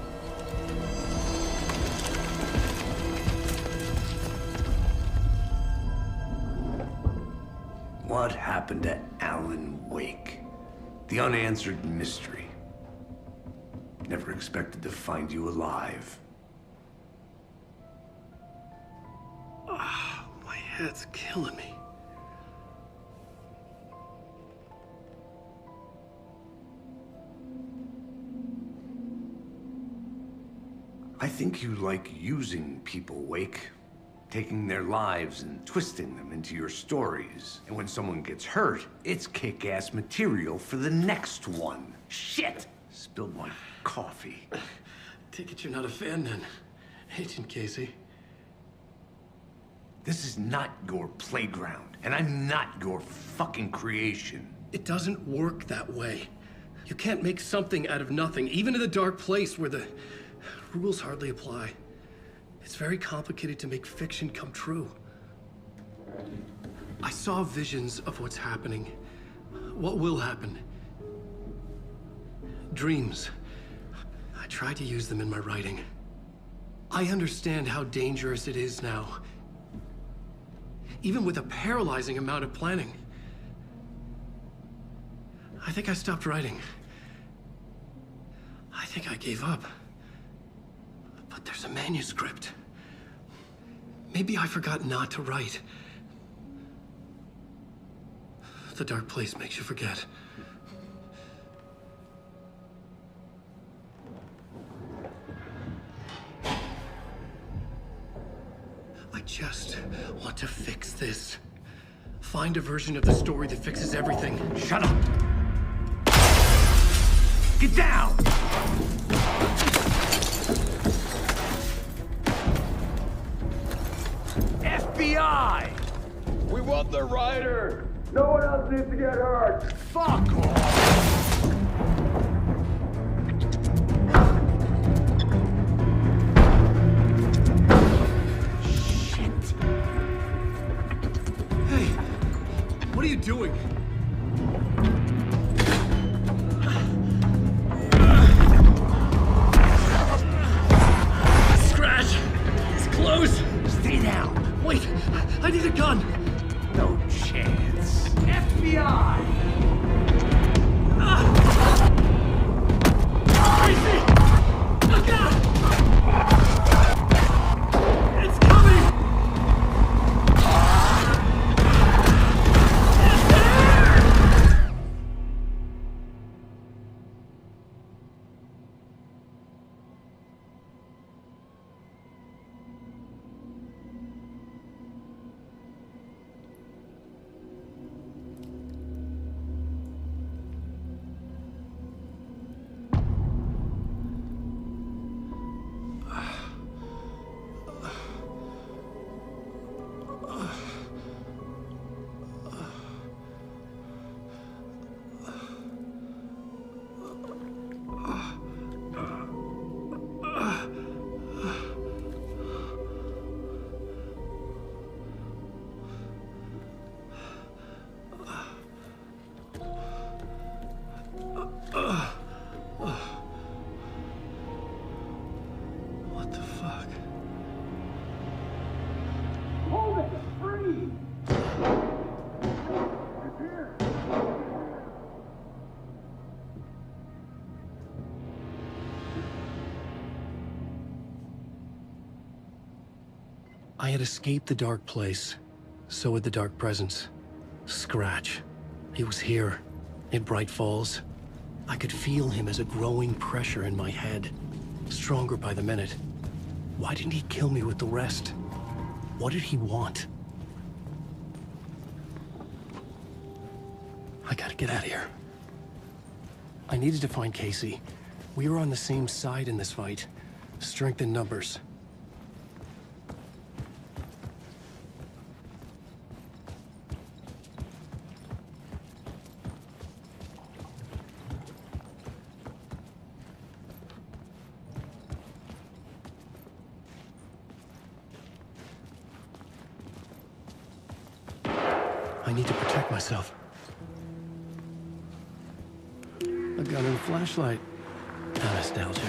Speaker 6: What happened to Alan Wake? The unanswered mystery. Never expected to find you alive.
Speaker 2: My head's killing me.
Speaker 6: I think you like using people, Wake. Taking their lives and twisting them into your stories. And when someone gets hurt, it's kick-ass material for the next one. Shit! Spilled my coffee.
Speaker 2: Take it you're not a fan then, Agent Casey.
Speaker 6: This is not your playground, and I'm not your fucking creation.
Speaker 2: It doesn't work that way. You can't make something out of nothing, even in the dark place where the rules hardly apply. It's very complicated to make fiction come true. I saw visions of what's happening, what will happen. Dreams. I tried to use them in my writing. I understand how dangerous it is now. Even with a paralyzing amount of planning. I think I stopped writing. I think I gave up. But there's a manuscript. Maybe I forgot not to write. The dark place makes you forget. I just want to fix this. Find a version of the story that fixes everything.
Speaker 6: Shut up! Get down! FBI!
Speaker 12: We want the rider!
Speaker 6: No one else needs to get hurt! Fuck off!
Speaker 15: What are you doing? Scratch! It's close! Stay down! Wait! I need a gun!
Speaker 6: No chance.
Speaker 15: FBI! Casey! Look out! It's coming! It's there!
Speaker 2: What the fuck?
Speaker 15: Hold it! Free!
Speaker 2: I had escaped the dark place. So had the dark presence. Scratch. He was here, in Bright Falls. I could feel him as a growing pressure in my head. Stronger by the minute. Why didn't he kill me with the rest? What did he want? I gotta get out of here. I needed to find Casey. We were on the same side in this fight. Strength in numbers. I need to protect myself. A gun and a flashlight. How nostalgic.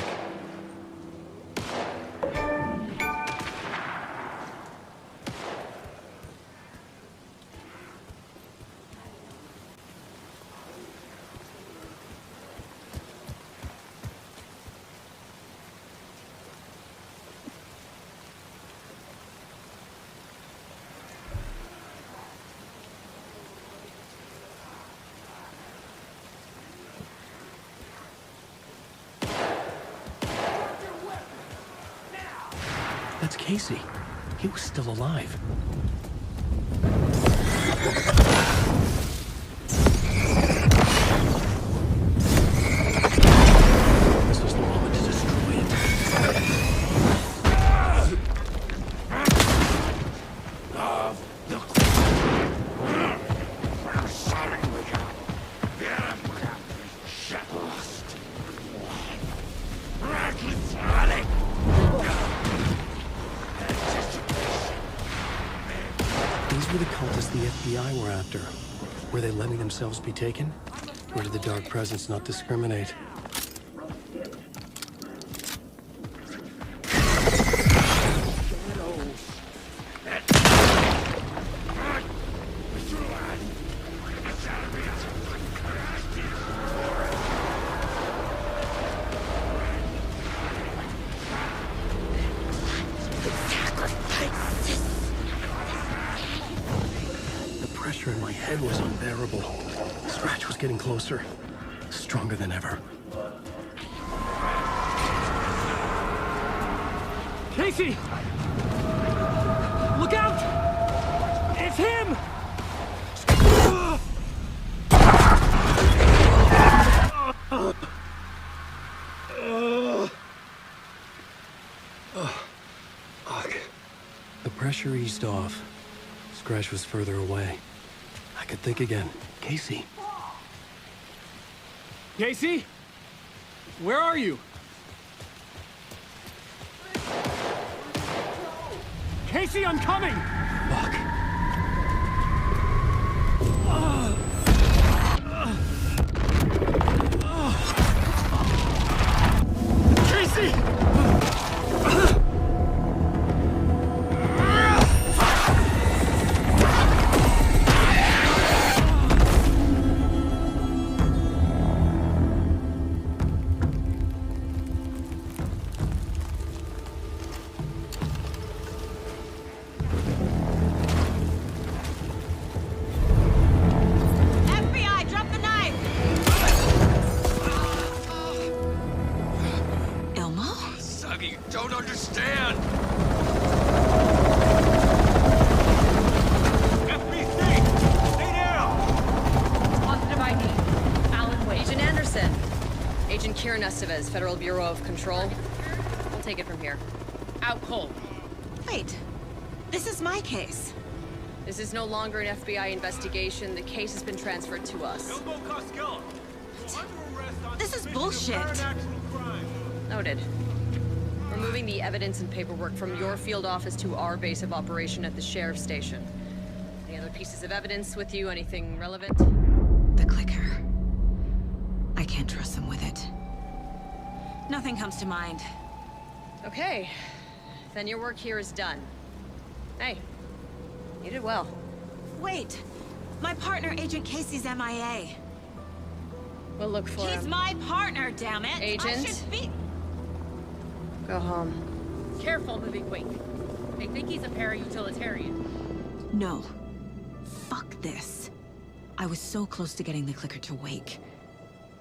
Speaker 2: That's Casey. He was still alive. This was the moment to destroy him. These were the cultists the FBI were after. Were they letting themselves be taken? Or did the dark presence not discriminate? The pressure in my head was unbearable. Scratch was getting closer. Stronger than ever.
Speaker 15: Casey! Look out! It's him!
Speaker 2: Fuck. The pressure eased off. Scratch was further away. I could think again. Casey.
Speaker 15: Casey? Where are you? Casey, I'm coming!
Speaker 2: Fuck.
Speaker 16: Karen Estevez, Federal Bureau of Control. We'll take it from here. Out cold.
Speaker 5: Wait. This is my case.
Speaker 16: This is no longer an FBI investigation. The case has been transferred to us.
Speaker 5: This is bullshit.
Speaker 16: Noted. We're moving the evidence and paperwork from your field office to our base of operation at the sheriff's station. Any other pieces of evidence with you? Anything relevant?
Speaker 5: The clicker. I can't trust them with it. Nothing comes to mind.
Speaker 16: Okay. Then your work here is done. Hey, you did well.
Speaker 5: Wait! My partner, Agent Casey's MIA.
Speaker 16: We'll look for him.
Speaker 5: He's my partner, damn it!
Speaker 16: Agent?
Speaker 5: I should be...
Speaker 16: Go home.
Speaker 21: Careful, Moving Wake. They think he's a para-utilitarian.
Speaker 5: No. Fuck this. I was so close to getting the clicker to Wake.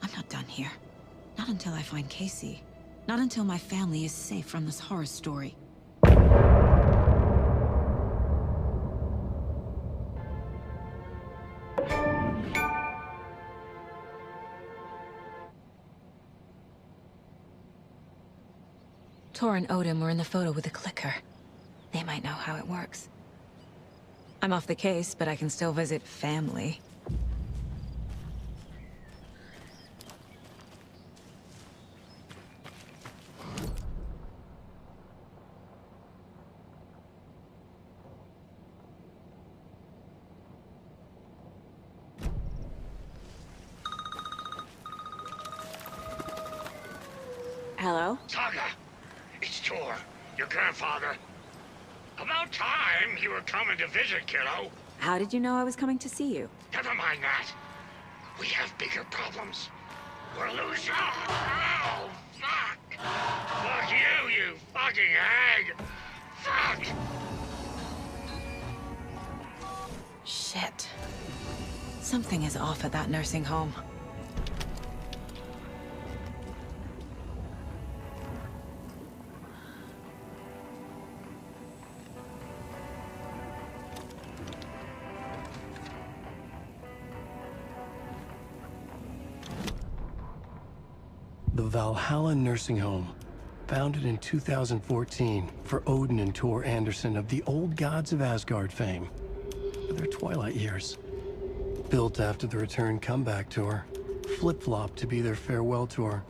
Speaker 5: I'm not done here. Not until I find Casey. Not until my family is safe from this horror story. Tor and Odin were in the photo with the clicker. They might know how it works. I'm off the case, but I can still visit family. Hello?
Speaker 6: Saga! It's Tor, your grandfather. About time you were coming to visit, kiddo.
Speaker 1: How did you know I was coming to see you?
Speaker 6: Never mind that. We have bigger problems. We're losing. Oh, fuck! Fuck you, you fucking hag! Fuck!
Speaker 5: Shit. Something is off at that nursing home.
Speaker 2: The Valhalla Nursing Home, founded in 2014 for Odin and Tor Anderson of the Old Gods of Asgard fame, for their twilight years. Built after the return comeback tour, flip-flopped to be their farewell tour,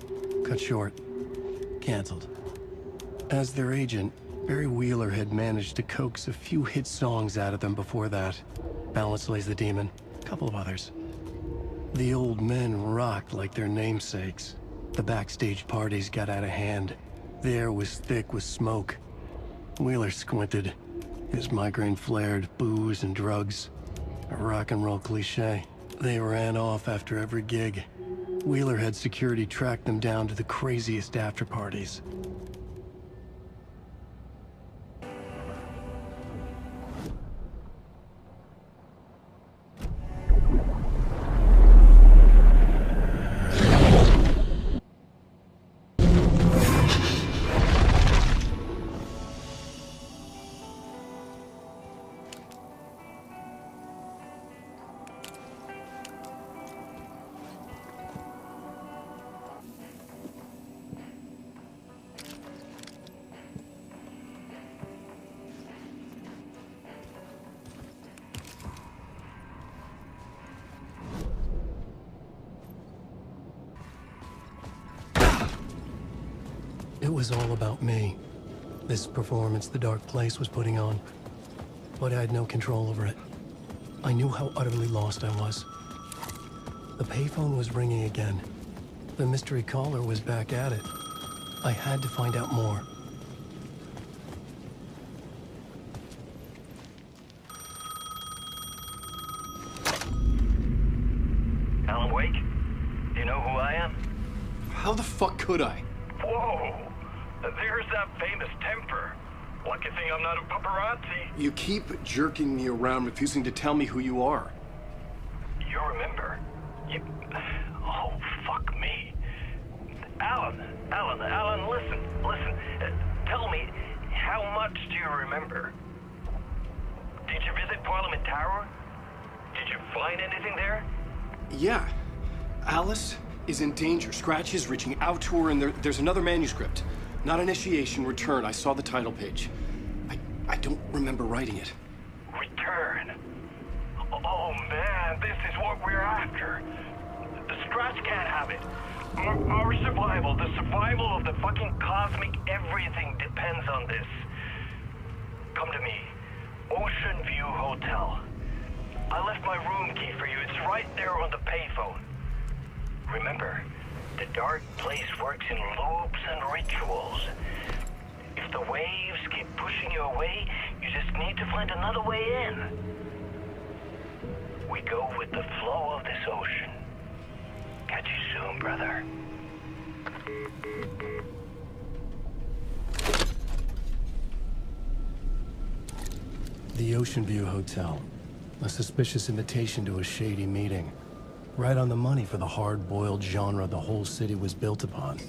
Speaker 2: cut short, canceled. As their agent, Barry Wheeler had managed to coax a few hit songs out of them before that. Balance Lays the Demon, a couple of others. The old men rocked like their namesakes. The backstage parties got out of hand. The air was thick with smoke. Wheeler squinted. His migraine flared, booze and drugs. A rock and roll cliche. They ran off after every gig. Wheeler had security track them down to the craziest after parties. It was all about me. This performance the Dark Place was putting on. But I had no control over it. I knew how utterly lost I was. The payphone was ringing again. The mystery caller was back at it. I had to find out more.
Speaker 22: Alan Wake? Do you know who I am?
Speaker 12: How the fuck could I?
Speaker 22: Whoa! There's that famous temper. Lucky thing I'm not a paparazzi.
Speaker 12: You keep jerking me around, refusing to tell me who you are.
Speaker 22: You remember? You... Oh, fuck me. Alan, listen. Tell me, how much do you remember? Did you visit Parliament Tower? Did you find anything there?
Speaker 12: Yeah. Alice,
Speaker 2: is in danger. Scratch is reaching out to her, and there's another manuscript. Not initiation, return. I saw the title page. I don't remember writing it.
Speaker 22: Return? Oh man, this is what we're after. The Scratch can't have it. Our survival, the survival of the fucking cosmic everything depends on this. Come to me. Ocean View Hotel. I left my room key for you. It's right there on the payphone. Remember, the dark place works in loops and rituals. If the waves keep pushing you away, you just need to find another way in. We go with the flow of this ocean. Catch you soon, brother.
Speaker 2: The Ocean View Hotel. A suspicious invitation to a shady meeting. Right on the money for the hard-boiled genre the whole city was built upon.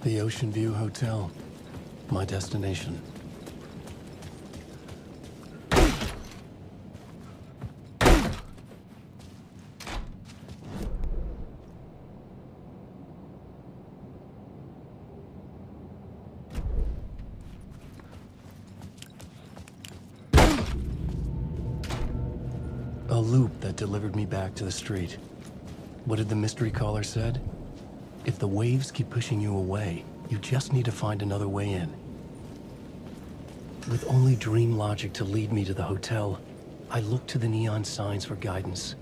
Speaker 2: The Ocean View Hotel. My destination. A loop that delivered me back to the street. What did the mystery caller said? If the waves keep pushing you away, you just need to find another way in. With only dream logic to lead me to the hotel, I looked to the neon signs for guidance.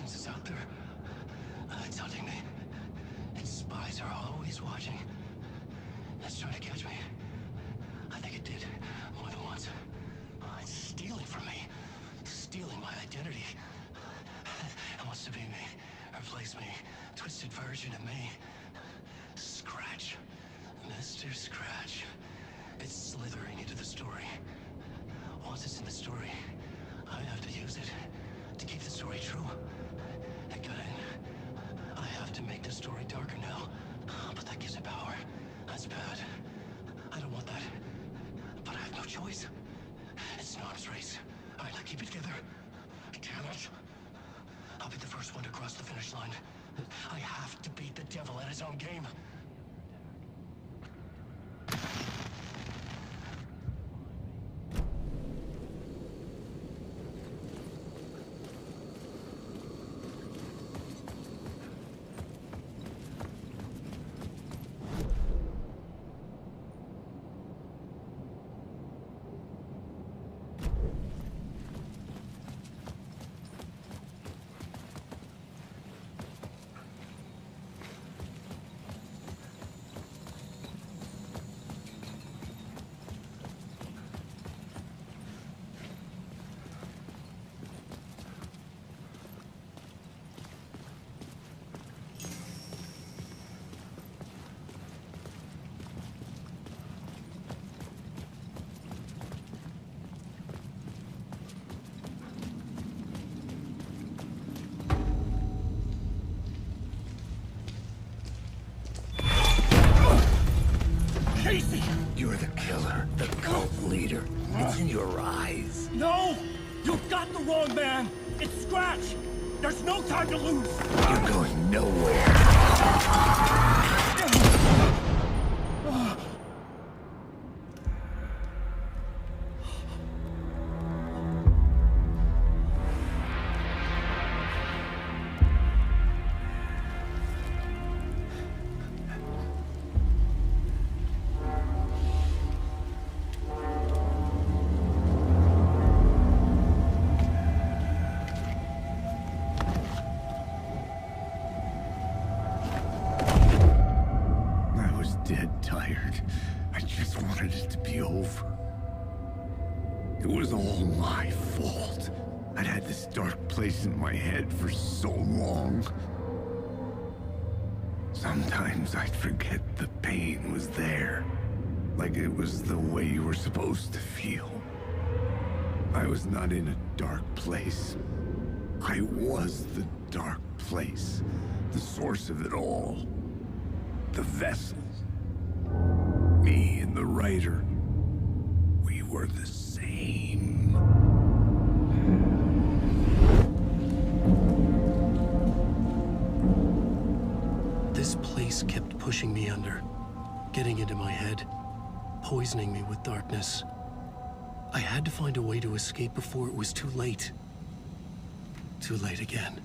Speaker 2: Is out there. It's hunting me. Its spies are always watching. It's trying to catch me. I think it did more than once. It's stealing from me. Stealing my identity. It wants to be me. Replace me. Twisted version of me. Scratch. Mr. Scratch. It's slithering into the story. Once it's in the story, I have to use it to keep the story true. Again, I have to make the story darker now. But that gives it power. That's bad. I don't want that. But I have no choice. It's an arms race. All right, now keep it together. Damn it. I'll be the first one to cross the finish line. I have to beat the devil at his own game.
Speaker 6: the killer, the cult leader. It's in your eyes.
Speaker 15: No! You've got the wrong man! It's Scratch! There's no time to lose!
Speaker 6: You're going nowhere.
Speaker 3: I was dead tired. I just wanted it to be over. It was all my fault. I'd had this dark place in my head for so long. Sometimes I'd forget the pain was there. Like it was the way you were supposed to feel. I was not in a dark place. I was the dark place. The source of it all. The vessel. Me and the writer. We were the same.
Speaker 2: This place kept pushing me under, getting into my head, poisoning me with darkness. I had to find a way to escape before it was too late. Too late again.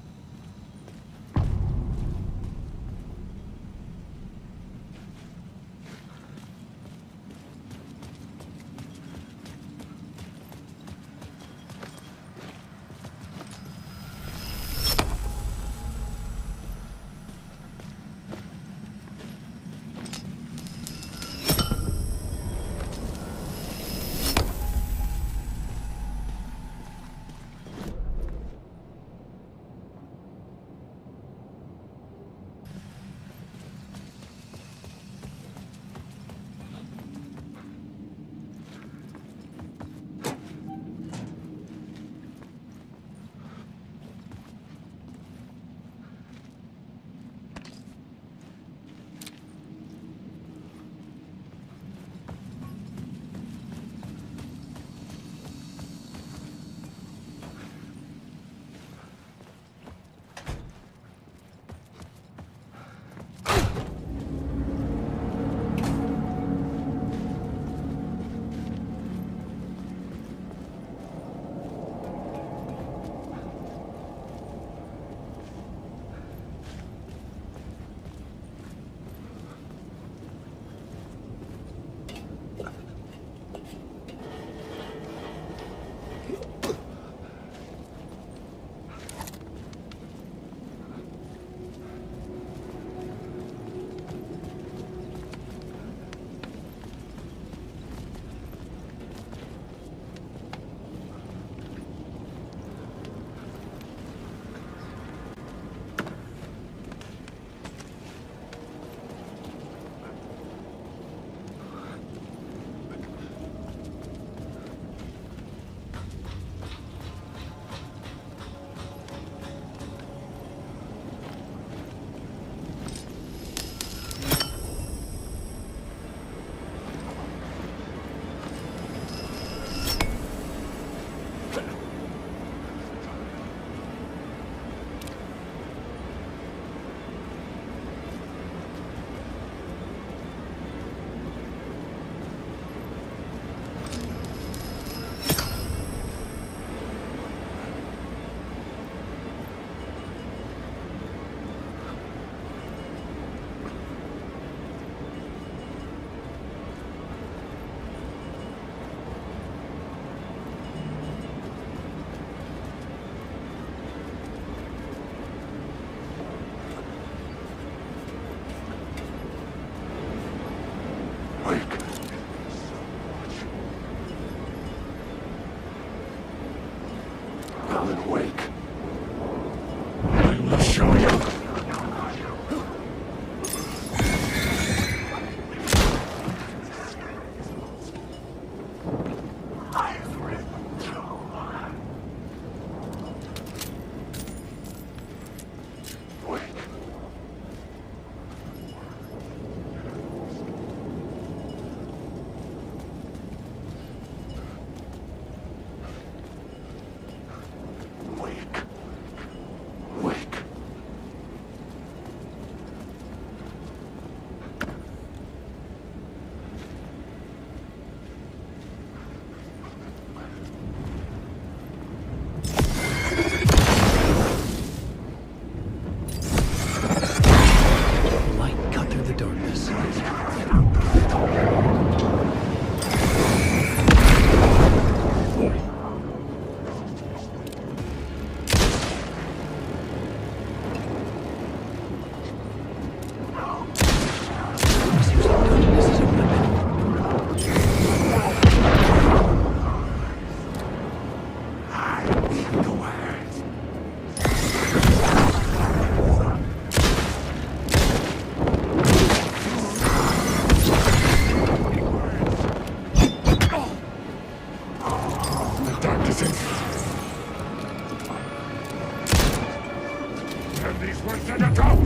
Speaker 6: Send these ones to the top!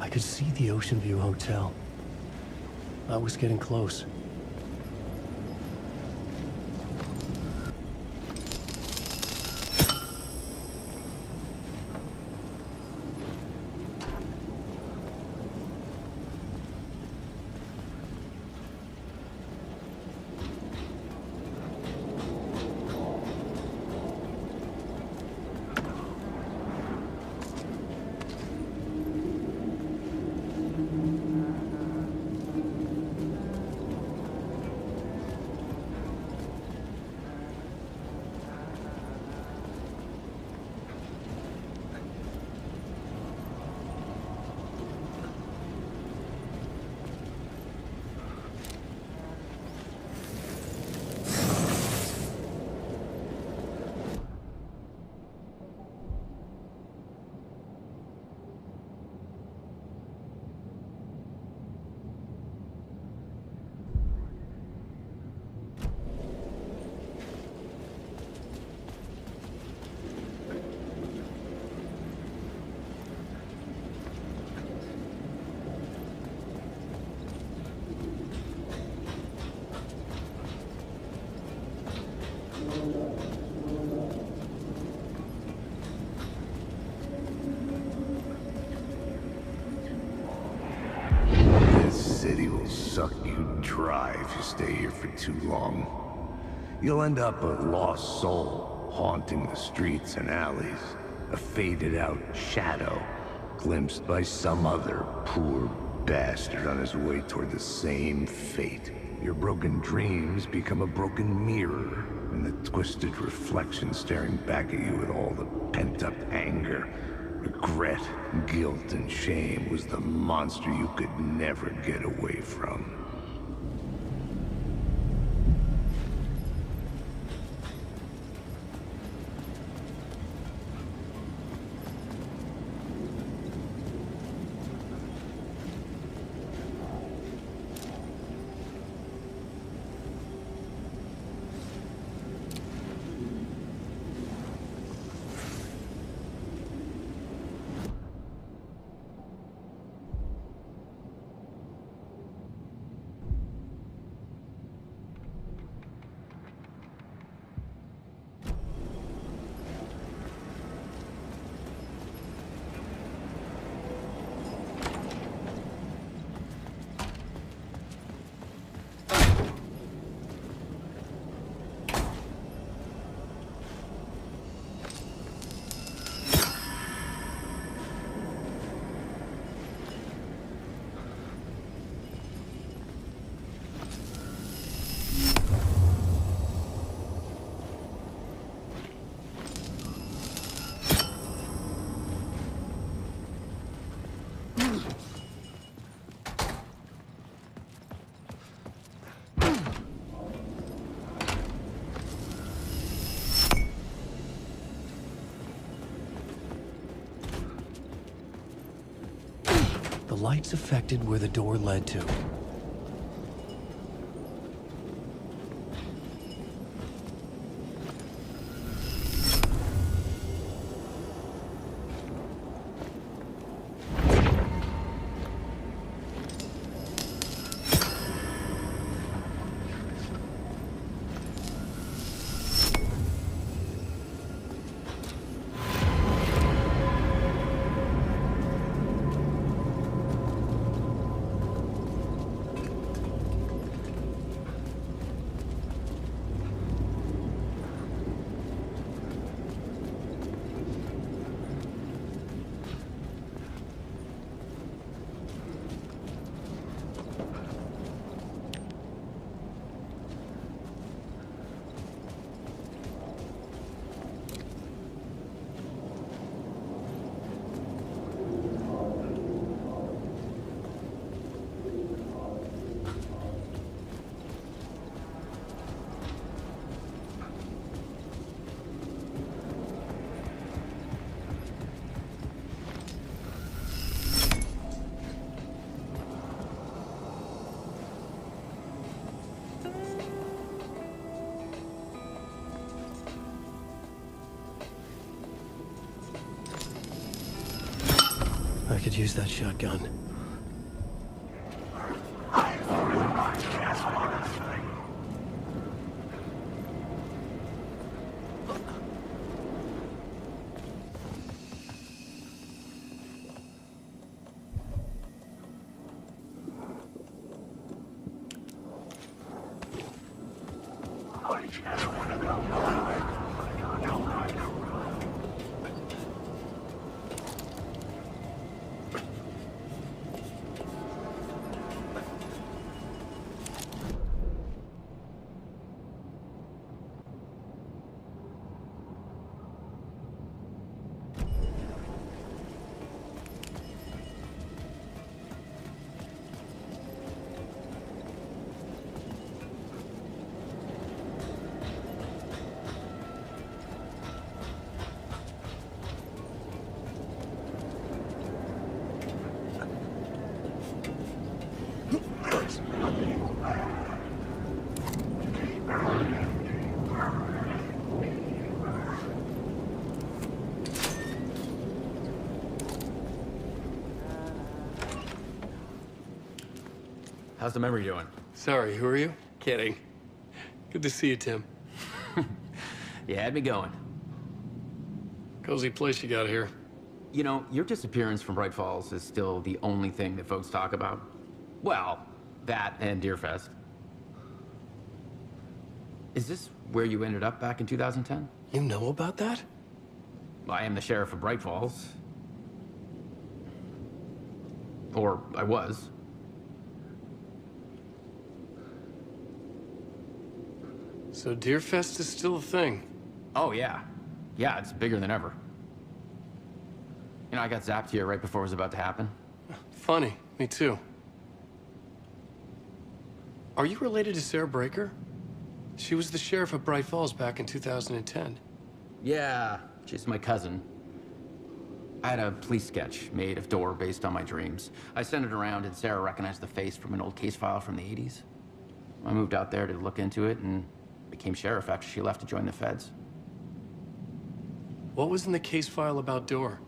Speaker 2: I could see the Ocean View Hotel. I was getting close.
Speaker 3: suck you dry if you stay here for too long. You'll end up a lost soul, haunting the streets and alleys. A faded-out shadow, glimpsed by some other poor bastard on his way toward the same fate. Your broken dreams become a broken mirror, and the twisted reflection staring back at you with all the pent-up anger, regret, guilt, and shame was the monster you could never get away from.
Speaker 2: The lights affected where the door led to. I could use that shotgun.
Speaker 11: How's the memory doing?
Speaker 2: Sorry, who are you? Kidding. Good to see you, Tim.
Speaker 11: You had me going.
Speaker 2: Cozy place you got here.
Speaker 11: You know, your disappearance from Bright Falls is still the only thing that folks talk about. Well, That and Deerfest. Is this where you ended up back in 2010?
Speaker 2: You know about that?
Speaker 11: I am the sheriff of Bright Falls. Or I was.
Speaker 2: So Deerfest is still a thing?
Speaker 11: Oh, yeah. Yeah, it's bigger than ever. You know, I got zapped here right before it was about to happen.
Speaker 2: Funny, me too. Are you related to Sarah Breaker? She was the sheriff of Bright Falls back in 2010.
Speaker 11: Yeah, she's my cousin. I had a police sketch made of Door based on my dreams. I sent it around and Sarah recognized the face from an old case file from the 80s. I moved out there to look into it and became sheriff after she left to join the feds.
Speaker 2: What was in the case file about Door?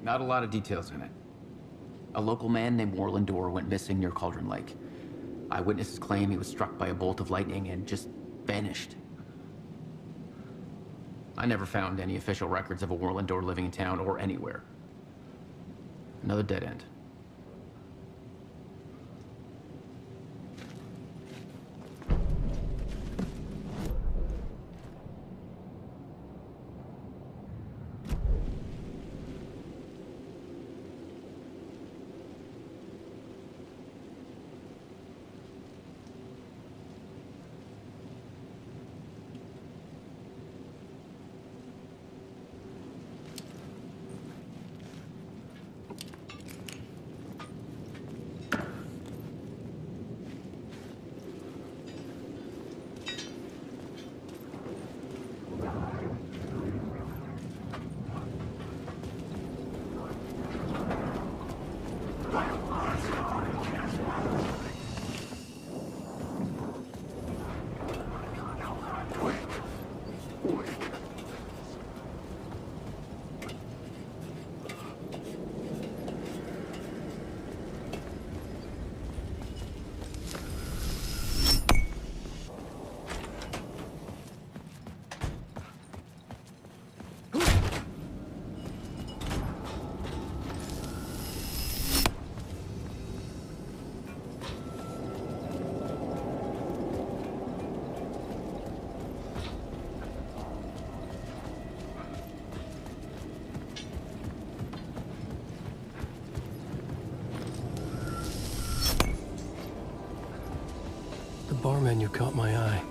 Speaker 11: Not a lot of details in it. A local man named Warland Door went missing near Cauldron Lake. Eyewitnesses claim he was struck by a bolt of lightning and just vanished. I never found any official records of a Warland Door living in town or anywhere. Another dead end.
Speaker 2: The bar menu caught my eye.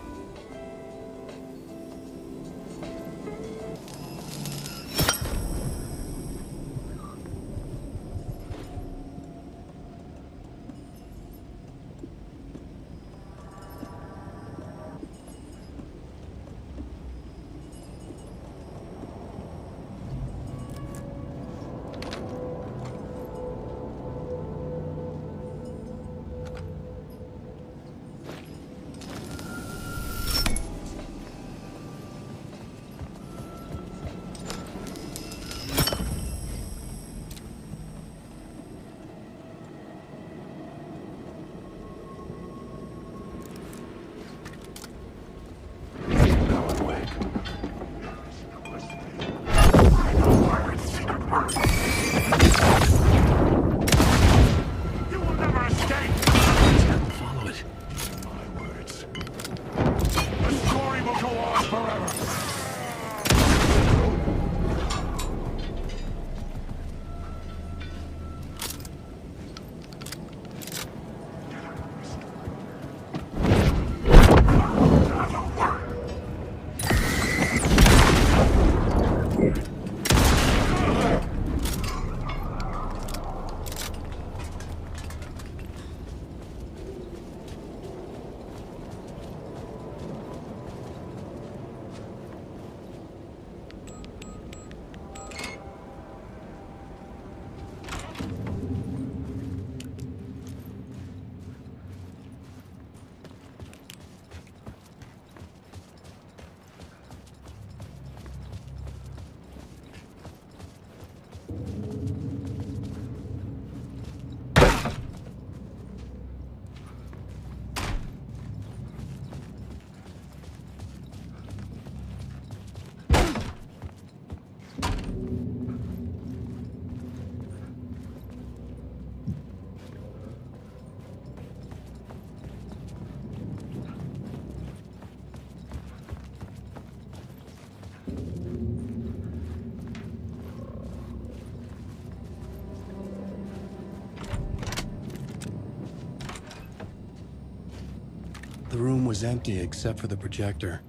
Speaker 2: The room was empty except for the projector.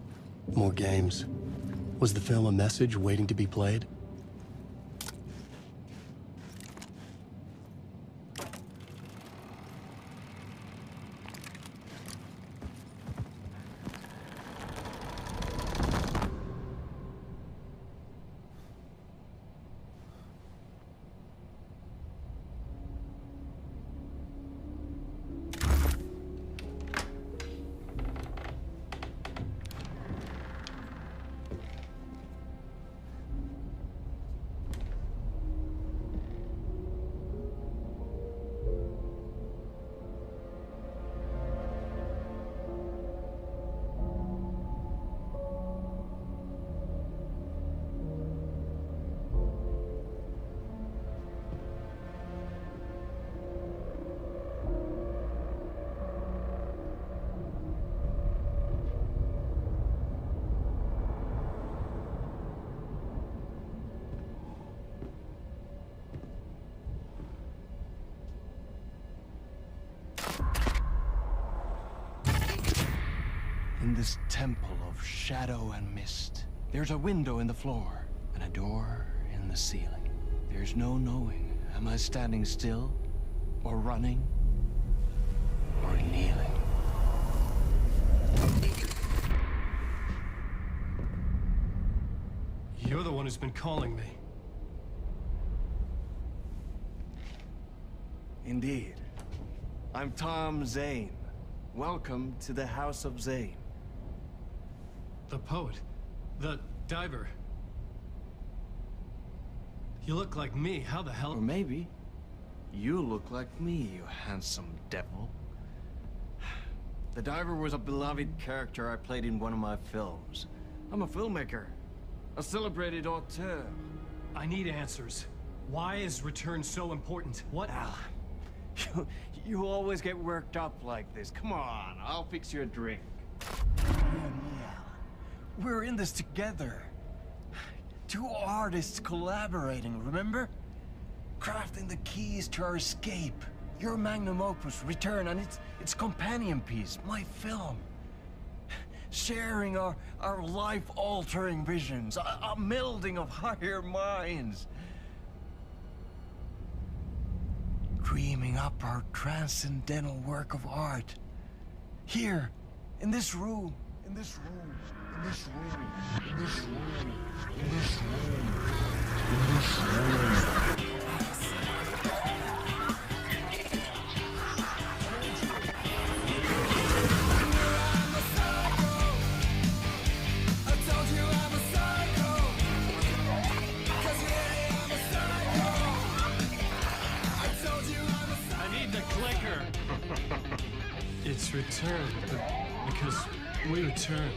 Speaker 2: More games. Was the film a message waiting to be played?
Speaker 13: In this temple of shadow and mist, there's a window in the floor and a door in the ceiling. There's no knowing, am I standing still, or running, or kneeling?
Speaker 2: You're the one who's been calling me.
Speaker 13: Indeed. I'm Tom Zane. Welcome to the House of Zane.
Speaker 2: The poet. The diver. You look like me. How the hell?
Speaker 13: Or maybe you look like me, you handsome devil. The diver was a beloved character I played in one of my films. I'm a filmmaker, a celebrated auteur.
Speaker 2: I need answers. Why is Return so important? What?
Speaker 13: Al, you always get worked up like this. Come on, I'll fix you a drink. We're in this together. Two artists collaborating, remember? Crafting the keys to our escape. Your magnum opus, Return, and its companion piece, my film. Sharing our life-altering visions, a melding of higher minds. Dreaming up our transcendental work of art. Here, in this room, in this room, in this room, in this room, in this room, in this room.
Speaker 2: It's Return, because we return.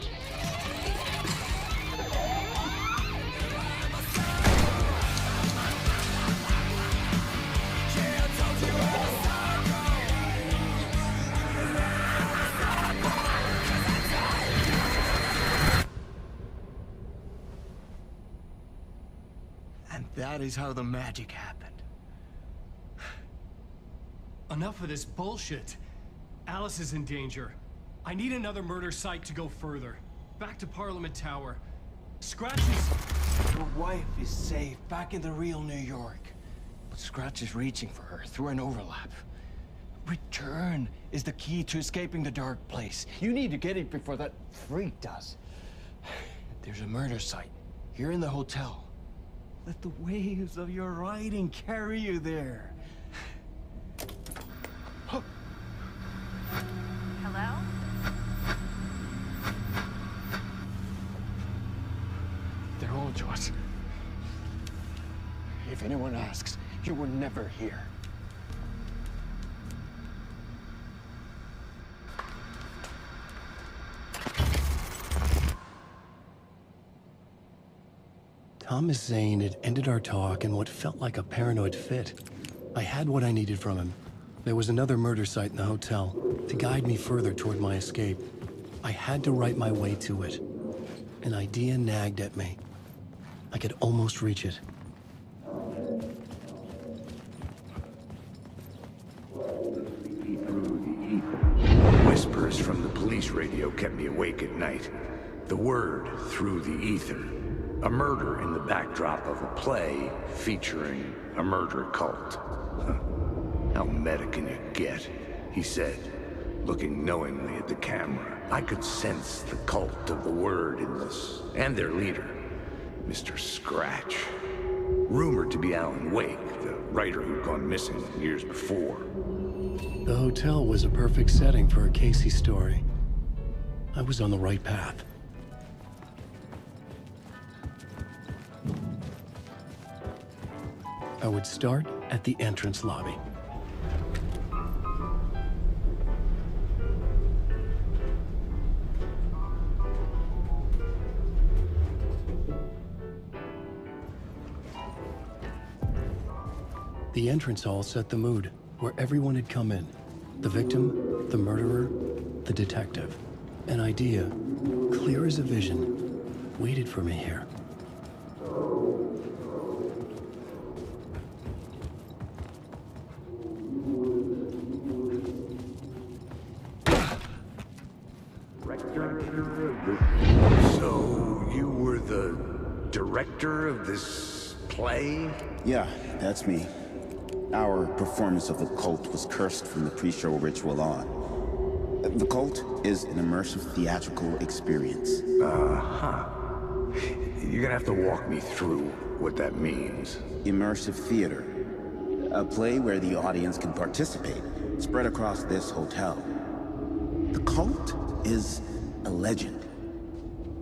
Speaker 13: And that is how the magic happened.
Speaker 2: Enough of this bullshit. Alice is in danger. I need another murder site to go further. Back to Parliament Tower. Scratch is...
Speaker 13: Your wife is safe, back in the real New York. But Scratch is reaching for her through an overlap. Return is the key to escaping the dark place. You need to get it before that freak does. There's a murder site here in the hotel. Let the waves of your writing carry you there.
Speaker 21: Hello?
Speaker 13: They're all to us. If anyone asks, you were never here.
Speaker 2: Thomas Zane had ended our talk in what felt like a paranoid fit. I had what I needed from him. There was another murder site in the hotel to guide me further toward my escape. I had to write my way to it. An idea nagged at me. I could almost reach it.
Speaker 3: Whispers from the police police radio kept me awake at night. The word through the ether. A murder in the backdrop of a play featuring a murder cult. How meta can you get? He said, looking knowingly at the camera. I could sense the cult of the word in this, and their leader, Mr. Scratch. Rumored to be Alan Wake, the writer who'd gone missing years before.
Speaker 2: The hotel was a perfect setting for a Casey story. I was on the right path. I would start at the entrance lobby. The entrance hall set the mood, where everyone had come in. The victim, the murderer, the detective. An idea, clear as a vision, waited for me here.
Speaker 3: So, you were the director of this play?
Speaker 4: Yeah, that's me. Our performance of The Cult was cursed from the pre-show ritual on. The Cult is an immersive theatrical experience.
Speaker 3: Uh-huh. You're gonna have to walk me through what that means.
Speaker 4: Immersive theater. A play where the audience can participate, spread across this hotel. The Cult is a legend.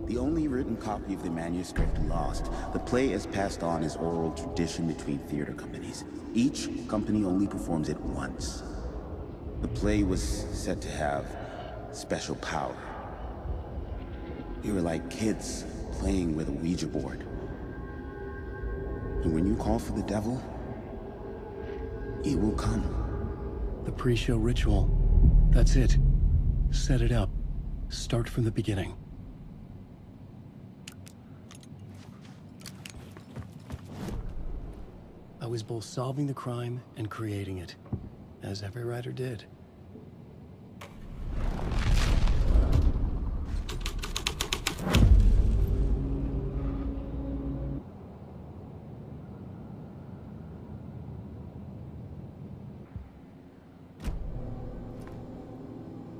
Speaker 4: The only written copy of the manuscript lost, the play is passed on as oral tradition between theater companies. Each company only performs it once. The play was said to have special power. We were like kids playing with a Ouija board. And when you call for the devil, it will come.
Speaker 2: The pre-show ritual. That's it. Set it up. Start from the beginning. I was both solving the crime and creating it, as every writer did.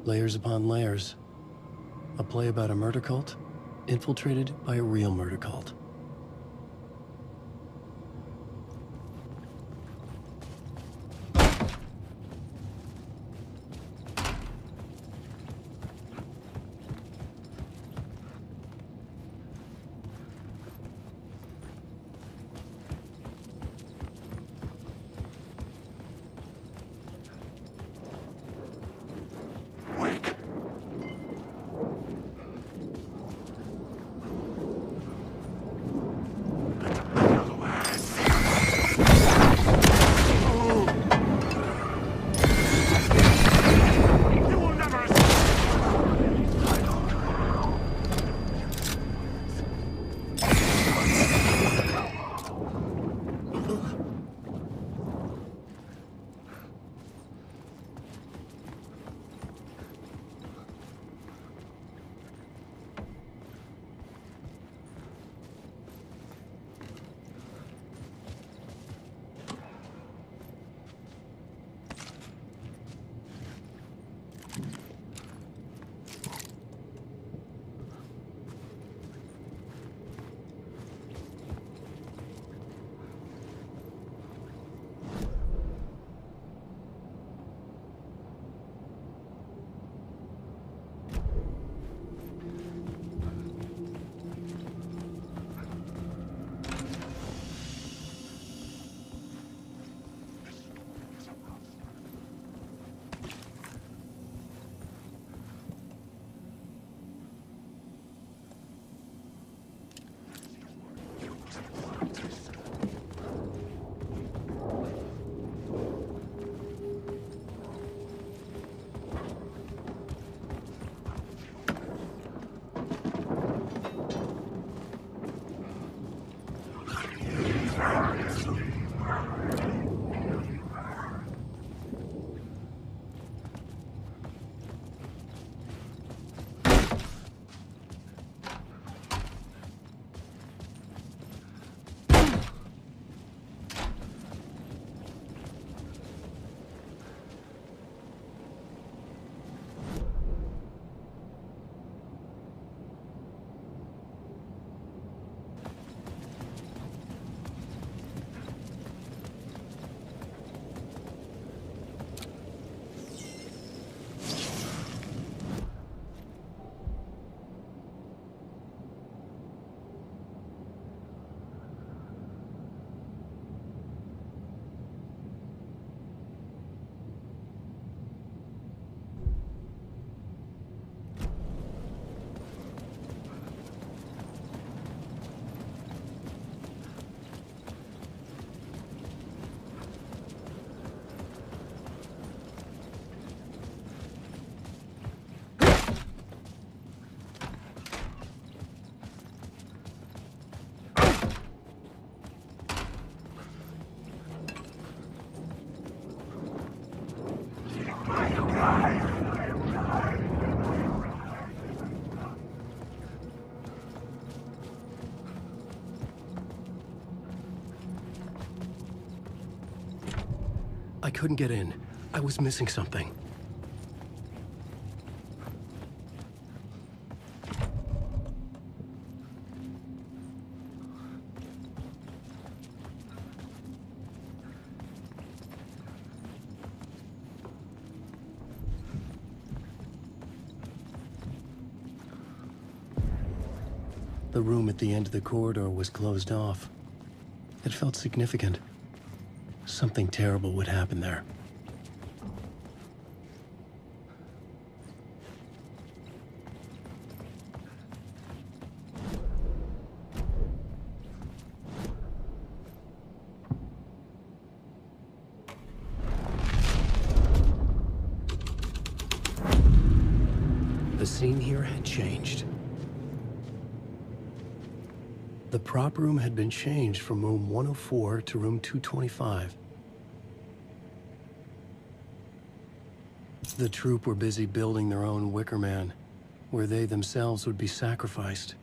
Speaker 2: Layers upon layers. A play about a murder cult, infiltrated by a real murder cult. I couldn't get in. I was missing something. The room at the end of the corridor was closed off. It felt significant. Something terrible would happen there. The scene here had changed. The prop room had been changed from room 104 to room 225. The troupe were busy building their own Wicker Man, where they themselves would be sacrificed.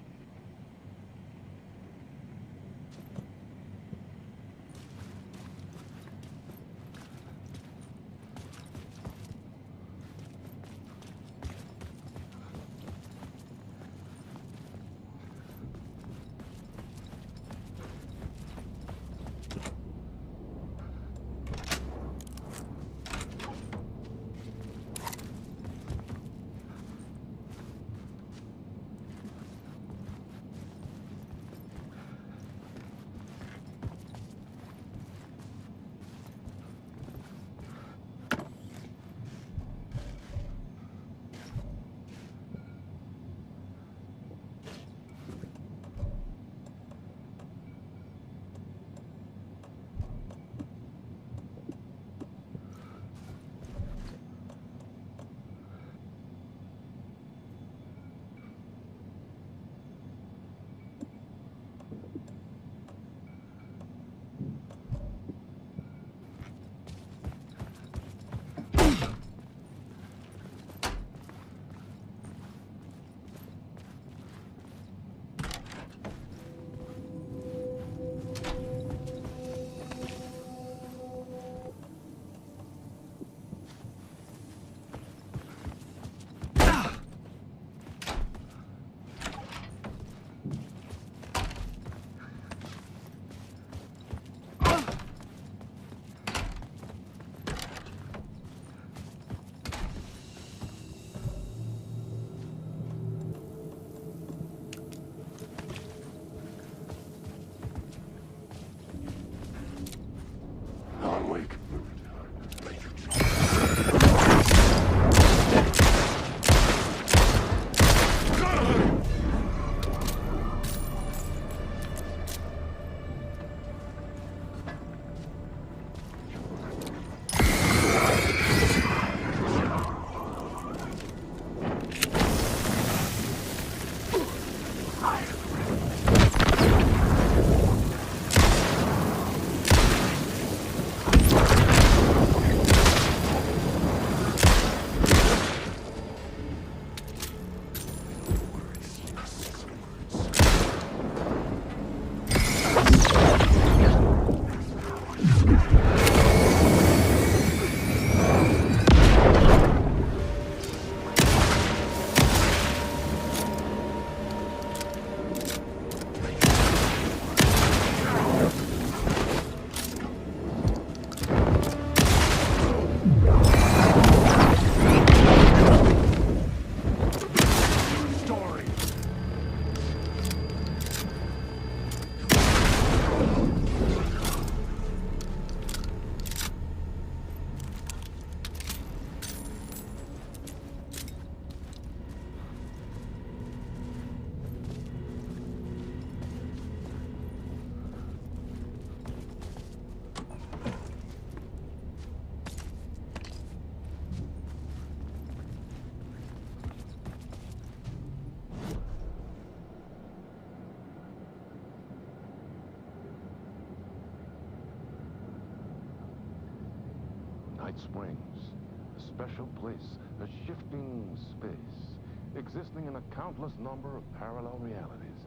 Speaker 14: Night Springs, a special place, a shifting space, existing in a countless number of parallel realities.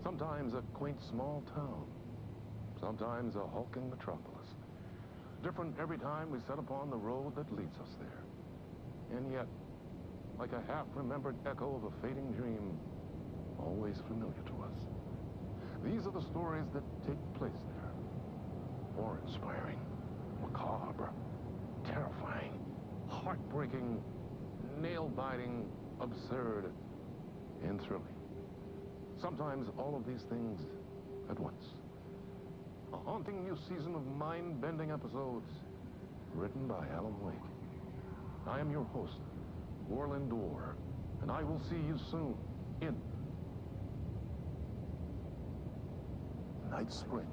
Speaker 14: Sometimes a quaint small town, sometimes a hulking metropolis. different every time we set upon the road that leads us there. And yet, like a half-remembered echo of a fading dream, always familiar to us. These are the stories that take place there. Awe-inspiring, macabre, terrifying, heartbreaking, nail-biting, absurd, and thrilling. Sometimes all of these things at once. A haunting new season of mind-bending episodes written by Alan Wake. I am your host, Warland Orr, and I will see you soon in Night Springs.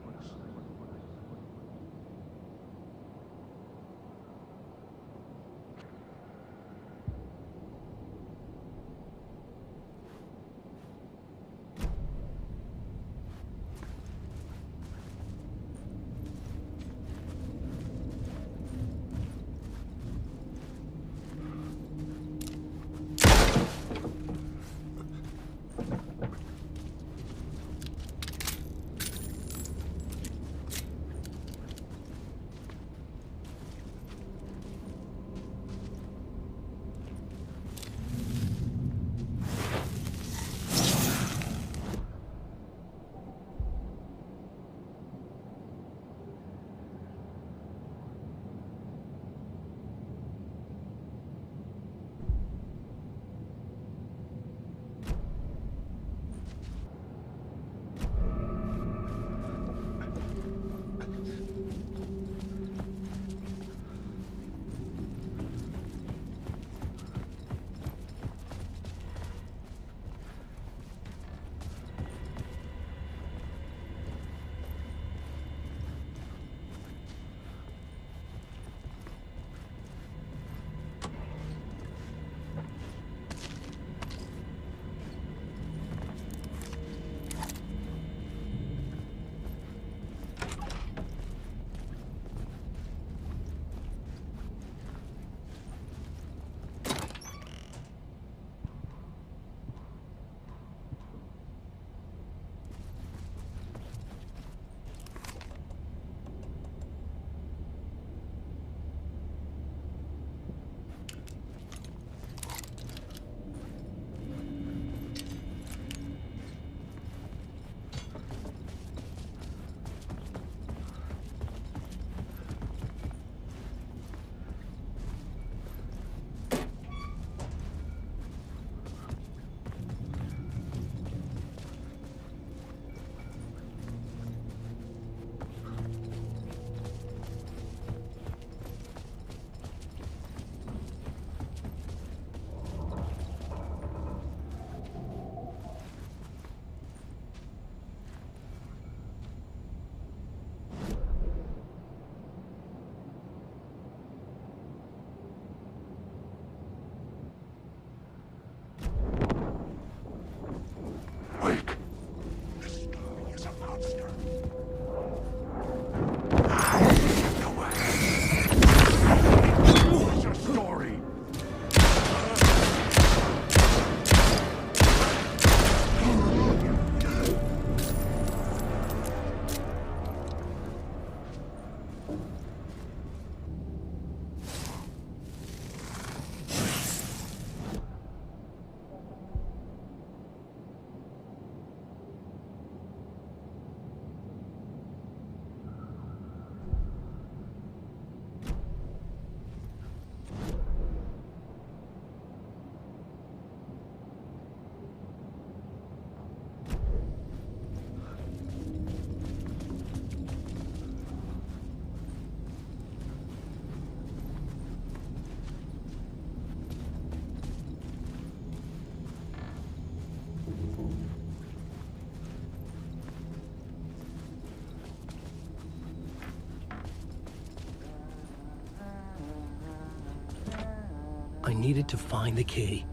Speaker 2: I needed to find the key.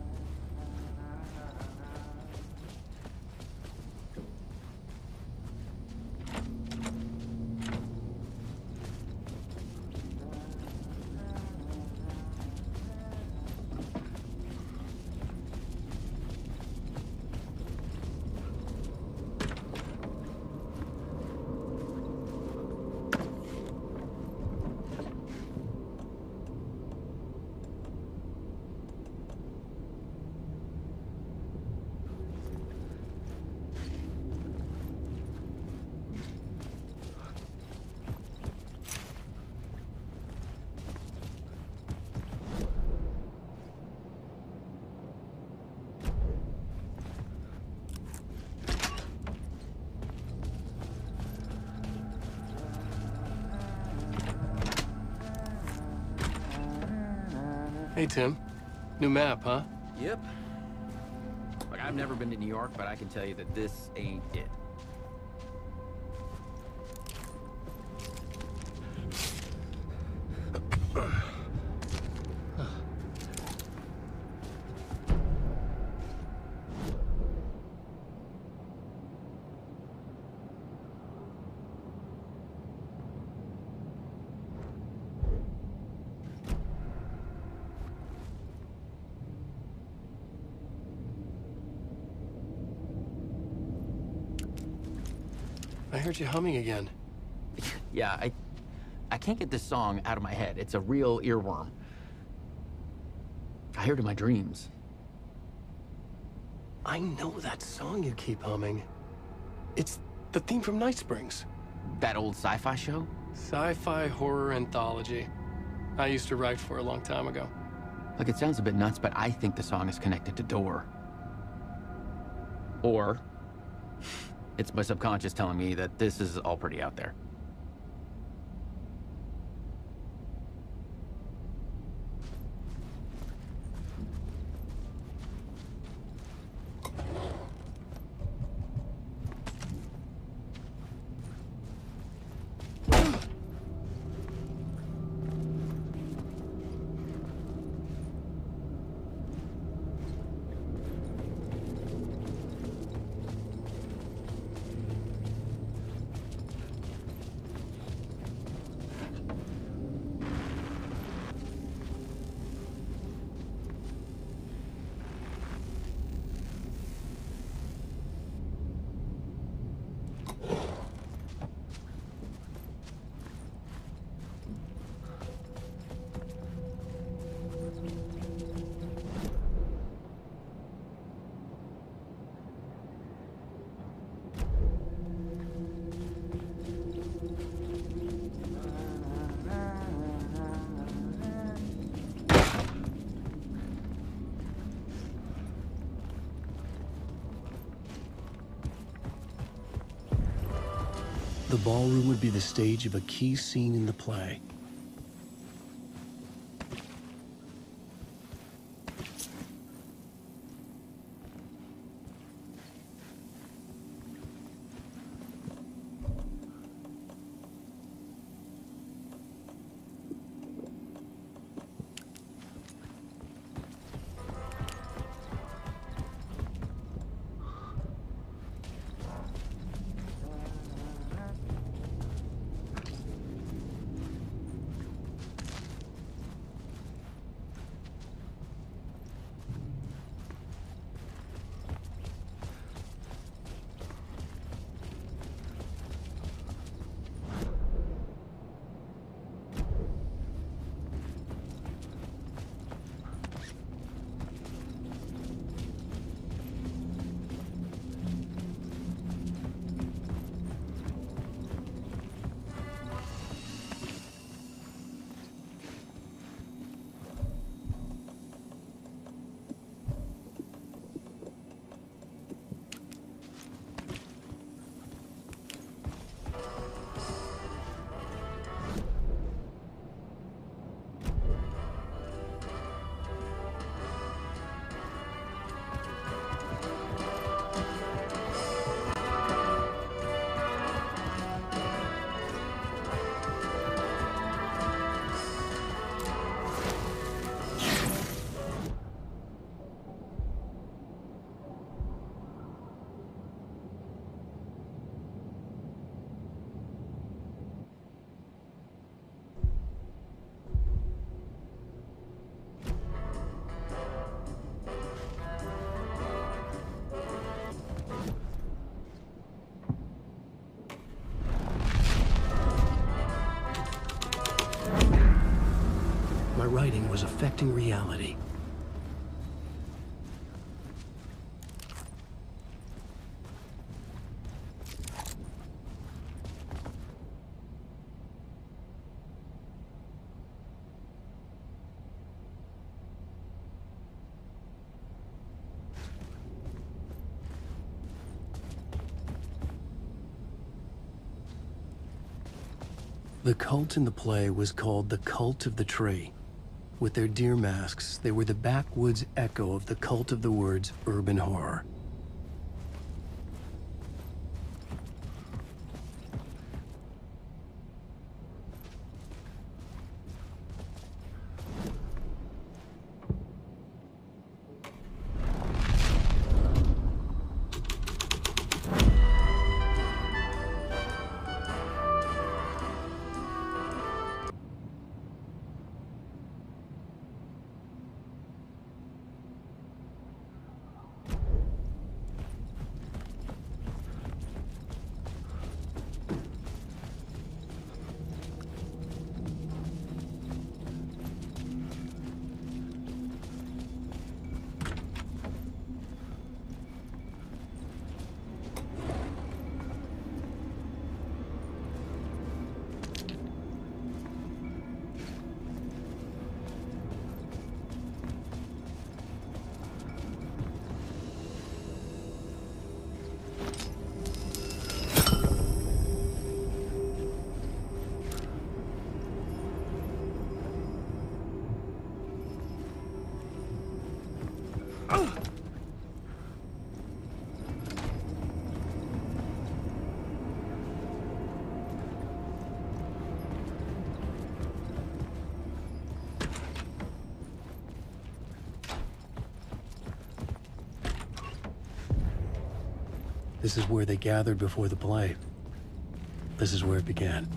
Speaker 2: Hey, Tim. New map, huh?
Speaker 11: Yep. Look, I've never been to New York, but I can tell you that this ain't it.
Speaker 2: I heard you humming again.
Speaker 11: Yeah, I can't get this song out of my head. It's a real earworm. I hear it in my dreams.
Speaker 2: I know that song you keep humming. It's the theme from Night Springs.
Speaker 11: That old sci-fi show?
Speaker 2: Sci-fi horror anthology. I used to write for a long time ago.
Speaker 11: Look, it sounds a bit nuts, but I think the song is connected to Door. Or it's my subconscious telling me that this is all pretty out there.
Speaker 2: The ballroom would be the stage of a key scene in the play. My writing was affecting reality. The cult in the play was called the Cult of the Tree. With their deer masks, they were the backwoods echo of the cult of the word's urban horror. This is where they gathered before the play. This is where it began.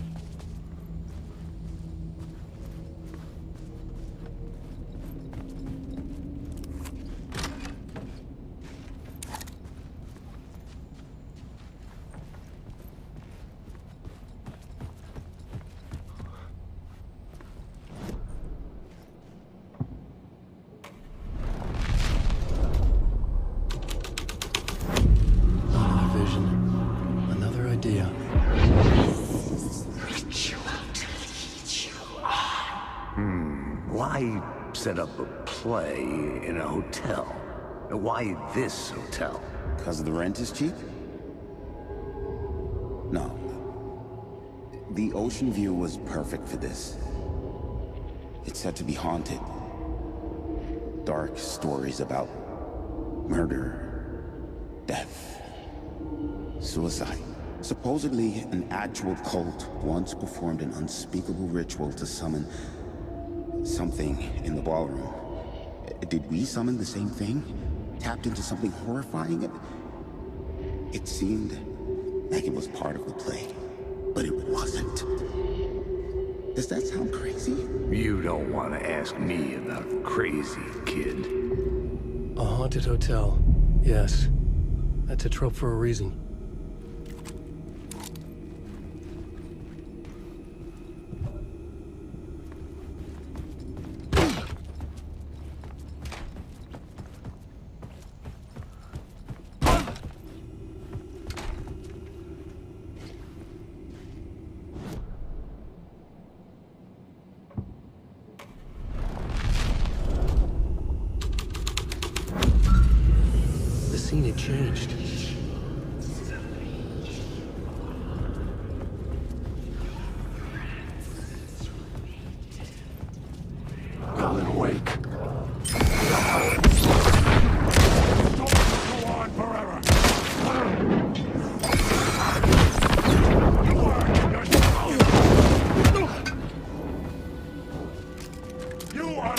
Speaker 3: Why set up a play in a hotel? Why this hotel?
Speaker 4: Because the rent is cheap? No. The ocean view was perfect for this. It's said to be haunted. Dark stories about murder, death, suicide. Supposedly, an actual cult once performed an unspeakable ritual to summon something in the ballroom. Did we summon the same thing? Tapped into something horrifying? It seemed like it was part of the play, but it wasn't. Does that sound crazy?
Speaker 3: You don't want to ask me about crazy, kid.
Speaker 2: A haunted hotel. Yes. That's a trope for a reason. The scene had changed.
Speaker 3: Alan Wake.
Speaker 6: Go on forever. You are.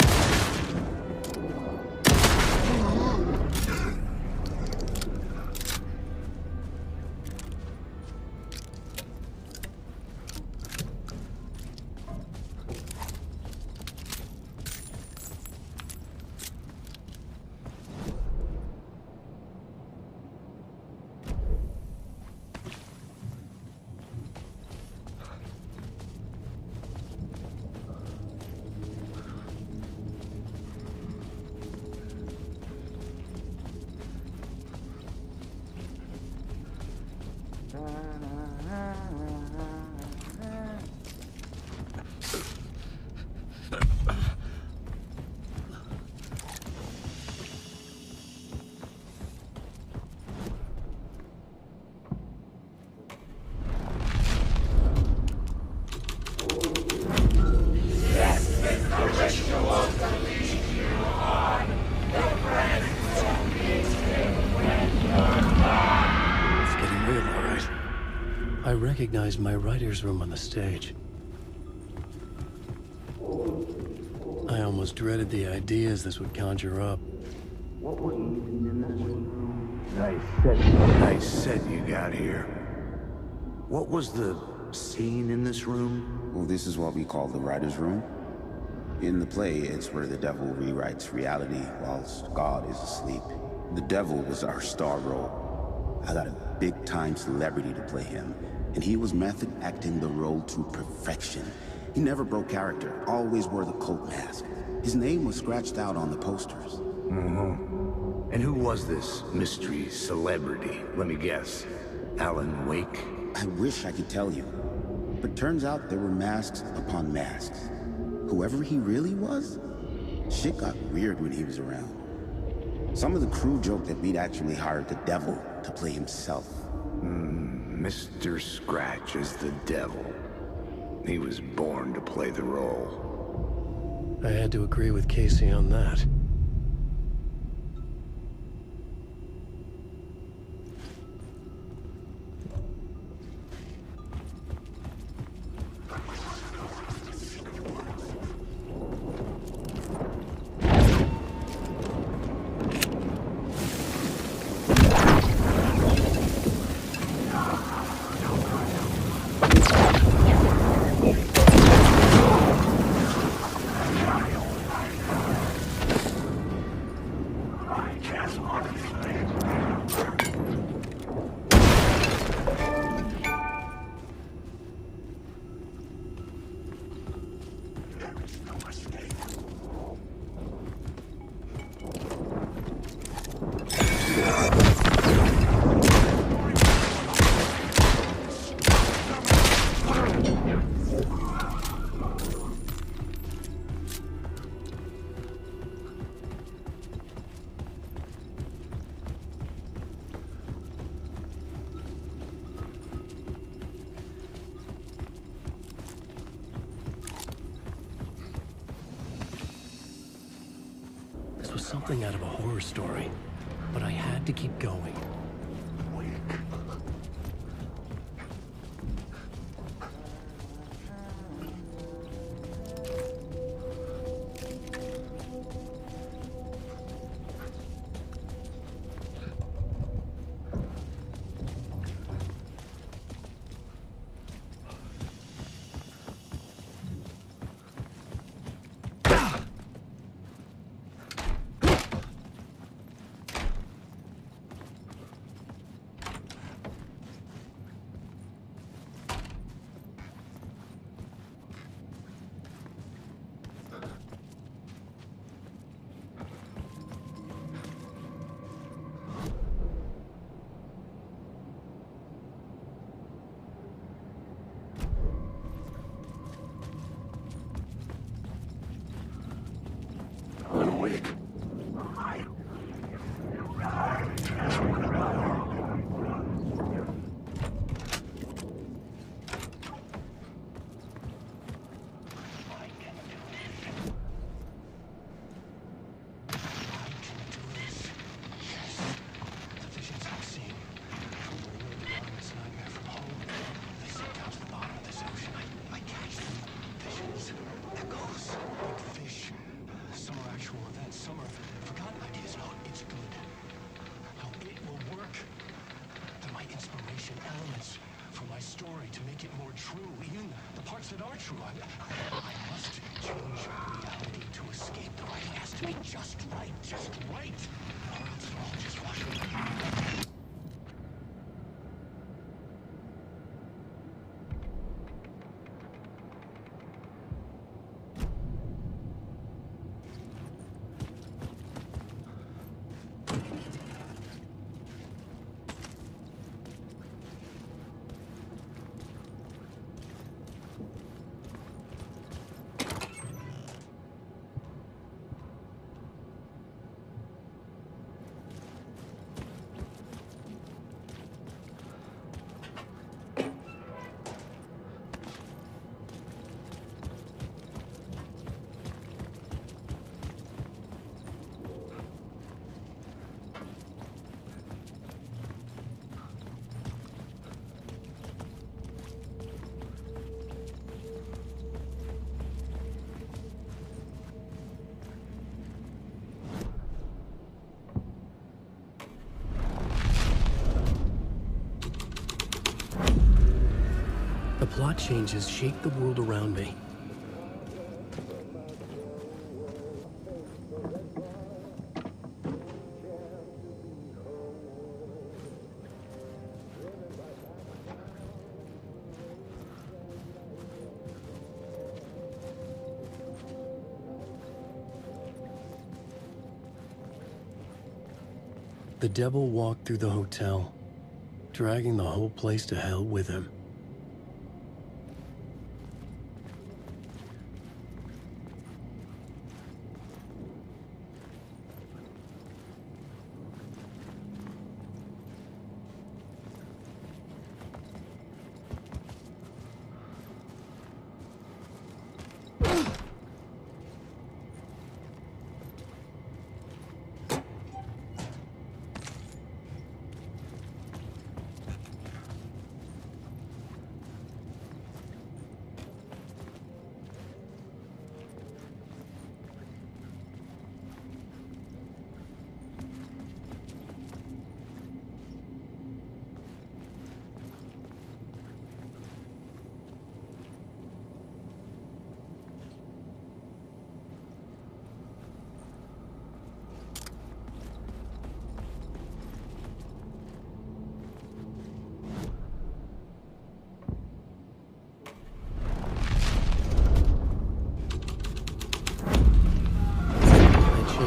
Speaker 2: recognized my writer's room on the stage. I almost dreaded the ideas this would conjure up.
Speaker 3: What was in this room? Nice set you got here. What was the scene in this room?
Speaker 4: Well, this is what we call the writer's room. In the play, it's where the devil rewrites reality whilst God is asleep. The devil was our star role. I got a big-time celebrity to play him, and he was method acting the role to perfection. He never broke character, always wore the cult mask. His name was scratched out on the posters.
Speaker 3: Mm-hmm. And who was this mystery celebrity? Let me guess. Alan Wake?
Speaker 4: I wish I could tell you, but turns out there were masks upon masks. Whoever he really was, shit got weird when he was around. Some of the crew joked that we'd actually hired the devil to play himself.
Speaker 3: Mr. Scratch is the devil. He was born to play the role.
Speaker 2: I had to agree with Casey on that. Something out of a horror story, but I had to keep going. plot changes shake the world around me. The devil walked through the hotel, dragging the whole place to hell with him.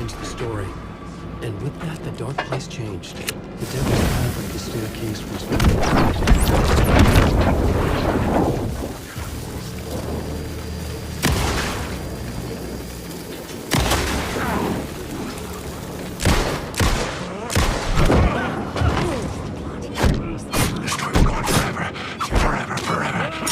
Speaker 2: The story. And with that, the dark place changed. The devil's path up the staircase
Speaker 3: This story will go on forever. Forever, forever.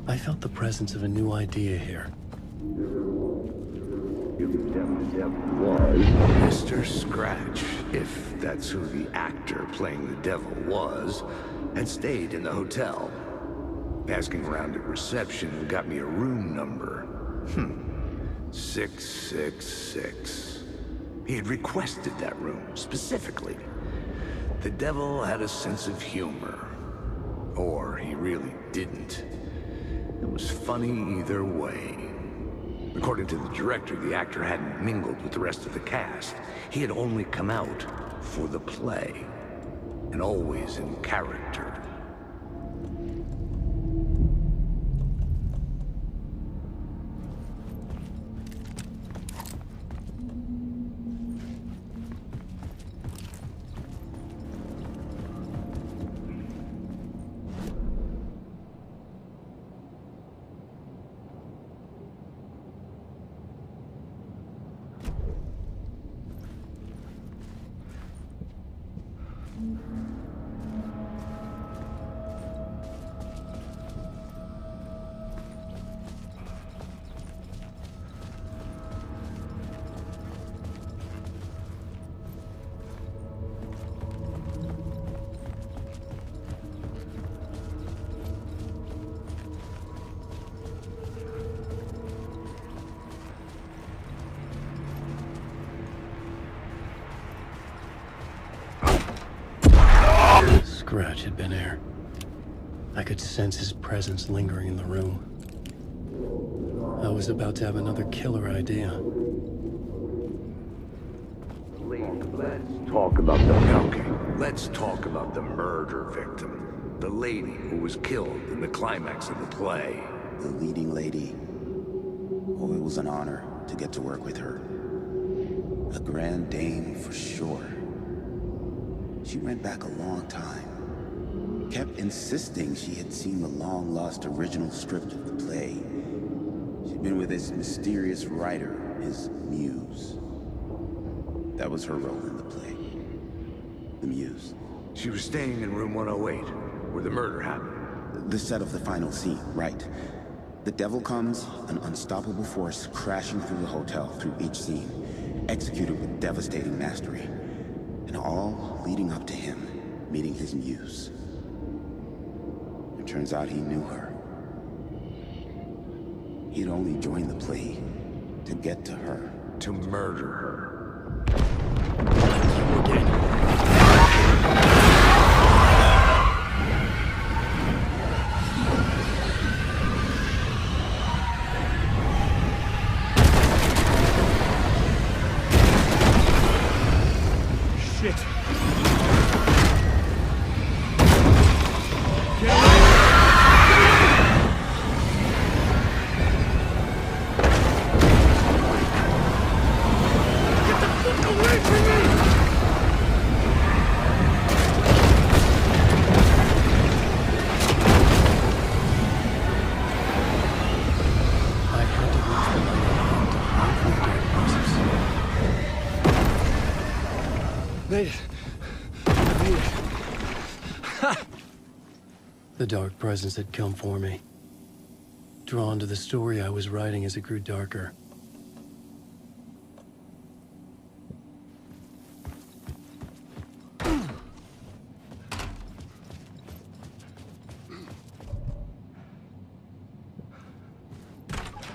Speaker 2: I felt the presence of a new idea here.
Speaker 3: Was Mr. Scratch, if that's who the actor playing the devil was, had stayed in the hotel. Asking around at reception got me a room number. 666. He had requested that room, specifically. The devil had a sense of humor. Or he really didn't. It was funny either way. According to the director, the actor hadn't mingled with the rest of the cast. He had only come out for the play, and always in character.
Speaker 2: Scratch had been here. I could sense his presence lingering in the room. I was about to have another killer idea.
Speaker 3: Let's talk about let's talk about the murder victim. The lady who was killed in the climax of the play.
Speaker 4: The leading lady. Oh, it was an honor to get to work with her. A grand dame for sure. She went back a long time. Kept insisting she had seen the long-lost original script of the play. She'd been with this mysterious writer, his muse. That was her role in the play. The muse.
Speaker 3: She was staying in room 108, where the murder happened.
Speaker 4: The set of the final scene, right. The devil comes, an unstoppable force crashing through the hotel through each scene, executed with devastating mastery. And all leading up to him meeting his muse. It turns out he knew her. He'd only joined the play to get to her.
Speaker 3: To murder her.
Speaker 2: The dark presence had come for me. Drawn to the story I was writing as it grew darker.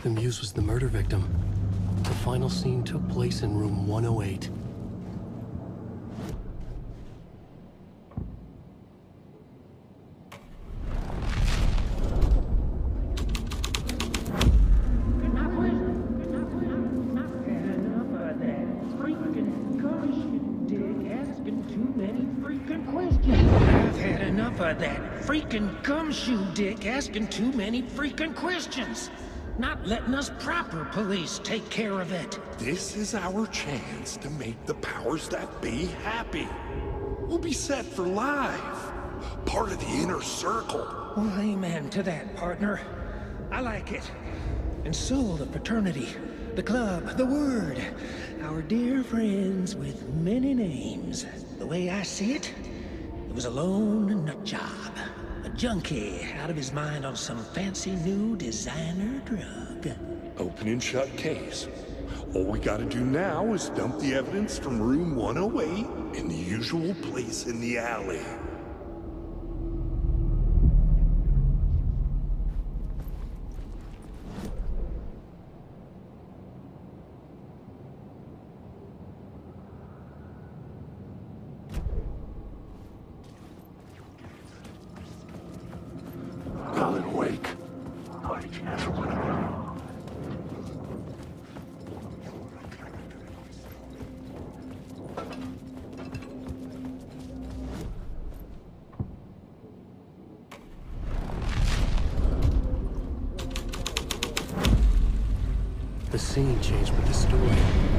Speaker 2: The muse was the murder victim. The final scene took place in room 108.
Speaker 18: Freaking gumshoe dick asking too many freaking questions. Not letting us proper police take care of it.
Speaker 19: This is our chance to make the powers that be happy. We'll be set for life. Part of the inner circle.
Speaker 18: Well, amen to that, partner. I like it. And so the fraternity, the club, the word. Our dear friends with many names. The way I see it, it was a lone nut job. A junkie out of his mind on some fancy new designer drug.
Speaker 19: Open and shut case. All we gotta do now is dump the evidence from room 108 in the usual place in the alley.
Speaker 3: Alan Wake.
Speaker 2: The scene changed with the story.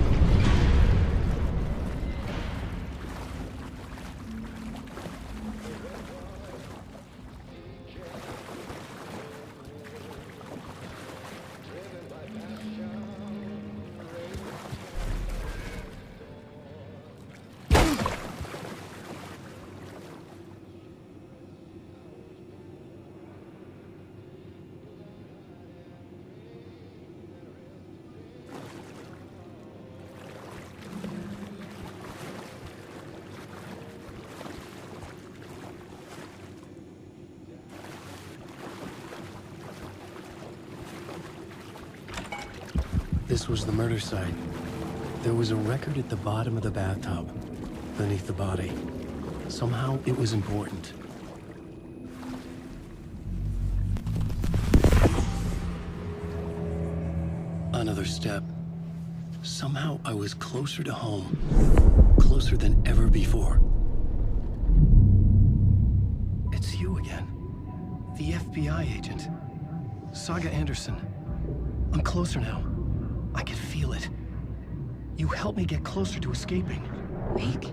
Speaker 2: This was the murder site. There was a record at the bottom of the bathtub, beneath the body. Somehow it was important. Another step. Somehow I was closer to home. Closer than ever before. It's you again. The FBI agent. Saga Anderson. I'm closer now. I can feel it. You helped me get closer to escaping.
Speaker 5: Wake?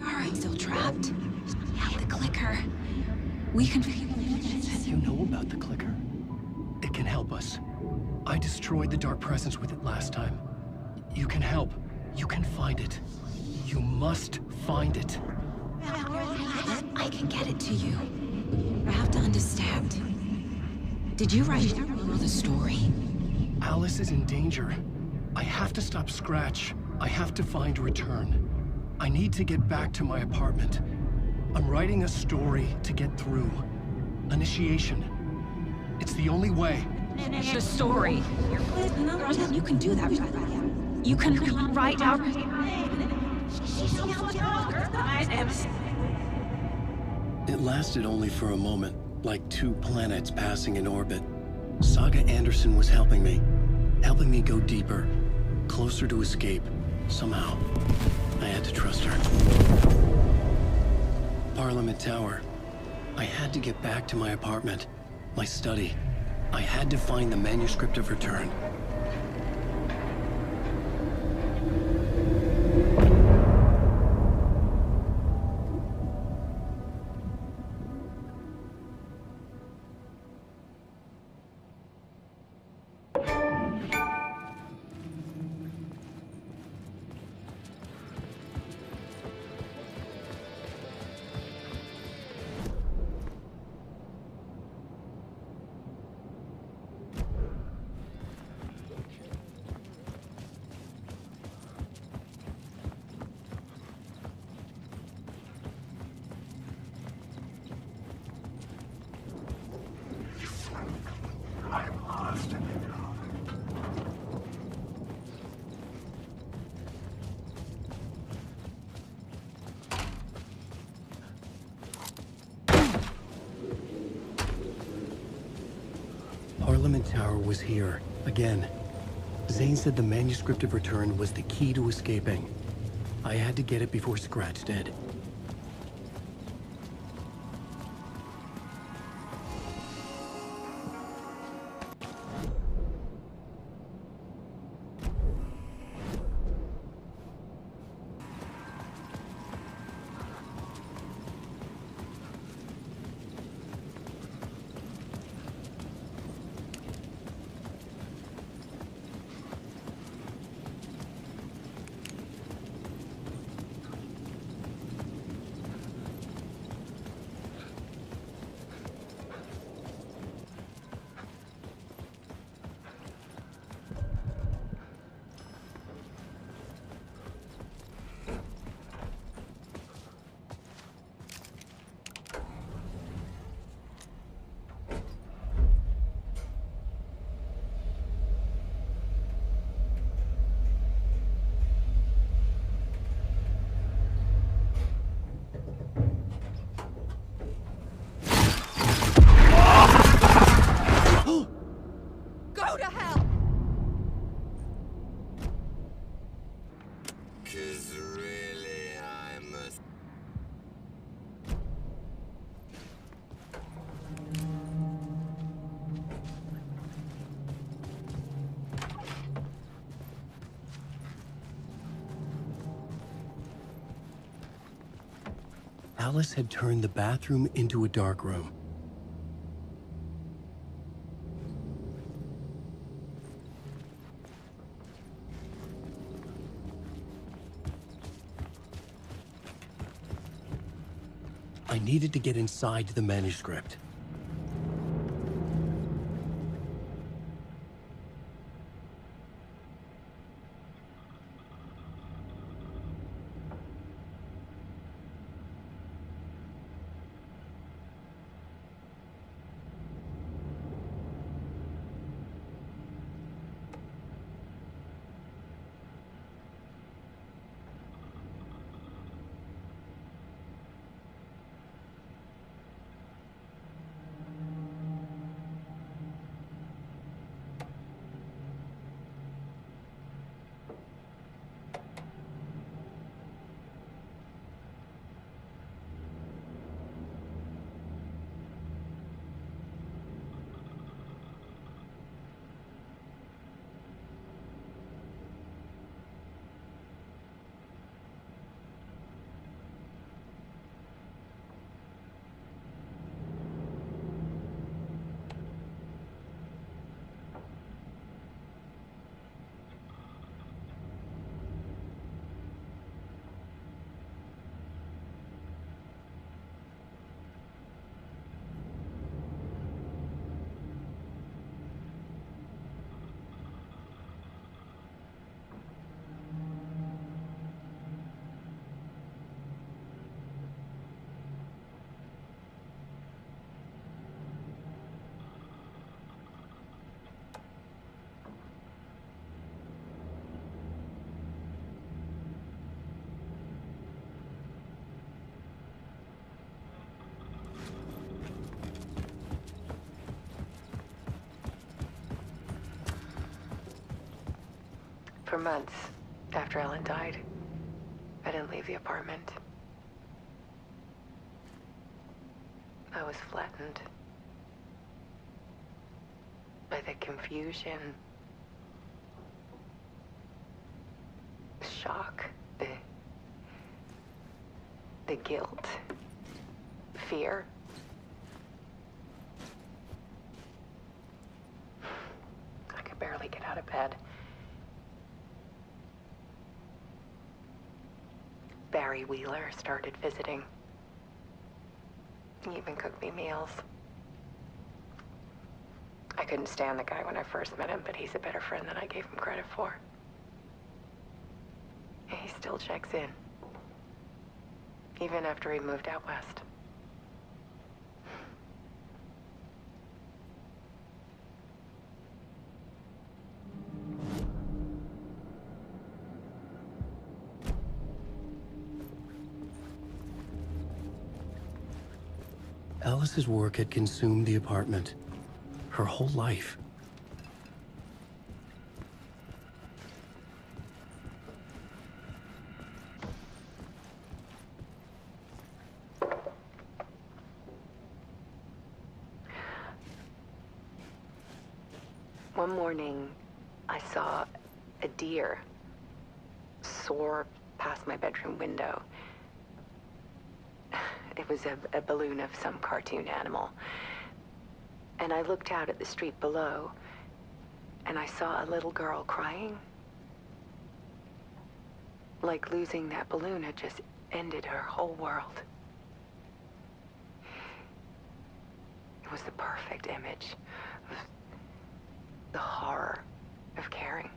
Speaker 5: Are I still trapped? Yeah, the clicker. We can...
Speaker 2: You know about the clicker. It can help us. I destroyed the Dark Presence with it last time. You can help. You can find it. You must find it.
Speaker 5: I can get it to you. I have to understand. Did you write the story?
Speaker 2: Alice is in danger. I have to stop Scratch. I have to find Return. I need to get back to my apartment. I'm writing a story to get through. Initiation. It's the only way.
Speaker 5: The story. You can do that. You can write out...
Speaker 2: It lasted only for a moment, like 2 planets passing in orbit. Saga Anderson was helping me go deeper, closer to escape, somehow. I had to trust her. Parliament Tower. I had to get back to my apartment, my study. I had to find the manuscript of Return. Parliament Tower was here, again. Zane said the manuscript of Return was the key to escaping. I had to get it before Scratch did.
Speaker 10: Go to hell!
Speaker 2: Alice had turned the bathroom into a dark room. I needed to get inside the manuscript.
Speaker 8: For months after Ellen died, I didn't leave the apartment. I was flattened by the confusion, the shock, the guilt, fear. I could barely get out of bed. Barry Wheeler started visiting. He even cooked me meals. I couldn't stand the guy when I first met him, but he's a better friend than I gave him credit for. And he still checks in. Even after he moved out west.
Speaker 2: Alice's work had consumed the apartment. Her whole life.
Speaker 8: One morning, I saw a deer soar past my bedroom window. It was a balloon of some cartoon animal. And I looked out at the street below, and I saw a little girl crying. Like losing that balloon had just ended her whole world. It was the perfect image of the horror of caring.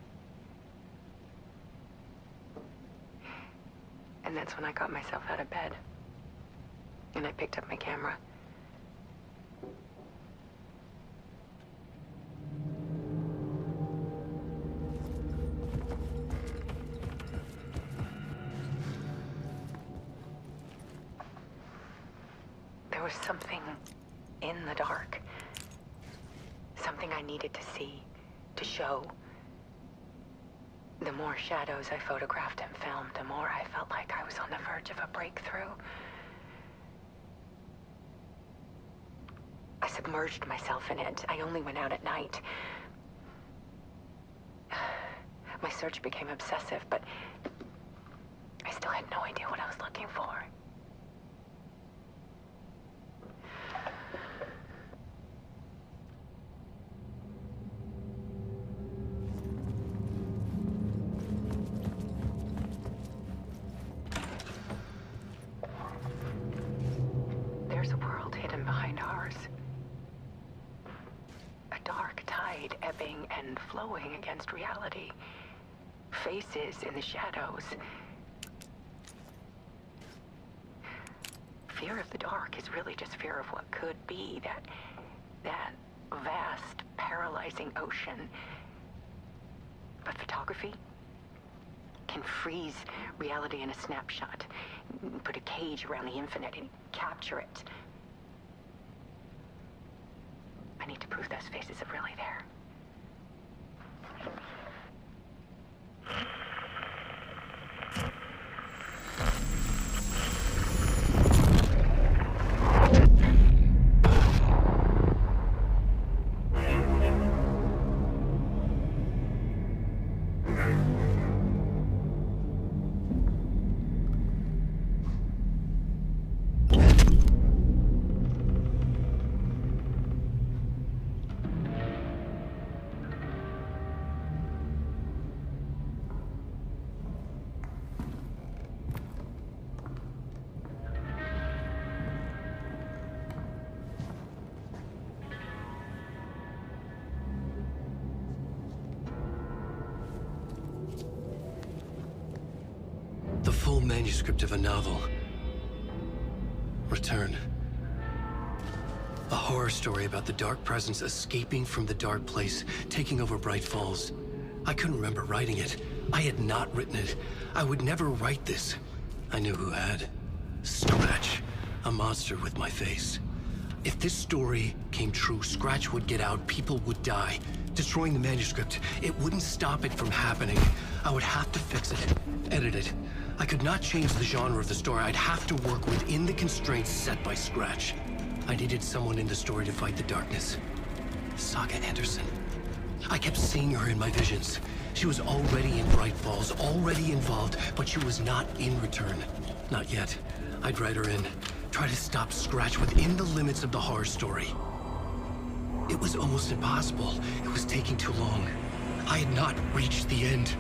Speaker 8: And that's when I got myself out of bed. And I picked up my camera. There was something in the dark. Something I needed to see, to show. The more shadows I photographed and filmed, the more I felt like I was on the verge of a breakthrough. I submerged myself in it. I only went out at night. My search became obsessive, but I still had no idea what I was looking for. There's a world hidden behind ours. A dark tide ebbing and flowing against reality. Faces in the shadows. Fear of the dark is really just fear of what could be, that vast, paralyzing ocean. But photography can freeze reality in a snapshot, put a cage around the infinite and capture it. I need to prove those faces are really there.
Speaker 2: The full manuscript of a novel. Return. A horror story about the dark presence escaping from the dark place, taking over Bright Falls. I couldn't remember writing it. I had not written it. I would never write this. I knew who had. Scratch. A monster with my face. If this story came true, Scratch would get out, people would die. Destroying the manuscript, it wouldn't stop it from happening. I would have to fix it, edit it. I could not change the genre of the story. I'd have to work within the constraints set by Scratch. I needed someone in the story to fight the darkness. Saga Anderson. I kept seeing her in my visions. She was already in Bright Falls, already involved, but she was not in Return. Not yet. I'd write her in. Try to stop Scratch within the limits of the horror story. It was almost impossible. It was taking too long. I had not reached the end.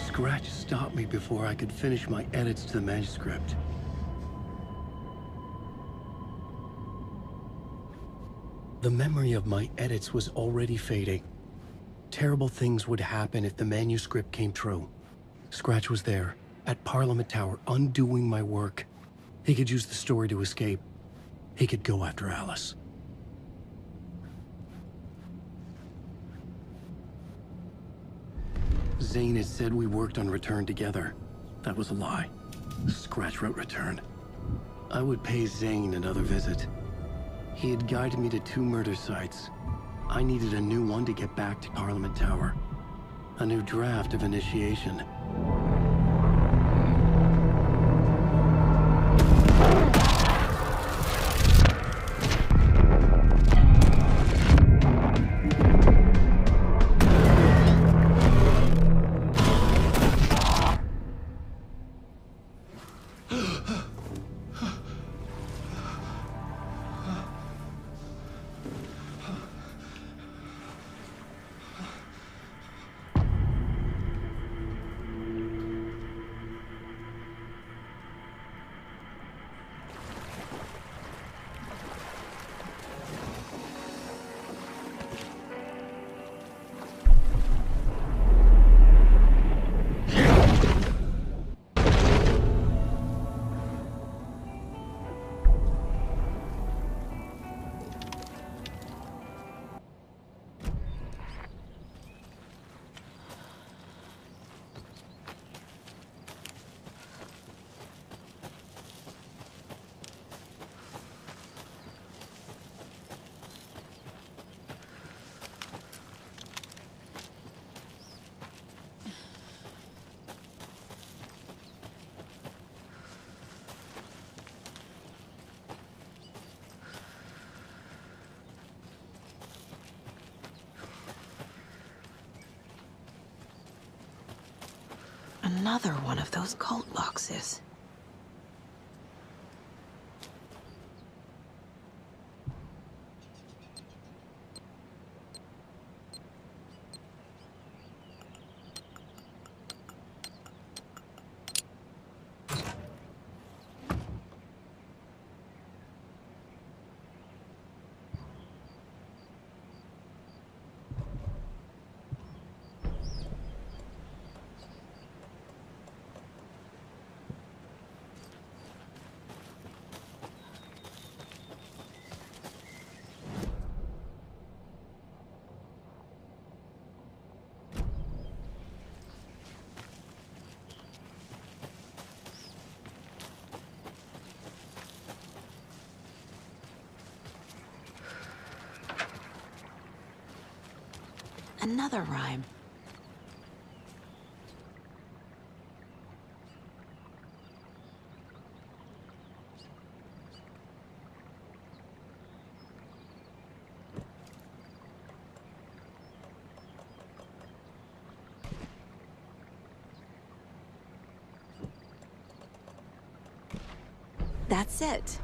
Speaker 2: Scratch stopped me before I could finish my edits to the manuscript. The memory of my edits was already fading. Terrible things would happen if the manuscript came true. Scratch was there, at Parliament Tower, undoing my work. He could use the story to escape. He could go after Alice. Zane had said we worked on Return together. That was a lie. Scratch wrote Return. I would pay Zane another visit. He had guided me to 2 murder sites. I needed a new one to get back to Parliament Tower. A new draft of Initiation.
Speaker 5: Another one of those cult boxes. Another rhyme. That's it.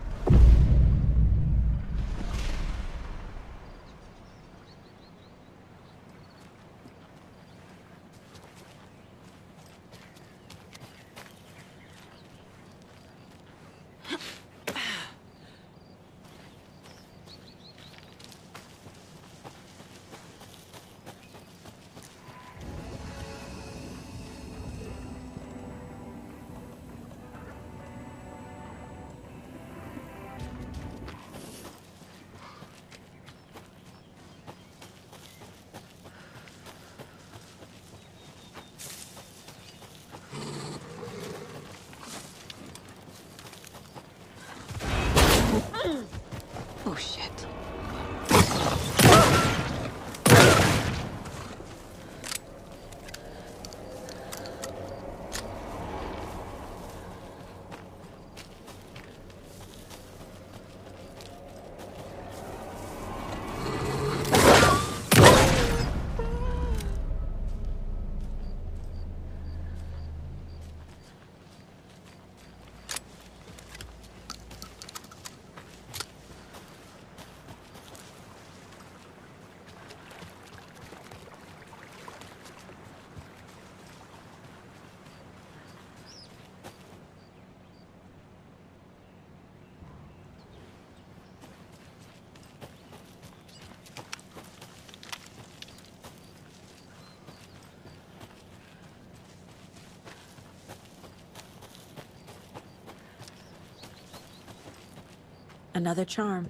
Speaker 5: Another charm.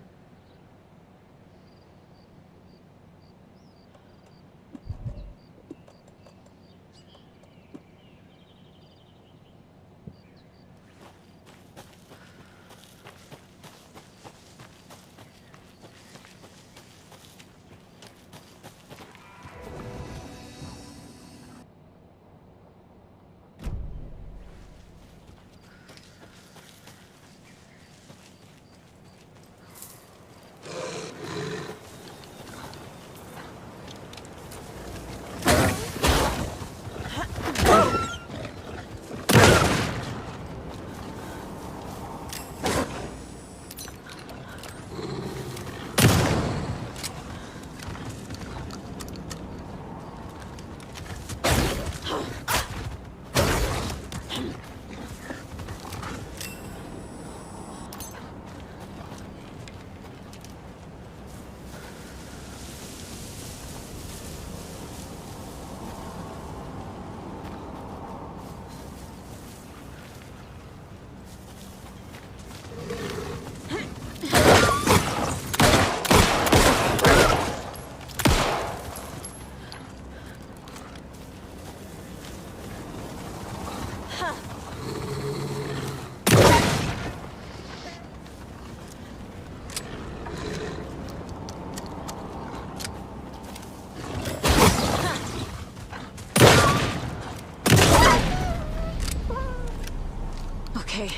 Speaker 1: Okay,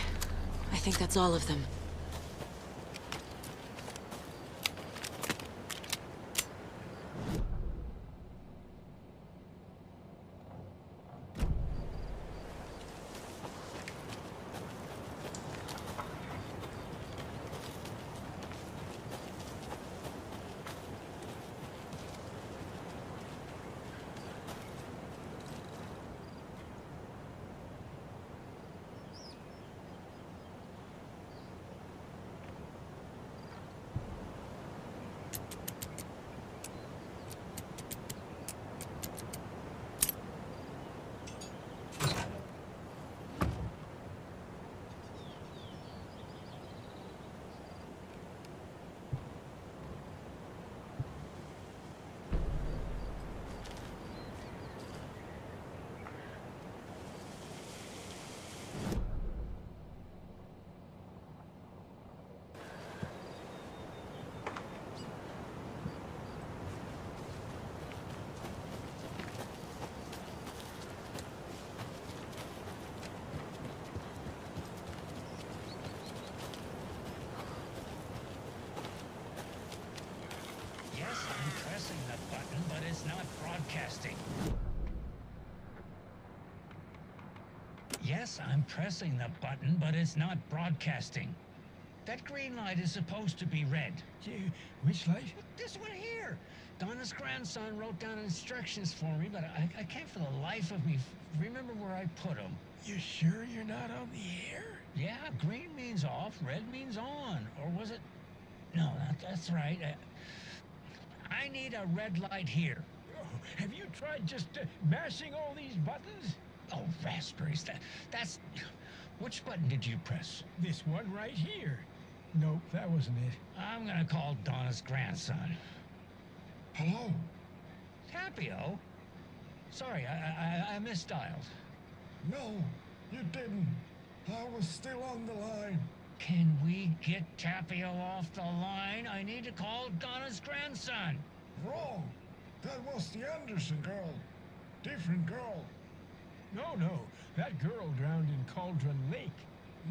Speaker 1: I think that's all of them.
Speaker 18: Yes, I'm pressing the button, but it's not broadcasting. That green light is supposed to be red. Which light? This one here. Donna's grandson wrote down instructions for me, but I can't for the life of me remember where I put them. You sure you're not on the air? Yeah, green means off, red means on. Or was it? No, that's right. I need a red light here. Have you tried just mashing all these buttons? Oh, raspberries, that's... Which button did you press? This one right here. Nope, that wasn't it. I'm gonna call Donna's grandson. Hello? Tapio? Sorry, I misdialed.
Speaker 19: No, you didn't. I was still on the line.
Speaker 18: Can we get Tapio off the line? I need to call Donna's grandson.
Speaker 19: Wrong. That was the Anderson girl. Different girl.
Speaker 18: No. That girl drowned in Cauldron Lake.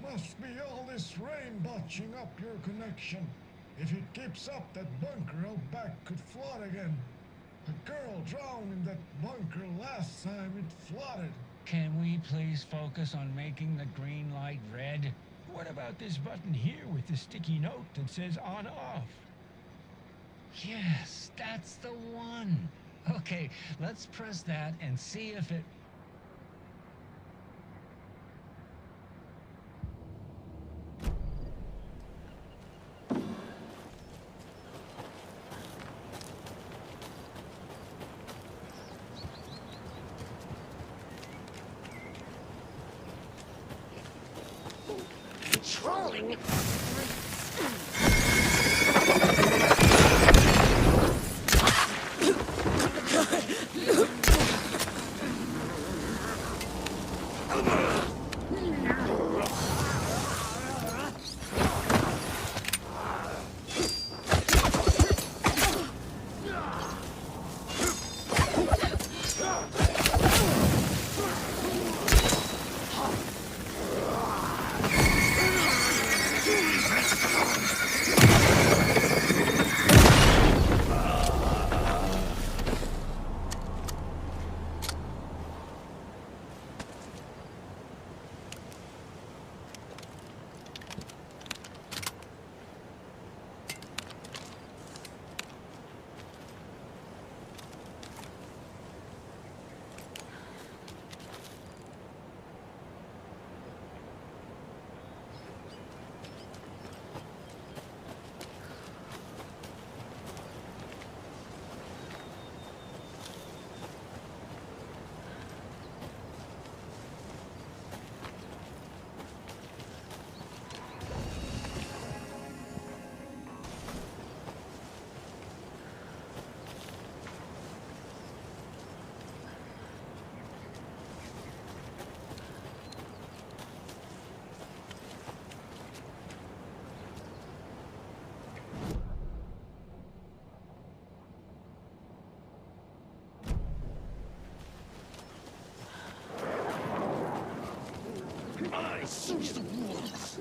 Speaker 19: Must be all this rain botching up your connection. If it keeps up, that bunker out back could flood again. A girl drowned in that bunker last time it flooded.
Speaker 18: Can we please focus on making the green light red? What about this button here with the sticky note that says on-off? Yes, that's the one. Okay, let's press that and see if it...
Speaker 6: Trolling?
Speaker 12: I search the wolves.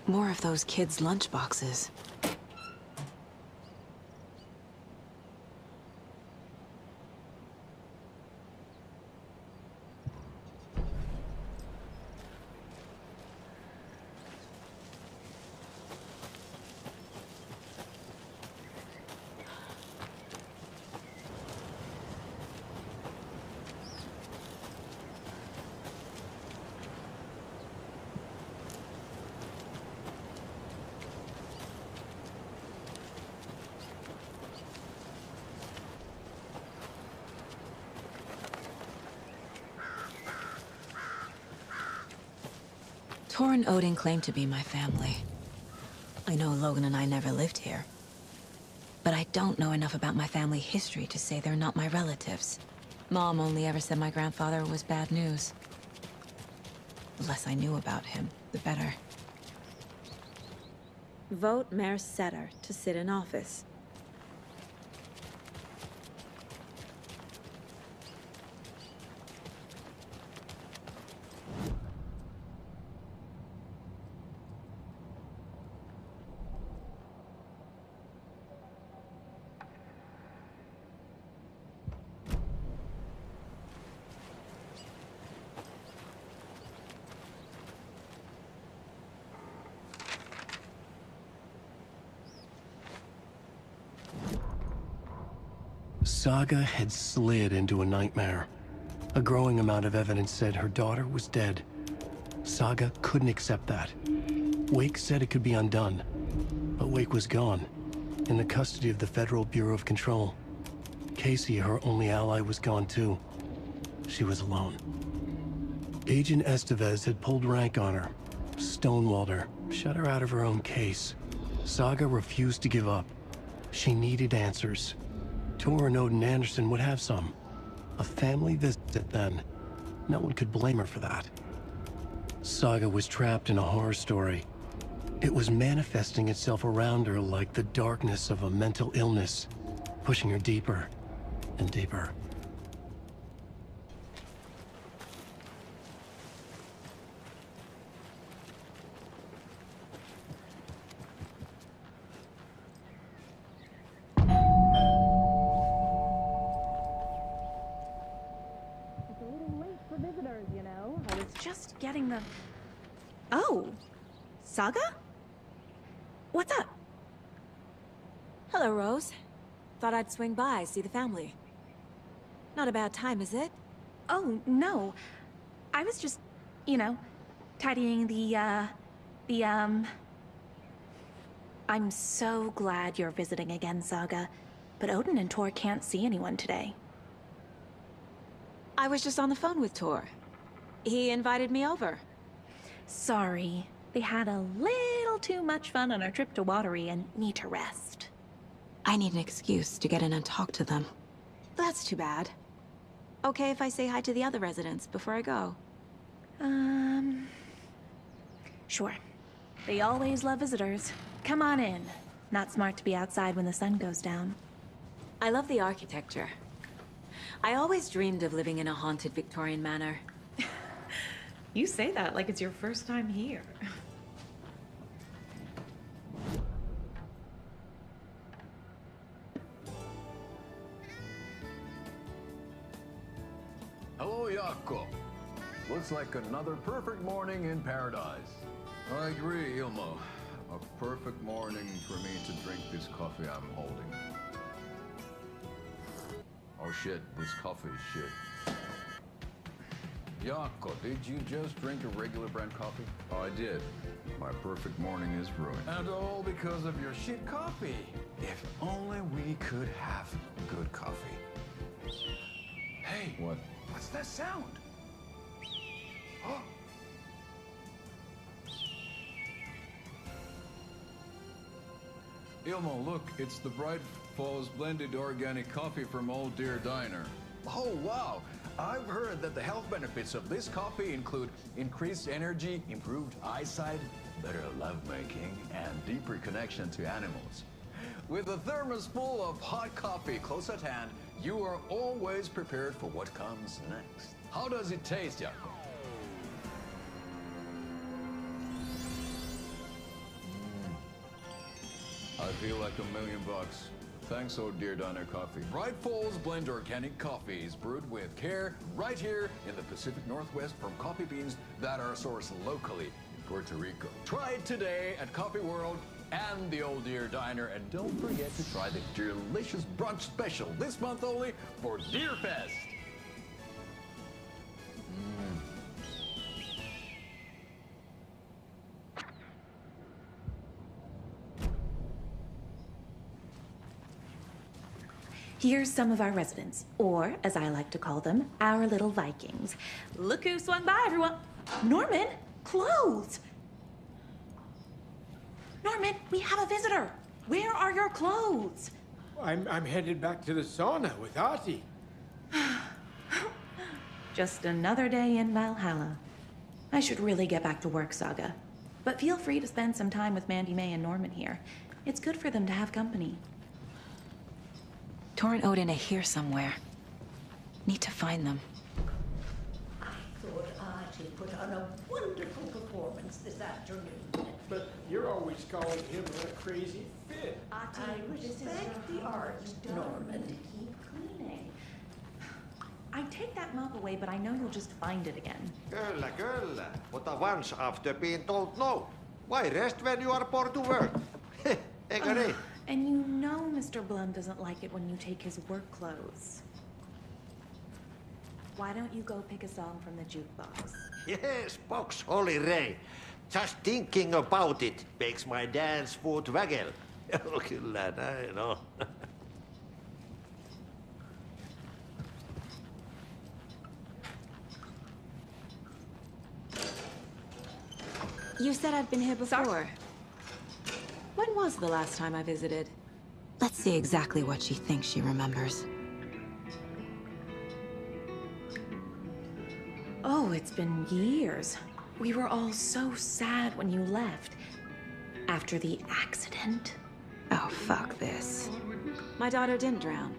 Speaker 5: More of those kids' lunchboxes. Tor and Odin claim to be my family. I know Logan and I never lived here. But I don't know enough about my family history to say they're not my relatives. Mom only ever said my grandfather was bad news. The less I knew about him, the better.
Speaker 1: Vote Mayor Setter to sit in office.
Speaker 2: Saga had slid into a nightmare. A growing amount of evidence said her daughter was dead. Saga couldn't accept that. Wake said it could be undone. But Wake was gone, in the custody of the Federal Bureau of Control. Casey, her only ally, was gone too. She was alone. Agent Estevez had pulled rank on her, stonewalled her, shut her out of her own case. Saga refused to give up. She needed answers. Tor and Odin Anderson would have some. A family visit, then. No one could blame her for that. Saga was trapped in a horror story. It was manifesting itself around her like the darkness of a mental illness, pushing her deeper and deeper.
Speaker 7: Just getting the... Oh! Saga? What's up?
Speaker 1: Hello, Rose. Thought I'd swing by, see the family. Not a bad time, is it?
Speaker 7: Oh, no. I was just, you know, tidying the I'm so glad you're visiting again, Saga. But Odin and Tor can't see anyone today.
Speaker 1: I was just on the phone with Tor. He invited me over.
Speaker 7: Sorry. They had a little too much fun on our trip to Watery and need to rest.
Speaker 1: I need an excuse to get in and talk to them. That's too bad. Okay if I say hi to the other residents before I go?
Speaker 7: Sure. They always love visitors. Come on in. Not smart to be outside when the sun goes down.
Speaker 1: I love the architecture. I always dreamed of living in a haunted Victorian manor.
Speaker 5: You say that like it's your first time here.
Speaker 17: Hello, Jaakko. Looks like another perfect morning in paradise. I agree, Ilmo. A perfect morning for me to drink this coffee I'm holding. Oh shit, this coffee is shit. Jaakko, did you just drink a regular brand coffee? I did. My perfect morning is ruined. And all because of your shit coffee. If only we could have good coffee. Hey, what? What's that sound? Oh. Ilmo, look, it's the Bright Falls blended organic coffee from Old Deer Diner. Oh, wow. I've heard that the health benefits of this coffee include increased energy, improved eyesight, better lovemaking, and deeper connection to animals. With a thermos full of hot coffee close at hand, you are always prepared for what comes next. How does it taste, Jaakko? I feel like $1 million. Thanks, Old Deer Diner Coffee. Bright Falls Blend Organic Coffee is brewed with care right here in the Pacific Northwest from coffee beans that are sourced locally in Puerto Rico. Try it today at Coffee World and the Old Deer Diner, and don't forget to try the delicious brunch special this month only for Deer Fest.
Speaker 7: Here's some of our residents, or as I like to call them, our little Vikings. Look who swung by, everyone. Norman, clothes. Norman, we have a visitor. Where are your clothes?
Speaker 20: I'm headed back to the sauna with Ahti.
Speaker 7: Just another day in Valhalla. I should really get back to work, Saga. But feel free to spend some time with Mandy May and Norman here. It's good for them to have company.
Speaker 1: Tor and Odin are here somewhere. Need to find them.
Speaker 23: I thought Ahti put on a wonderful performance this afternoon.
Speaker 20: But you're always calling him a crazy fit.
Speaker 23: Ahti, respect the art, Norman.
Speaker 7: Keep cleaning. I take that mop away, but I know you'll just find it again.
Speaker 24: Kyllä, kyllä. Mutta once after being told no. Why rest when you are born to work? Eikö niin?
Speaker 7: And you know Mr. Blum doesn't like it when you take his work clothes. Why don't you go pick a song from the jukebox?
Speaker 24: Yes, box Holy Ray. Just thinking about it makes my dance foot waggle. Kyllä näin on.
Speaker 1: You said I've been here before. When was the last time I visited? Let's see exactly what she thinks she remembers.
Speaker 7: Oh, it's been years. We were all so sad when you left. After the accident.
Speaker 1: Oh, fuck this. My daughter didn't drown.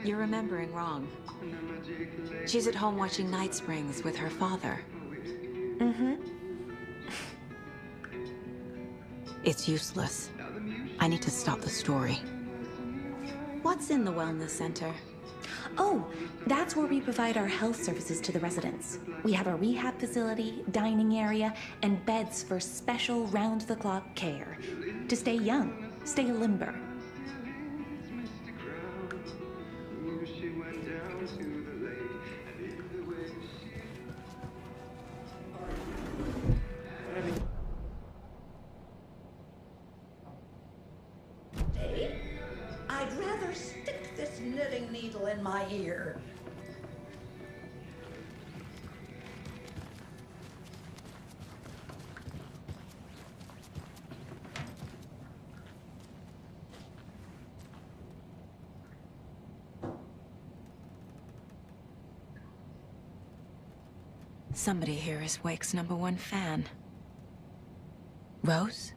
Speaker 1: You're remembering wrong. She's at home watching Night Springs with her father.
Speaker 7: Mm-hmm.
Speaker 1: It's useless. I need to stop the story. What's in the wellness center?
Speaker 7: Oh, that's where we provide our health services to the residents. We have a rehab facility, dining area, and beds for special round-the-clock care. To stay young, stay limber.
Speaker 23: I'd rather stick this knitting needle in my ear.
Speaker 5: Somebody here is Wake's #1 fan. Rose?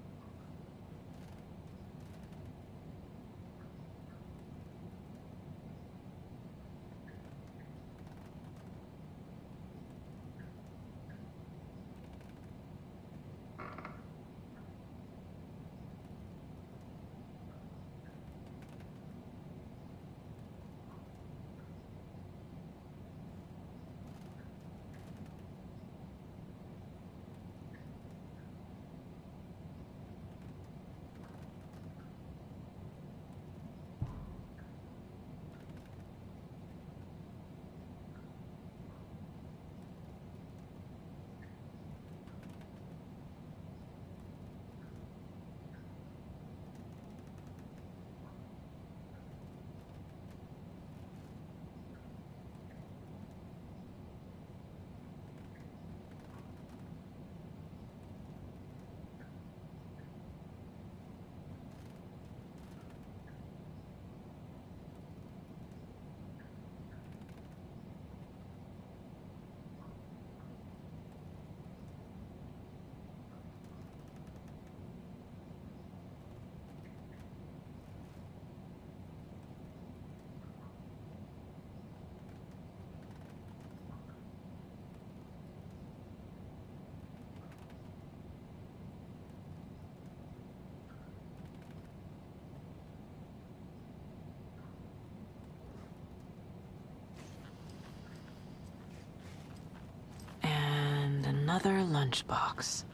Speaker 5: Another lunchbox.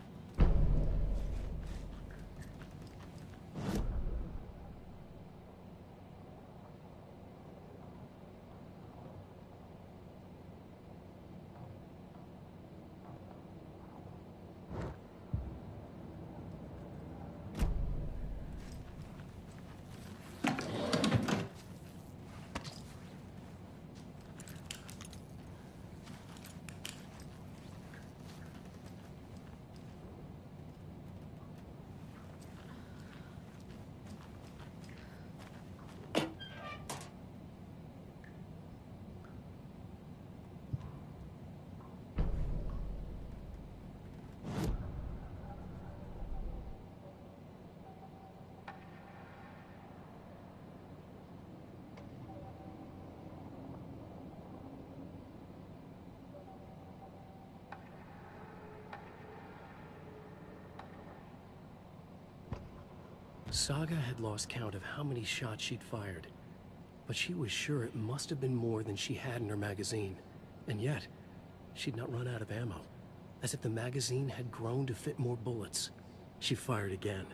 Speaker 2: Saga had lost count of how many shots she'd fired, but she was sure it must have been more than she had in her magazine. And yet, she'd not run out of ammo. As if the magazine had grown to fit more bullets. She fired again.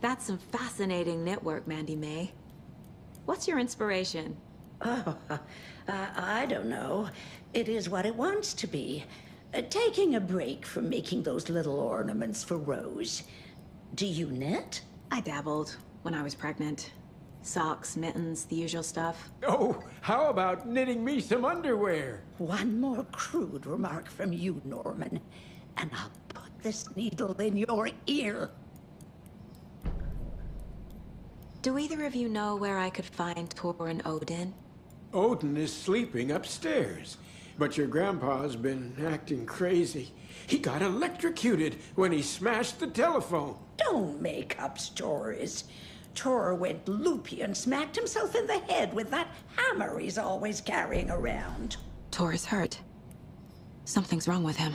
Speaker 1: That's some fascinating knitwork, Mandy May. What's your inspiration?
Speaker 23: Oh, I don't know. It is what it wants to be. Taking a break from making those little ornaments for Rose. Do you knit?
Speaker 1: I dabbled when I was pregnant. Socks, mittens, the usual stuff.
Speaker 20: Oh, how about knitting me some underwear?
Speaker 23: One more crude remark from you, Norman, and I'll put this needle in your ear.
Speaker 1: Do either of you know where I could find Tor and Odin?
Speaker 20: Odin is sleeping upstairs, but your grandpa's been acting crazy. He got electrocuted when he smashed the telephone.
Speaker 23: Don't make up stories. Tor went loopy and smacked himself in the head with that hammer he's always carrying around.
Speaker 5: Tor is hurt. Something's wrong with him.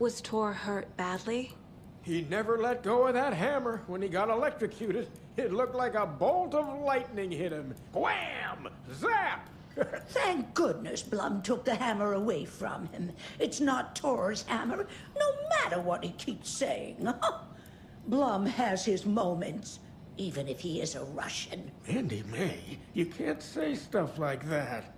Speaker 1: Was Tor hurt badly?
Speaker 20: He never let go of that hammer when he got electrocuted. It looked like a bolt of lightning hit him. Wham! Zap!
Speaker 23: Thank goodness Blum took the hammer away from him. It's not Tor's hammer, no matter what he keeps saying. Blum has his moments, even if he is a Russian.
Speaker 20: Andy May, you can't say stuff like that.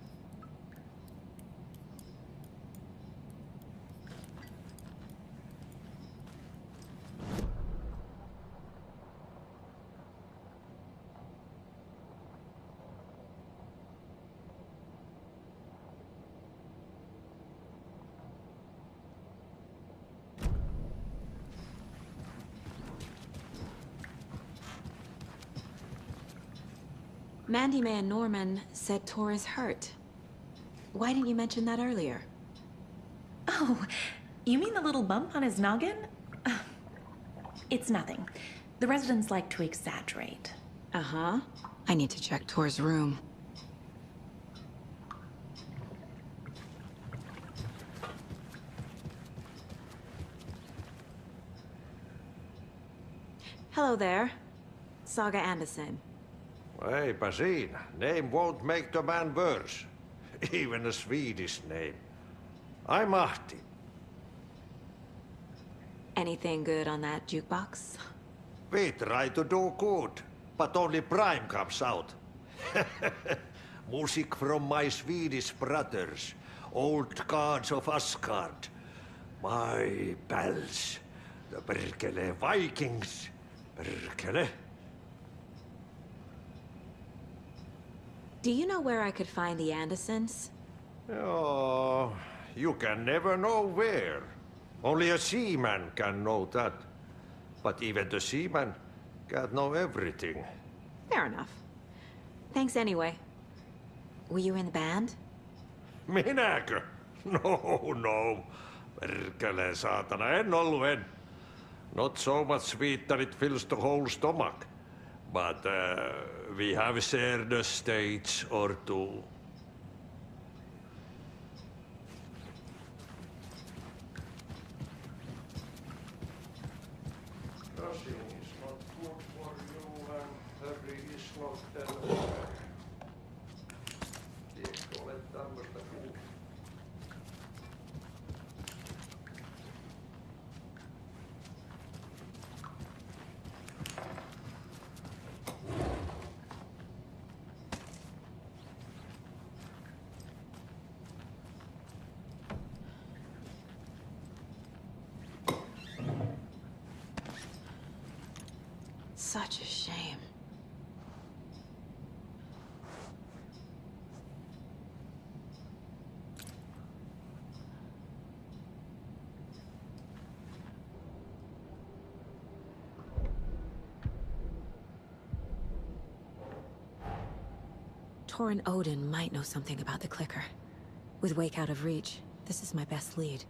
Speaker 1: Mandy May and Norman said Tor is hurt. Why didn't you mention that earlier?
Speaker 7: Oh, you mean the little bump on his noggin? It's nothing. The residents like to exaggerate.
Speaker 1: Uh-huh. I need to check Tor's room. Hello there. Saga Anderson.
Speaker 24: Hey, Basin, name won't make the man worse. Even a Swedish name. I'm Ahti.
Speaker 1: Anything good on that jukebox?
Speaker 24: We try to do good, but only Prime comes out. Music from my Swedish brothers, old gods of Asgard. My pals, the Perkele Vikings. Perkele.
Speaker 1: Do you know where I could find the Andersons?
Speaker 24: Oh, you can never know where. Only a seaman can know that. But even the seaman can't know everything.
Speaker 1: Fair enough. Thanks anyway. Were you in the band?
Speaker 24: Minäkö? No. Perkele saatana, en ollut en. Not so much sweet that it fills the whole stomach. But we have shared a stage or two. Rushing is not good for you, and hurry is not helpful. Tiedätkö, olet tämmöistä kuullut?
Speaker 1: Such a shame. Tor and Odin might know something about the clicker. With Wake out of reach, this is my best lead.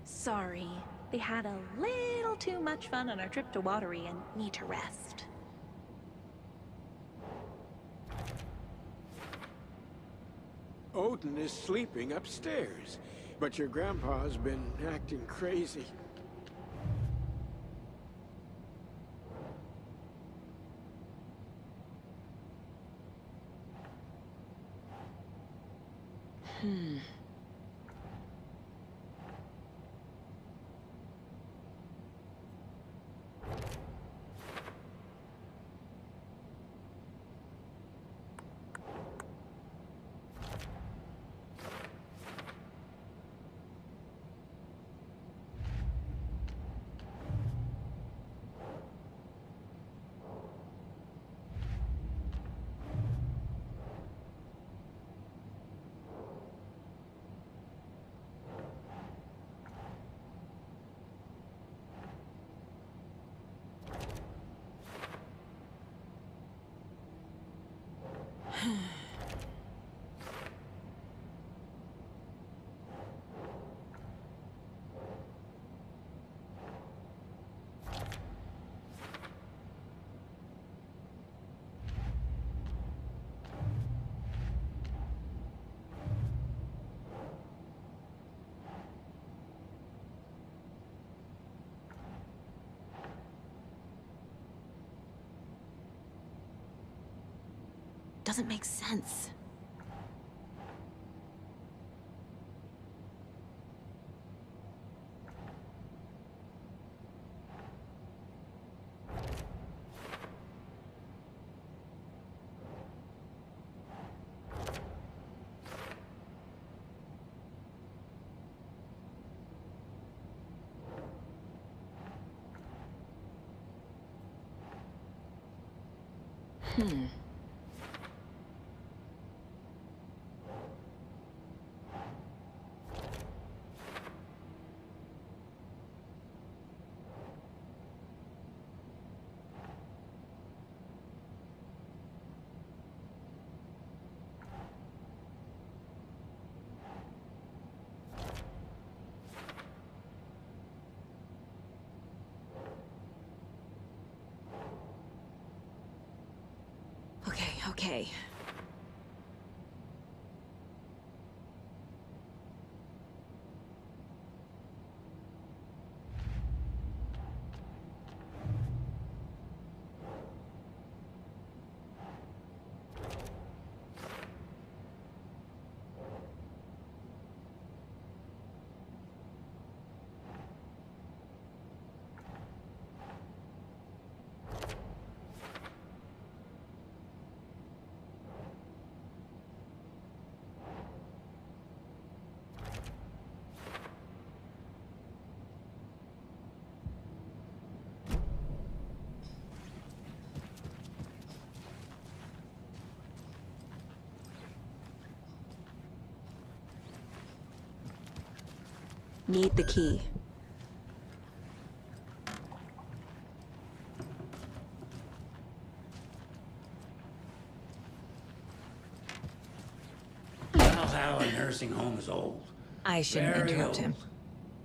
Speaker 7: Sorry. They had a little too much fun on our trip to Watery and need to rest.
Speaker 20: Odin is sleeping upstairs, but your grandpa's been acting crazy.
Speaker 1: doesn't make sense. Okay. Need the key.
Speaker 9: Valhalla nursing home is old.
Speaker 1: I shouldn't
Speaker 9: Very
Speaker 1: interrupt
Speaker 9: old.
Speaker 1: him.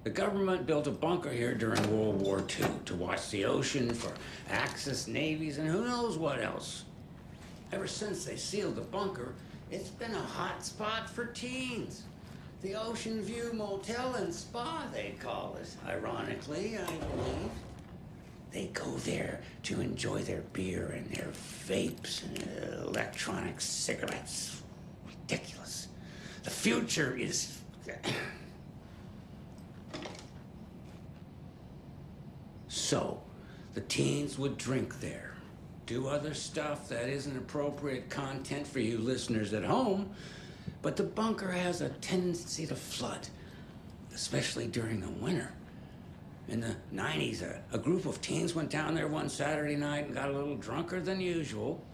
Speaker 9: The government built a bunker here during World War II to watch the ocean for Axis navies and who knows what else. Ever since they sealed the bunker, it's been a hot spot for teens. The Ocean View Motel and Spa, they call it. Ironically, I believe. They go there to enjoy their beer and their vapes and electronic cigarettes. Ridiculous. The future is... So, the teens would drink there, do other stuff that isn't appropriate content for you listeners at home, but the bunker has a tendency to flood, especially during the winter. In the 90s, a group of teens went down there one Saturday night and got a little drunker than usual.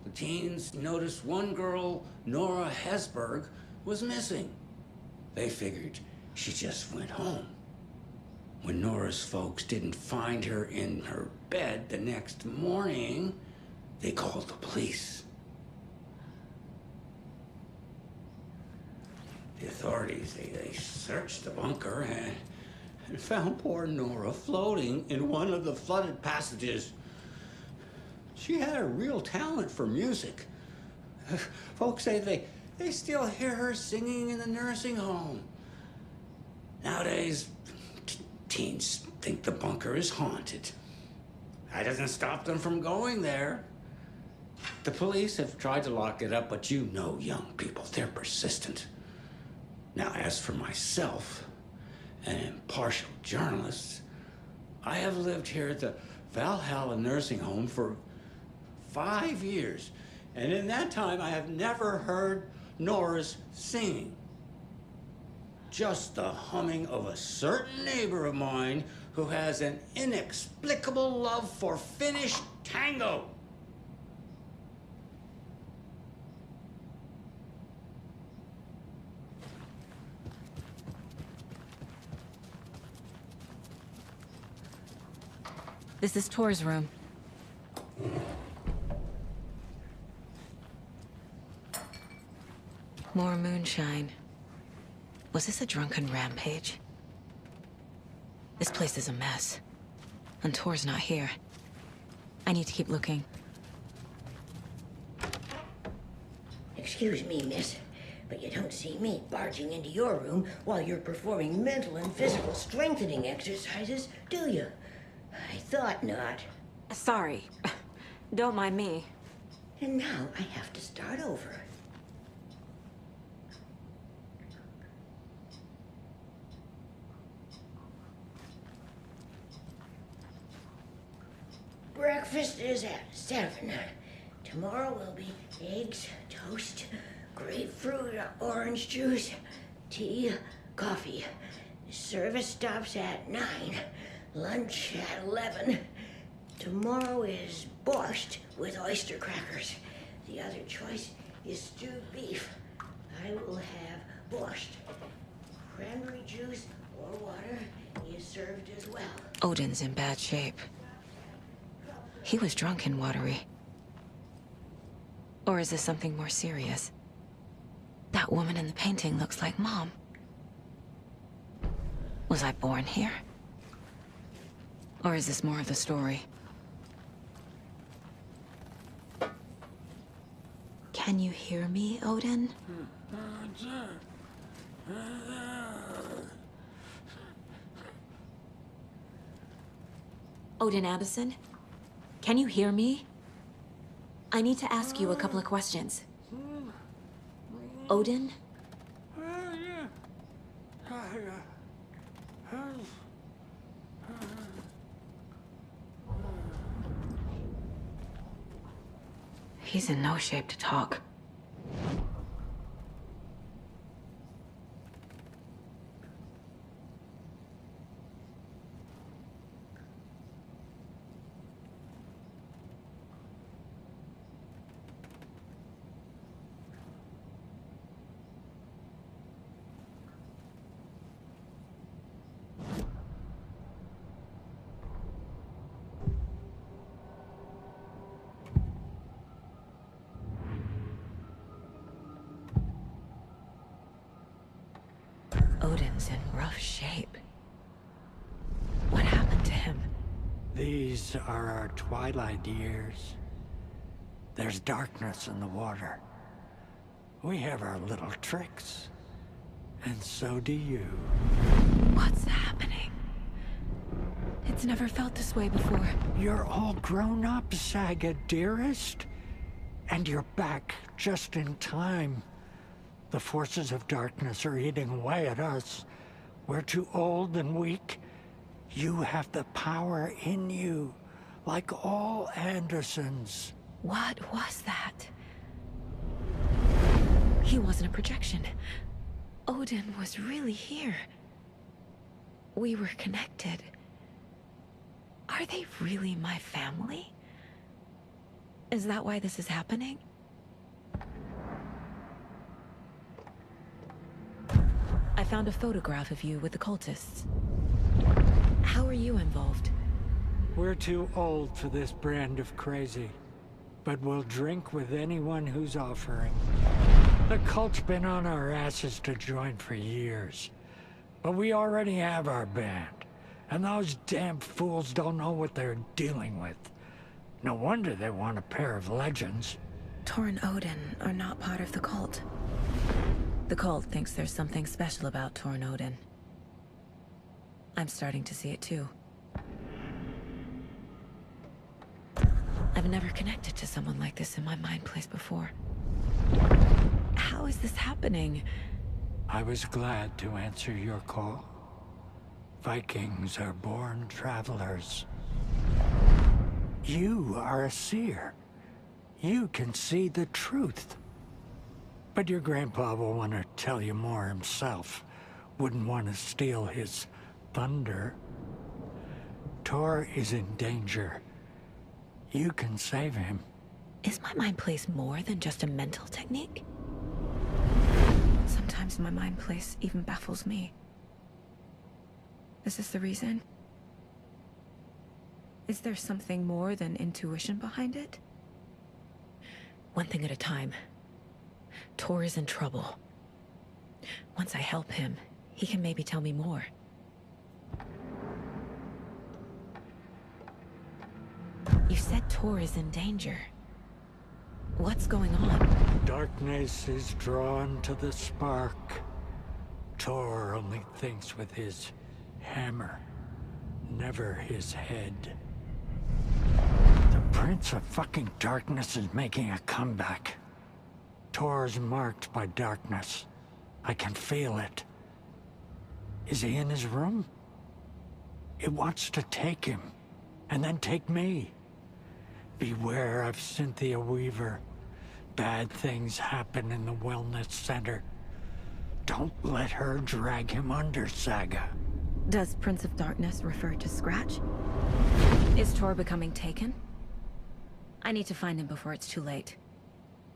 Speaker 9: The teens noticed one girl, Nora Hesberg, was missing. They figured she just went home. When Nora's folks didn't find her in her bed the next morning, they called the police. The authorities, they searched the bunker and found poor Nora floating in one of the flooded passages. She had a real talent for music. Folks say they still hear her singing in the nursing home. Nowadays, teens think the bunker is haunted. That doesn't stop them from going there. The police have tried to lock it up, but you know young people, they're persistent. Now, as for myself, an impartial journalist, I have lived here at the Valhalla nursing home for 5 years, and in that time I have never heard Nora's singing. Just the humming of a certain neighbor of mine who has an inexplicable love for Finnish tango.
Speaker 1: This is Tor's room. More moonshine. Was this a drunken rampage? This place is a mess. And Tor's not here. I need to keep looking.
Speaker 15: Excuse me, miss, but you don't see me barging into your room while you're performing mental and physical strengthening exercises, do you? I thought not.
Speaker 1: Sorry. Don't mind me.
Speaker 15: And now I have to start over. Breakfast is at 7. Tomorrow will be eggs, toast, grapefruit, orange juice, tea, coffee. Service stops at 9. Lunch at 11. Tomorrow is borscht with oyster crackers. The other choice is stewed beef. I will have borscht. Cranberry juice or water is served as well.
Speaker 1: Odin's in bad shape. He was drunk and watery. Or is this something more serious? That woman in the painting looks like Mom. Was I born here? Or is this more of the story? Can you hear me, Odin? Odin Addison? Can you hear me? I need to ask you a couple of questions. Odin? He's in no shape to talk. Odin's in rough shape. What happened to him?
Speaker 13: These are our twilight years. There's darkness in the water. We have our little tricks. And so do you.
Speaker 1: What's happening? It's never felt this way before.
Speaker 13: You're all grown up, Saga, dearest. And you're back just in time. The forces of darkness are eating away at us. We're too old and weak. You have the power in you, like all Andersons.
Speaker 1: What was that? He wasn't a projection. Odin was really here. We were connected. Are they really my family? Is that why this is happening? I found a photograph of you with the cultists. How are you involved?
Speaker 13: We're too old for this brand of crazy, but we'll drink with anyone who's offering. The cult's been on our asses to join for years, but we already have our band, and those damn fools don't know what they're dealing with. No wonder they want a pair of legends.
Speaker 1: Tor and Odin are not part of the cult. The cult thinks there's something special about Tor and Odin. I'm starting to see it too. I've never connected to someone like this in my mind place before. How is this happening?
Speaker 13: I was glad to answer your call. Vikings are born travelers. You are a seer. You can see the truth. But your grandpa will want to tell you more himself. Wouldn't want to steal his thunder. Tor is in danger. You can save him.
Speaker 1: Is my mind place more than just a mental technique? Sometimes my mind place even baffles me. Is this the reason? Is there something more than intuition behind it? One thing at a time. Tor is in trouble. Once I help him, he can maybe tell me more. You said Tor is in danger. What's going on?
Speaker 13: Darkness is drawn to the spark. Tor only thinks with his hammer, never his head. The Prince of fucking Darkness is making a comeback. Tor's marked by darkness. I can feel it. Is he in his room? It wants to take him, and then take me. Beware of Cynthia Weaver. Bad things happen in the wellness center. Don't let her drag him under, Saga.
Speaker 5: Does Prince of Darkness refer to Scratch? Is Tor becoming taken? I need to find him before it's too late.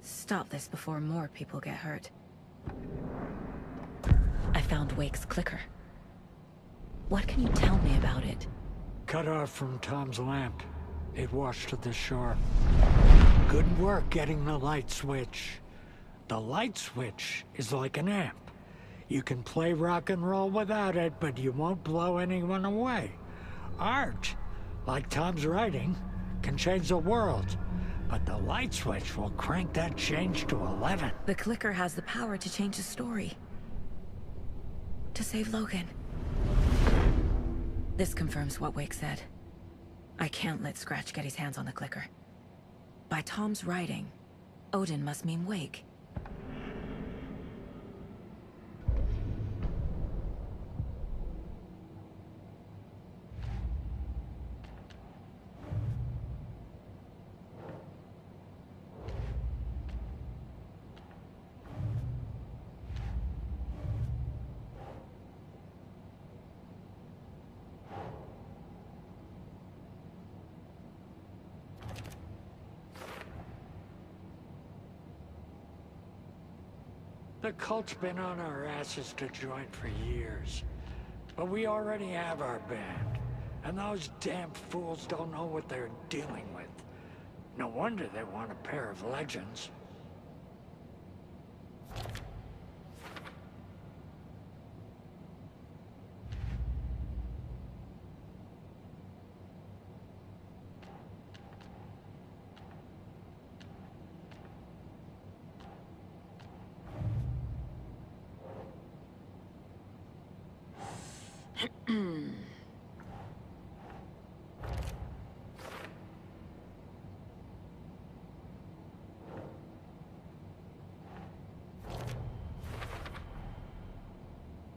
Speaker 5: Stop this before more people get hurt. I found Wake's clicker. What can you tell me about it?
Speaker 13: Cut off from Tom's lamp. It washed to the shore. Good work getting the light switch. The light switch is like an amp. You can play rock and roll without it, but you won't blow anyone away. Art, like Tom's writing, can change the world. But the light switch will crank that change to 11.
Speaker 5: The clicker has the power to change the story. To save Logan. This confirms what Wake said. I can't let Scratch get his hands on the clicker. By Tom's writing, Odin must mean Wake.
Speaker 13: The cult's been on our asses to join for years. But we already have our band. And those damn fools don't know what they're dealing with. No wonder they want a pair of legends.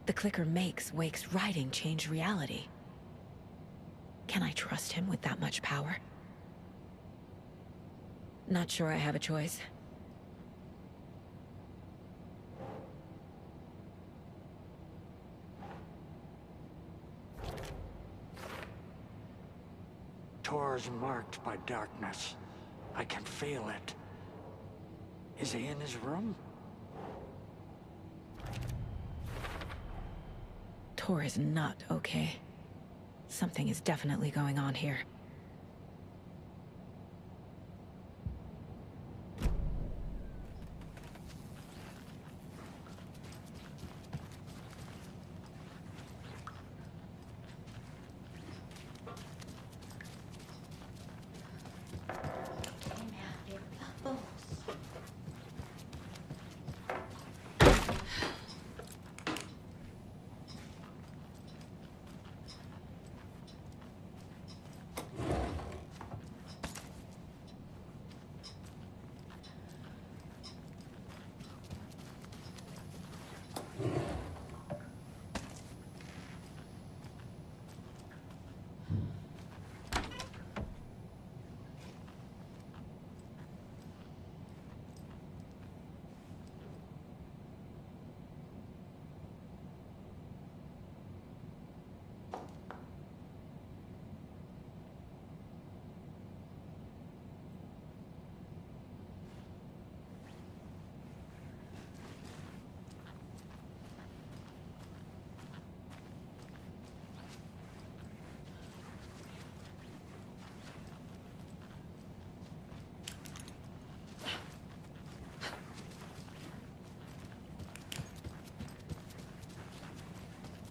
Speaker 5: The clicker makes Wake's writing change reality. Can I trust him with that much power? Not sure I have a choice.
Speaker 13: Tor's marked by darkness. I can feel it. Is he in his room?
Speaker 5: Tor is not okay. Something is definitely going on here.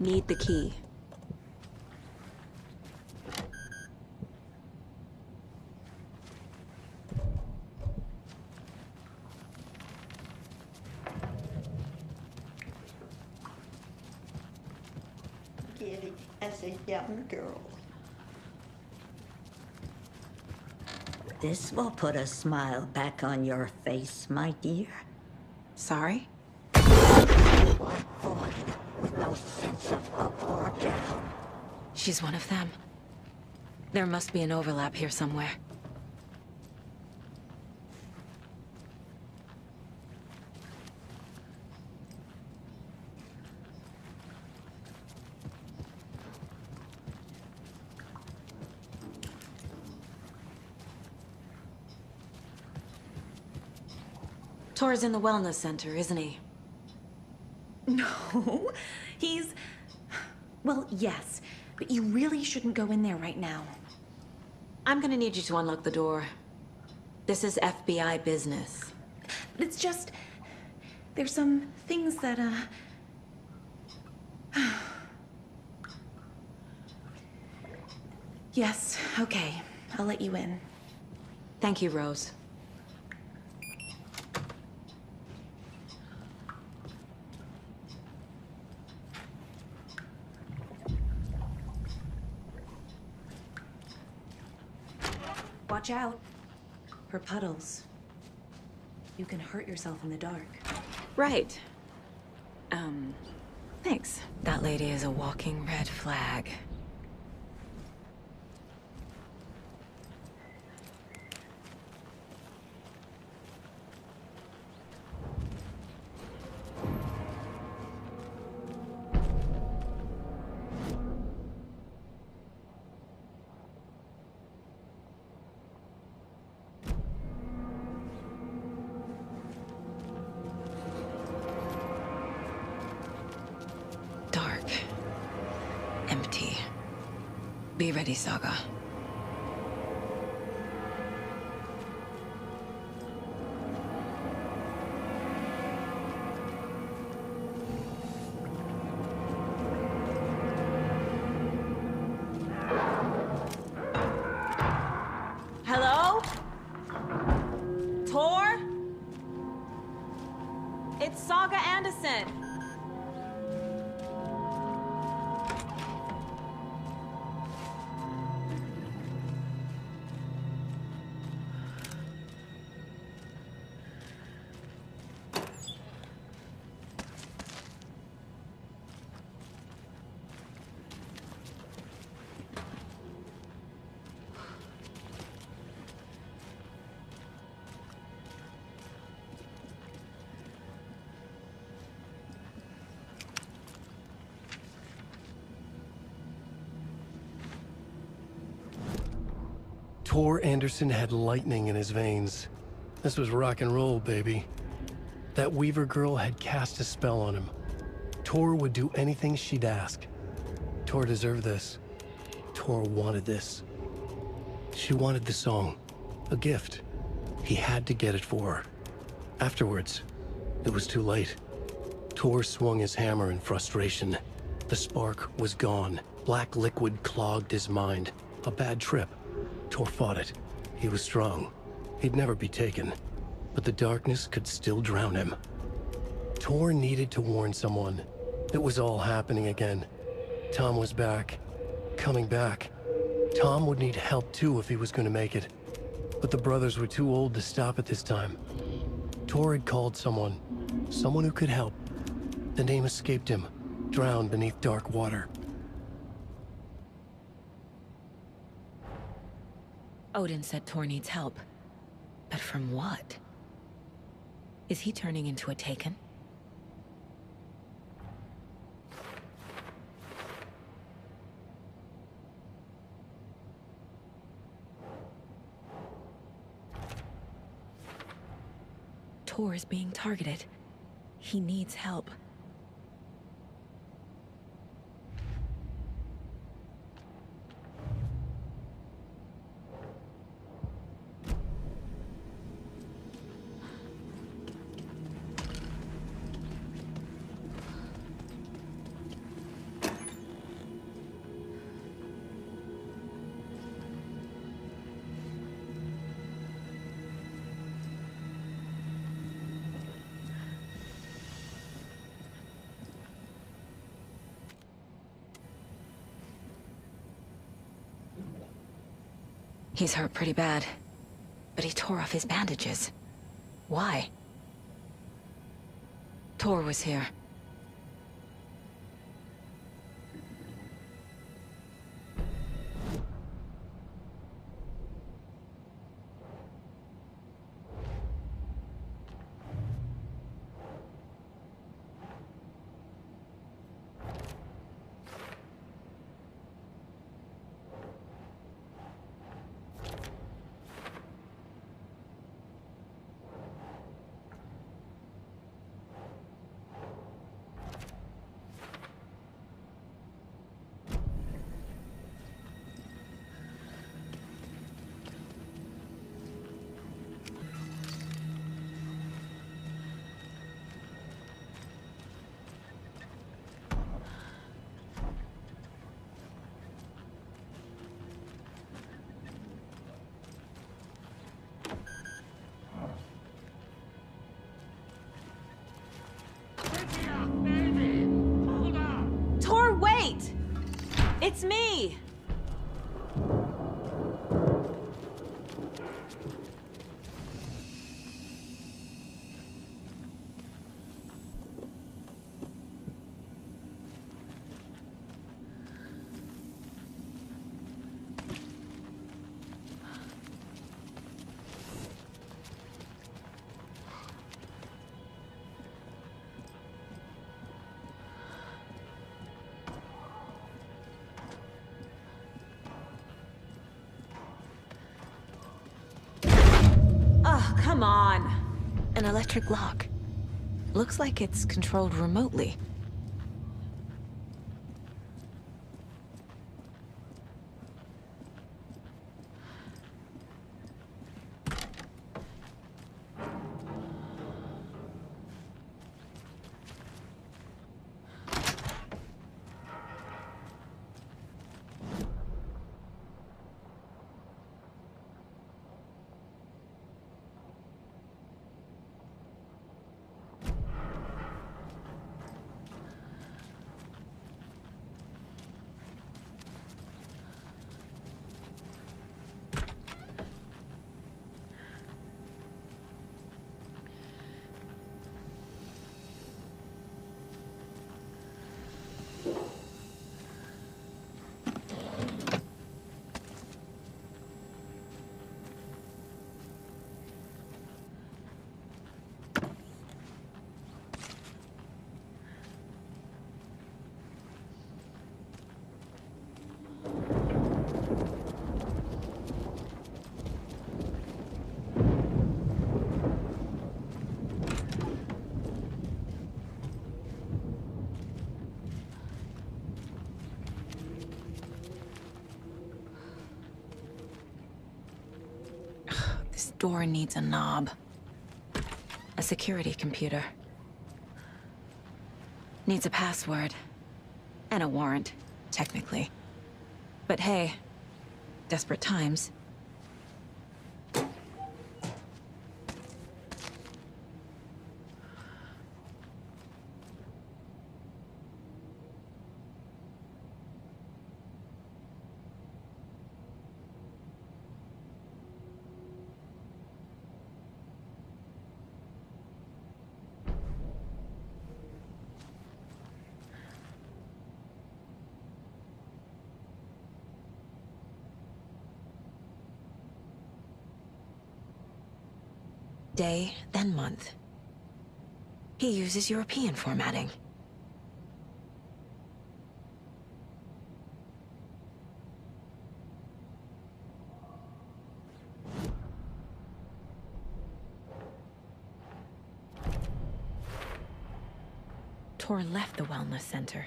Speaker 1: Need the key.
Speaker 15: Get it as a young girl. This will put a smile back on your face, my dear.
Speaker 1: Sorry?
Speaker 15: No sense of up or down.
Speaker 1: She's one of them. There must be an overlap here somewhere. Tor's in the wellness center, isn't he?
Speaker 7: No, he's... Well, yes, but you really shouldn't go in there right now.
Speaker 1: I'm gonna need you to unlock the door. This is FBI business.
Speaker 7: It's just... There's some things that, Yes, okay. I'll let you in.
Speaker 1: Thank you, Rose.
Speaker 7: Watch out for puddles. You can hurt yourself in the dark.
Speaker 1: Right. Thanks. That lady is a walking red flag. Dark. Empty. Be ready, Saga. Hello? Tor? It's Saga Anderson.
Speaker 2: Tor Anderson had lightning in his veins. This was rock and roll, baby. That Weaver girl had cast a spell on him. Tor would do anything she'd ask. Tor deserved this. Tor wanted this. She wanted the song. A gift. He had to get it for her. Afterwards, it was too late. Tor swung his hammer in frustration. The spark was gone. Black liquid clogged his mind. A bad trip. Tor fought it. He was strong. He'd never be taken. But the darkness could still drown him. Tor needed to warn someone. It was all happening again. Tom was back. Coming back. Tom would need help too if he was going to make it. But the brothers were too old to stop it this time. Tor had called someone. Someone who could help. The name escaped him. Drowned beneath dark water.
Speaker 5: Odin said Tor needs help. But from what? Is he turning into a Taken? Tor is being targeted. He needs help.
Speaker 1: He's hurt pretty bad.
Speaker 5: But he tore off his bandages. Why? Tor was here.
Speaker 1: Tor, wait! It's me! Oh, come on.
Speaker 5: An electric lock. Looks like it's controlled remotely. This door needs a knob. A security computer. Needs a password. And a warrant, technically. But hey, desperate times. Day, then month. He uses European formatting. Tor left the wellness center.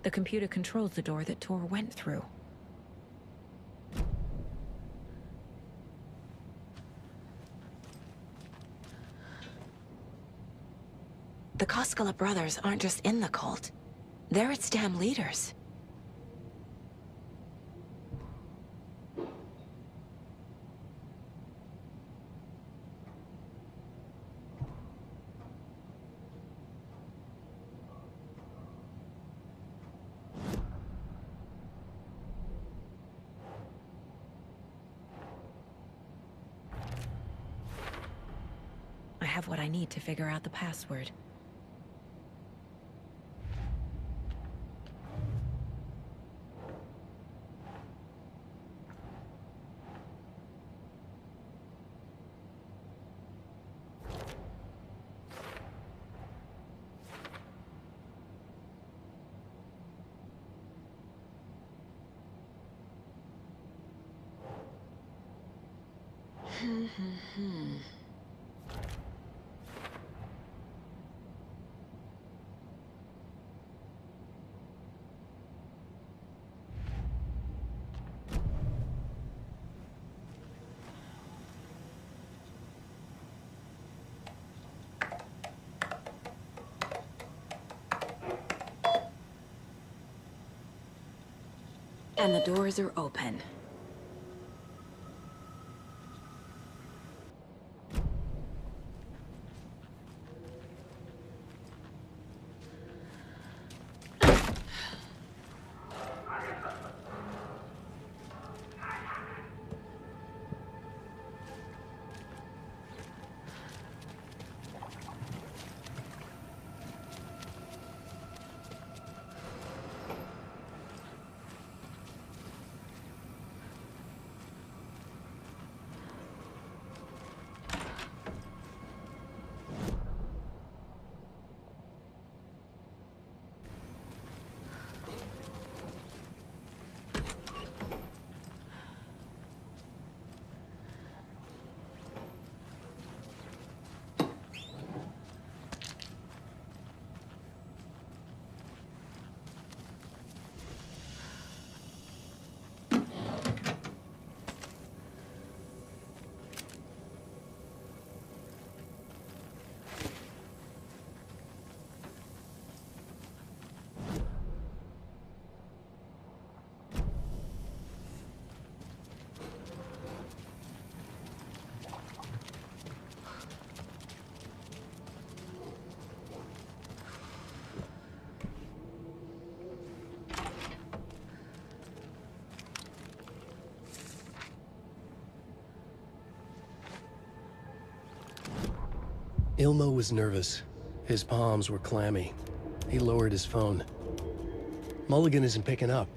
Speaker 5: The computer controls the door that Tor went through. The Koskela brothers aren't just in the cult. They're its damn leaders. I have what I need to figure out the password. And the doors are open.
Speaker 2: Ilmo was nervous. His palms were clammy. He lowered his phone. Mulligan isn't picking up.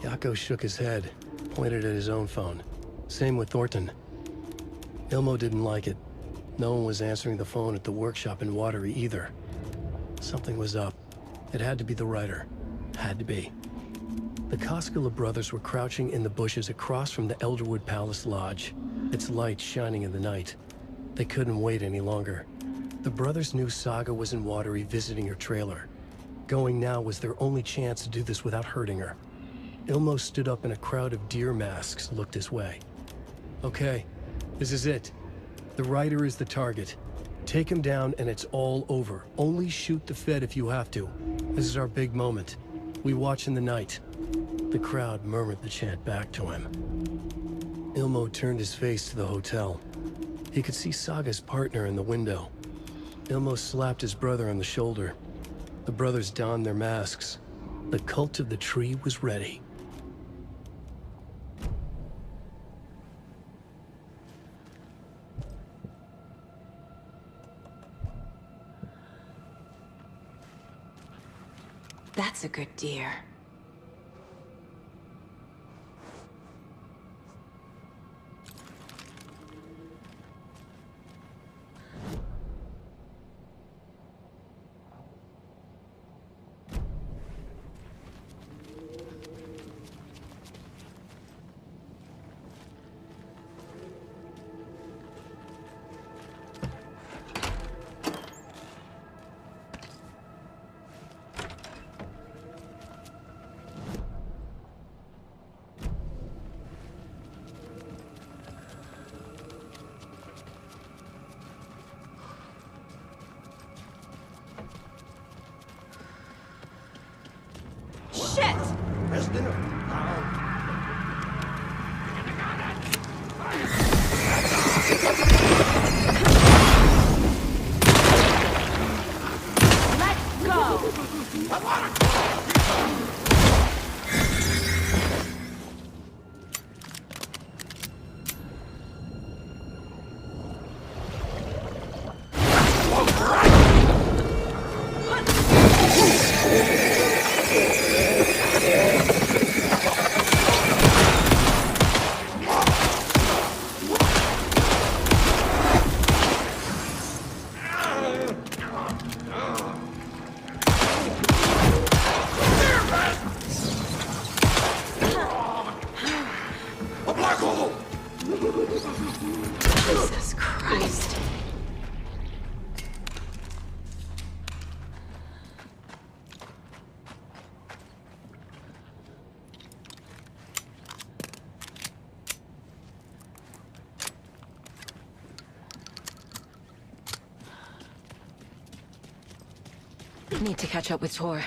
Speaker 2: Yako shook his head, pointed at his own phone. Same with Thornton. Ilmo didn't like it. No one was answering the phone at the workshop in Watery either. Something was up. It had to be the writer. Had to be. The Koskela brothers were crouching in the bushes across from the Elderwood Palace Lodge, its light shining in the night. They couldn't wait any longer. The brothers knew Saga was in Watery visiting her trailer. Going now was their only chance to do this without hurting her. Ilmo stood up and a crowd of deer masks looked his way. Okay, this is it. The writer is the target. Take him down and it's all over. Only shoot the Fed if you have to. This is our big moment. We watch in the night. The crowd murmured the chant back to him. Ilmo turned his face to the hotel. He could see Saga's partner in the window. Ilmo slapped his brother on the shoulder. The brothers donned their masks. The cult of the tree was ready.
Speaker 1: That's a good deer.
Speaker 18: than a pound.
Speaker 10: Let's go!
Speaker 24: A black hole!
Speaker 1: Jesus Christ. Need to catch up with Tor.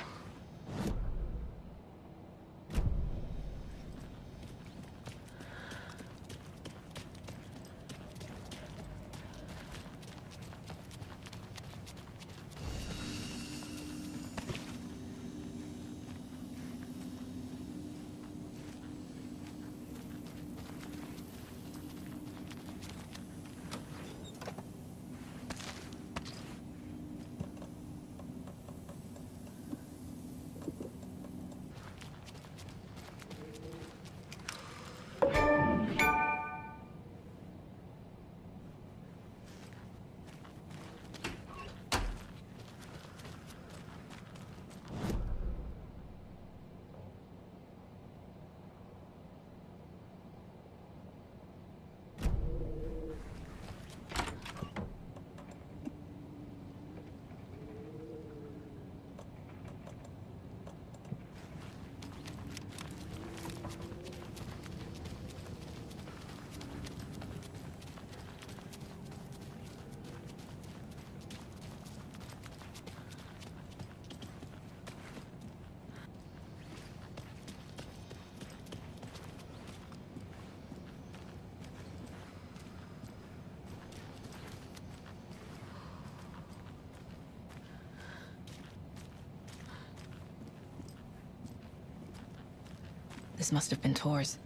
Speaker 1: This must have been Tor's.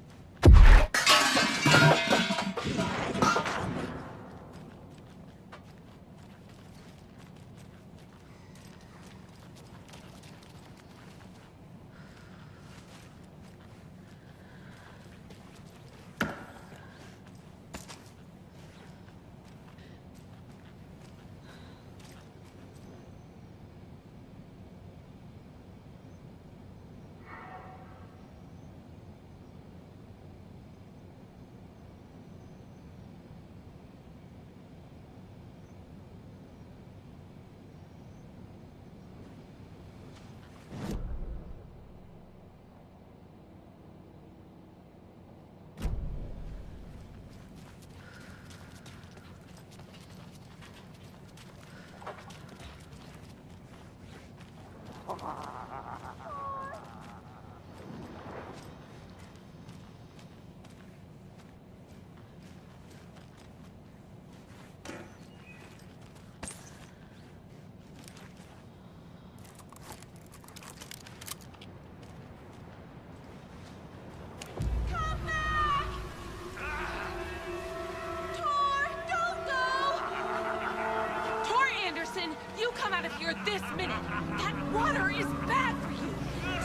Speaker 10: You come out of here this minute! That water is bad for you!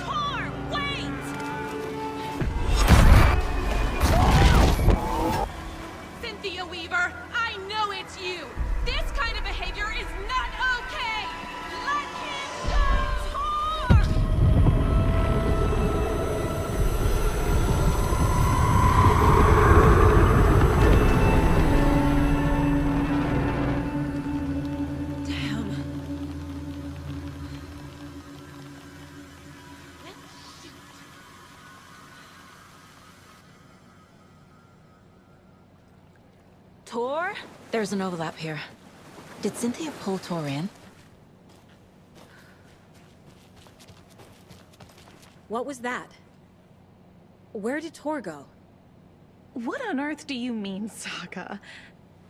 Speaker 10: Tor, wait! Cynthia Weaver, I know it's you! This kind of behavior is not okay! Let him go! Tor!
Speaker 1: Tor? There's an overlap here. Did Cynthia pull Tor in? What was that? Where did Tor go?
Speaker 7: What on earth do you mean, Saga?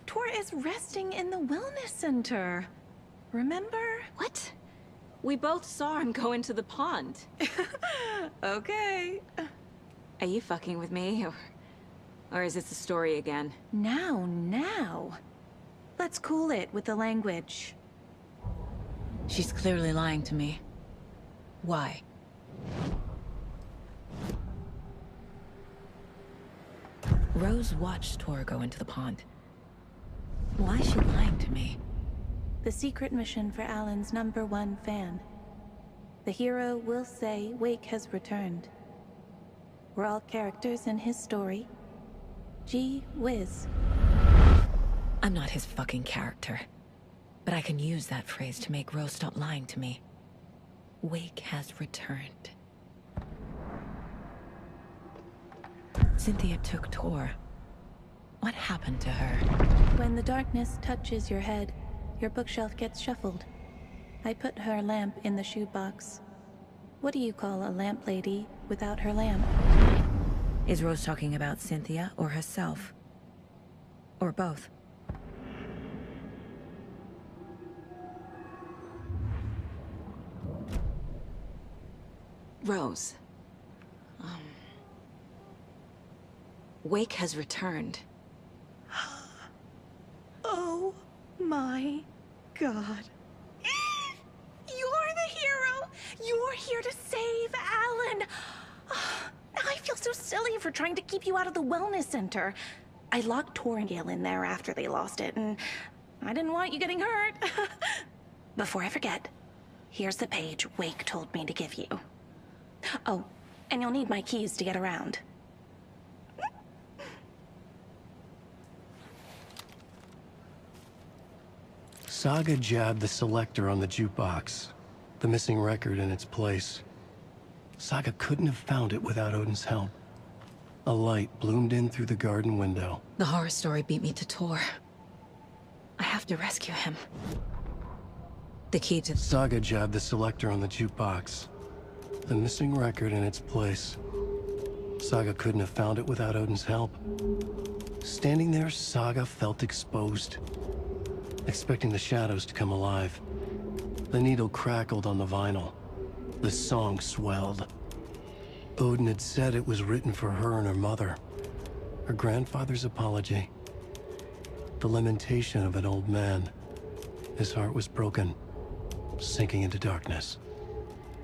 Speaker 7: Tor is resting in the wellness center. Remember?
Speaker 1: What? We both saw him go into the pond.
Speaker 7: Okay.
Speaker 1: Are you fucking with me, or is this a story again?
Speaker 7: Now. Let's cool it with the language.
Speaker 5: She's clearly lying to me. Why? Rose watched Tor go into the pond. Why is she lying to me?
Speaker 7: The secret mission for Alan's #1 fan. The hero will say Wake has returned. We're all characters in his story. Gee whiz.
Speaker 5: I'm not his fucking character. But I can use that phrase to make Rose stop lying to me. Wake has returned. Cynthia took Tor. What happened to her?
Speaker 7: When the darkness touches your head, your bookshelf gets shuffled. I put her lamp in the shoebox. What do you call a lamp lady without her lamp?
Speaker 5: Is Rose talking about Cynthia or herself? Or both?
Speaker 1: Rose. Wake has returned.
Speaker 7: Oh my God. You're the hero! You're here to save Alan! I feel so silly for trying to keep you out of the wellness center. I locked Tor and Gale in there after they lost it, and I didn't want you getting hurt. Before I forget, here's the page Wake told me to give you. Oh, and you'll need my keys to get around.
Speaker 2: Saga jabbed the selector on the jukebox, the missing record in its place. Saga couldn't have found it without Odin's help. A light bloomed in through the garden window.
Speaker 5: The horror story beat me to Tor. I have to rescue him. The key to...
Speaker 2: Saga jabbed the selector on the jukebox, the missing record in its place. Saga couldn't have found it without Odin's help. Standing there, Saga felt exposed, expecting the shadows to come alive. The needle crackled on the vinyl. The song swelled. Odin had said it was written for her and her mother. Her grandfather's apology. The lamentation of an old man. His heart was broken, sinking into darkness.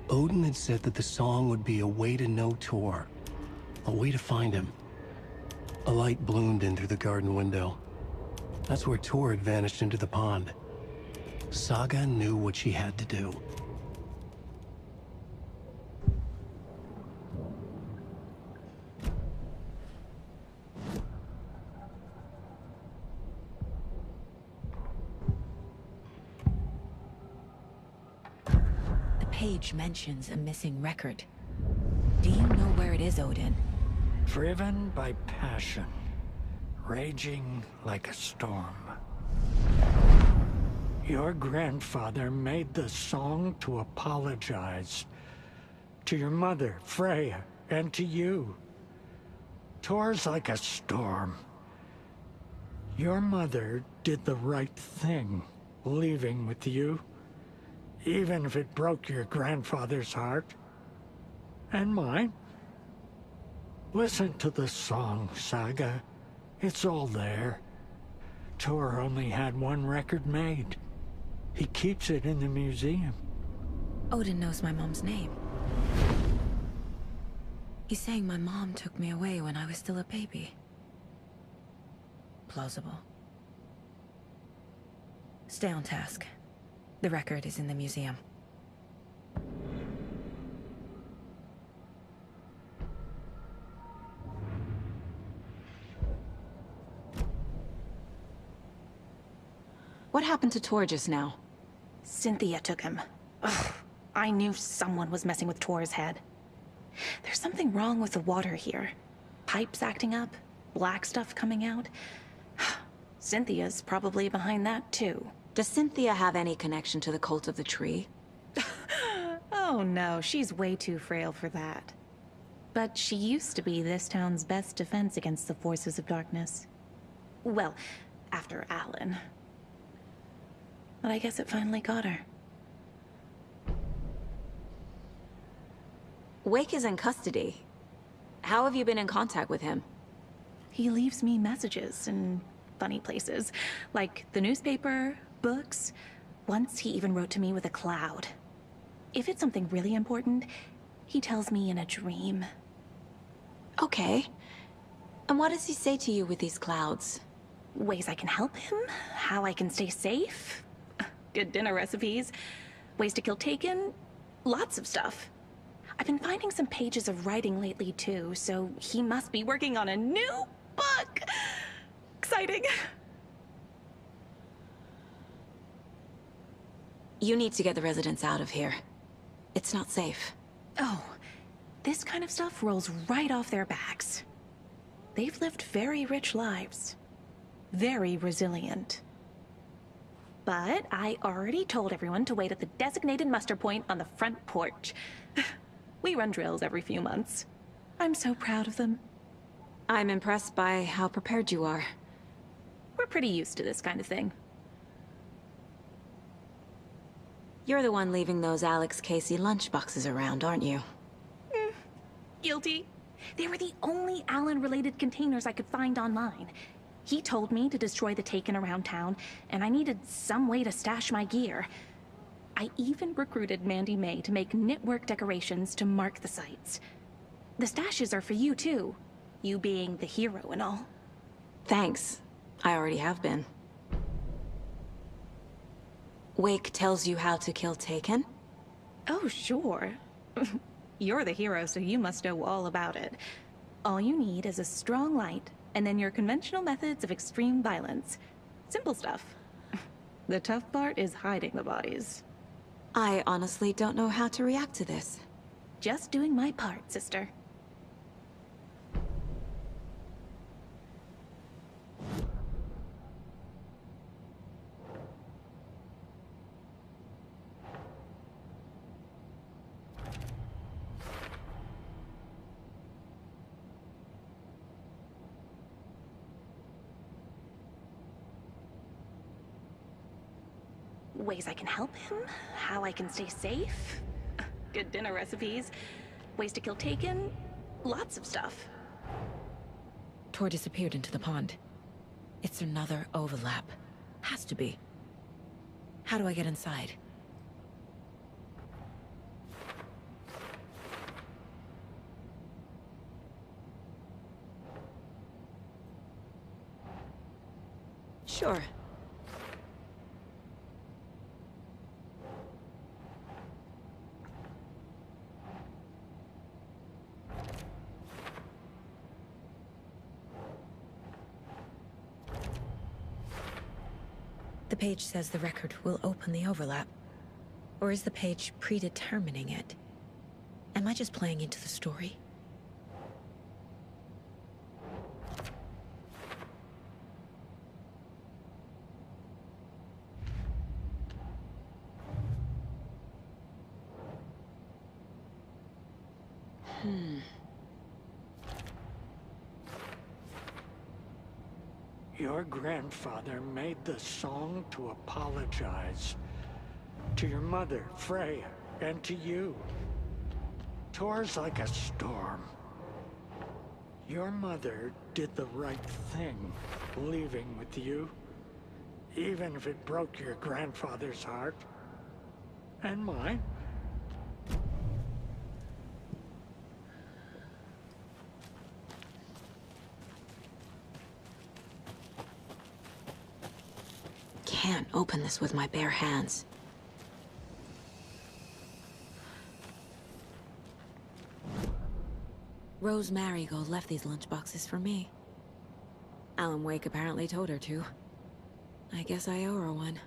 Speaker 2: Odin had said that the song would be a way to know Tor, a way to find him. A light bloomed in through the garden window. That's where Tor had vanished into the pond. Saga knew what she had to do.
Speaker 5: The page mentions a missing record. Do you know where it is, Odin?
Speaker 13: Driven by passion. Raging like a storm. Your grandfather made the song to apologize. To your mother, Freya, and to you. Tor's like a storm. Your mother did the right thing, leaving with you. Even if it broke your grandfather's heart. And mine. Listen to the song, Saga. It's all there. Tor only had one record made. He keeps it in the museum.
Speaker 5: Odin knows my mom's name. He's saying my mom took me away when I was still a baby. Plausible. Stay on task. The record is in the museum.
Speaker 1: What happened to Tor just now?
Speaker 7: Cynthia took him. Ugh, I knew someone was messing with Tor's head. There's something wrong with the water here. Pipes acting up, black stuff coming out. Cynthia's probably behind that too.
Speaker 1: Does Cynthia have any connection to the Cult of the Tree?
Speaker 7: Oh no, she's way too frail for that. but she used to be this town's best defense against the forces of darkness. Well, after Alan. But I guess it finally got her.
Speaker 1: Wake is in custody. How have you been in contact with him?
Speaker 7: He leaves me messages in funny places, like the newspaper, books. Once he even wrote to me with a cloud. If it's something really important, he tells me in a dream.
Speaker 1: Okay. And what does he say to you with these clouds?
Speaker 7: Ways I can help him, how I can stay safe, good dinner recipes, ways to kill Taken, lots of stuff. I've been finding some pages of writing lately too, so he must be working on a new book. Exciting.
Speaker 1: You need to get the residents out of here. It's not safe.
Speaker 7: Oh, this kind of stuff rolls right off their backs. They've lived very rich lives. Very resilient. But I already told everyone to wait at the designated muster point on the front porch. We run drills every few months. I'm so proud of them.
Speaker 1: I'm impressed by how prepared you are.
Speaker 7: We're pretty used to this kind of thing.
Speaker 1: You're the one leaving those Alex Casey lunchboxes around, aren't you?
Speaker 7: Guilty. They were the only Alan-related containers I could find online. He told me to destroy the Taken around town, and I needed some way to stash my gear. I even recruited Mandy May to make knitwork decorations to mark the sites. The stashes are for you, too. You being the hero and all.
Speaker 1: Thanks. I already have been. Wake tells you how to kill Taken?
Speaker 7: Oh, sure. You're the hero, so you must know all about it. All you need is a strong light, and then your conventional methods of extreme violence. Simple stuff. The tough part is hiding the bodies.
Speaker 1: I honestly don't know how to react to this.
Speaker 7: Just doing my part, sister. Ways I can help him, how I can stay safe, good dinner recipes, ways to kill Taken, lots of stuff.
Speaker 5: Tor disappeared into the pond. It's another overlap. Has to be. How do I get inside?
Speaker 1: Sure.
Speaker 5: The page says the record will open the overlap. Or is the page predetermining it? Am I just playing into the story?
Speaker 13: Your grandfather made the song to apologize. To your mother, Freya, and to you. Tor's like a storm. Your mother did the right thing, leaving with you. Even if it broke your grandfather's heart. And mine.
Speaker 1: Can't open this with my bare hands. Rose Marigold left these lunchboxes for me. Alan Wake apparently told her to. I guess I owe her one.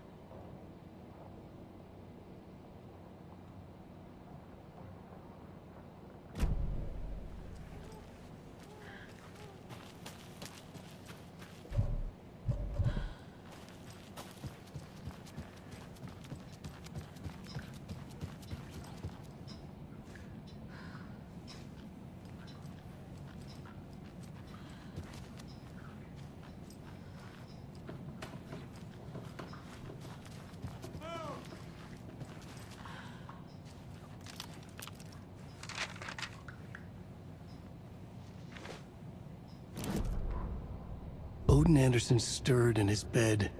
Speaker 2: Odin Anderson stirred in his bed,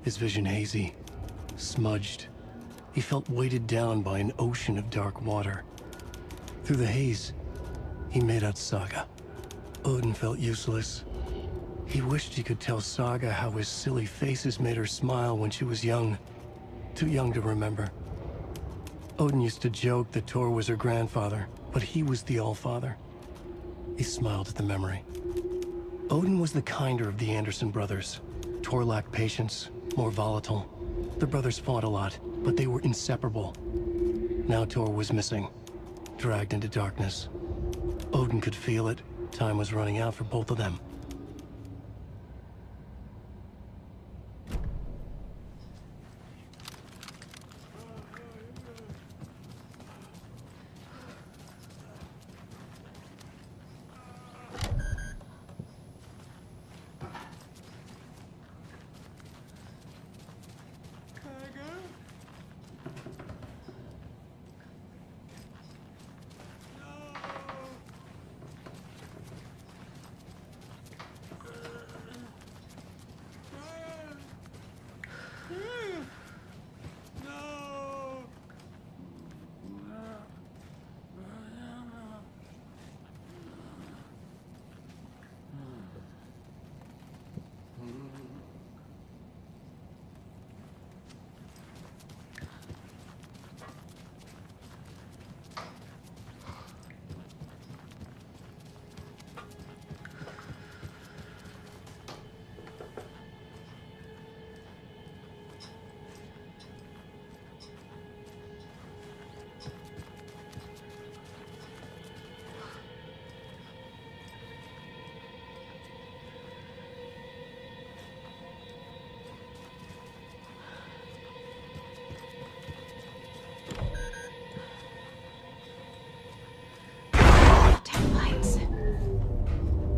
Speaker 2: his vision hazy, smudged. He felt weighted down by an ocean of dark water. Through the haze, he made out Saga. Odin felt useless. He wished he could tell Saga how his silly faces made her smile when she was young. Too young to remember. Odin used to joke that Tor was her grandfather, but he was the Allfather. He smiled at the memory. Odin was the kinder of the Anderson brothers. Tor lacked patience, more volatile. The brothers fought a lot, but they were inseparable. Now Tor was missing, dragged into darkness. Odin could feel it. Time was running out for both of them.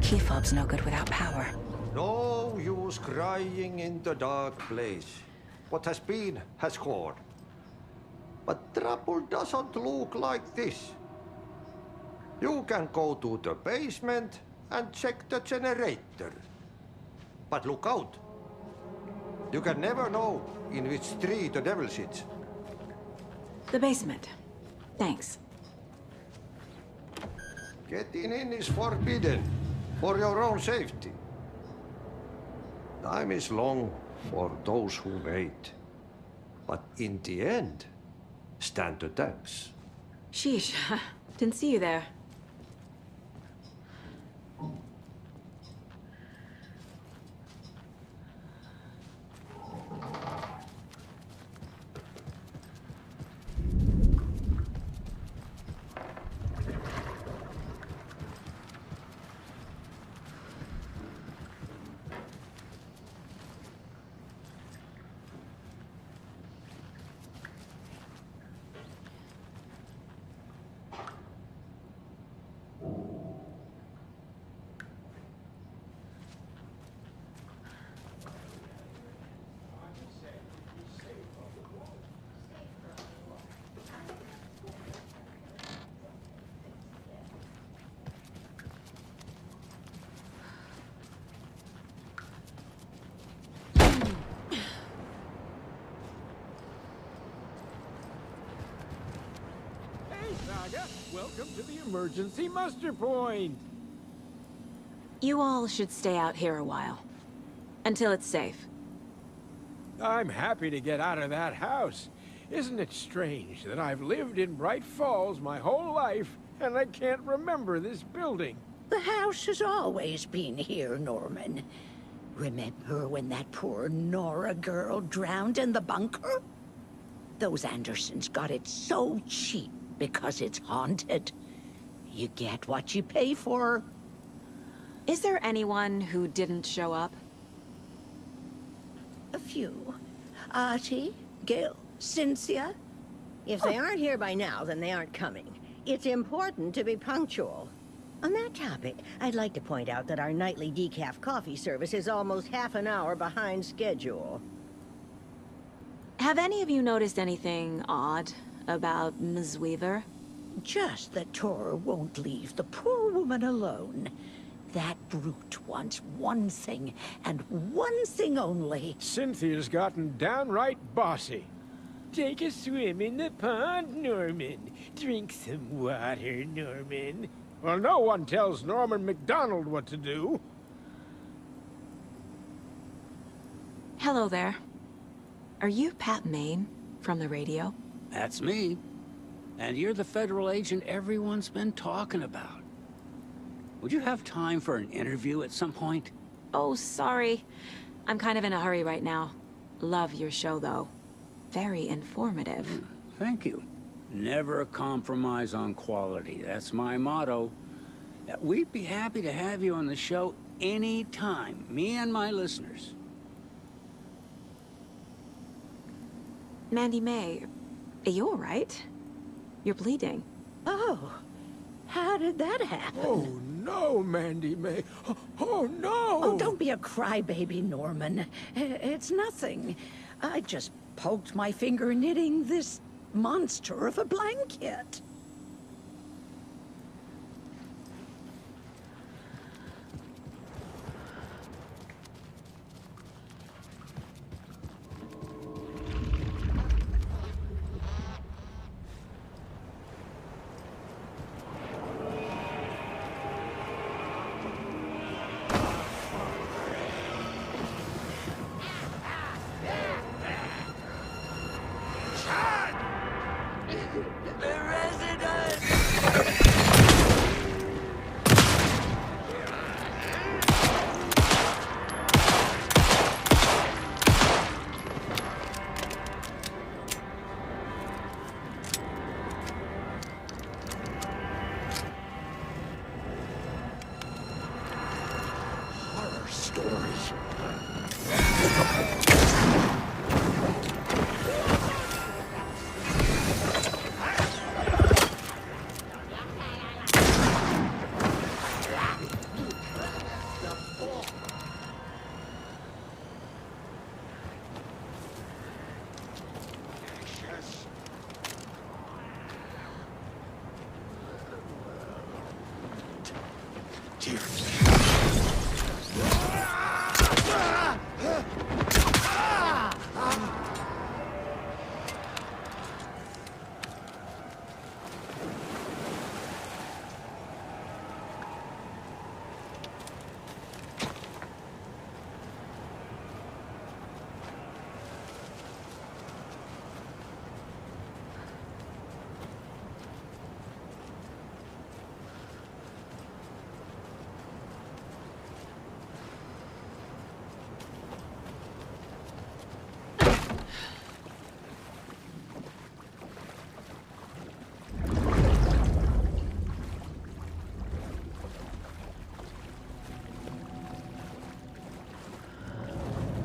Speaker 5: Key fob's no good without power.
Speaker 24: No use crying in the dark place. What has been has gone. But trouble doesn't look like this. You can go to the basement and check the generator. But look out. You can never know in which tree the devil sits.
Speaker 1: The basement. Thanks.
Speaker 24: Getting in is forbidden, for your own safety. Time is long for those who wait. But in the end, stand the thanks.
Speaker 1: Sheesh. Didn't see you there.
Speaker 18: Saga, welcome to the emergency muster point.
Speaker 1: You all should stay out here a while. Until it's safe.
Speaker 18: I'm happy to get out of that house. Isn't it strange that I've lived in Bright Falls my whole life, and I can't remember this building?
Speaker 23: The house has always been here, Norman. Remember when that poor Nora girl drowned in the bunker? Those Andersons got it so cheap because it's haunted. You get what you pay for.
Speaker 1: Is there anyone who didn't show up?
Speaker 23: A few. Artie, Gil, Cynthia.
Speaker 15: If they aren't here by now, then they aren't coming. It's important to be punctual. On that topic, I'd like to point out that our nightly decaf coffee service is almost half an hour behind schedule.
Speaker 1: Have any of you noticed anything odd about Ms. Weaver?
Speaker 23: Just that Tor won't leave the poor woman alone. That brute wants one thing, and one thing only.
Speaker 18: Cynthia's gotten downright bossy. Take a swim in the pond, Norman. Drink some water, Norman. Well, no one tells Norman McDonald what to do.
Speaker 1: Hello there. Are you Pat Maine from the radio?
Speaker 14: That's me. And you're the federal agent everyone's been talking about. Would you have time for an interview at some point?
Speaker 1: Oh, sorry. I'm kind of in a hurry right now. Love your show, though. Very informative.
Speaker 14: Thank you. Never compromise on quality. That's my motto. We'd be happy to have you on the show anytime, me and my listeners.
Speaker 1: Mandy May, are you all right? You're bleeding.
Speaker 23: Oh, how did that happen?
Speaker 18: Oh, no, Mandy May. Oh, no!
Speaker 23: Oh, don't be a crybaby, Norman. It's nothing. I just poked my finger knitting this monster of a blanket.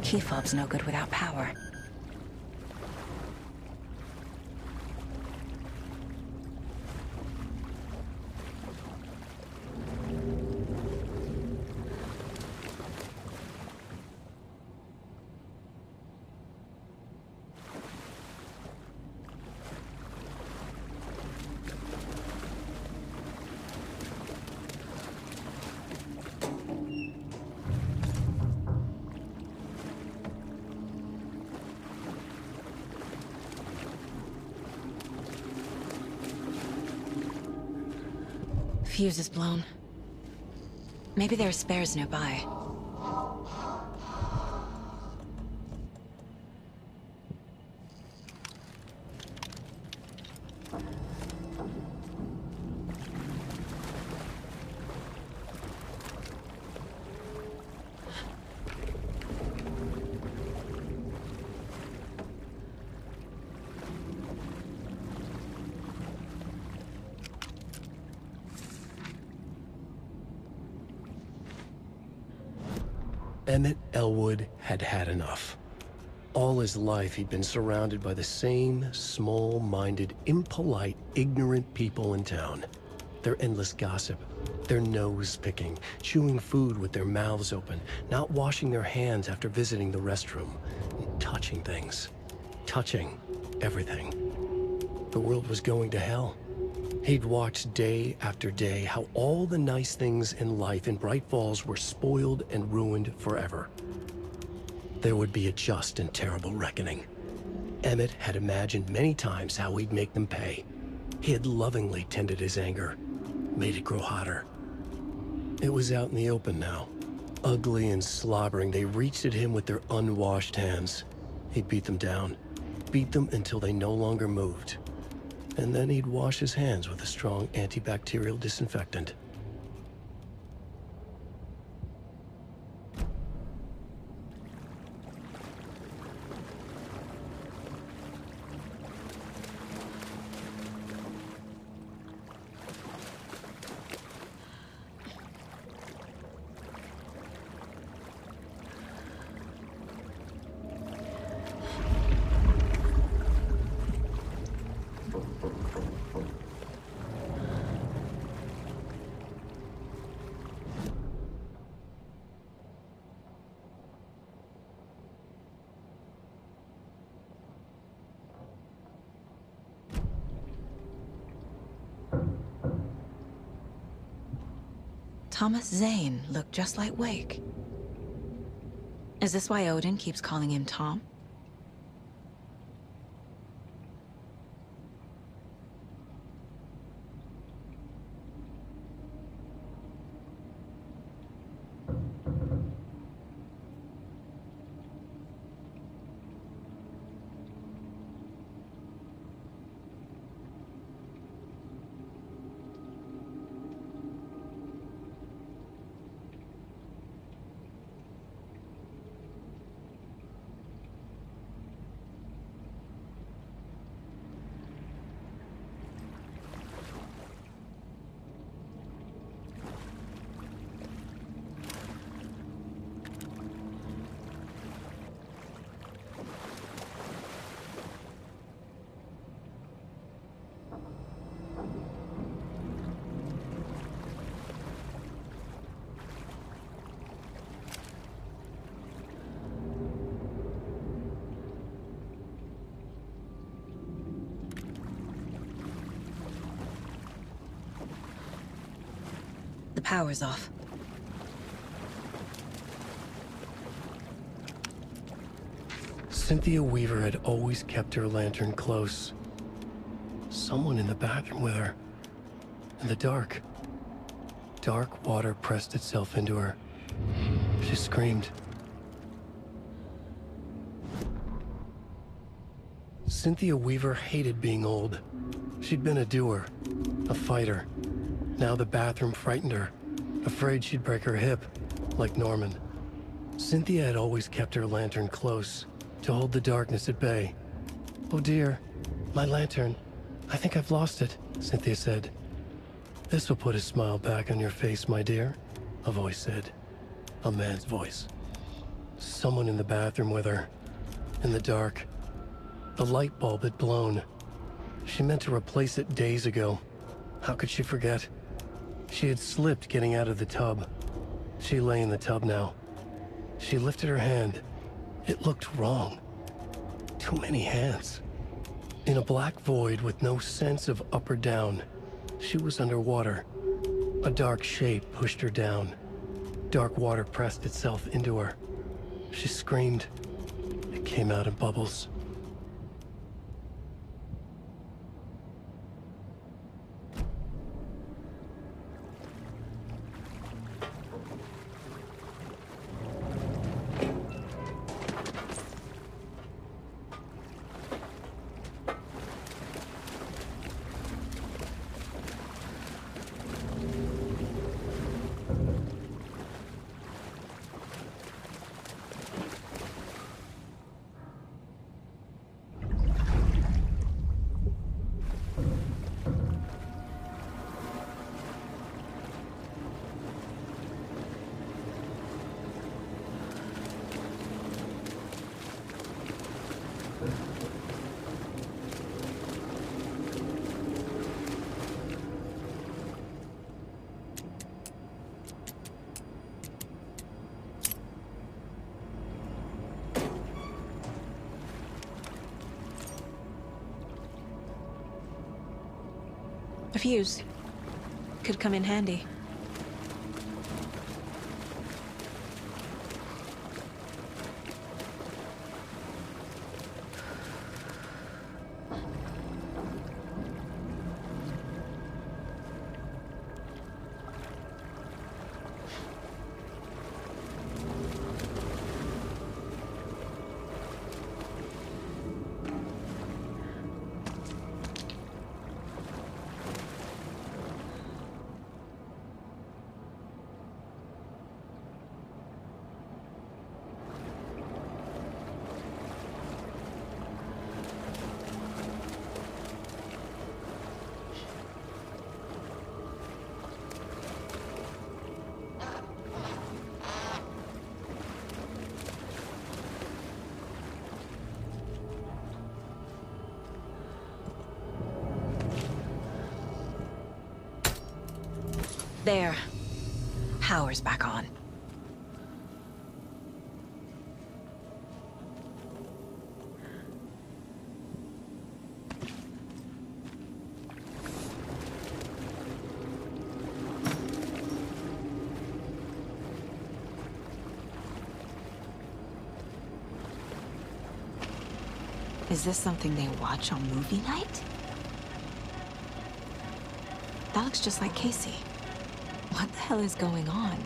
Speaker 5: Key fob's no good without power. Fuse is blown. Maybe there are spares nearby.
Speaker 2: Emmett Elwood had had enough. All his life, he'd been surrounded by the same small-minded, impolite, ignorant people in town. Their endless gossip, their nose-picking, chewing food with their mouths open, not washing their hands after visiting the restroom, and touching things. Touching everything. The world was going to hell. He'd watched day after day how all the nice things in life in Bright Falls were spoiled and ruined forever. There would be a just and terrible reckoning. Emmett had imagined many times how he'd make them pay. He had lovingly tended his anger, made it grow hotter. It was out in the open now. Ugly and slobbering, they reached at him with their unwashed hands. He'd beat them down, beat them until they no longer moved. And then he'd wash his hands with a strong antibacterial disinfectant.
Speaker 1: Thomas Zane looked just like Wake. Is this why Odin keeps calling him Tom? The power's off.
Speaker 2: Cynthia Weaver had always kept her lantern close. Someone in the bathroom with her. In the dark. Dark water pressed itself into her. She screamed. Cynthia Weaver hated being old. She'd been a doer, a fighter. Now the bathroom frightened her, afraid she'd break her hip, like Norman. Cynthia had always kept her lantern close, to hold the darkness at bay. "Oh dear, my lantern. I think I've lost it," Cynthia said. "This will put a smile back on your face, my dear," a voice said. A man's voice. Someone in the bathroom with her, in the dark. The light bulb had blown. She meant to replace it days ago. How could she forget? She had slipped getting out of the tub. She lay in the tub now. She lifted her hand. It looked wrong. Too many hands. In a black void with no sense of up or down, she was underwater. A dark shape pushed her down. Dark water pressed itself into her. She screamed. It came out in bubbles.
Speaker 1: A fuse. Could come in handy. There. Power's back on. Is this something they watch on movie night? That looks just like Casey. What the hell is going on?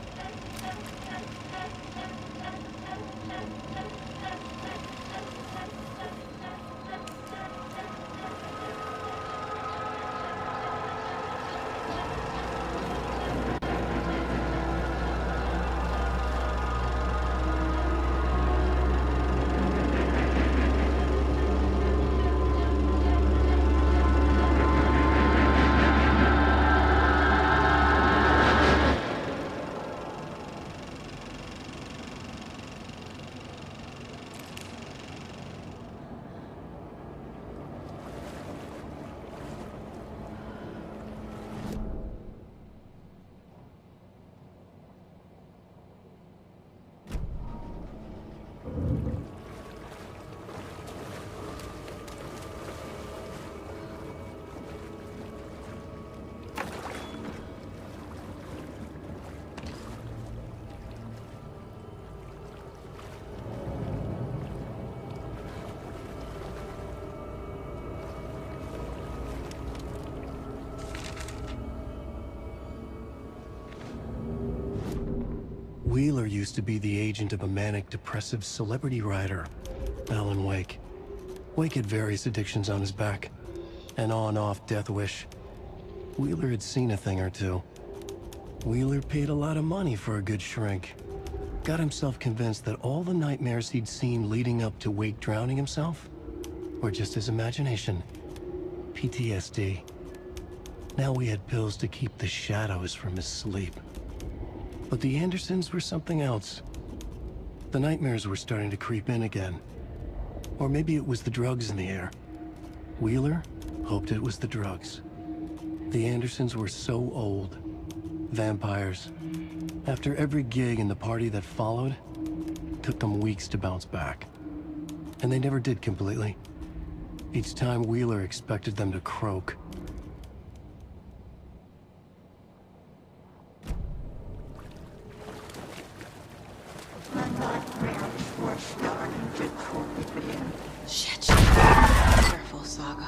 Speaker 2: Wheeler used to be the agent of a manic-depressive celebrity writer, Alan Wake. Wake had various addictions on his back. An on-off death wish. Wheeler had seen a thing or two. Wheeler paid a lot of money for a good shrink. Got himself convinced that all the nightmares he'd seen leading up to Wake drowning himself were just his imagination. PTSD. Now we had pills to keep the shadows from his sleep. But the Andersons were something else. The nightmares were starting to creep in again. Or maybe it was the drugs in the air. Wheeler hoped it was the drugs. The Andersons were so old. Vampires. After every gig and the party that followed, it took them weeks to bounce back. And they never did completely. Each time Wheeler expected them to croak.
Speaker 1: Shit. Careful, Saga.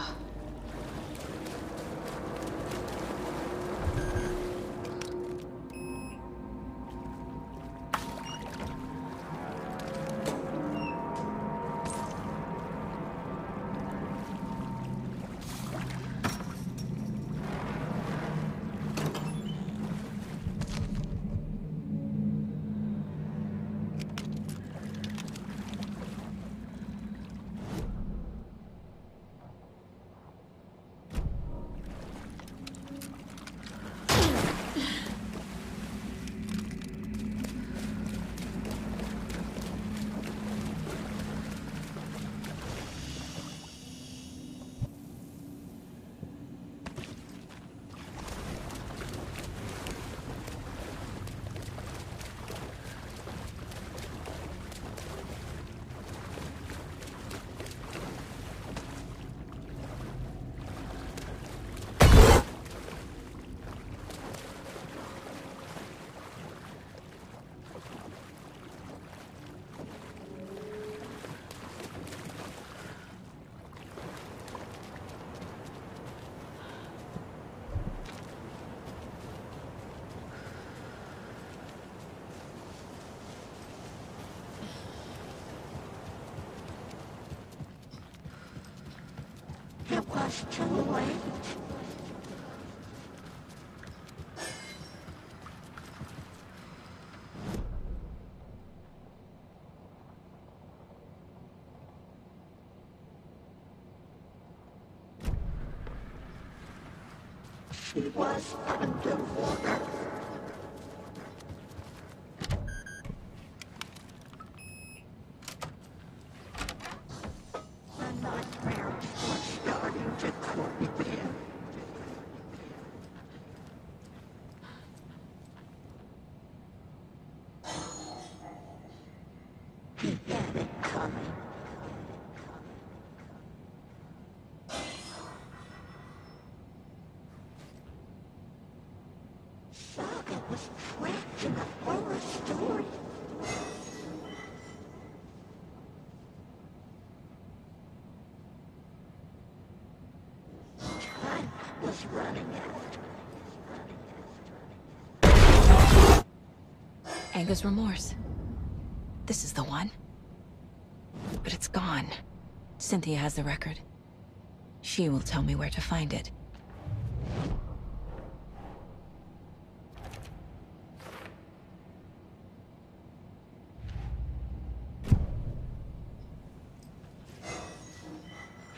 Speaker 15: was too late. She was underwater. The nightmares were starting to creep in. He had it coming. Saga was trapped in a horror story. Time was running out.
Speaker 5: Anger's Remorse. This is the one. But it's gone. Cynthia has the record. She will tell me where to find it.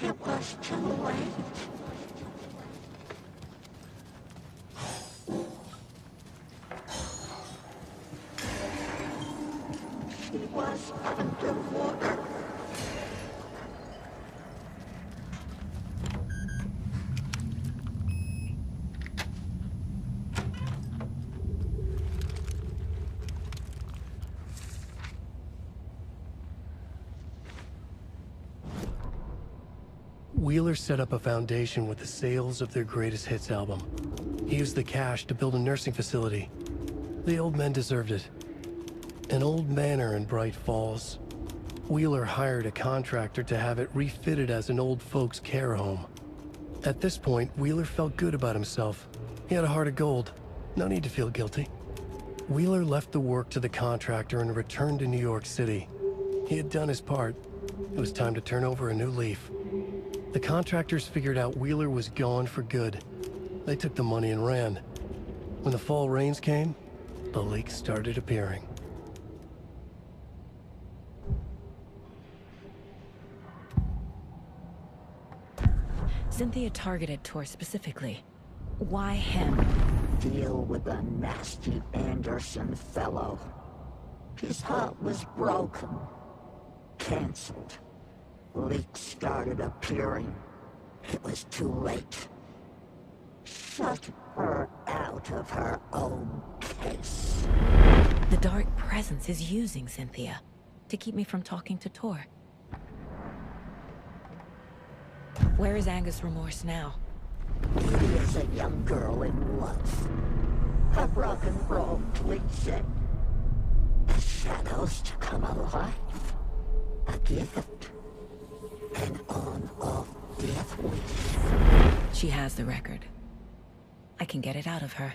Speaker 15: It was too late. She was underwater.
Speaker 2: Wheeler set up a foundation with the sales of their greatest hits album. He used the cash to build a nursing facility. The old men deserved it. An old manor in Bright Falls. Wheeler hired a contractor to have it refitted as an old folks' care home. At this point, Wheeler felt good about himself. He had a heart of gold. No need to feel guilty. Wheeler left the work to the contractor and returned to New York City. He had done his part. It was time to turn over a new leaf. The contractors figured out Wheeler was gone for good. They took the money and ran. When the fall rains came, the leaks started appearing.
Speaker 5: Cynthia targeted Tor specifically. Why him?
Speaker 15: Deal with the nasty Anderson fellow. His heart was broken. Cancelled. Leaks started appearing. It was too late. Shut her out of her own case.
Speaker 5: The Dark Presence is using Cynthia to keep me from talking to Tor. Where is Anger's Remorse now?
Speaker 15: He is a young girl in love. A rock and roll pleasing. The shadows to come alive. A gift. An on-off death wish.
Speaker 5: She has the record. I can get it out of her.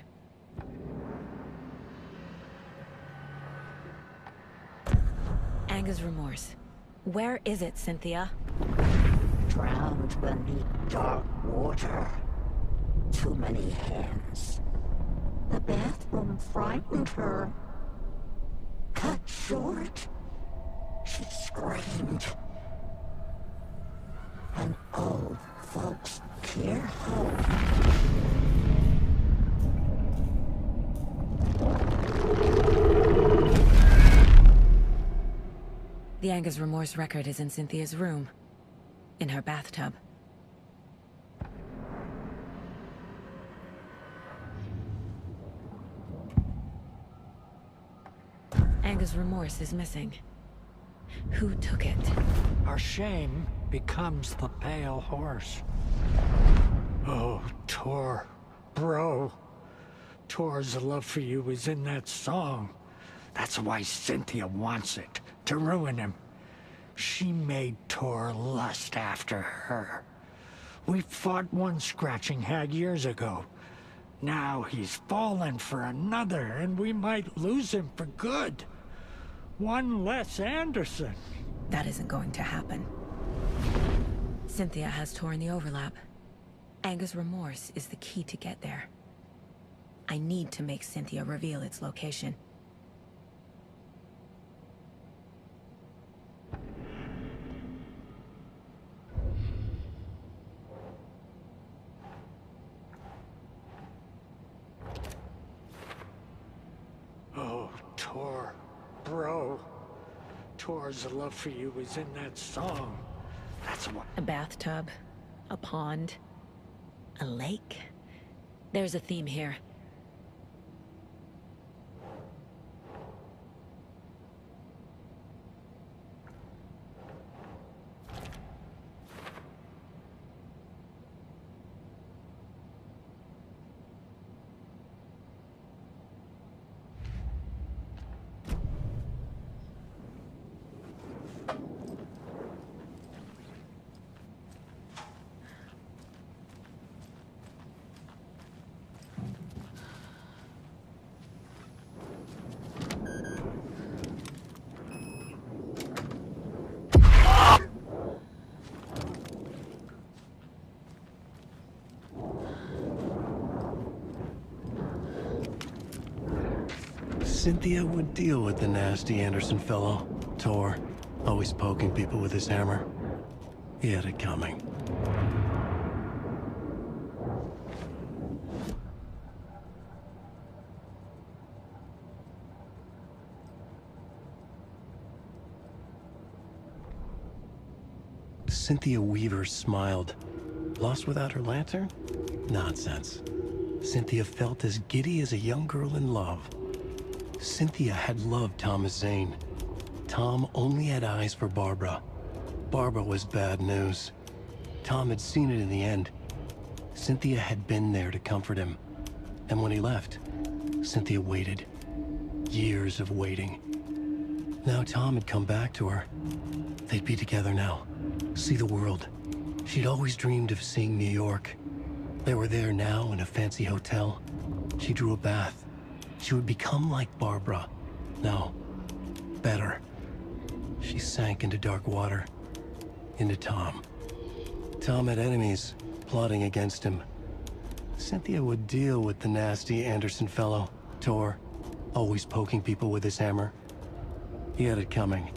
Speaker 5: Anger's Remorse. Where is it, Cynthia?
Speaker 15: Drowned beneath dark water. Too many hands. The bathroom frightened her. Cut short. She screamed. An old folks' care home.
Speaker 5: The Anger's Remorse record is in Cynthia's room. In her bathtub. Anger's Remorse is missing. Who took it?
Speaker 13: Our shame becomes the pale horse. Oh, Tor. Bro. Tor's love for you is in that song. That's why Cynthia wants it. To ruin him. She made Tor lust after her. We fought one scratching hag years ago. Now he's fallen for another, and we might lose him for good. One less Anderson.
Speaker 5: That isn't going to happen. Cynthia has Tor in the overlap. Anger's remorse is the key to get there. I need to make Cynthia reveal its location.
Speaker 13: Oh, Tor. Bro. Tor's love for you was in that song. That's what...
Speaker 5: A bathtub, a pond, a lake. There's a theme here.
Speaker 2: Cynthia would deal with the nasty Anderson fellow, Tor, always poking people with his hammer. He had it coming. Cynthia Weaver smiled. Lost without her lantern? Nonsense. Cynthia felt as giddy as a young girl in love. Cynthia had loved Thomas Zane. Tom only had eyes for Barbara. Barbara was bad news. Tom had seen it in the end. Cynthia had been there to comfort him. And when he left, Cynthia waited. Years of waiting. Now Tom had come back to her. They'd be together now. See the world. She'd always dreamed of seeing New York. They were there now in a fancy hotel. She drew a bath. She would become like Barbara. No, better. She sank into dark water. Into Tom. Tom had enemies plotting against him. Cynthia would deal with the nasty Anderson fellow, Tor, always poking people with his hammer. He had it coming.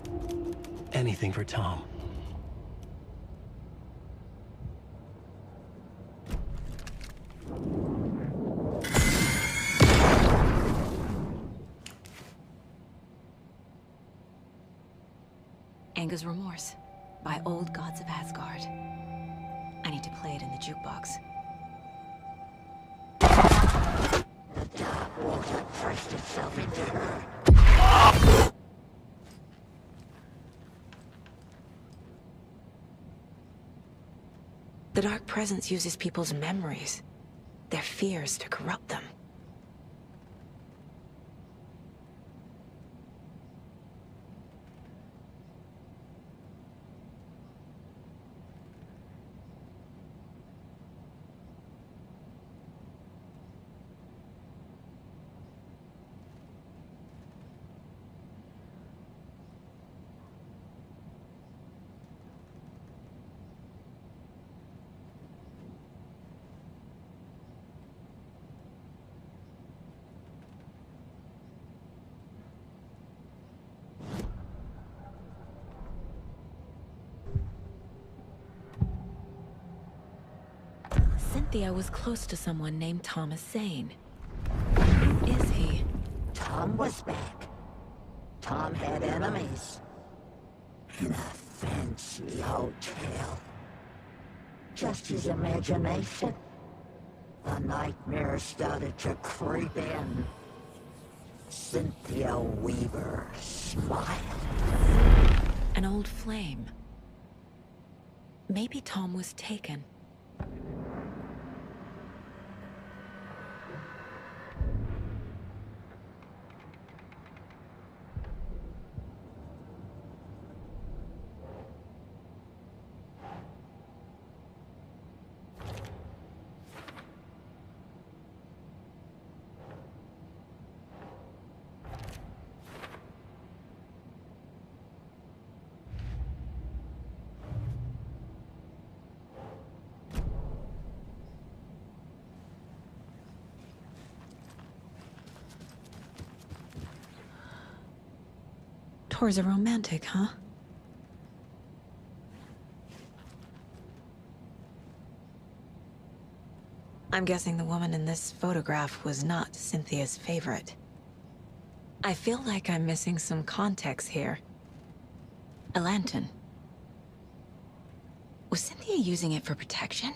Speaker 2: Anything for Tom.
Speaker 5: Anger's Remorse by Old Gods of Asgard. I need to play it in the jukebox.
Speaker 15: The dark water pressed itself into her.
Speaker 5: The Dark Presence uses people's memories, their fears to corrupt them. Cynthia was close to someone named Thomas Zane. Who is he?
Speaker 15: Tom was back. Tom had enemies. In a fancy hotel. Just his imagination. The nightmare started to creep in. Cynthia Weaver smiled.
Speaker 5: An old flame. Maybe Tom was taken.
Speaker 1: Tor's a romantic, huh? I'm guessing the woman in this photograph was not Cynthia's favorite. I feel like I'm missing some context here. A lantern. Was Cynthia using it for protection?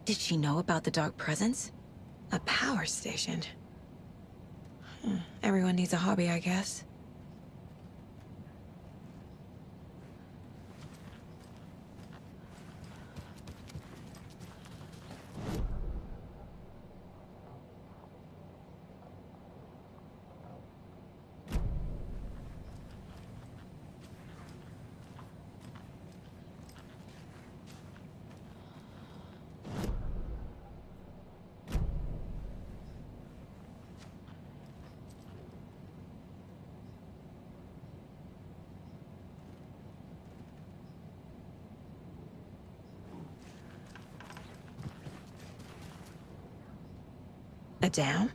Speaker 1: Did she know about the Dark Presence? A power station. Everyone needs a hobby, I guess. A dam?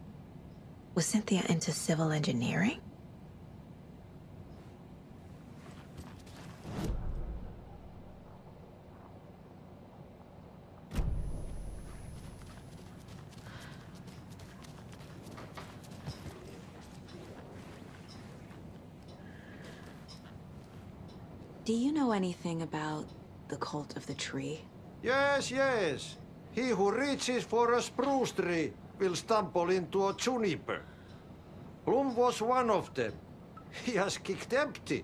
Speaker 1: Was Cynthia into civil engineering? Do you know anything about the Cult of the Tree?
Speaker 24: Yes, yes. He who reaches for a spruce tree will stumble into a juniper. Bloom was one of them. He has kicked empty.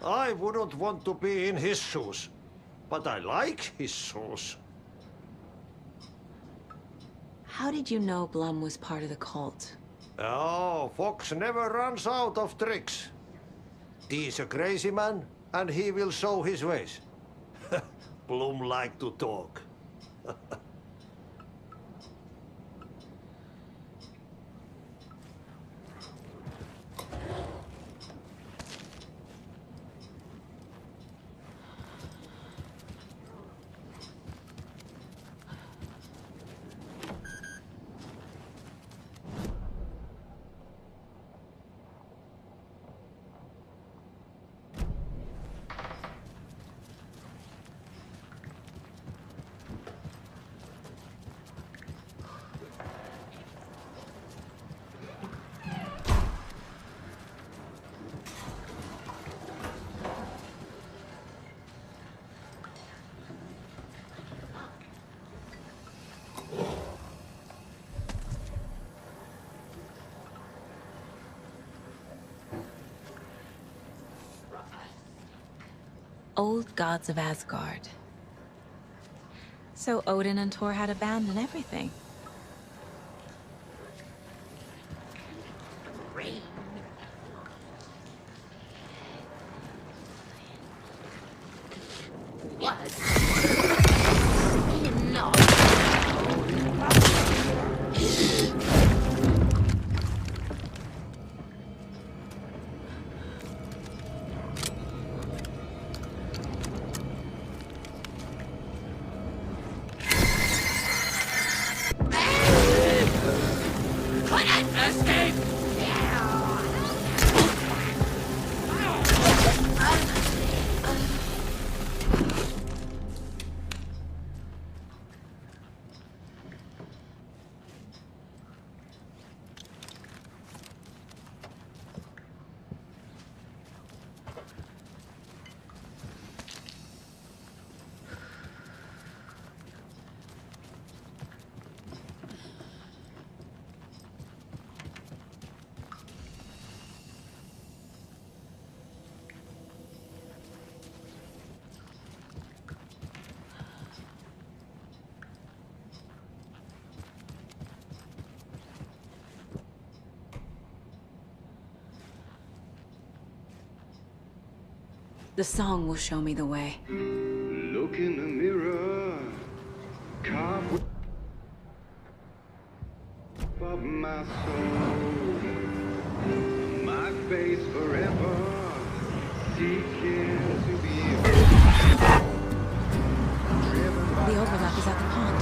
Speaker 24: I wouldn't want to be in his shoes, but I like his shoes.
Speaker 1: How did you know Blum was part of the cult?
Speaker 24: Oh, Fox never runs out of tricks. He's a crazy man, and he will show his ways. Bloom like to talk.
Speaker 1: Old gods of Asgard. So Odin and Thor had a band and everything. The song will show me the way.
Speaker 11: Look in the mirror, carve of my soul, my face forever, seeking to be.
Speaker 1: The overlap is at the pond.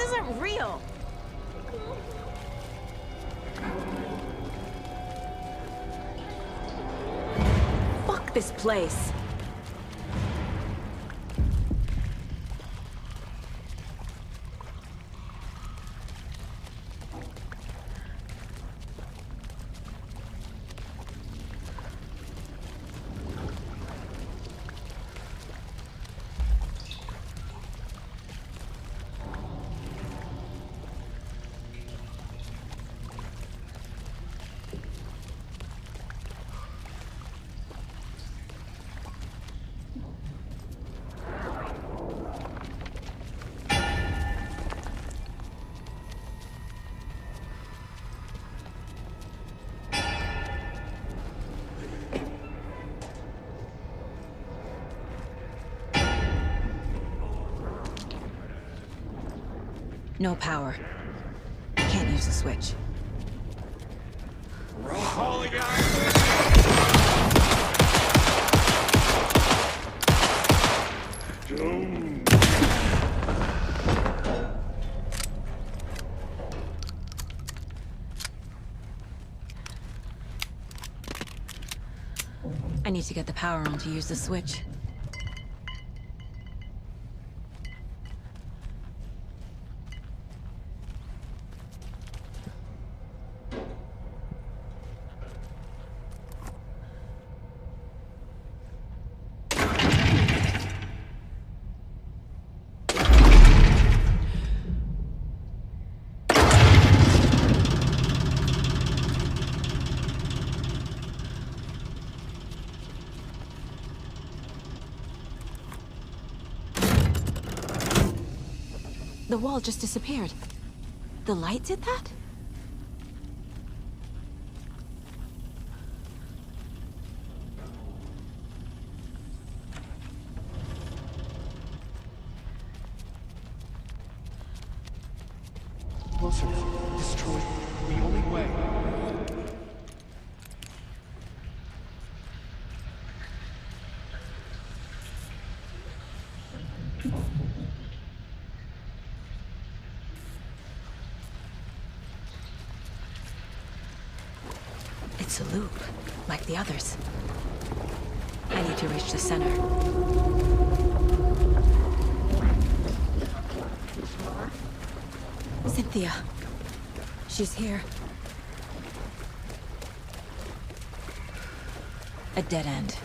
Speaker 1: isn't real! Fuck this place! No power. Can't use the switch.
Speaker 24: Calling out!
Speaker 1: I need to get the power on to use the switch. The wall just disappeared. The light did that?
Speaker 2: Wilson, destroy the only way.
Speaker 1: It's a loop, like the others. I need to reach the center. Cynthia. She's here. A dead end.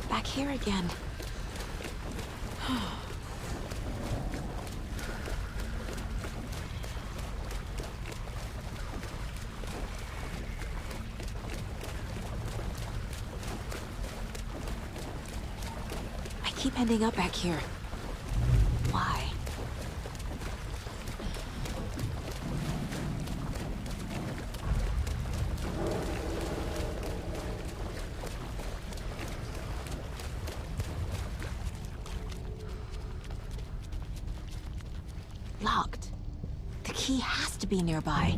Speaker 1: Back here again. I keep ending up back here. Why? Locked. The key has to be nearby.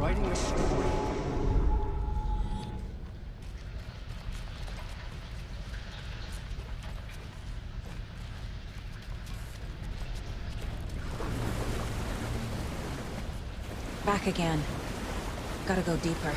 Speaker 2: Writing a story.
Speaker 1: Back again. Gotta go deeper.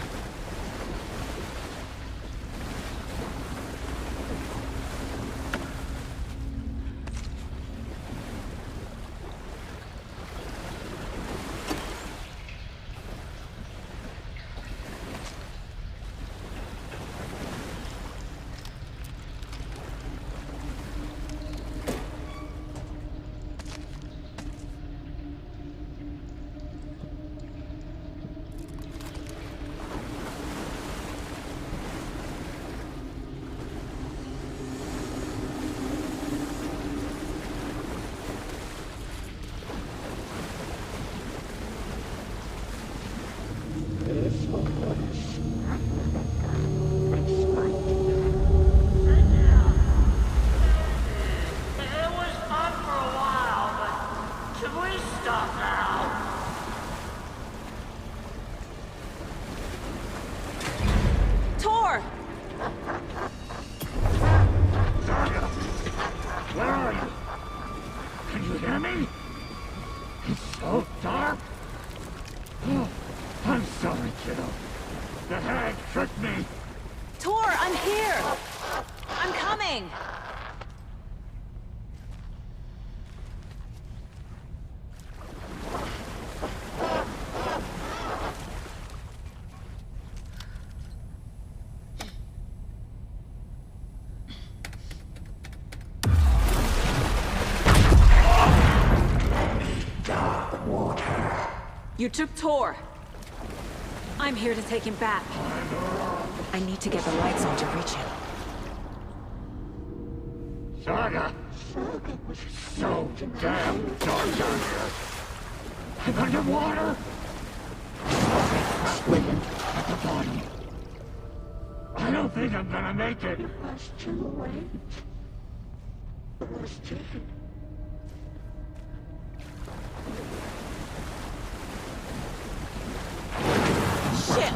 Speaker 1: You took Tor. I'm here to take him back.
Speaker 5: I need to get the lights on to reach him.
Speaker 6: Saga! Saga was so damn dark down here. I'm underwater! Swimming at the bottom. I don't think I'm gonna make it. It was too late. It was too late.
Speaker 1: Shit!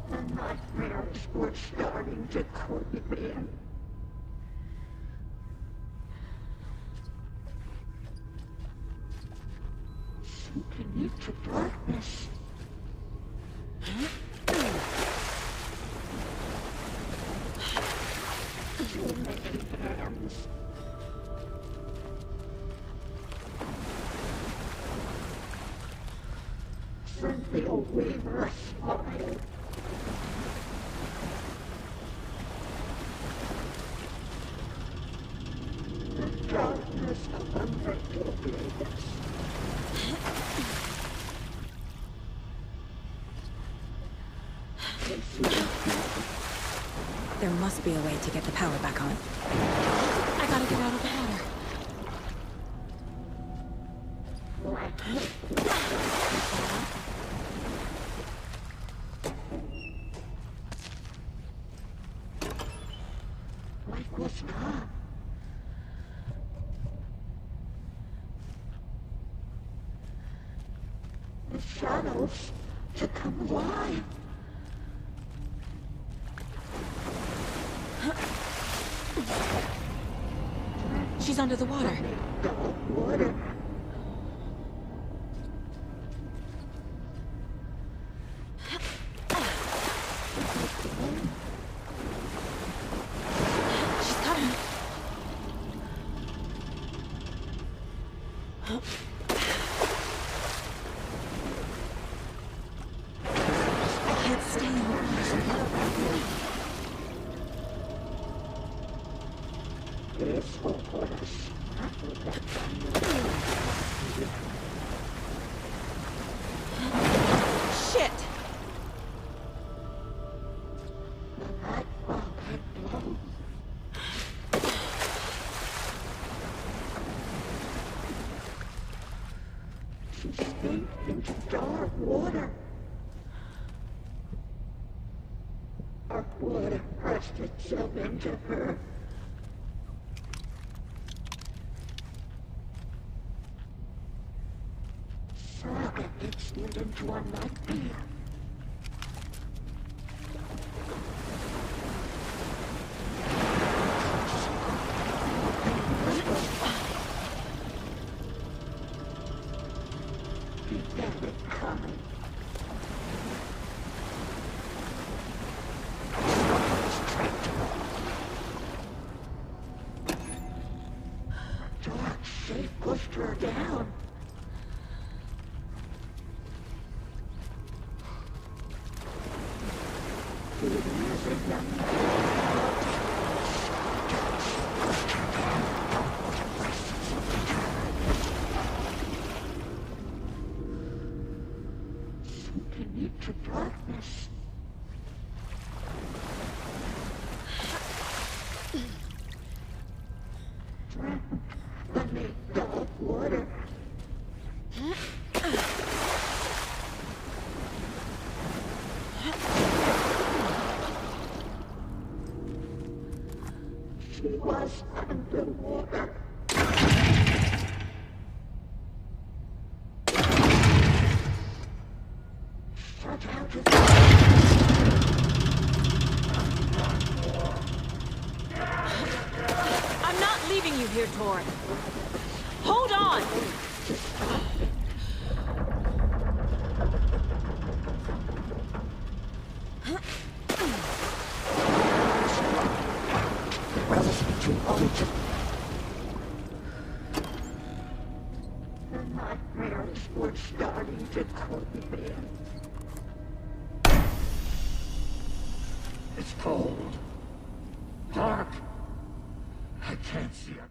Speaker 6: The nightmares were starting to creep in. Sinking into darkness. Too many hands. Cynthia Weaver smiled. The darkness of the Metropolis.
Speaker 5: There must be a way to get the power back on.
Speaker 1: I gotta get out of the water.
Speaker 6: Life was gone. The shadows to come alive.
Speaker 1: She's under the water.
Speaker 6: Water.
Speaker 1: She's coming. I can't stay in the water.
Speaker 6: This will put us.
Speaker 1: Shit!
Speaker 6: That fog had blown. She stayed into dark water. Our water pressed itself into her. Saga instant into a nightmare. He got it coming. Dark shape pushed her down. Sinking into darkness. Drowned beneath dark water. She was underwater. Shut out of
Speaker 1: I'm not leaving you here, Torn. Hold on!
Speaker 6: The nightmares were starting to creep in. It's cold. Dark. I can't see a